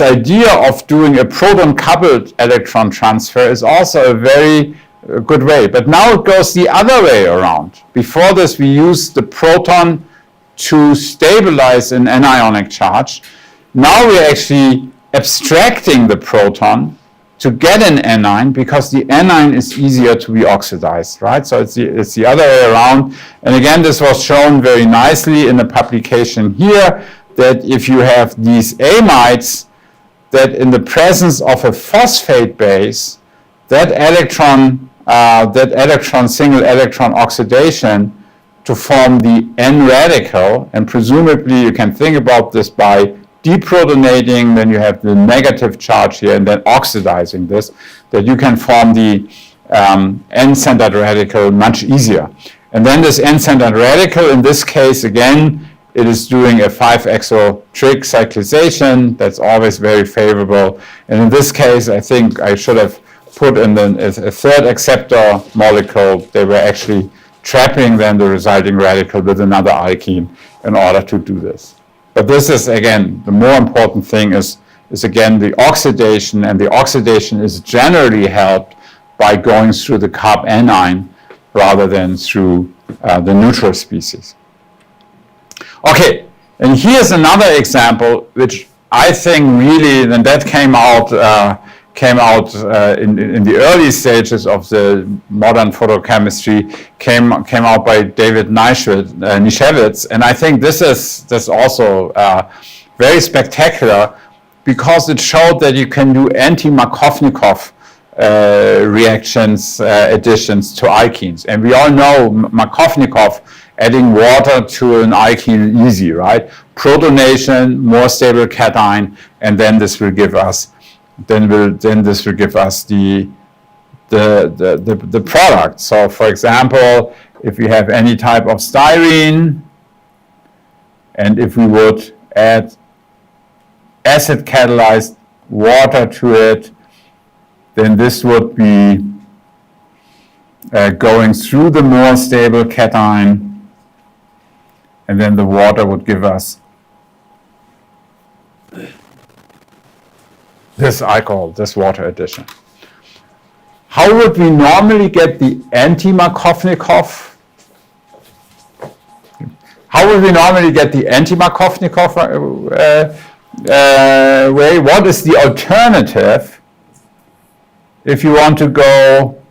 S1: idea of doing a proton-coupled electron transfer is also a very good way. But now it goes the other way around. Before this, we used the proton to stabilize an anionic charge. Now we're actually abstracting the proton to get an anion because the anion is easier to be oxidized, right? So it's the other way around. And again, this was shown very nicely in the publication here, that if you have these amides, that in the presence of a phosphate base, that single electron oxidation to form the N radical, and presumably you can think about this by deprotonating, then you have the negative charge here, and then oxidizing this, that you can form the N-centered radical much easier. And then this N-centered radical, in this case, again, it is doing a 5-exo trig cyclization. That's always very favorable. And in this case, I think I should have put in a third acceptor molecule. They were actually trapping then the resulting radical with another alkene in order to do this. But this is, again, the more important thing is again the oxidation, and the oxidation is generally helped by going through the carb anion rather than through the neutral species. Okay, and here's another example which I think really, and that came out in the early stages of the modern photochemistry, came out by David Nischewitz, and I think this is also very spectacular because it showed that you can do anti-Markovnikov reactions, additions to alkenes. And we all know Markovnikov, adding water to an alkene easy, right? Protonation, more stable cation, and then this will give us the product. So for example, if we have any type of styrene, and if we would add acid catalyzed water to it, then this would be going through the more stable cation, and then the water would give us this alcohol, this water addition. How would we normally get the anti-Markovnikov? How would we normally get the anti-Markovnikov way? What is the alternative if you want to go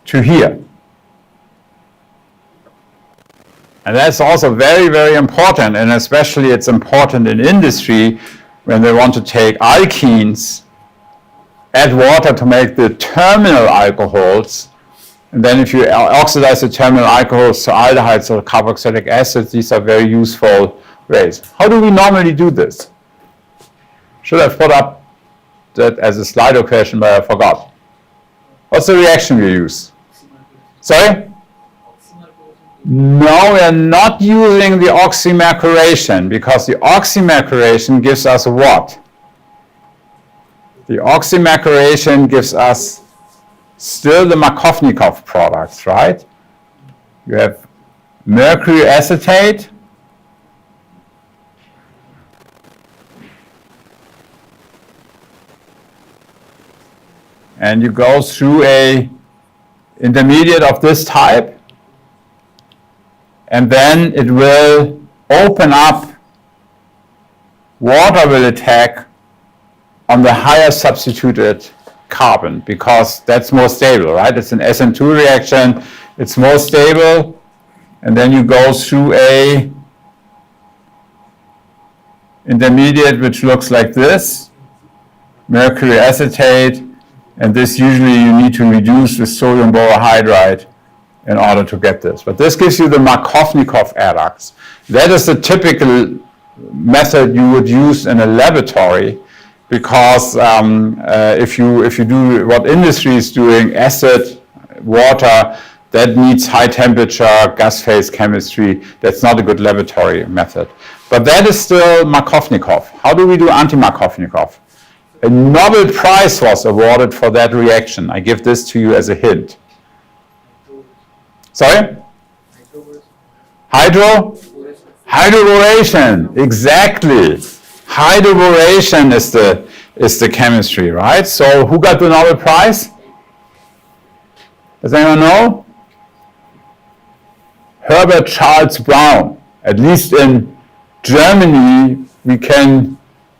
S1: to here? And that's also very, very important, and especially it's important in industry when they want to take alkenes, add water to make the terminal alcohols, and then if you oxidize the terminal alcohols to aldehydes or carboxylic acids, these are very useful ways. How do we normally do this? Should have put up that as a Slido question, but I forgot. What's the reaction we use? Sorry? No, we are not using the oxymercuration, because the oxymercuration gives us what? The oxymercuration gives us still the Markovnikov products, right? You have mercury acetate, and you go through a intermediate of this type, and then it will open up, water will attack on the higher substituted carbon, because that's more stable, right? It's an SN2 reaction, it's more stable, and then you go through a intermediate which looks like this, mercury acetate, and this usually you need to reduce with sodium borohydride in order to get this. But this gives you the Markovnikov adducts. That is the typical method you would use in a laboratory, because if you do what industry is doing, acid, water, that needs high temperature, gas phase chemistry. That's not a good laboratory method. But that is still Markovnikov. How do we do anti-Markovnikov? A Nobel Prize was awarded for that reaction. I give this to you as a hint. Sorry? Hydroboration, exactly. Hydroboration is the chemistry, right? So who got the Nobel Prize? Does anyone know? Herbert Charles Brown. At least in Germany, we can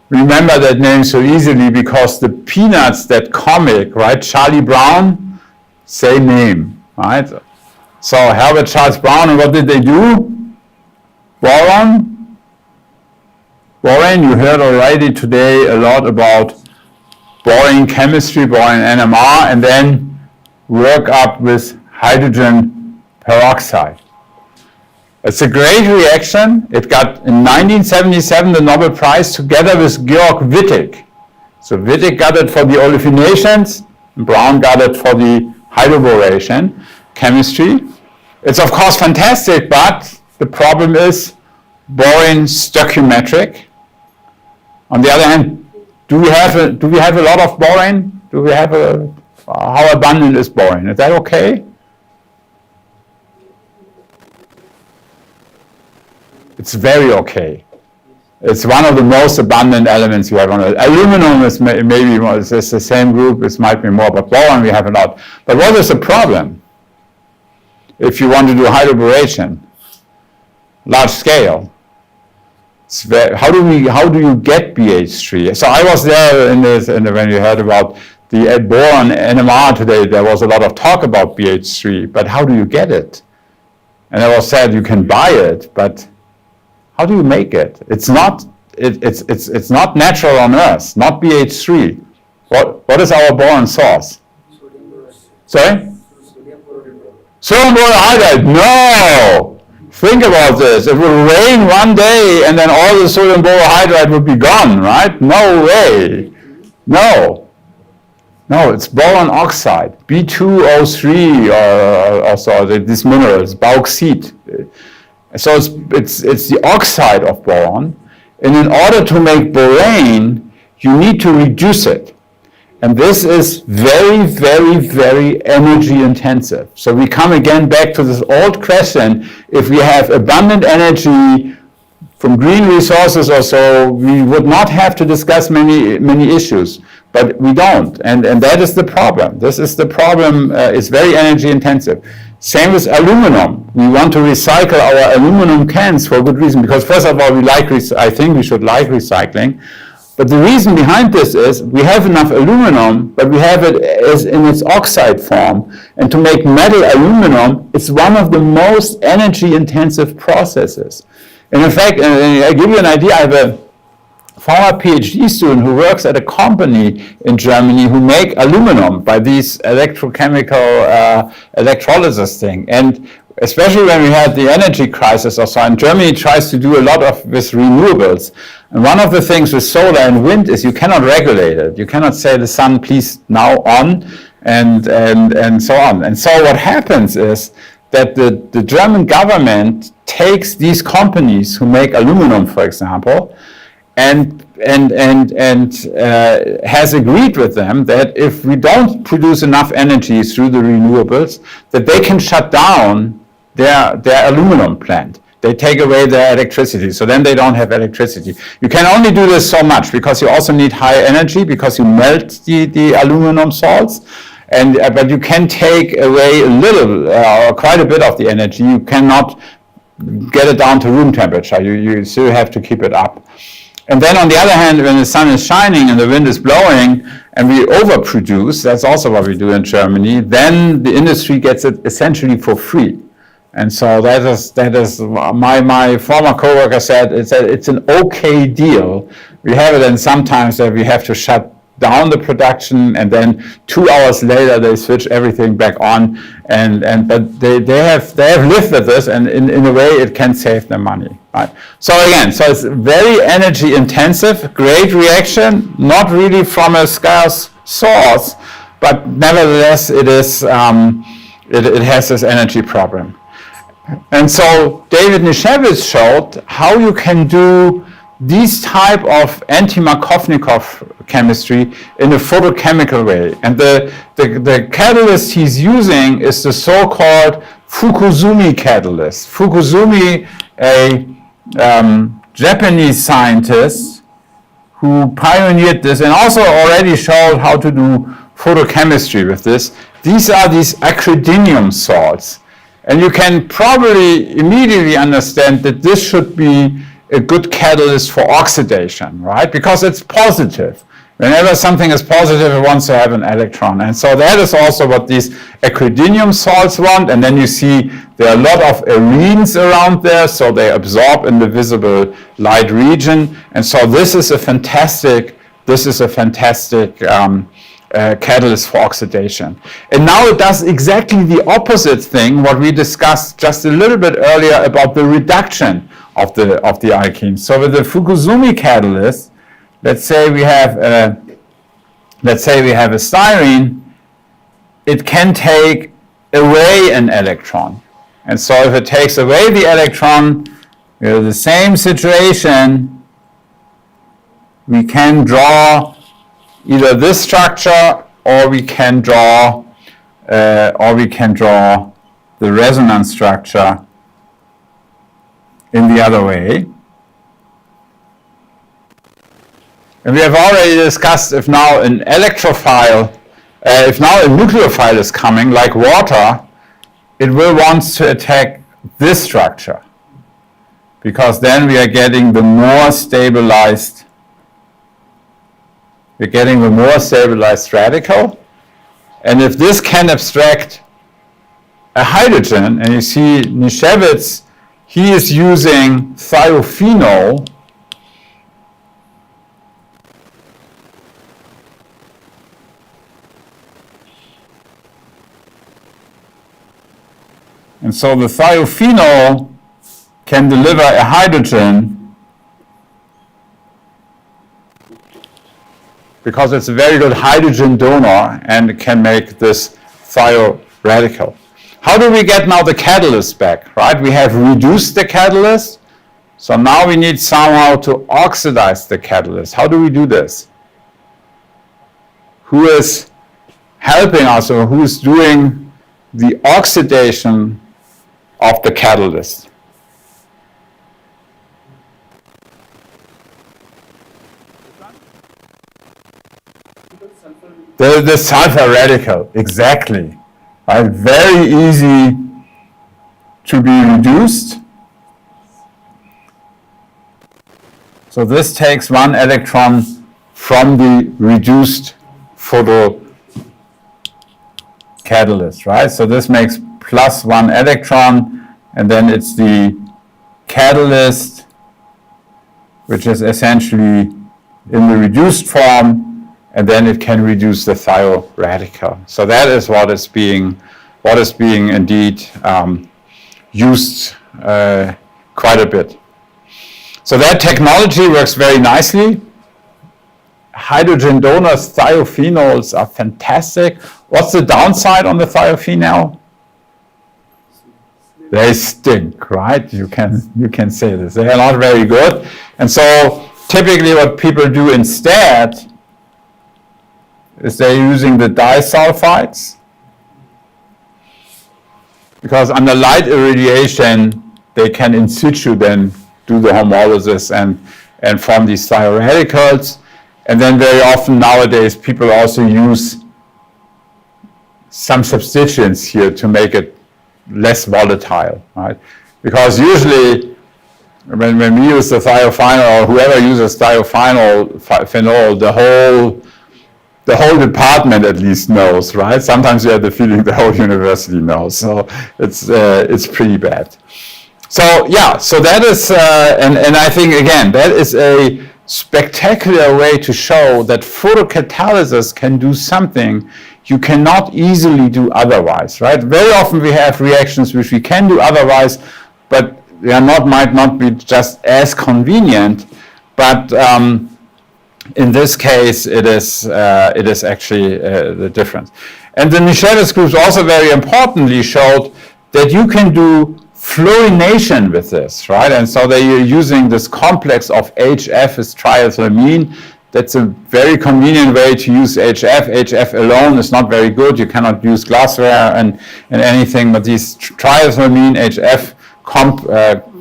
S1: remember that name so easily because the Peanuts, that comic, right? Charlie Brown, same name, right? So Herbert Charles Brown, and what did they do? Boron, you heard already today a lot about boron chemistry, boron NMR, and then work up with hydrogen peroxide. It's a great reaction. It got in 1977 the Nobel Prize together with Georg Wittig. So Wittig got it for the olefinations, and Brown got it for the hydroboration chemistry. It's of course fantastic, but the problem is boron stoichiometric. On the other hand, do we have a lot of boron? How abundant is boron? Is that okay? It's very okay. It's one of the most abundant elements you have on Earth. Aluminum is maybe more, it's the same group, it might be more, but boron we have a lot. But what is the problem? If you want to do hydroboration, large scale, how do you get BH3? So I was there when you heard about the boron NMR today. There was a lot of talk about BH3, but how do you get it? And it was said you can buy it, but how do you make it? It's not natural on Earth, not BH3. What is our boron source? Sorry? Sodium borohydride. No! Think about this. It would rain one day and then all the sodium borohydride would be gone, right? No way. No, it's boron oxide, B2O3 or so, these minerals, bauxite. So it's the oxide of boron, and in order to make borane, you need to reduce it. And this is very, very, very energy intensive. So we come again back to this old question, if we have abundant energy from green resources or so, we would not have to discuss many issues, but we don't. And that is the problem. This is the problem, it's very energy intensive. Same with aluminum. We want to recycle our aluminum cans for good reason, because first of all, I think we should like recycling. But the reason behind this is we have enough aluminum, but we have it in its oxide form. And to make metal aluminum, it's one of the most energy intensive processes. And in fact, I give you an idea, I have a former PhD student who works at a company in Germany who make aluminum by these electrochemical electrolysis thing. And especially when we had the energy crisis or so, and Germany tries to do a lot with renewables. And one of the things with solar and wind is you cannot regulate it. You cannot say the sun, please now on, and so on. And so what happens is that the German government takes these companies who make aluminum, for example, and has agreed with them that if we don't produce enough energy through the renewables, that they can shut down their aluminum plant. They take away their electricity, so then they don't have electricity. You can only do this so much because you also need high energy because you melt the aluminum salts. But you can take away a little, quite a bit of the energy. You cannot get it down to room temperature. You still have to keep it up. And then on the other hand, when the sun is shining and the wind is blowing and we overproduce, that's also what we do in Germany, then the industry gets it essentially for free. And so that is my former coworker said it's an okay deal. We have it, and sometimes that we have to shut down the production, and then 2 hours later they switch everything back on. But they have lived with this, and in a way it can save them money. Right? So again, so it's very energy intensive, great reaction, not really from a scarce source, but nevertheless it is it has this energy problem. And so David Nischewitz showed how you can do these type of anti-Markovnikov chemistry in a photochemical way. And the catalyst he's using is the so-called Fukusumi catalyst. Fukusumi, a Japanese scientist who pioneered this and also already showed how to do photochemistry with this. These are these acridinium salts. And you can probably immediately understand that this should be a good catalyst for oxidation, right? Because it's positive. Whenever something is positive, it wants to have an electron. And so that is also what these acridinium salts want. And then you see there are a lot of arenes around there, so they absorb in the visible light region. And so this is a fantastic catalyst for oxidation. And now it does exactly the opposite thing, what we discussed just a little bit earlier about the reduction of the alkenes. So with the Fukusumi catalyst, let's say we have a styrene, it can take away an electron. And so if it takes away the electron, we have the same situation. We can draw either this structure, or we can draw the resonance structure in the other way. And we have already discussed if now an electrophile, if now a nucleophile is coming, like water, it will want to attack this structure, because then we are getting the more stabilized. We're getting the more stabilized radical. And if this can abstract a hydrogen, and you see Nischewitz, he is using thiophenol. And so the thiophenol can deliver a hydrogen because it's a very good hydrogen donor and it can make this thioradical. How do we get now the catalyst back, right? We have reduced the catalyst, so now we need somehow to oxidize the catalyst. How do we do this? Who is helping us, or who is doing the oxidation of the catalyst? The sulfur radical, exactly. Right? Very easy to be reduced. So this takes one electron from the reduced photo catalyst, right? So this makes plus one electron, and then it's the catalyst, which is essentially in the reduced form, and then it can reduce the thioradical. So that is what is being indeed used quite a bit. So that technology works very nicely. Hydrogen donors, thiophenols are fantastic. What's the downside on the thiophenol? They stink, right? You can say this. They are not very good. And so typically what people do instead is they're using the disulfides, because under light irradiation they can in situ then do the homolysis and form these thioradicals. And then very often nowadays people also use some substituents here to make it less volatile, right? Because usually when we use the thiophenol, or whoever uses thiophenol, the whole the whole department at least knows, right? Sometimes you have the feeling the whole university knows. So it's pretty bad. So yeah, so that is, and I think again, that is a spectacular way to show that photocatalysis can do something you cannot easily do otherwise, right? Very often we have reactions which we can do otherwise, but they are might not be just as convenient, but in this case, it is actually the difference. And the Michaelis groups also very importantly showed that you can do fluorination with this, right? And so they are using this complex of HF is triethylamine. That's a very convenient way to use HF. HF alone is not very good. You cannot use glassware and anything, but these triethylamine HF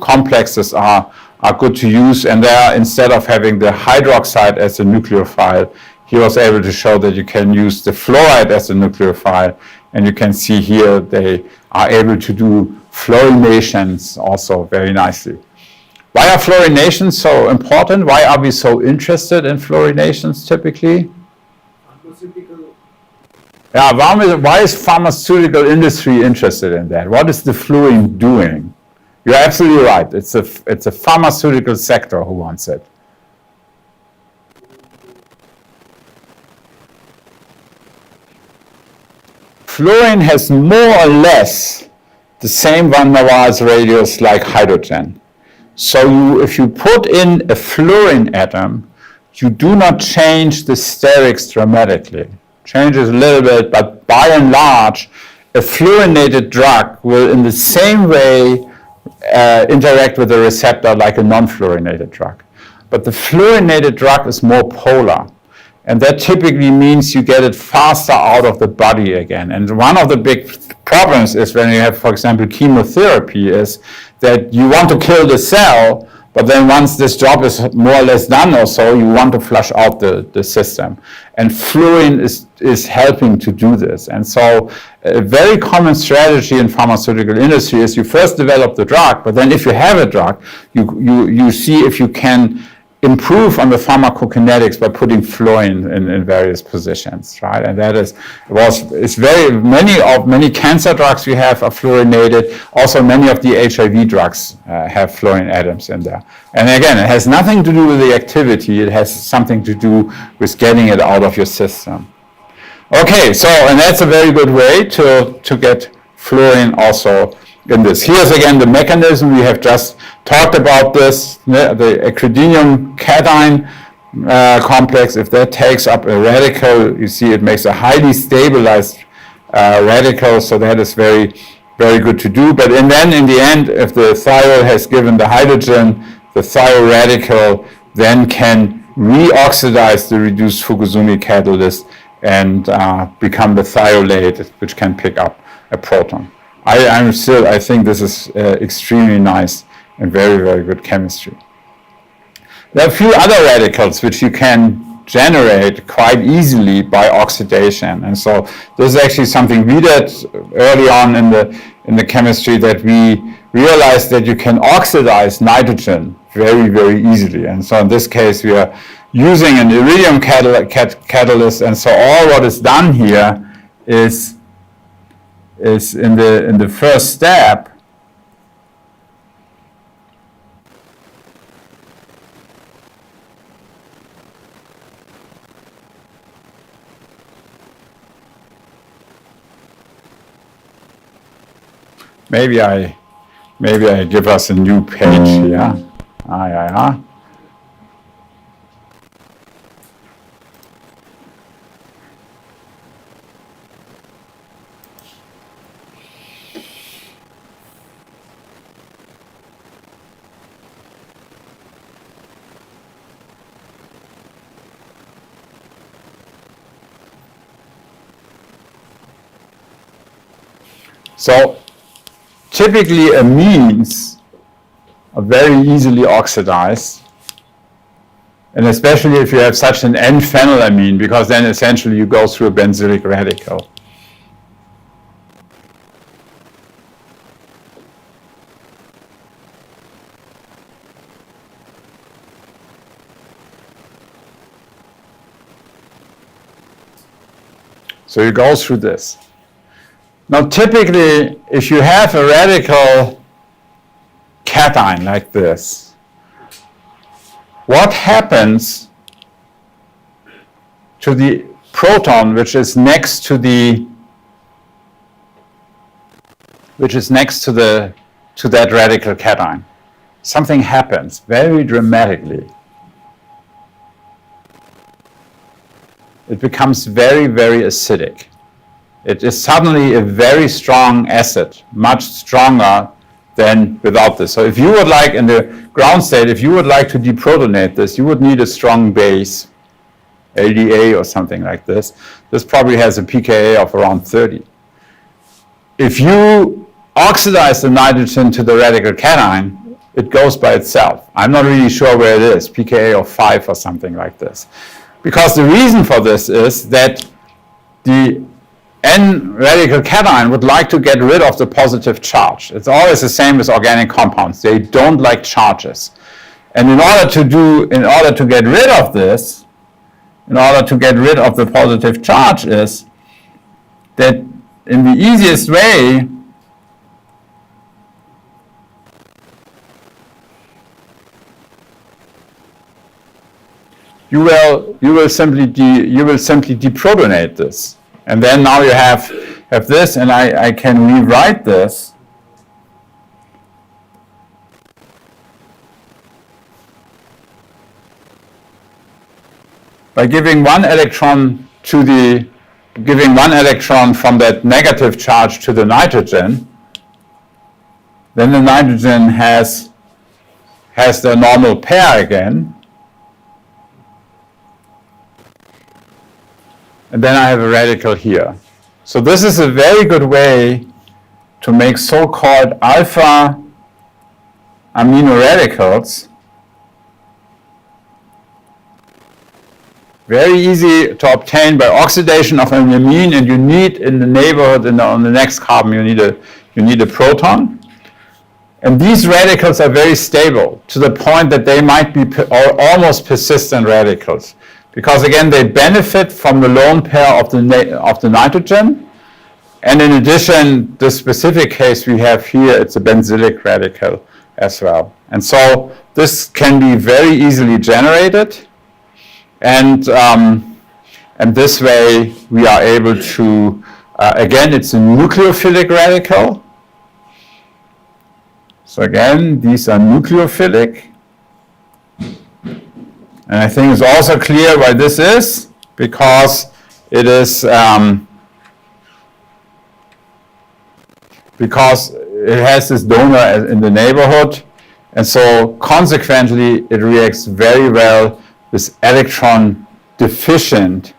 S1: complexes are good to use, and there, instead of having the hydroxide as a nucleophile, he was able to show that you can use the fluoride as a nucleophile, and you can see here they are able to do fluorinations also very nicely. Why are fluorinations so important? Why are we so interested in fluorinations typically?
S2: Pharmaceutical.
S1: Yeah, why is pharmaceutical industry interested in that? What is the fluorine doing? You're absolutely right. It's a pharmaceutical sector who wants it. Fluorine has more or less the same van der Waals radius like hydrogen. So if you put in a fluorine atom, you do not change the sterics dramatically. Changes a little bit, but by and large, a fluorinated drug will in the same way interact with the receptor like a non-fluorinated drug. But the fluorinated drug is more polar. And that typically means you get it faster out of the body again. And one of the big problems is when you have, for example, chemotherapy, is that you want to kill the cell, but then once this job is more or less done or so, you want to flush out the system. And fluorine is helping to do this. And so a very common strategy in pharmaceutical industry is you first develop the drug, but then if you have a drug, you see if you can improve on the pharmacokinetics by putting fluorine in various positions, right? And that many cancer drugs we have are fluorinated. Also, many of the HIV drugs have fluorine atoms in there. And again, it has nothing to do with the activity. It has something to do with getting it out of your system. Okay, so, and that's a very good way to get fluorine also in this. Here's again the mechanism. We have just talked about this, the acridinium cation complex. If that takes up a radical, you see it makes a highly stabilized radical, so that is very, very good to do. But then in the end, if the thiol has given the hydrogen, the thiol radical then can reoxidize the reduced Fukuzumi catalyst and become the thiolate, which can pick up a proton. I think this is extremely nice and very, very good chemistry. There are a few other radicals which you can generate quite easily by oxidation. And so this is actually something we did early on in the chemistry, that we realized that you can oxidize nitrogen very, very easily. And so in this case, we are using an iridium catalyst. And so all what is done here is in the first step, maybe I give us a new page here. Yeah. So typically amines are very easily oxidized, and especially if you have such an N-phenylamine, because then essentially you go through a benzylic radical. So you go through this. Now typically, if you have a radical cation like this, what happens to the proton which is next to that radical cation? Something happens very dramatically. It becomes very, very acidic. It is suddenly a very strong acid, much stronger than without this. So if you would like, in the ground state, if you would like to deprotonate this, you would need a strong base, LDA or something like this. This probably has a pKa of around 30. If you oxidize the nitrogen to the radical cation, it goes by itself. I'm not really sure where it is, pKa of 5 or something like this. Because the reason for this is that the N-radical cation would like to get rid of the positive charge. It's always the same with organic compounds. They don't like charges. And in order to get rid of this, in order to get rid of the positive charge, is that in the easiest way, you will simply deprotonate this, and then now you have this, and I can rewrite this by giving one electron from that negative charge to the nitrogen. Then the nitrogen has the normal pair again. And then I have a radical here. So this is a very good way to make so-called alpha amino radicals. Very easy to obtain by oxidation of an amine, and you need in the neighborhood, on the next carbon, you need a proton. And these radicals are very stable to the point that they might be almost persistent radicals. Because again, they benefit from the lone pair of the nitrogen. And in addition, the specific case we have here, it's a benzylic radical as well. And so this can be very easily generated. And this way we are able to, again, it's a nucleophilic radical. So again, these are nucleophilic. And I think it's also clear why this is, because it is because it has this donor in the neighborhood, and so consequently it reacts very well with electron deficient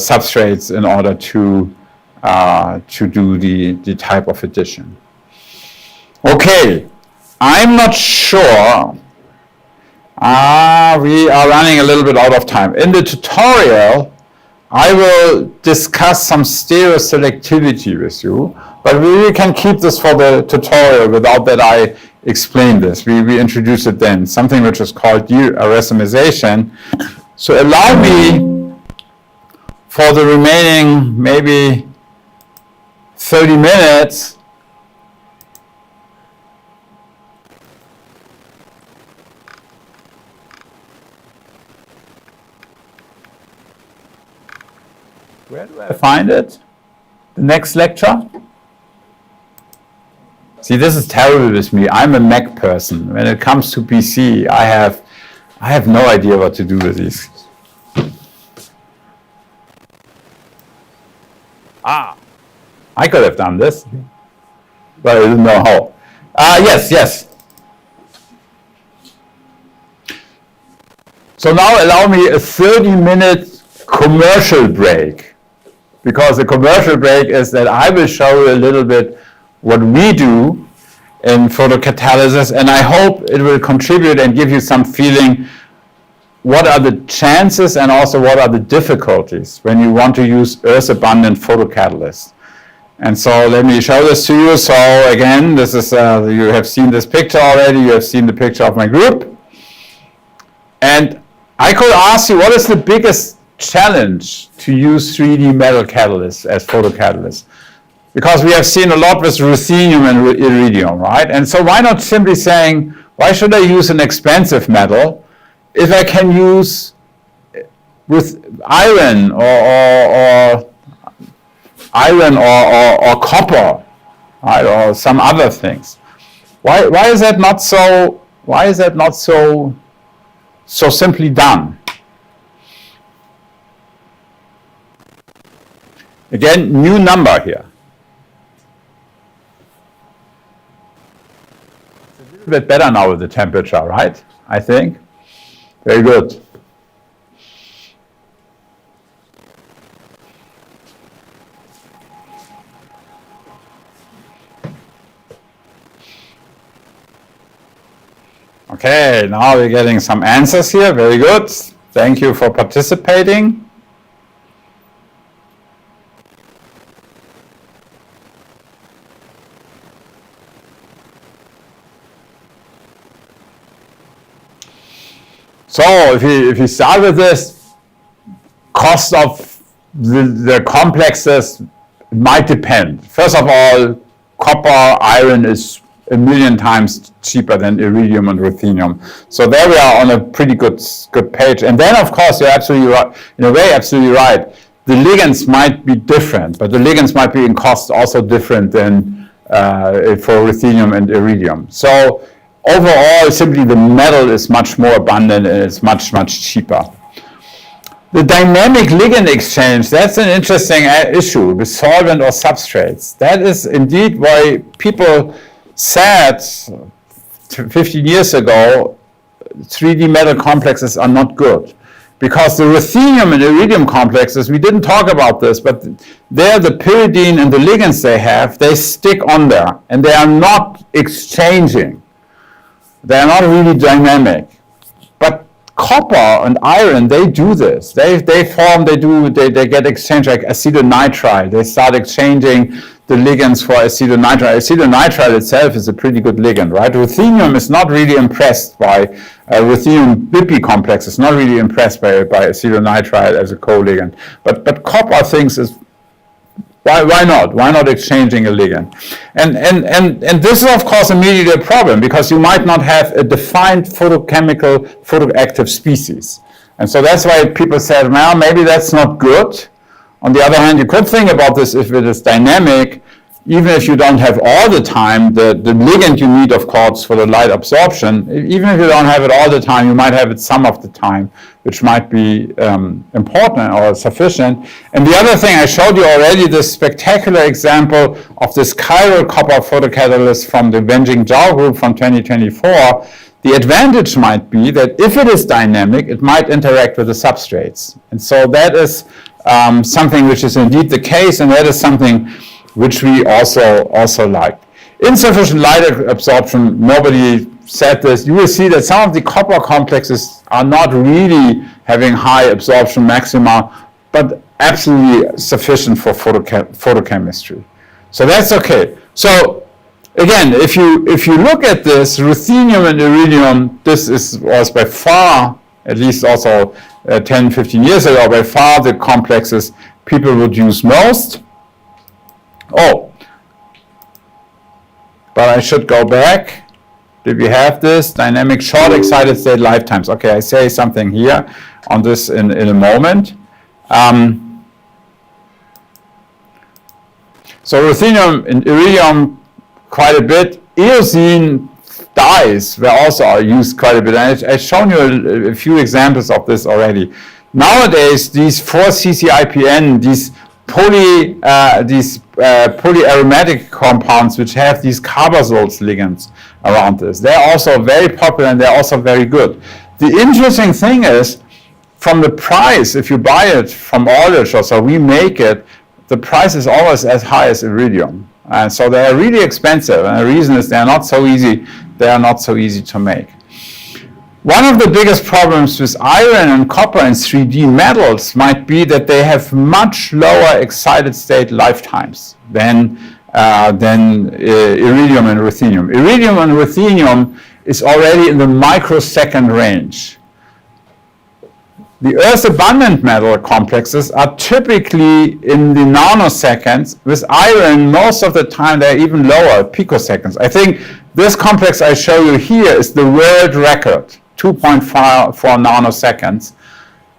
S1: substrates in order to do the type of addition. Okay. I'm not sure. We are running a little bit out of time. In the tutorial, I will discuss some stereoselectivity with you, but we can keep this for the tutorial without that I explain this. We introduce it then, something which is called de-racemization. So allow me for the remaining maybe 30 minutes Where do I find it? The next lecture? See, this is terrible with me. I'm a Mac person. When it comes to PC, I have no idea what to do with these. I could have done this, but I didn't know how. Yes. So now allow me a 30-minute commercial break. Because the commercial break is that I will show you a little bit what we do in photocatalysis, and I hope it will contribute and give you some feeling what are the chances and also what are the difficulties when you want to use earth-abundant photocatalysts. And so let me show this to you. So again, this is you have seen this picture already. You have seen the picture of my group. And I could ask you, what is the biggest challenge to use 3D metal catalysts as photocatalysts? Because we have seen a lot with ruthenium and iridium, right? And so why not simply saying, why should I use an expensive metal if I can use with iron or copper, right, or some other things? Why is that not so? Why is that not so simply done? Again, new number here. It's a little bit better now with the temperature, right? I think. Very good. Okay, now we're getting some answers here. Very good. Thank you for participating. So if you start with this, cost of the complexes might depend. First of all, copper, iron is 1,000,000 times cheaper than iridium and ruthenium. So there we are on a pretty good page. And then, of course, you're absolutely right. In a way, absolutely right. The ligands might be different, but the ligands might be in cost also different than for ruthenium and iridium. So overall, simply the metal is much more abundant and it's much, much cheaper. The dynamic ligand exchange, that's an interesting issue with solvent or substrates. That is indeed why people said 15 years ago 3D metal complexes are not good. Because the ruthenium and iridium complexes, we didn't talk about this, but there the pyridine and the ligands they have, they stick on there and they are not exchanging. They are not really dynamic. But copper and iron, they do this. They get exchanged like acetonitrile. They start exchanging the ligands for acetonitrile. Acetonitrile itself is a pretty good ligand, right? Ruthenium is not really impressed by, ruthenium BP complex is not really impressed by acetonitrile as a co-ligand. But copper thinks is, why not? Why not exchanging a ligand? And this is of course immediately a problem because you might not have a defined photochemical, photoactive species. And so that's why people said, well, maybe that's not good. On the other hand, you could think about this if it is dynamic, even if you don't have all the time, the ligand you need, of course, for the light absorption, even if you don't have it all the time, you might have it some of the time, which might be important or sufficient. And the other thing, I showed you already this spectacular example of this chiral copper photocatalyst from the Wenjing Zhao group from 2024. The advantage might be that if it is dynamic, it might interact with the substrates. And so that is something which is indeed the case, and that is something which we also like. Insufficient light absorption, nobody said this. You will see that some of the copper complexes are not really having high absorption maxima, but absolutely sufficient for photochemistry. So that's okay. So again, if you look at this, ruthenium and iridium, this was by far, at least also 10, 15 years ago, by far the complexes people would use most. Oh, but I should go back. Did we have this? Dynamic short excited state lifetimes. Okay, I say something here on this in a moment. So ruthenium and iridium quite a bit. Eosine dyes were also used quite a bit. And I've shown you a few examples of this already. Nowadays, these 4-CCIPN, these polyaromatic compounds which have these carbazols ligands around this, they're also very popular and they're also very good. The interesting thing is, from the price, if you buy it from Aldrich or so, we make it, the price is always as high as iridium. And so they are really expensive, and the reason is they are not so easy to make. One of the biggest problems with iron and copper and 3D metals might be that they have much lower excited state lifetimes than iridium and ruthenium. Iridium and ruthenium is already in the microsecond range. the Earth abundant metal complexes are typically in the nanoseconds. With iron, most of the time they're even lower, picoseconds. I think this complex I show you here is the world record, 2.4 nanoseconds.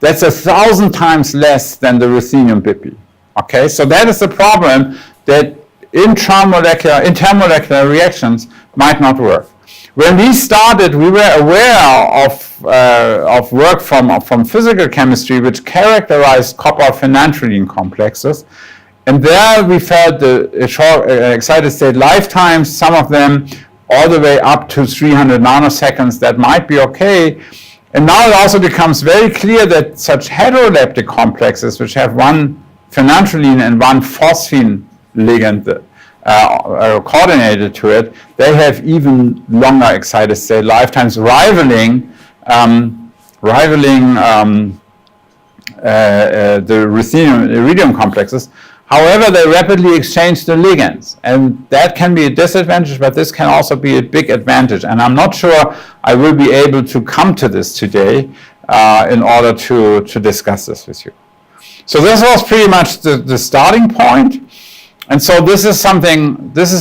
S1: That's 1,000 times less than the ruthenium Bipi. Okay, so that is the problem, that intermolecular reactions might not work. When we started, we were aware of work from physical chemistry which characterized copper phenanthroline complexes, and there we felt the excited state lifetimes, some of them all the way up to 300 nanoseconds, that might be okay. And now it also becomes very clear that such heteroleptic complexes, which have one phenanthroline and one phosphine ligand coordinated to it, they have even longer excited state lifetimes, rivaling the iridium complexes. However, they rapidly exchange the ligands, and that can be a disadvantage, but this can also be a big advantage. And I'm not sure I will be able to come to this today in order to discuss this with you. So this was pretty much the starting point. And so this is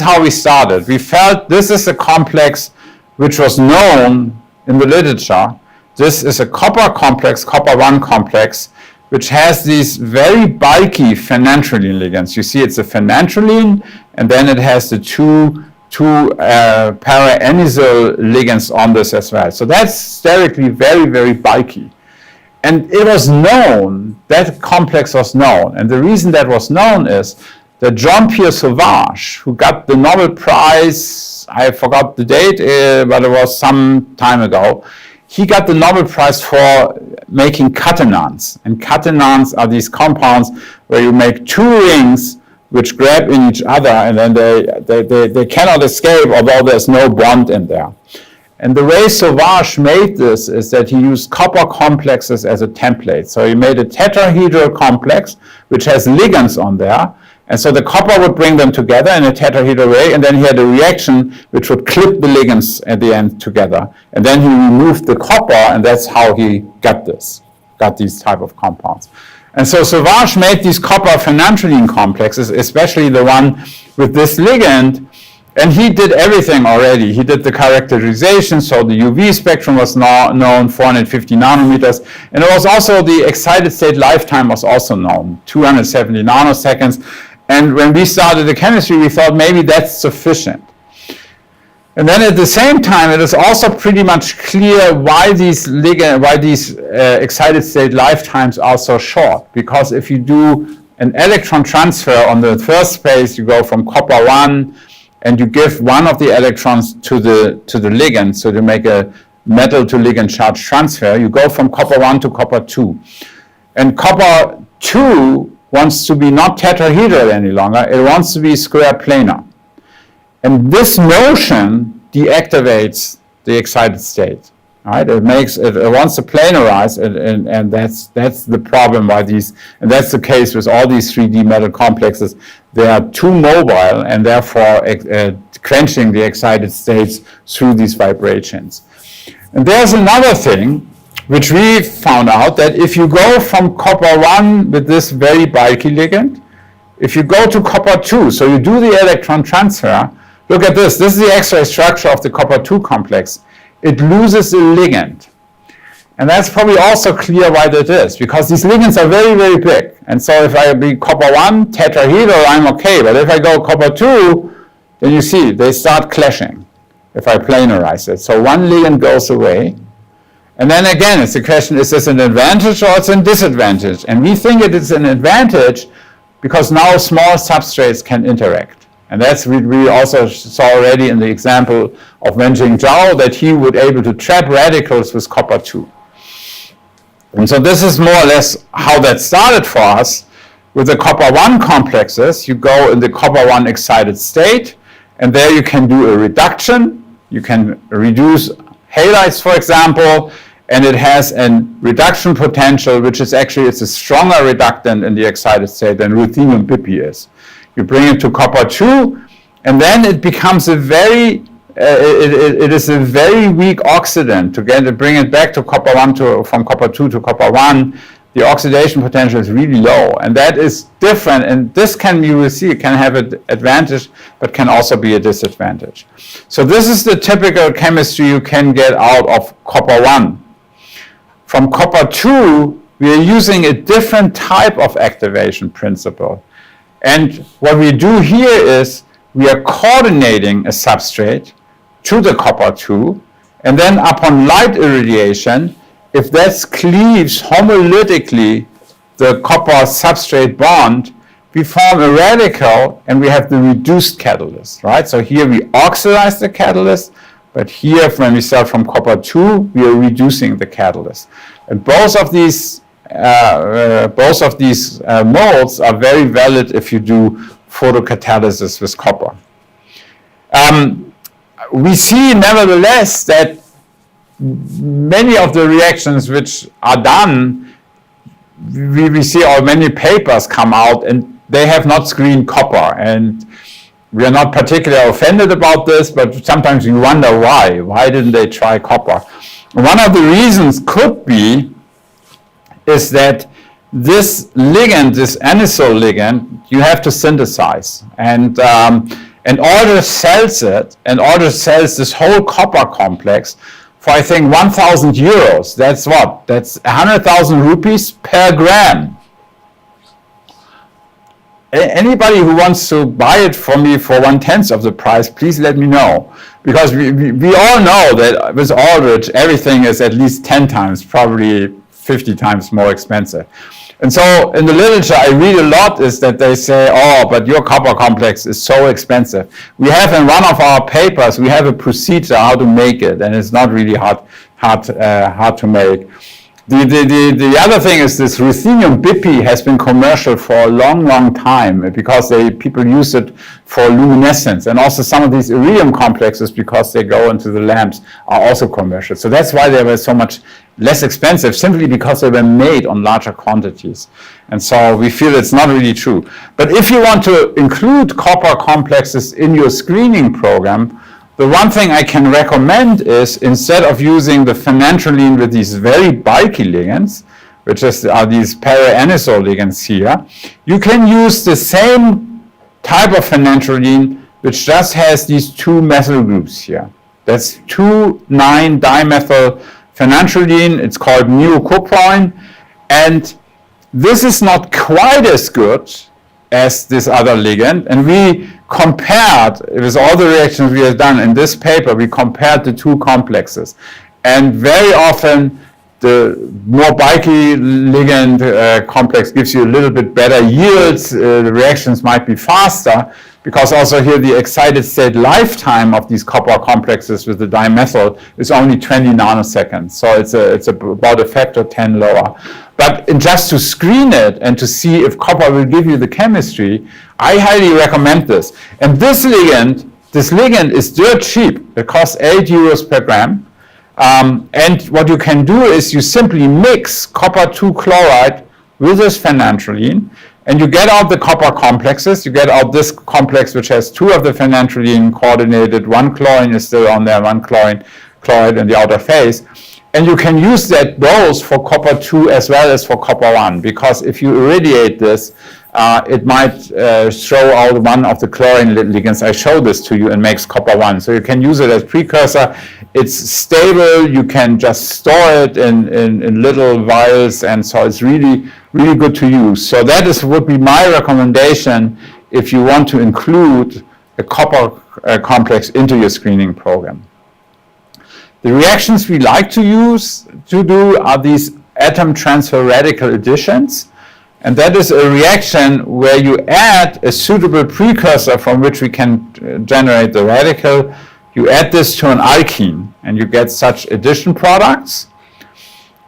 S1: how we started. We felt this is a complex which was known in the literature. This is a copper complex, copper-1 complex, which has these very bulky phenanthroline ligands. You see it's a phenanthroline, and then it has the two para-anisole ligands on this as well. So that's sterically very, very bulky. And it was known, that complex was known. And the reason that was known is that Jean-Pierre Sauvage, who got the Nobel Prize, I forgot the date, but it was some time ago, he got the Nobel Prize for making catenans. And catenans are these compounds where you make two rings which grab in each other, and then they cannot escape, although there's no bond in there. And the way Sauvage made this is that he used copper complexes as a template. So he made a tetrahedral complex which has ligands on there. And so the copper would bring them together in a tetrahedral way, and then he had a reaction which would clip the ligands at the end together. And then he removed the copper, and that's how he got these type of compounds. And so Sauvage made these copper phenanthroline complexes, especially the one with this ligand, and he did everything already. He did the characterization, so the UV spectrum was known, 450 nanometers, and it was also the excited state lifetime was also known, 270 nanoseconds. And when we started the chemistry, we thought maybe that's sufficient. And then at the same time, it is also pretty much clear why these excited state lifetimes are so short. Because if you do an electron transfer on the first phase, you go from copper 1, and you give one of the electrons to the ligand, so to make a metal to ligand charge transfer, you go from copper 1 to copper 2. And copper 2 wants to be not tetrahedral any longer, it wants to be square planar. And this motion deactivates the excited state. Right? It wants to planarize, and that's the problem why these, and that's the case with all these 3D metal complexes. They are too mobile, and therefore quenching the excited states through these vibrations. And there's another thing which we found out, that if you go from copper 1 with this very bulky ligand, if you go to copper 2, so you do the electron transfer, look at this. This is the X-ray structure of the copper 2 complex. It loses a ligand. And that's probably also clear why that is, because these ligands are very, very big. And so if I be copper 1, tetrahedral, I'm okay. But if I go copper 2, then you see, they start clashing if I planarize it. So one ligand goes away. And then again, it's the question, is this an advantage or it's a disadvantage? And we think it is an advantage because now small substrates can interact. And that's what we also saw already in the example of Wenjing Zhao, that he would able to trap radicals with copper 2. And so this is more or less how that started for us. With the copper 1 complexes, you go in the copper 1 excited state, and there you can do a reduction. You can reduce halides, for example, and it has a reduction potential, which is actually, it's a stronger reductant in the excited state than ruthenium Bipi is. You bring it to copper 2, and then it becomes a very it is a very weak oxidant. To bring it back to copper 1 from copper 2 to copper 1, the oxidation potential is really low, and that is different. And this you will see, it can have an advantage, but can also be a disadvantage. So this is the typical chemistry you can get out of copper 1. From copper 2, we are using a different type of activation principle. And what we do here is we are coordinating a substrate to the copper 2, and then upon light irradiation, if that cleaves homolytically the copper substrate bond, we form a radical and we have the reduced catalyst, right? So here we oxidize the catalyst, but here when we start from copper 2, we are reducing the catalyst. And both of these modes are very valid if you do photocatalysis with copper. We see nevertheless that many of the reactions which are done, we see many papers come out and they have not screened copper, and we are not particularly offended about this, but sometimes you wonder why. Why didn't they try copper? One of the reasons could be is that this ligand, this anisole ligand, you have to synthesize. And in order to sells it, in order to sells this whole copper complex for, I think, 1,000 euros. That's what? That's 100,000 rupees per gram. Anybody who wants to buy it from me for 1/10 of the price, please let me know. Because we all know that with Aldrich, everything is at least 10 times, probably 50 times more expensive. And so in the literature I read a lot is that they say, oh, but your copper complex is so expensive. We have in one of our papers, we have a procedure how to make it, and it's not really hard to make. The other thing is this ruthenium bipi has been commercial for a long time because people use it for luminescence, and also some of these iridium complexes, because they go into the lamps, are also commercial. So that's why they were so much less expensive, simply because they were made on larger quantities. And so we feel it's not really true. But if you want to include copper complexes in your screening program, the one thing I can recommend is, instead of using the phenanthroline with these very bulky ligands, which are these para-anisole ligands here, you can use the same type of phenanthroline, which just has these two methyl groups here. That's 2,9-dimethyl phenanthroline. It's called neocoprine, and this is not quite as good as this other ligand, and we compared, with all the reactions we have done in this paper, we compared the two complexes. And very often the more bulky ligand complex gives you a little bit better yields, the reactions might be faster, because also here the excited state lifetime of these copper complexes with the dimethyl is only 20 nanoseconds. So it's about a factor 10 lower. But just to screen it and to see if copper will give you the chemistry, I highly recommend this. And this ligand is dirt cheap. It costs 8 euros per gram. And what you can do is you simply mix copper 2 chloride with this phenanthroline, and you get out the copper complexes. You get out this complex which has two of the phenanthroline coordinated. One chlorine is still on there, one chloride in the outer phase. And you can use that both for copper 2 as well as for copper 1, because if you irradiate this, it might throw out one of the chlorine ligands. I showed this to you, and makes copper 1. So you can use it as precursor. It's stable. You can just store it in little vials, and so it's really good to use. So that would be my recommendation if you want to include a copper complex into your screening program. The reactions we like to do are these atom transfer radical additions. And that is a reaction where you add a suitable precursor from which we can generate the radical. You add this to an alkene, and you get such addition products.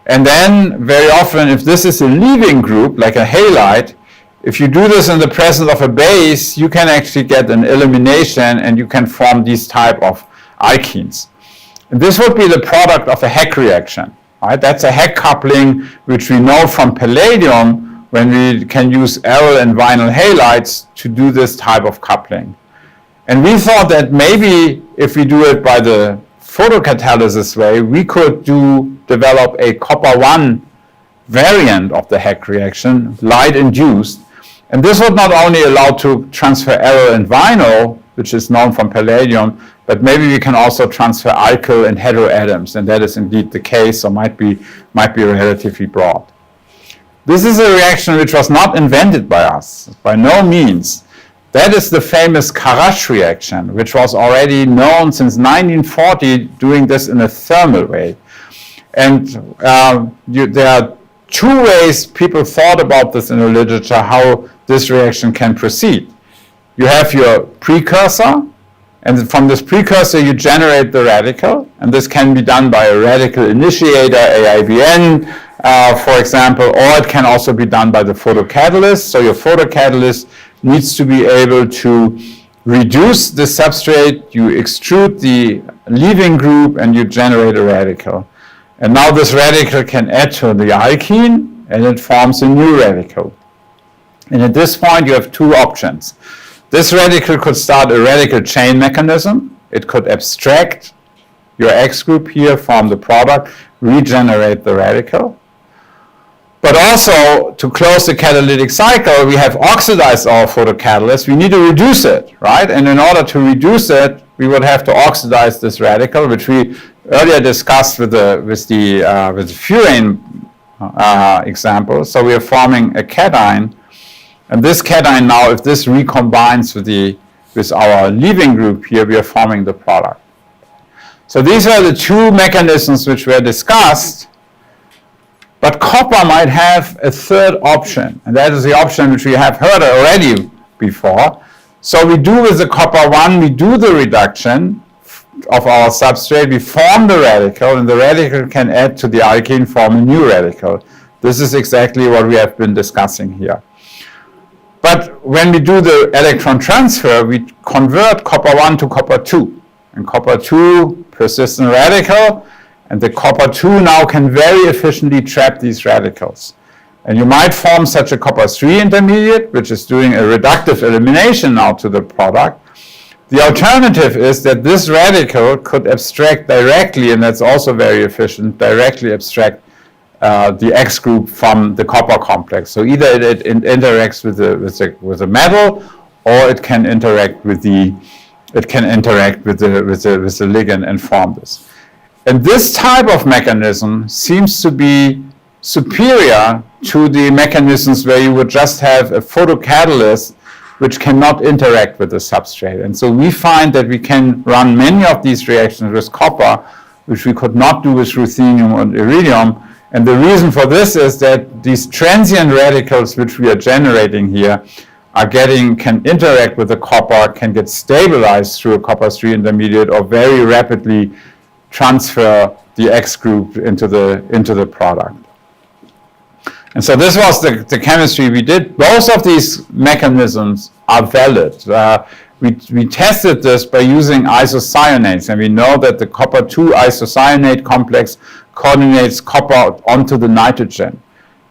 S1: And then very often, if this is a leaving group, like a halide, if you do this in the presence of a base, you can actually get an elimination, and you can form these type of alkenes. And this would be the product of a Heck reaction. Right? That's a Heck coupling, which we know from palladium, when we can use aryl and vinyl halides to do this type of coupling. And we thought that maybe if we do it by the photocatalysis way, we could develop a copper-1 variant of the Heck reaction, light-induced. And this would not only allow to transfer arrow and vinyl, which is known from palladium, but maybe we can also transfer alkyl and heteroatoms, and that is indeed the case, so might be relatively broad. This is a reaction which was not invented by us, by no means. That is the famous Karash reaction, which was already known since 1940, doing this in a thermal way. And there are two ways people thought about this in the literature, how this reaction can proceed. You have your precursor, and from this precursor you generate the radical, and this can be done by a radical initiator, AIBN, for example, or it can also be done by the photocatalyst. So your photocatalyst needs to be able to reduce the substrate, you extrude the leaving group, and you generate a radical. And now this radical can add to the alkene, and it forms a new radical. And at this point, you have two options. This radical could start a radical chain mechanism. It could abstract your X group here, form the product, regenerate the radical. But also, to close the catalytic cycle, we have oxidized our photocatalyst. We need to reduce it, right? And in order to reduce it, we would have to oxidize this radical, which we earlier discussed with the furane example. So we are forming a cation, and this cation now, if this recombines with our leaving group here, we are forming the product. So these are the two mechanisms which were discussed. But copper might have a third option, and that is the option which we have heard already before. So we do with the copper-1, we do the reduction of our substrate, we form the radical, and the radical can add to the alkene, form a new radical. This is exactly what we have been discussing here. But when we do the electron transfer, we convert copper-1 to copper-2, and copper-2 persistent radical, and the copper-2 now can very efficiently trap these radicals. And you might form such a copper-3 intermediate, which is doing a reductive elimination now to the product. The alternative is that this radical could abstract directly, and that's also very efficient, directly abstract the X group from the copper complex. So either it interacts with the metal, or it can interact with the ligand and form this. And this type of mechanism seems to be superior to the mechanisms where you would just have a photocatalyst which cannot interact with the substrate. And so we find that we can run many of these reactions with copper, which we could not do with ruthenium and iridium. And the reason for this is that these transient radicals which we are generating here can interact with the copper, can get stabilized through a copper-3 intermediate, or very rapidly transfer the X group into the product. And so this was the chemistry we did. Both of these mechanisms are valid. We tested this by using isocyanates, and we know that the copper-2 isocyanate complex coordinates copper onto the nitrogen.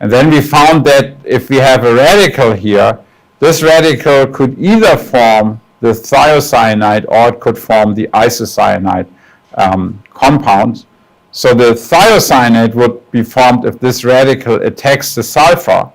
S1: And then we found that if we have a radical here, this radical could either form the thiocyanate or it could form the isocyanate compound. So the thiocyanate would be formed if this radical attacks the sulfur.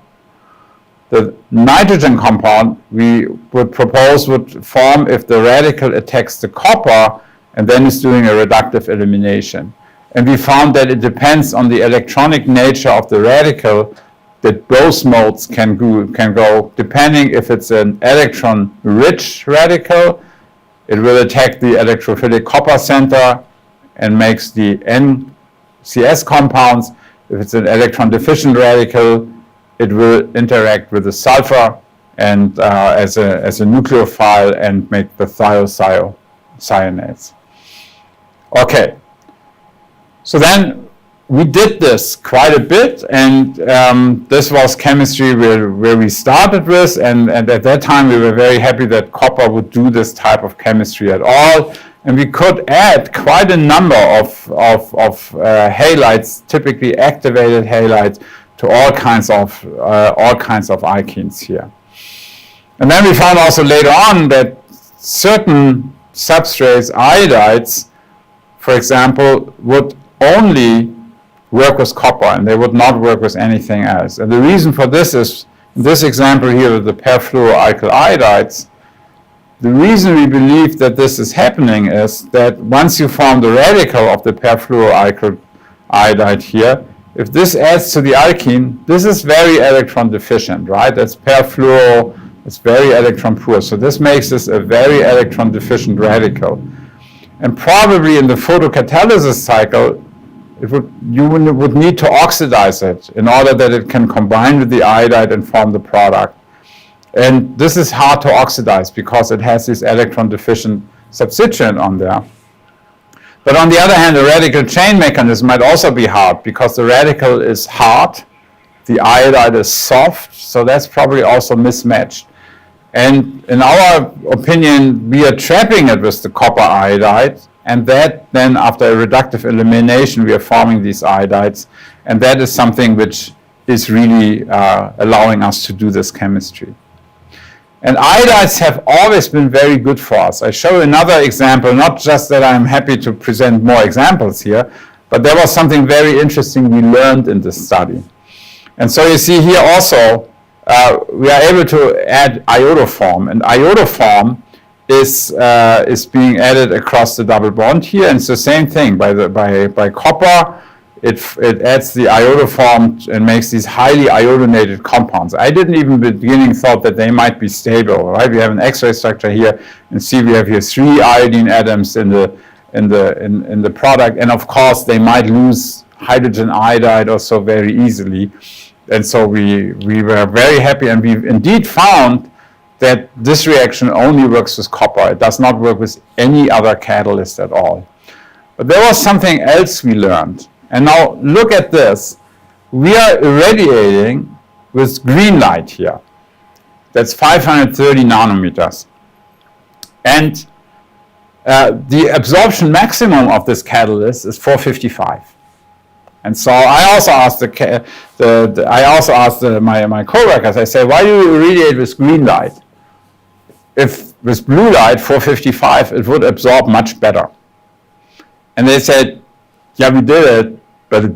S1: The nitrogen compound we would propose would form if the radical attacks the copper and then is doing a reductive elimination. And we found that it depends on the electronic nature of the radical that both modes can go depending if it's an electron-rich radical, it will attack the electrophilic copper center and makes the NCS compounds. If it's an electron-deficient radical, it will interact with the sulfur and as a nucleophile and make the thiocyanate. Okay, so then we did this quite a bit, and this was chemistry where we started with, and at that time we were very happy that copper would do this type of chemistry at all. And we could add quite a number of halides, typically activated halides, to all kinds of alkenes here. And then we found also later on that certain substrates, iodides, for example, would only work with copper and they would not work with anything else. And the reason for this is, in this example here with the perfluoroalkyl iodides, the reason we believe that this is happening is that once you form the radical of the perfluoroalkyl iodide here, if this adds to the alkene, this is very electron deficient, right? That's perfluoro, it's very electron poor. So this makes this a very electron deficient radical. And probably in the photocatalysis cycle, you would need to oxidize it in order that it can combine with the iodide and form the product. And this is hard to oxidize because it has this electron deficient substituent on there. But on the other hand, the radical chain mechanism might also be hard because the radical is hard, the iodide is soft, so that's probably also mismatched. And in our opinion, we are trapping it with the copper iodide, and that then after a reductive elimination, we are forming these iodides, and that is something which is really allowing us to do this chemistry. And iodides have always been very good for us. I show another example, not just that I'm happy to present more examples here, but there was something very interesting we learned in this study. And so you see here also, we are able to add iodoform, and iodoform is being added across the double bond here, and it's the same thing. By copper, it adds the iodoform and makes these highly iodonated compounds. I didn't even in the beginning thought that they might be stable, right? We have an X-ray structure here, and see we have here 3 iodine atoms in the product, and of course they might lose hydrogen iodide or so very easily. And so we were very happy, and we indeed found that this reaction only works with copper. It does not work with any other catalyst at all. But there was something else we learned. And now look at this. We are irradiating with green light here. That's 530 nanometers. And the absorption maximum of this catalyst is 455. And so I also asked my coworkers, I said, why do you irradiate with green light? If with blue light, 455, it would absorb much better. And they said, yeah, we did it, but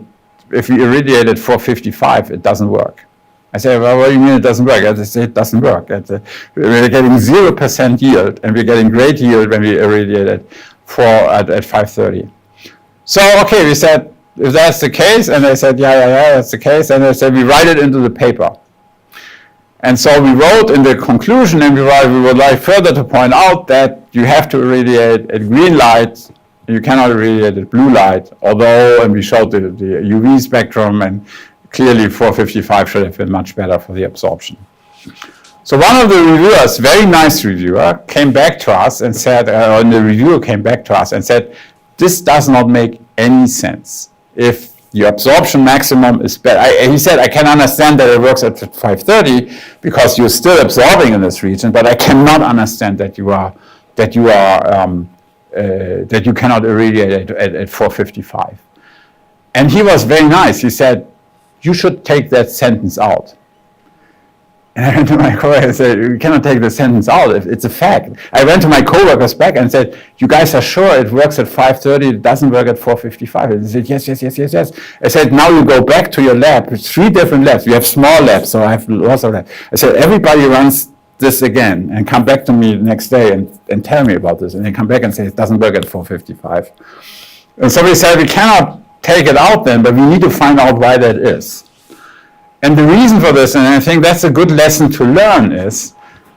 S1: if we irradiated 455, it doesn't work. I said, well, what do you mean it doesn't work? They said, it doesn't work. We're getting 0% yield, and we're getting great yield when we irradiate it at 530. So, okay, we said, if that's the case, and they said, yeah, that's the case, and they said, we write it into the paper. And so we wrote in the conclusion, and we would like further to point out that you have to irradiate at green light, you cannot irradiate at blue light, although, and we showed the UV spectrum, and clearly 455 should have been much better for the absorption. So one of the reviewers, very nice reviewer, came back to us and said, the reviewer came back to us and said, this does not make any sense. If your absorption maximum is better, he said, I can understand that it works at 530 because you're still absorbing in this region, but I cannot understand that you cannot irradiate at 455. And he was very nice. He said, you should take that sentence out. And I went to my coworker and said, you cannot take the sentence out. It's a fact. I went to my coworkers back and said, you guys are sure it works at 530, it doesn't work at 455? And they said, yes. I said, now you go back to your lab. It's 3 different labs. We have small labs, so I have lots of labs. I said, everybody runs this again and come back to me the next day and tell me about this. And they come back and say, it doesn't work at 455. And so we said, we cannot take it out then, but we need to find out why that is. And the reason for this, and I think that's a good lesson to learn, is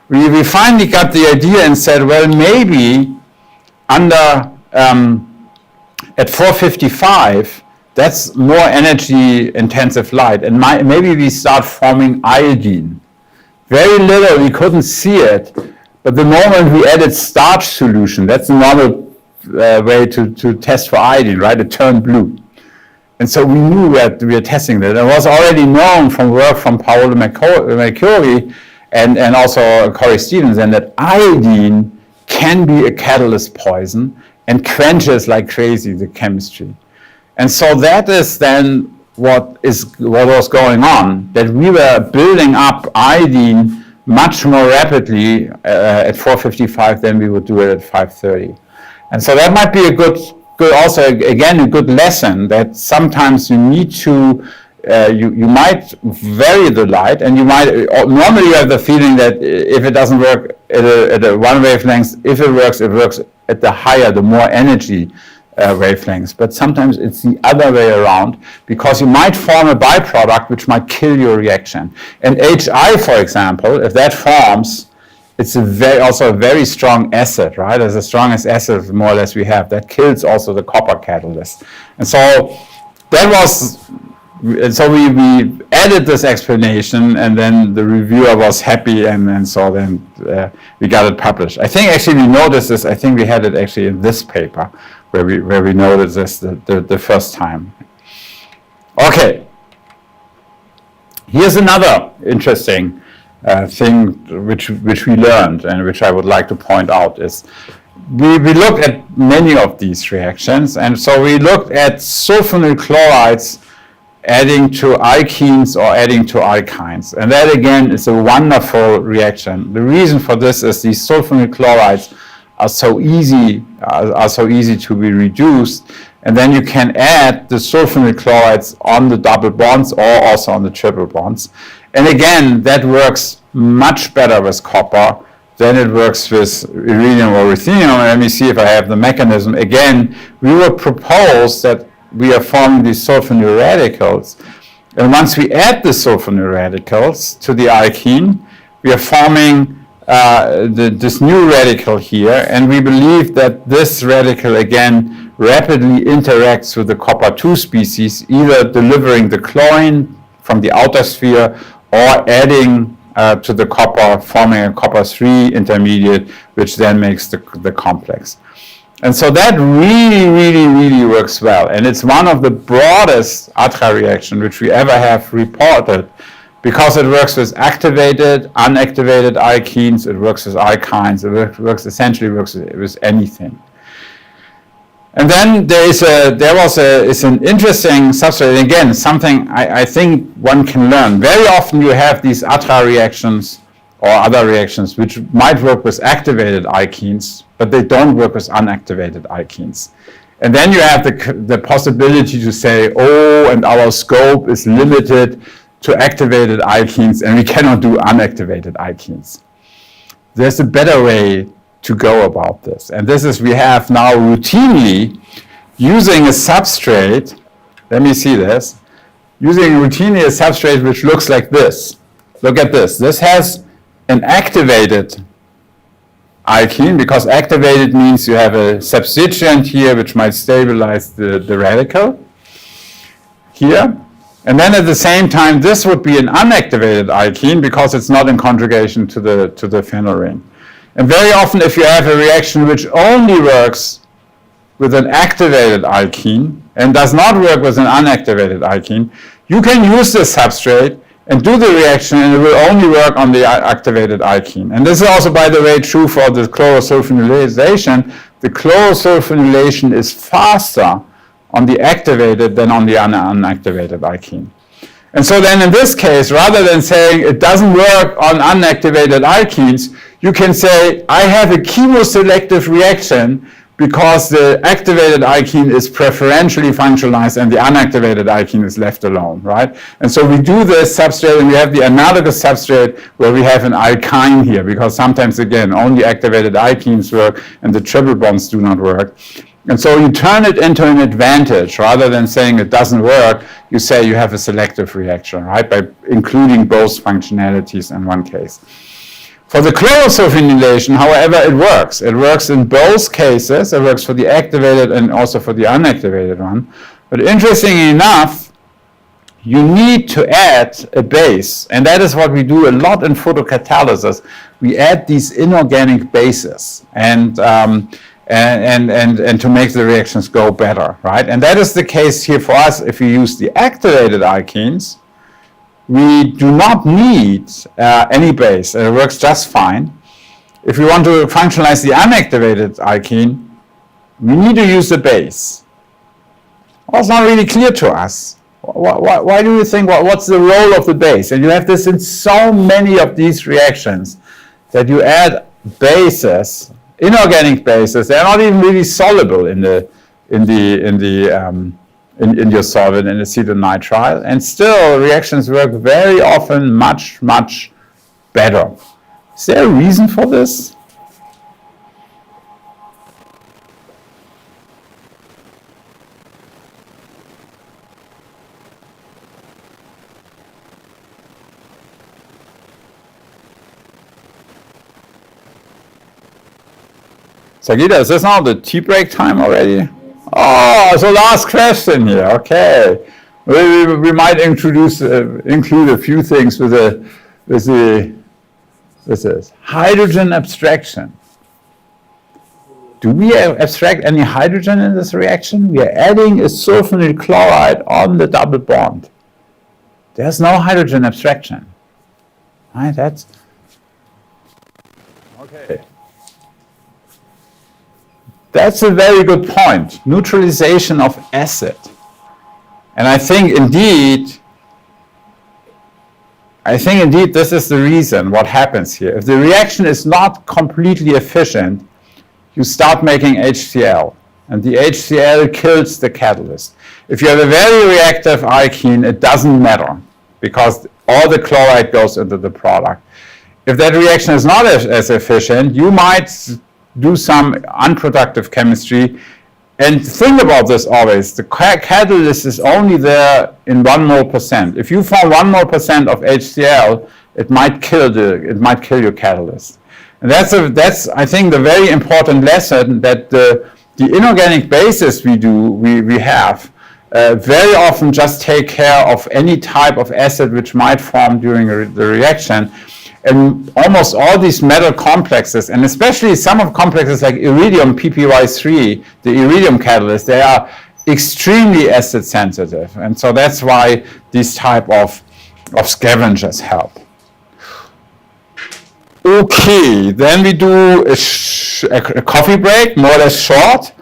S1: we finally got the idea and said, well, maybe at 455, that's more energy intensive light, and maybe we start forming iodine. Very little, we couldn't see it, but the moment we added starch solution, that's the normal way to test for iodine, right? It turned blue. And so we knew that we were testing that. It was already known from work from Paolo Mercuri and also Corey Stevenson that iodine can be a catalyst poison and quenches like crazy the chemistry. And so that is then what was going on, that we were building up iodine much more rapidly at 4:55 than we would do it at 5:30. And so that might be a good also, again, a good lesson that sometimes you need to, you might vary the light, and you might, normally you have the feeling that if it doesn't work at a one wavelength, if it works at the higher, the more energy wavelengths. But sometimes it's the other way around, because you might form a byproduct which might kill your reaction. And HI, for example, if that forms, it's also a very strong acid, right? As the strongest acid, more or less, we have. That kills also the copper catalyst. And so that was, so we added this explanation, and then the reviewer was happy, and so then we got it published. I think actually we noticed this, I think we had it actually in this paper, where we noticed this the first time. Okay. Here's another interesting thing which we learned, and which I would like to point out, is we looked at many of these reactions, and so we looked at sulfonyl chlorides adding to alkenes or adding to alkynes, and that again is a wonderful reaction. The reason for this is these sulfonyl chlorides are so easy to be reduced, and then you can add the sulfonyl chlorides on the double bonds or also on the triple bonds. And again, that works much better with copper than it works with iridium or ruthenium. Let me see if I have the mechanism. Again, we will propose that we are forming these sulfonyl radicals. And once we add the sulfonyl radicals to the alkene, we are forming this new radical here. And we believe that this radical, again, rapidly interacts with the copper 2 species, either delivering the chlorine from the outer sphere or adding to the copper, forming a copper 3 intermediate, which then makes the complex. And so that really works well. And it's one of the broadest ATRA reaction which we ever have reported, because it works with activated, unactivated alkenes, it works with alkynes, it essentially works with anything. And then it's an interesting substrate, and again, something I think one can learn. Very often you have these ATRA reactions or other reactions which might work with activated alkenes, but they don't work with unactivated alkenes. And then you have the possibility to say, oh, and our scope is limited to activated alkenes, and we cannot do unactivated alkenes. There's a better way to go about this. And this is, we have now routinely using a substrate, let me see this, using routinely a substrate which looks like this. Look at this. This has an activated alkene, because activated means you have a substituent here which might stabilize the radical here. And then at the same time, this would be an unactivated alkene because it's not in conjugation to the phenyl ring. And very often, if you have a reaction which only works with an activated alkene and does not work with an unactivated alkene, you can use this substrate and do the reaction, and it will only work on the activated alkene. And this is also, by the way, true for the chlorosulfonylation. The chlorosulfonylation is faster on the activated than on the unactivated alkene. And so then in this case, rather than saying it doesn't work on unactivated alkenes, you can say I have a chemoselective reaction because the activated alkene is preferentially functionalized and the unactivated alkene is left alone, right? And so we do this substrate, and we have the analogous substrate where we have an alkyne here, because sometimes, again, only activated alkenes work and the triple bonds do not work. And so you turn it into an advantage. Rather than saying it doesn't work, you say you have a selective reaction, right, by including both functionalities in one case. For the chlorosulfonylation, however, it works. It works in both cases. It works for the activated and also for the unactivated one. But interestingly enough, you need to add a base. And that is what we do a lot in photocatalysis. We add these inorganic bases and to make the reactions go better, right? And that is the case here for us. If we use the activated alkenes, we do not need any base. It works just fine. If we want to functionalize the unactivated alkene, we need to use the base. Well, it's not really clear to us Why do you think, what's the role of the base? And you have this in so many of these reactions, that you add bases, inorganic bases. They're not even really soluble in your solvent, in acetonitrile, and still reactions work very often much better. Is there a reason for this? Sagita, is this now the tea break time already? Oh, so last question here. Okay, we might include a few things with this hydrogen abstraction. Do we abstract any hydrogen in this reaction? We are adding a sulfonyl chloride on the double bond. There's no hydrogen abstraction. Right? That's okay. That's a very good point. Neutralization of acid. And I think indeed this is the reason what happens here. If the reaction is not completely efficient, you start making HCl. And the HCl kills the catalyst. If you have a very reactive alkene, it doesn't matter, because all the chloride goes into the product. If that reaction is not as efficient, you might do some unproductive chemistry. And think about this always. The catalyst is only there in 1 mole%. If you form 1 mole% of HCl, it might kill your catalyst. And that's I think the very important lesson, that the inorganic bases we have very often just take care of any type of acid which might form during the reaction. And almost all these metal complexes, and especially some of complexes like iridium PPY3, the iridium catalyst, they are extremely acid sensitive. And so that's why these type of scavengers help. Okay, then we do a coffee break, more or less short.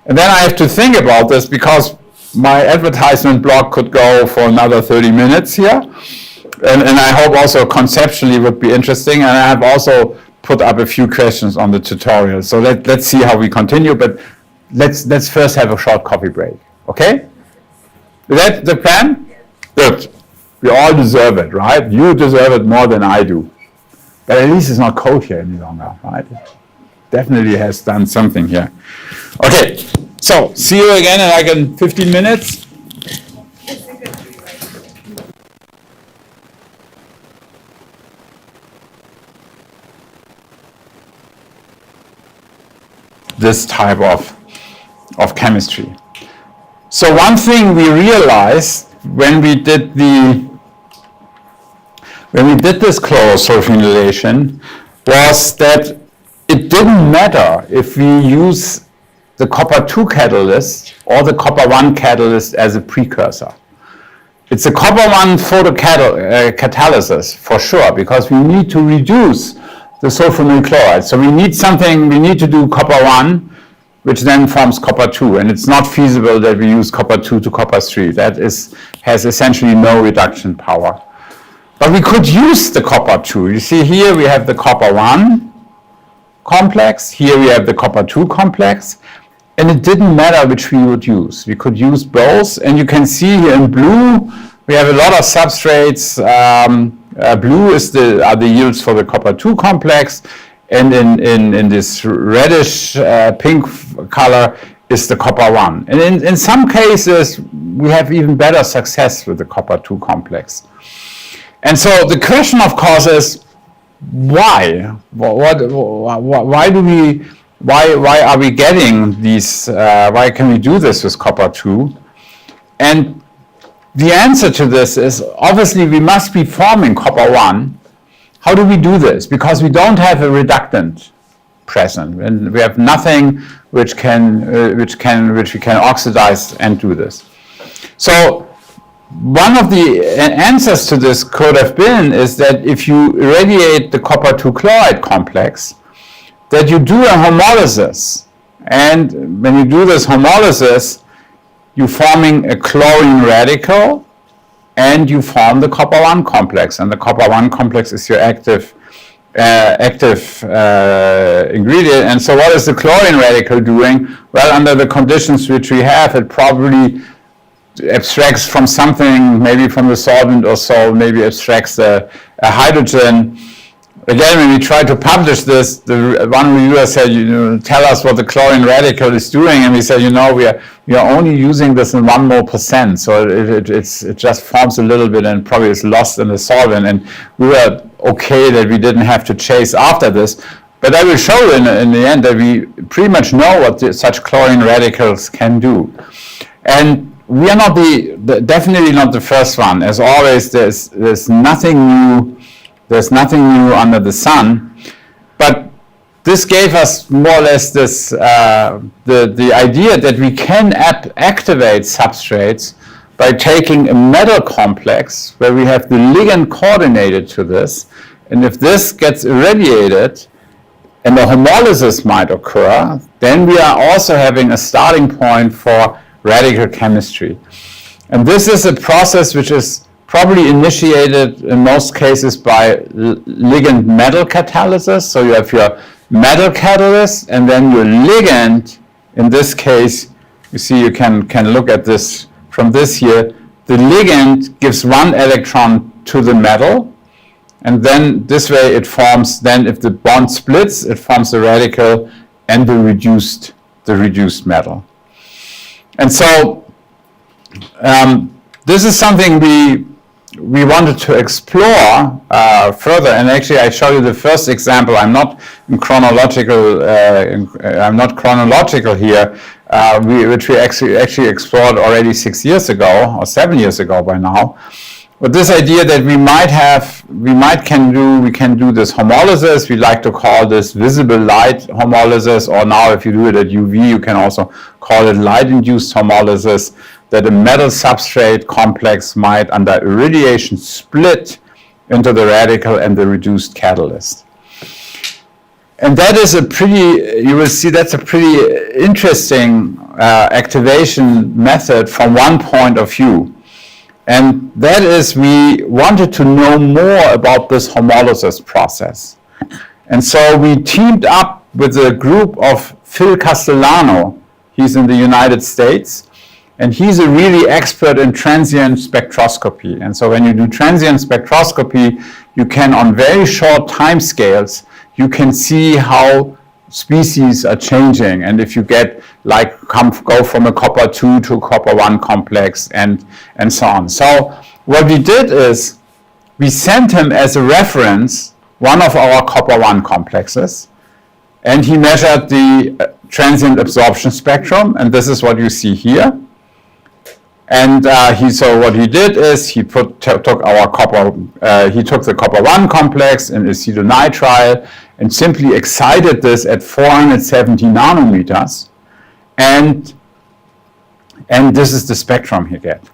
S1: And then I have to think about this, because my advertisement block could go for another 30 minutes here. And I hope also conceptually would be interesting. And I have also put up a few questions on the tutorial. So let's see how we continue. But let's first have a short coffee break. Okay? Is that the plan? Good. We all deserve it, right? You deserve it more than I do. But at least it's not cold here any longer, right? Definitely has done something here. Okay. So see you again in like 15 minutes. This type of chemistry. So one thing we realized when we did this chlorosulfonylation was that it didn't matter if we use the copper 2 catalyst or the copper 1 catalyst as a precursor. It's a copper 1 photocatalysis for sure, because we need to reduce the sulfonyl chloride. So we need to do copper 1, which then forms copper 2. And it's not feasible that we use copper 2 to copper 3. That has essentially no reduction power. But we could use the copper 2. You see here we have the copper 1 complex. Here we have the copper 2 complex. And it didn't matter which we would use. We could use both. And you can see here in blue, we have a lot of substrates. Blue are the yields for the copper 2 complex, and in this reddish pink color is the copper 1. And in some cases, we have even better success with the copper 2 complex. And so the question, of course, is why? Why are we getting these? Why can we do this with copper 2? And the answer to this is, obviously, we must be forming copper 1. How do we do this? Because we don't have a reductant present, and we have nothing which we can oxidize and do this. So one of the answers to this could have been is that if you irradiate the copper 2 chloride complex, that you do a homolysis, and when you do this homolysis, you're forming a chlorine radical and you form the copper-1 complex. And the copper-1 complex is your active ingredient. And so what is the chlorine radical doing? Well, under the conditions which we have, it probably abstracts from something, maybe from the solvent or so, maybe abstracts a hydrogen. Again, when we try to publish this, the one reviewer said, tell us what the chlorine radical is doing, and we said, we are only using this in 1 mole%, so it just forms a little bit and probably is lost in the solvent, and we were okay that we didn't have to chase after this. But I will show you in the end that we pretty much know what such chlorine radicals can do. And we are not definitely not the first one. As always, there's nothing new. There's nothing new under the sun. But this gave us more or less this the idea that we can activate substrates by taking a metal complex where we have the ligand coordinated to this, and if this gets irradiated and the homolysis might occur, then we are also having a starting point for radical chemistry. And this is a process which is probably initiated in most cases by ligand metal catalysis. So you have your metal catalyst and then your ligand. In this case, you see you can look at this from this here. The ligand gives 1 electron to the metal, and then this way it forms, then if the bond splits, it forms the radical and the reduced metal. And so this is something we wanted to explore further, and actually I show you the first example. I'm not chronological here, which we actually explored already 6 years ago or 7 years ago by now. But this idea that we can do this homolysis, we like to call this visible light homolysis, or now if you do it at UV, you can also call it light-induced homolysis, that a metal substrate complex might, under irradiation, split into the radical and the reduced catalyst. And that is you will see that's a pretty interesting activation method from one point of view. And that is, we wanted to know more about this homolysis process. And so we teamed up with a group of Phil Castellano. He's in the United States, and he's a really expert in transient spectroscopy. And so when you do transient spectroscopy, you can, on very short time scales, you can see how species are changing, and if you get go from a copper-2 to a copper-1 complex and so on. So what we did is we sent him as a reference one of our copper-1 complexes, and he measured the transient absorption spectrum, and this is what you see here. And so what he did is he took the copper-1 complex in acetonitrile and simply excited this at 470 nanometers, and this is the spectrum he get.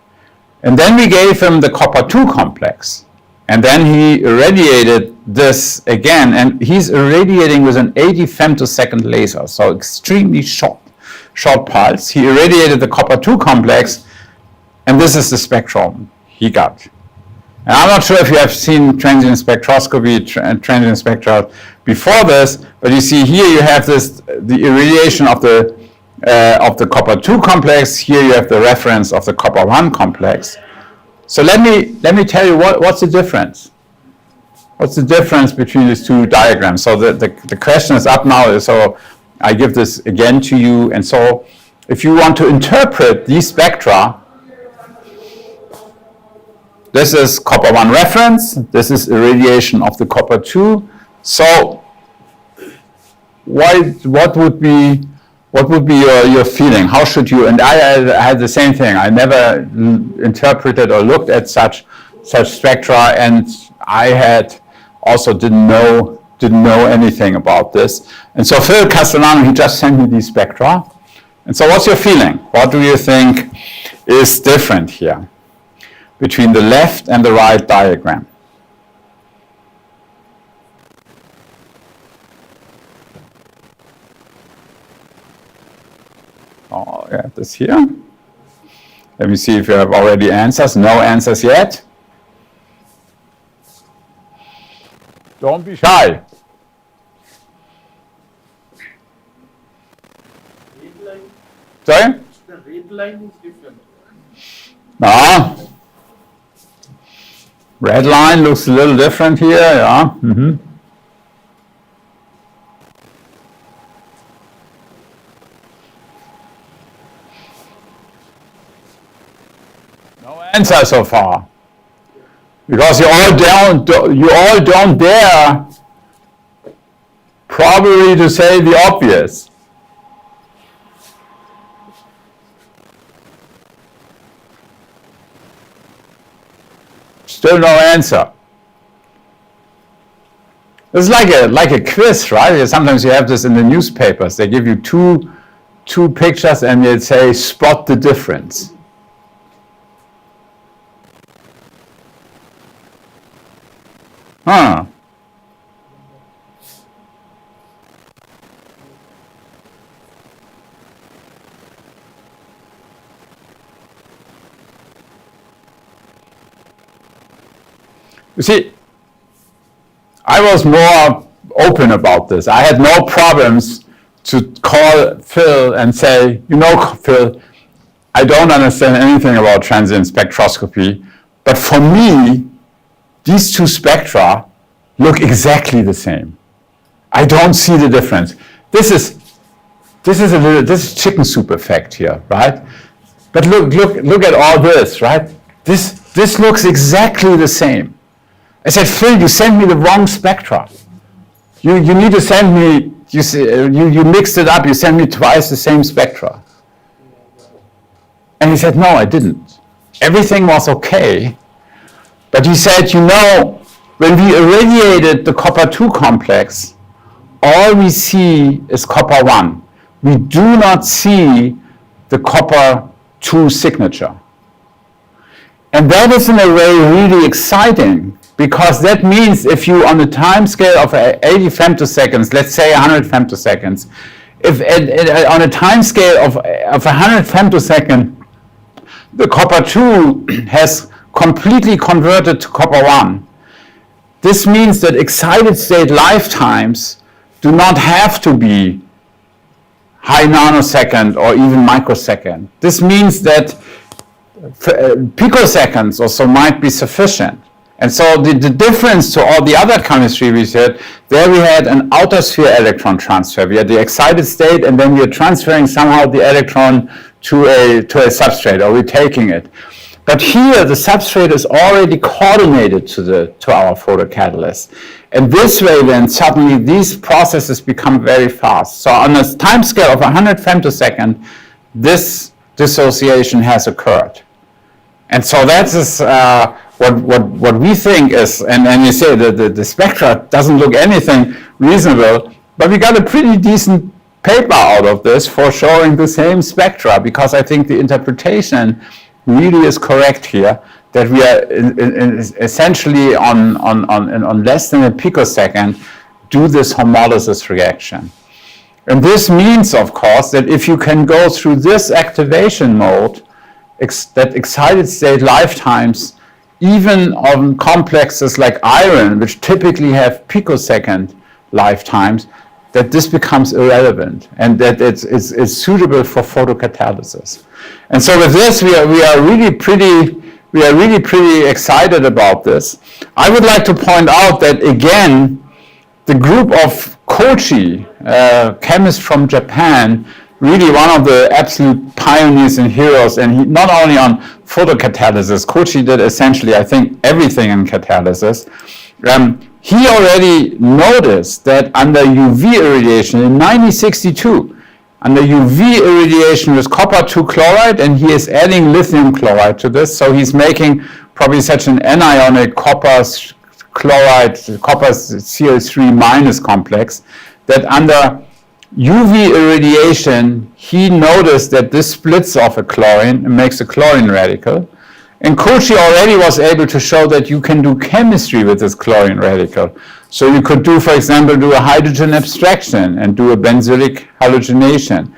S1: And then we gave him the copper-2 complex, and then he irradiated this again, and he's irradiating with an 80 femtosecond laser, so extremely short pulse. He irradiated the copper-2 complex, and this is the spectrum he got. And I'm not sure if you have seen transient spectroscopy, transient spectra before this, but you see here you have the irradiation of the copper-2 complex. Here you have the reference of the copper-1 complex. So let me tell you what's the difference. What's the difference between these two diagrams? So the question is up now. So I give this again to you. And so if you want to interpret these spectra, this is copper-1 reference. This is irradiation of the copper-2. So what would be your feeling? How should you? And I had the same thing. I never interpreted or looked at such spectra, and I had also didn't know anything about this. And so Phil Castellano, he just sent me these spectra. And so what's your feeling? What do you think is different here between the left and the right diagram? Oh, yeah, this here. Let me see if you have already answers. No answers yet. Don't be shy.
S2: Red line,
S1: Sorry?
S2: the red line is different.
S1: Red line looks a little different here, yeah. No answer so far. Because you all don't dare probably to say the obvious. Still no answer. It's like a quiz, right? Sometimes you have this in the newspapers. They give you two pictures and they say spot the difference. Huh. You see, I was more open about this. I had no problems to call Phil and say, you know, Phil, I don't understand anything about transient spectroscopy, but for me, these two spectra look exactly the same. I don't see the difference. This is chicken soup effect here, right? But look at all this, right? This looks exactly the same. I said, Phil, you sent me the wrong spectra. You need to send me, you mixed it up, you sent me twice the same spectra. And he said, no, I didn't. Everything was okay. But he said, you know, when we irradiated the copper-2 complex, all we see is copper-1. We do not see the copper-2 signature. And that is in a way really exciting, because that means if you, on a time scale of 80 femtoseconds, let's say 100 femtoseconds, if on a time scale of 100 femtosecond, the copper-2 has completely converted to copper-1. This means that excited state lifetimes do not have to be high nanosecond or even microsecond. This means that picoseconds also might be sufficient. And so the difference to all the other chemistry we said, there we had an outer sphere electron transfer. We had the excited state, and then we are transferring somehow the electron to a substrate, or we're taking it. But here, the substrate is already coordinated to our photocatalyst. And this way, then, suddenly these processes become very fast. So on a time scale of 100 femtosecond, this dissociation has occurred. And so that is what we think is, and you say the spectra doesn't look anything reasonable, but we got a pretty decent paper out of this for showing the same spectra, because I think the interpretation really is correct here, that we are essentially on less than a picosecond do this homolysis reaction. And this means, of course, that if you can go through this activation mode, that excited state lifetimes, even on complexes like iron, which typically have picosecond lifetimes, that this becomes irrelevant and that it's suitable for photocatalysis. And so with this, we are really pretty excited about this. I would like to point out that, again, the group of Kochi, chemist from Japan, really one of the absolute pioneers and heroes, and he, not only on photocatalysis, Kochi did essentially, I think, everything in catalysis. He already noticed that under UV irradiation in 1962, under UV irradiation with copper-2 chloride, and he is adding lithium chloride to this, so he's making probably such an anionic copper chloride, copper Cl3 minus complex, that under UV irradiation, he noticed that this splits off a chlorine and makes a chlorine radical. And Kochi already was able to show that you can do chemistry with this chlorine radical. So you could do, for example, do a hydrogen abstraction and do a benzylic halogenation.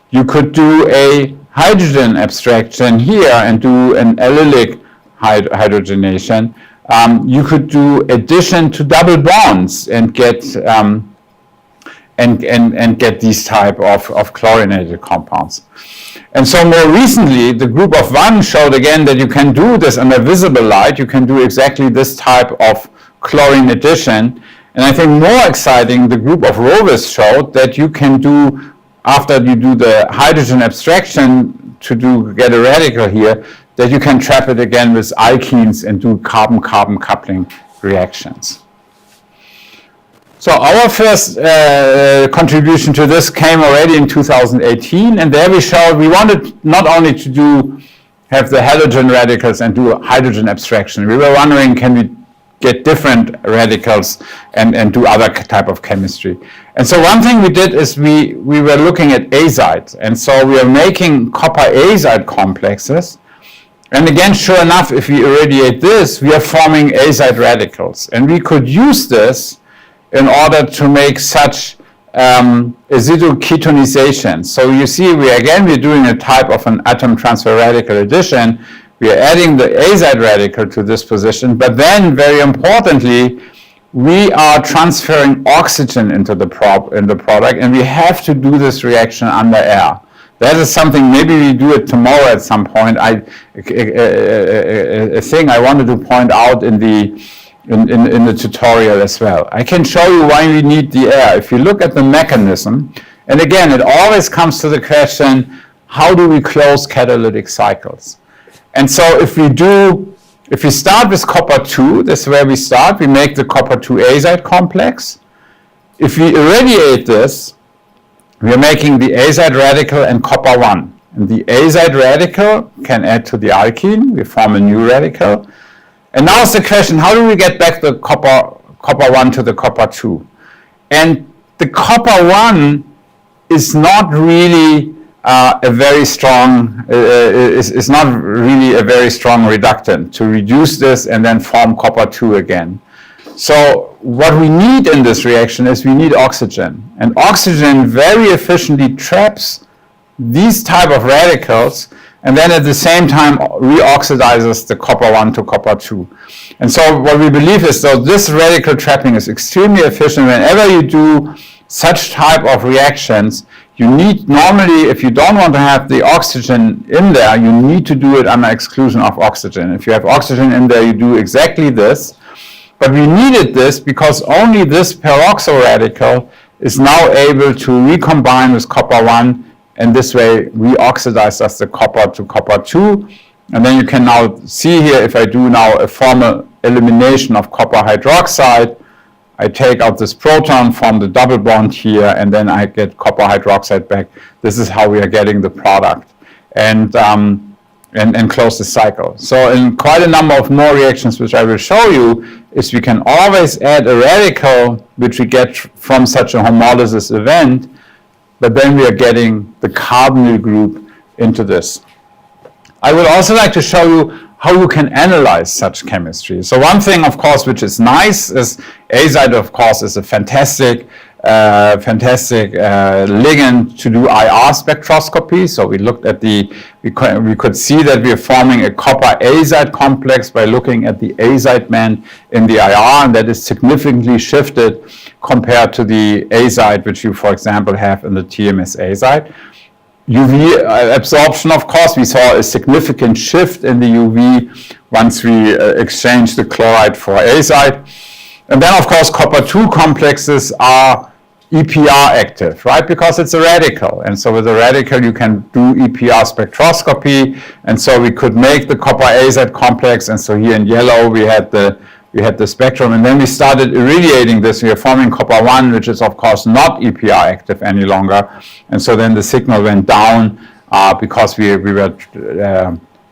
S1: You could do a hydrogen abstraction here and do an allylic hydrogenation, you could do addition to double bonds and get get these type of chlorinated compounds. And so more recently, the group of one showed again that you can do this under visible light. You can do exactly this type of chlorine addition. And I think more exciting, the group of rovers showed that you can do, after you do the hydrogen abstraction to get a radical here, that you can trap it again with alkenes and do carbon-carbon coupling reactions. So our first contribution to this came already in 2018, and there we showed we wanted not only to have the halogen radicals and do hydrogen abstraction. We were wondering, can we get different radicals and do other type of chemistry? And so one thing we did is we were looking at azides, and so we are making copper azide complexes. And again, sure enough, if we irradiate this, we are forming azide radicals, and we could use this in order to make such azidoketonization. So you see, we're doing a type of an atom transfer radical addition. We are adding the azide radical to this position, but then, very importantly, we are transferring oxygen into the product, and we have to do this reaction under air. That is something, maybe we do it tomorrow at some point. A thing I wanted to point out in the tutorial as well. I can show you why we need the air. If you look at the mechanism, and again, it always comes to the question, how do we close catalytic cycles? And so if we start with copper 2, this is where we start, we make the copper 2 azide complex. If we irradiate this, we are making the azide radical and copper 1. And the azide radical can add to the alkene, we form a new radical. And now is the question, how do we get back the copper 1 to the copper 2? And the copper 1 is not really a very strong reductant to reduce this and then form copper 2 again. So what we need in this reaction is we need oxygen. And oxygen very efficiently traps these type of radicals and then at the same time reoxidizes the copper 1 to copper 2. And so what we believe is that this radical trapping is extremely efficient. Whenever you do such type of reactions, you need, normally, if you don't want to have the oxygen in there, you need to do it under exclusion of oxygen. If you have oxygen in there, you do exactly this. But we needed this because only this peroxo radical is now able to recombine with copper 1, and this way reoxidize us the copper to copper 2. And then you can now see here, if I do now a formal elimination of copper hydroxide, I take out this proton, form the double bond here, and then I get copper hydroxide back. This is how we are getting the product and close the cycle. So in quite a number of more reactions, which I will show you, is we can always add a radical, which we get from such a homolysis event, but then we are getting the carbonyl group into this. I would also like to show you how you can analyze such chemistry. So one thing, of course, which is nice is azide, of course, is a fantastic ligand to do IR spectroscopy. So we looked at we could see that we are forming a copper azide complex by looking at the azide band in the IR, and that is significantly shifted compared to the azide which you, for example, have in the TMS azide. UV absorption, of course, we saw a significant shift in the UV once we exchanged the chloride for azide. And then, of course, copper 2 complexes are EPR active, right? Because it's a radical. And so with a radical, you can do EPR spectroscopy. And so we could make the copper azide complex. And so here in yellow, we had the spectrum. And then we started irradiating this. We are forming copper 1, which is, of course, not EPR active any longer. And so then the signal went down because we were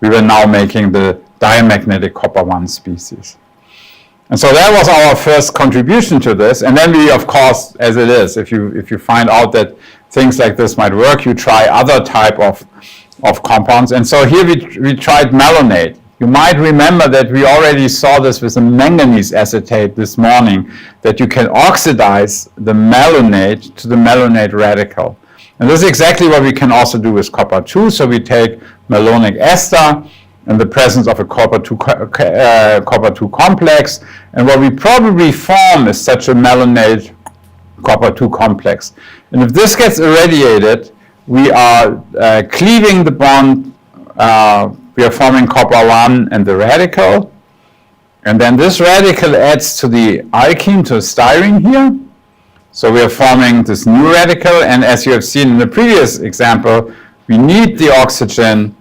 S1: now making the diamagnetic copper 1 species. And so that was our first contribution to this. And then we, of course, as it is, if you find out that things like this might work, you try other type of compounds. And so here we tried malonate. You might remember that we already saw this with the manganese acetate this morning, that you can oxidize the malonate to the malonate radical. And this is exactly what we can also do with copper 2. So we take malonic ester in the presence of a copper 2 complex, and what we probably form is such a malonate copper 2 complex. And if this gets irradiated, we are cleaving the bond, we are forming copper 1 and the radical, and then this radical adds to the alkene, to styrene here. So we are forming this new radical, and as you have seen in the previous example, we need the oxygen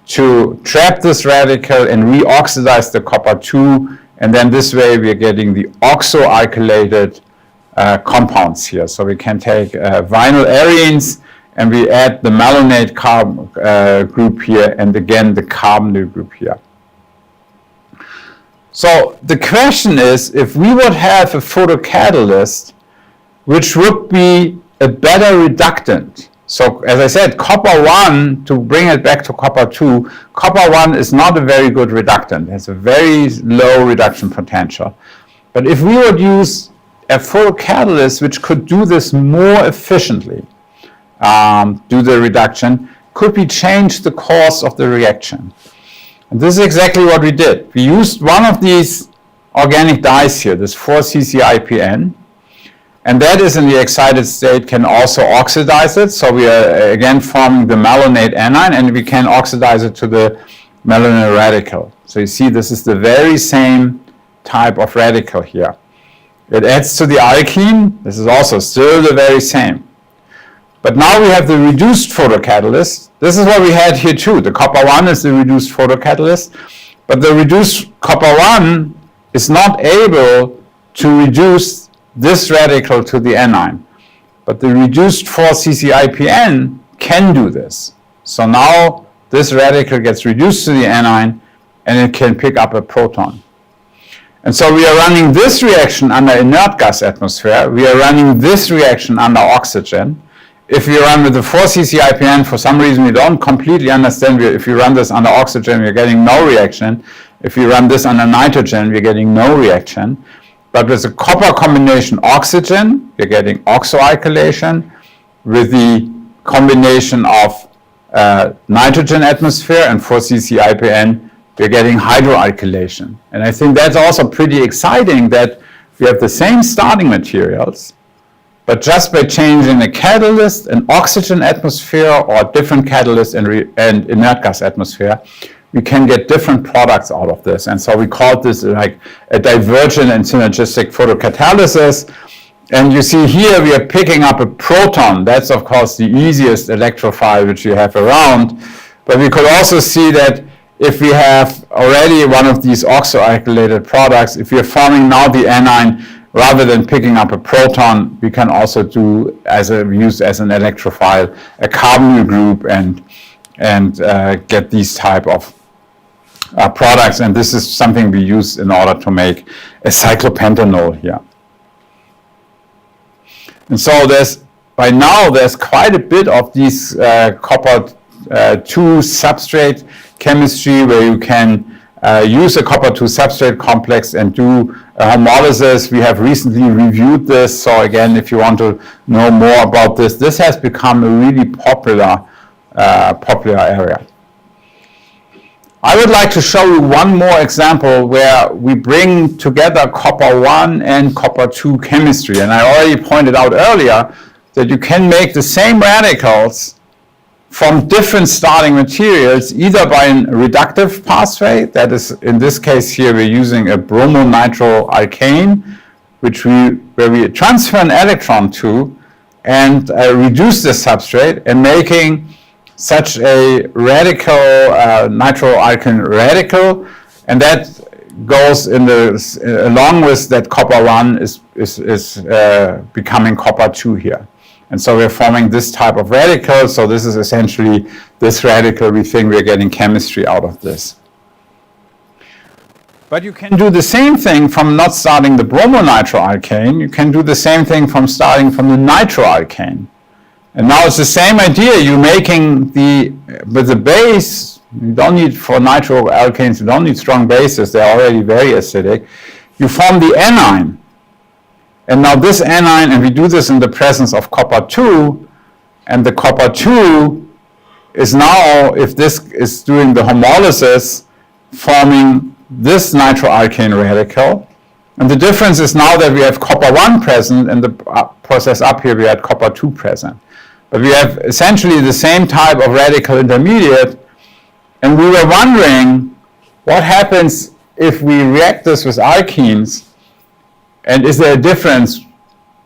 S1: to trap this radical and reoxidize the copper 2, and then this way we are getting the oxo-alkylated compounds here. So we can take vinyl arenes and we add the malonate carbon group here, and again the carbonyl group here. So the question is, if we would have a photocatalyst which would be a better reductant. So as I said, copper 1, to bring it back to copper 2, copper 1 is not a very good reductant. It has a very low reduction potential. But if we would use a photocatalyst which could do this more efficiently, do the reduction, could we change the course of the reaction? And this is exactly what we did. We used one of these organic dyes here, this 4-CCIPN, and that is in the excited state, can also oxidize it. So we are again forming the malonate anion, and we can oxidize it to the malonyl radical. So you see, this is the very same type of radical here. It adds to the alkene. This is also still the very same. But now we have the reduced photocatalyst. This is what we had here too. The copper 1 is the reduced photocatalyst, but the reduced copper 1 is not able to reduce this radical to the anion. But the reduced 4-CCIPN can do this. So now this radical gets reduced to the anion and it can pick up a proton. And so we are running this reaction under inert gas atmosphere. We are running this reaction under oxygen. If we run with the 4-CCIPN, for some reason we don't completely understand. If you run this under oxygen, we're getting no reaction. If you run this under nitrogen, we're getting no reaction. But with the copper combination oxygen, you're getting oxoalkylation. With the combination of nitrogen atmosphere and 4-CCIPN, we're getting hydroalkylation. And I think that's also pretty exciting that we have the same starting materials, but just by changing a catalyst, an oxygen atmosphere, or different catalyst and inert gas atmosphere, we can get different products out of this. And so we call this like a divergent and synergistic photocatalysis. And you see here we are picking up a proton. That's of course the easiest electrophile which you have around. But we could also see that if we have already one of these oxo-alkylated products, if we're forming now the anion, rather than picking up a proton, we can also do use as an electrophile a carbonyl group and get these type of products, and this is something we use in order to make a cyclopentanol here. And so by now there's quite a bit of these copper 2 substrate chemistry where you can use a copper 2 substrate complex and do homolysis. We have recently reviewed this, so again, if you want to know more about this, this has become a really popular area. I would like to show you one more example where we bring together copper 1 and copper 2 chemistry. And I already pointed out earlier that you can make the same radicals from different starting materials, either by a reductive pathway, that is, in this case here, we're using a bromonitroalkane, where we transfer an electron to and reduce the substrate, and making such a radical, nitroalkane radical, and that goes along with that copper 1 is becoming copper 2 here. And so we're forming this type of radical. So this is essentially this radical. We think we're getting chemistry out of this. But you can do the same thing from not starting the bromonitroalkane. You can do the same thing from starting from the nitroalkane. And now it's the same idea. You're making with the base, you don't need, for nitroalkanes, you don't need strong bases. They're already very acidic. You form the anion. And now this anion, and we do this in the presence of copper 2, And the copper 2 is now, if this is doing the homolysis, forming this nitroalkane radical. And the difference is now that we have copper 1 present, and the process up here we had copper 2 present. But we have essentially the same type of radical intermediate, and we were wondering what happens if we react this with alkenes, and is there a difference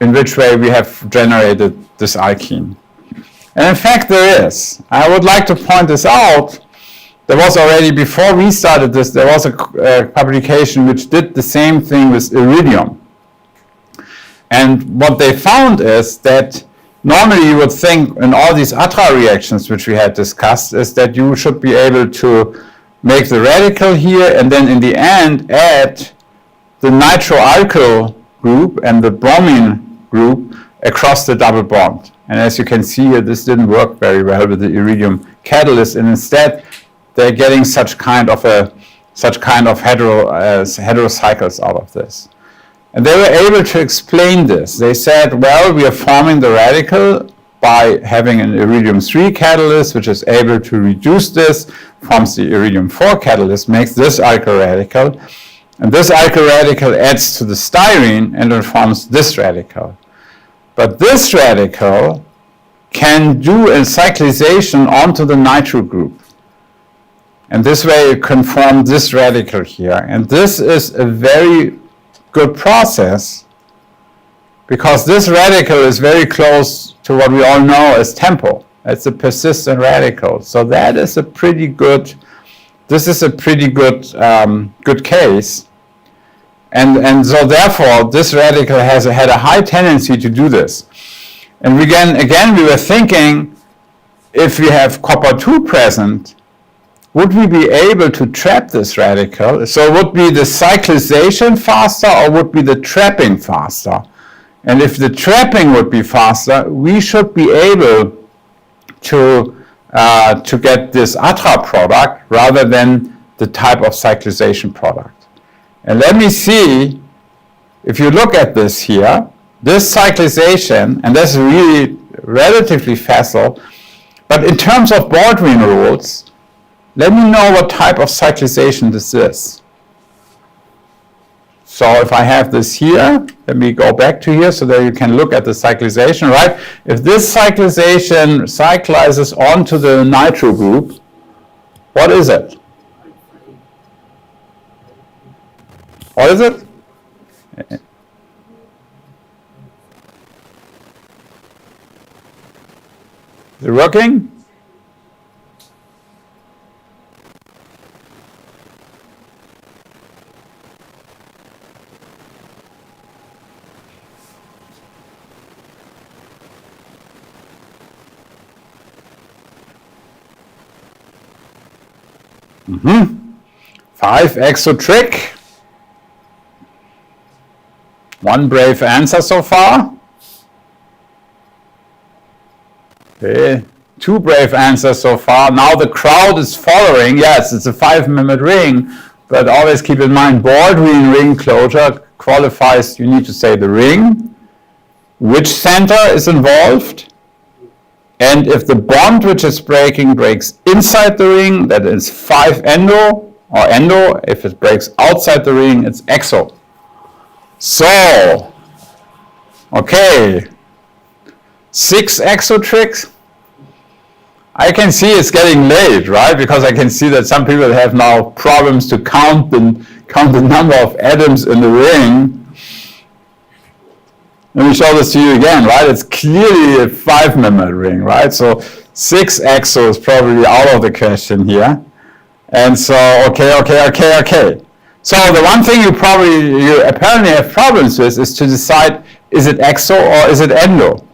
S1: in which way we have generated this alkene? And in fact there is. I would like to point this out. There was already, before we started this, there was a publication which did the same thing with iridium. And what they found is that normally you would think in all these ATRA reactions which we had discussed is that you should be able to make the radical here and then in the end add the nitroalkyl group and the bromine group across the double bond. And as you can see here, this didn't work very well with the iridium catalyst, and instead they're getting such kind of heterocycles out of this. And they were able to explain this. They said, well, we are forming the radical by having an iridium-3 catalyst, which is able to reduce this, forms the iridium-4 catalyst, makes this alkyl radical, and this alkyl radical adds to the styrene and it forms this radical. But this radical can do a cyclization onto the nitro group. And this way it can form this radical here. And this is a very good process because this radical is very close to what we all know as tempo. It's a persistent radical. So that is a pretty good, this is a pretty good, good case. And so therefore, this radical has had a high tendency to do this. And again, we were thinking, if we have copper 2 present, would we be able to trap this radical? So would be the cyclization faster or would be the trapping faster? And if the trapping would be faster, we should be able to get this ATRA product rather than the type of cyclization product. And let me see, if you look at this here, this cyclization, and this is really relatively facile, but in terms of Baldwin rules, let me know what type of cyclization this is. So if I have this here, let me go back to here so that you can look at the cyclization, right? If this cyclization cyclizes onto the nitro group, what is it? What is it? Is it working? Mm-hmm. 5-exo trick. One brave answer so far. Okay. 2 brave answers so far. Now the crowd is following. Yes, it's a 5-minute ring, but always keep in mind Baldwin ring closure qualifies, you need to say the ring, which center is involved, and if the bond which is breaking breaks inside the ring, that is 5-endo or endo. If it breaks outside the ring, it's exo. So, okay, 6-exo tricks. I can see it's getting late, right? Because I can see that some people have now problems to count the number of atoms in the ring. Let me show this to you again, right? It's clearly a 5-minute ring, right? So 6-exo is probably out of the question here. And so, okay. So the one thing you apparently have problems with is to decide, is it exo or is it endo?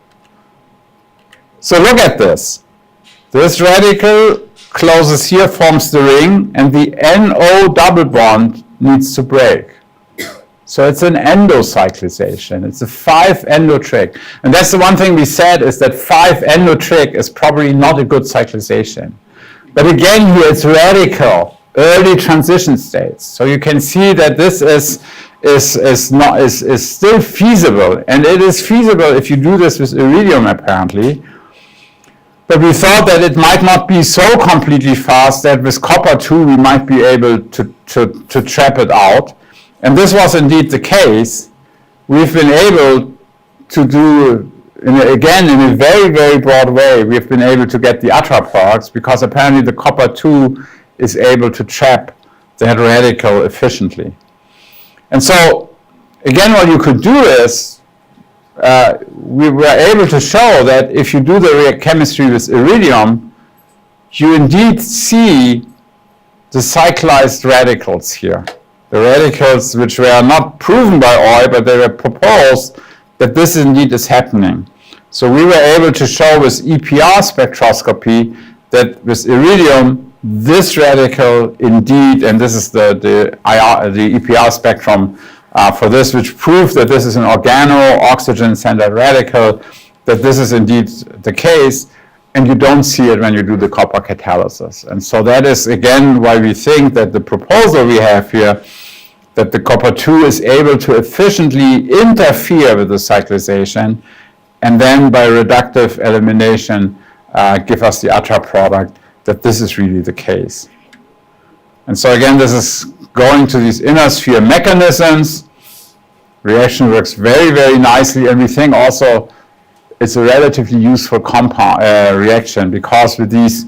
S1: So look at this. This radical closes here, forms the ring, and the NO double bond needs to break. So it's an endocyclization. It's a 5-endo trick. And that's the one thing we said, is that 5-endo trick is probably not a good cyclization. But again here it's radical, early transition states. So you can see that this is still feasible. And it is feasible if you do this with iridium apparently. But we thought that it might not be so completely fast that with copper 2 we might be able to trap it out. And this was indeed the case. We've been able to do, again, in a very, very broad way, we've been able to get the ultra products because apparently the copper 2 is able to trap that radical efficiently. And so, again, what you could do is, we were able to show that if you do the chemistry with iridium, you indeed see the cyclized radicals here. The radicals which were not proven by Oy, but they were proposed that this indeed is happening. So we were able to show with EPR spectroscopy that with iridium, this radical indeed, and this is the EPR spectrum for this, which proves that this is an organo-oxygen-centered radical, that this is indeed the case, and you don't see it when you do the copper catalysis. And so that is, again, why we think that the proposal we have here, that the copper 2 is able to efficiently interfere with the cyclization, and then by reductive elimination, give us the ultra product, that this is really the case. And so again, this is going to these inner sphere mechanisms. Reaction works very, very nicely, and we think also it's a relatively useful compound reaction, because with these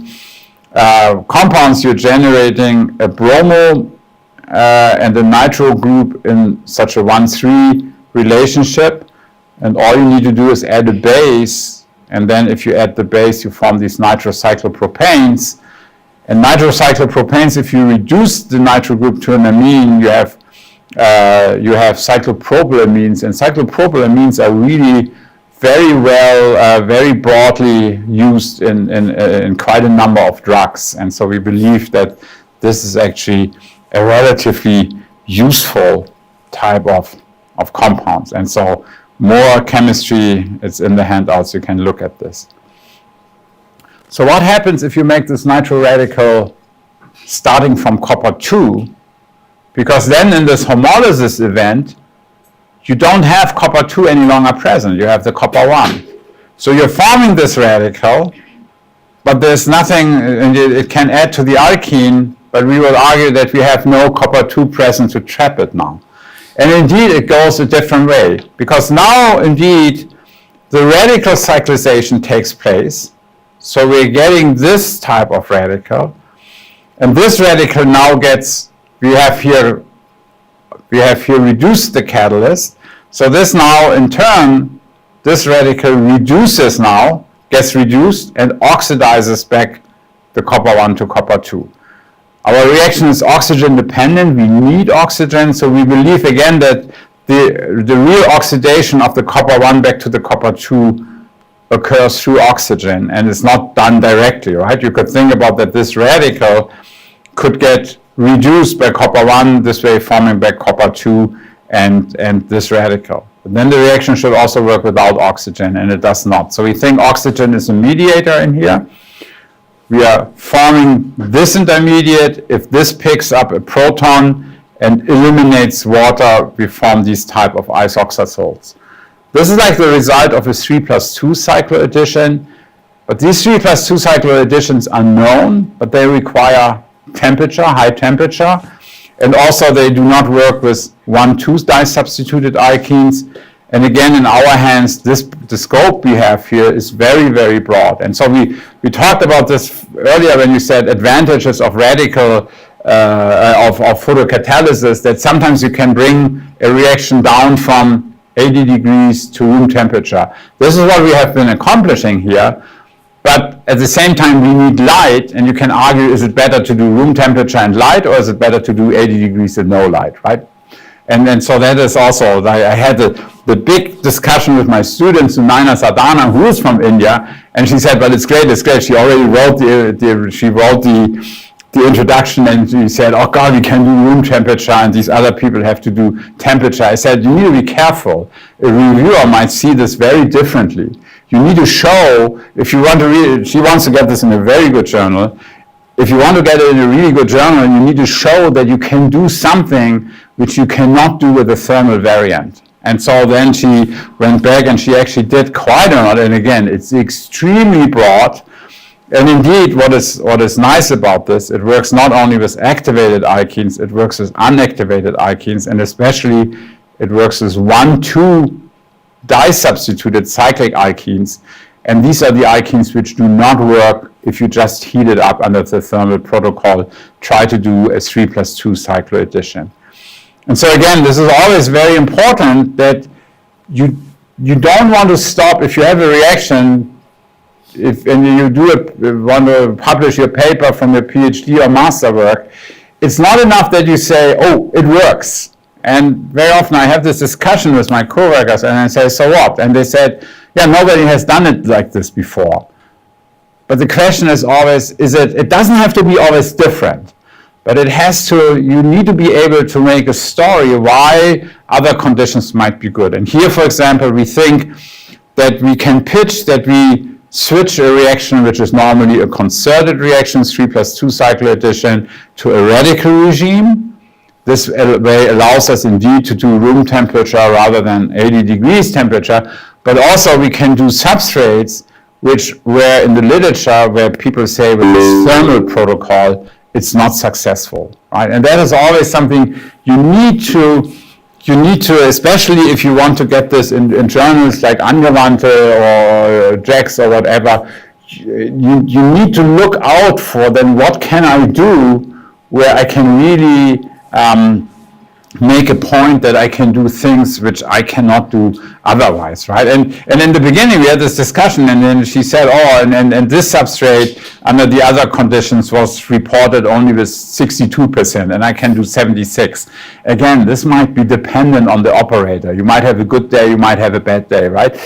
S1: compounds you're generating a bromo and a nitro group in such a 1,3 relationship, and all you need to do is add a base, and then if you add the base you form these nitrocyclopropanes. And nitrocyclopropanes, if you reduce the nitro group to an amine, you have cyclopropylamines, and cyclopropylamines are really very well, very broadly used in quite a number of drugs. And so we believe that this is actually a relatively useful type of compounds. And so more chemistry, it's in the handouts, you can look at this. So what happens if you make this nitro radical starting from copper 2? Because then in this homolysis event, you don't have copper 2 any longer present, you have the copper 1. So you're forming this radical, but there's nothing, and it can add to the alkene, but we will argue that we have no copper 2 present to trap it now. And indeed it goes a different way, because now indeed the radical cyclization takes place. So we're getting this type of radical, and this radical now gets, we have here reduced the catalyst. So this now in turn, this radical reduces now, gets reduced and oxidizes back the copper 1 to copper 2. Our reaction is oxygen dependent, we need oxygen, so we believe again that the real oxidation of the copper 1 back to the copper 2 occurs through oxygen, and it's not done directly, right? You could think about that this radical could get reduced by copper 1, this way forming back copper 2 and this radical. But then the reaction should also work without oxygen, and it does not. So we think oxygen is a mediator in here. We are forming this intermediate. If this picks up a proton and eliminates water, we form these type of isoxazoles. This is like the result of a 3+2 cycle addition, but these 3+2 cycle additions are known, but they require temperature, high temperature, and also they do not work with 1,2 disubstituted alkenes. And again, in our hands, the scope we have here is very, very broad. And so we talked about this earlier when you said advantages of radical, of photocatalysis, that sometimes you can bring a reaction down from 80 degrees to room temperature. This is what we have been accomplishing here, but at the same time we need light, and you can argue, is it better to do room temperature and light, or is it better to do 80 degrees and no light, right? And so that is also, I had the big discussion with my students, Naina Sadhana, who is from India, and she said, but it's great, she already wrote the introduction, and she said, oh God, we can do room temperature and these other people have to do temperature. I said, you need to be careful. A reviewer might see this very differently. You need to show, if you want to read it, she wants to get this in a very good journal. If you want to get it in a really good journal, you need to show that you can do something which you cannot do with a thermal variant. And so then she went back and she actually did quite a lot. And again, it's extremely broad. And indeed, what is nice about this, it works not only with activated alkenes, it works with unactivated alkenes, and especially it works with 1,2 disubstituted cyclic alkenes. And these are the alkenes which do not work if you just heat it up under the thermal protocol, try to do a 3+2 cycloaddition. And so again, this is always very important that you don't want to stop if you have a reaction. And you want to publish your paper from your PhD or master work, it's not enough that you say, oh, it works. And very often I have this discussion with my coworkers and I say, so what? And they said, yeah, nobody has done it like this before. But the question is always, it doesn't have to be always different, but you need to be able to make a story why other conditions might be good. And here, for example, we think that we can pitch that we switch a reaction which is normally a concerted reaction, 3+2 cycloaddition, to a radical regime. This way allows us indeed to do room temperature rather than 80 degrees temperature, but also we can do substrates which were in the literature where people say with this thermal protocol it's not successful, right? And that is always something you need to, especially if you want to get this in journals like Angewandte or JAX or whatever, you need to look out for then what can I do where I can really make a point that I can do things which I cannot do otherwise, right? And in the beginning we had this discussion and then she said, oh, and this substrate under the other conditions was reported only with 62% and I can do 76. Again, this might be dependent on the operator. You might have a good day, you might have a bad day, right?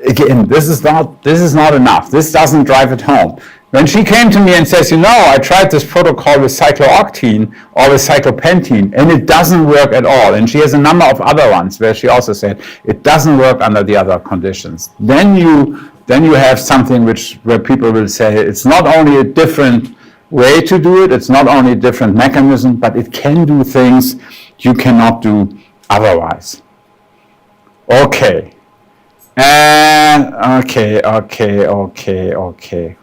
S1: Again, this is not enough. This doesn't drive it home. When she came to me and says, I tried this protocol with cyclooctene or with cyclopentene, and it doesn't work at all. And she has a number of other ones where she also said, it doesn't work under the other conditions. Then you have something where people will say, it's not only a different way to do it, it's not only a different mechanism, but it can do things you cannot do otherwise. Okay. And okay.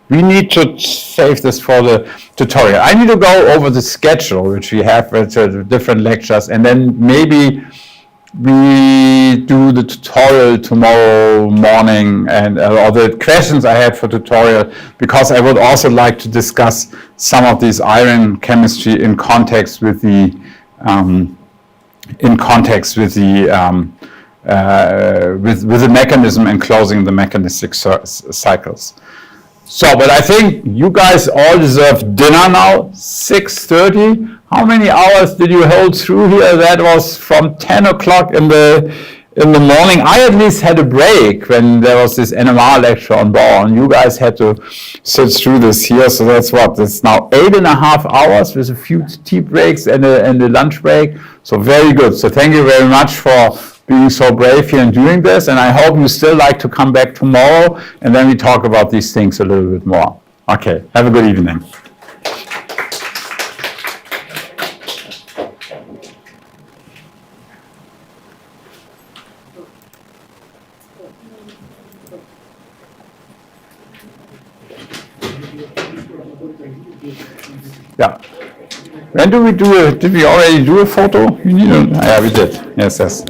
S1: We need to save this for the tutorial. I need to go over the schedule, which we have with the different lectures, and then maybe we do the tutorial tomorrow morning and or the questions I had for tutorial, because I would also like to discuss some of these iron chemistry in context with the with the mechanism and closing the mechanistic cycles. So, but I think you guys all deserve dinner now, 6:30. How many hours did you hold through here? That was from 10 o'clock in the morning. I at least had a break when there was this NMR lecture on Bohr, and you guys had to sit through this here. So that's now 8.5 hours with a few tea breaks and a lunch break. So very good. So thank you very much for being so brave here and doing this, and I hope you still like to come back tomorrow, and then we talk about these things a little bit more. Okay, have a good evening. Yeah. When did we already do a photo? Yeah, we did. Yes.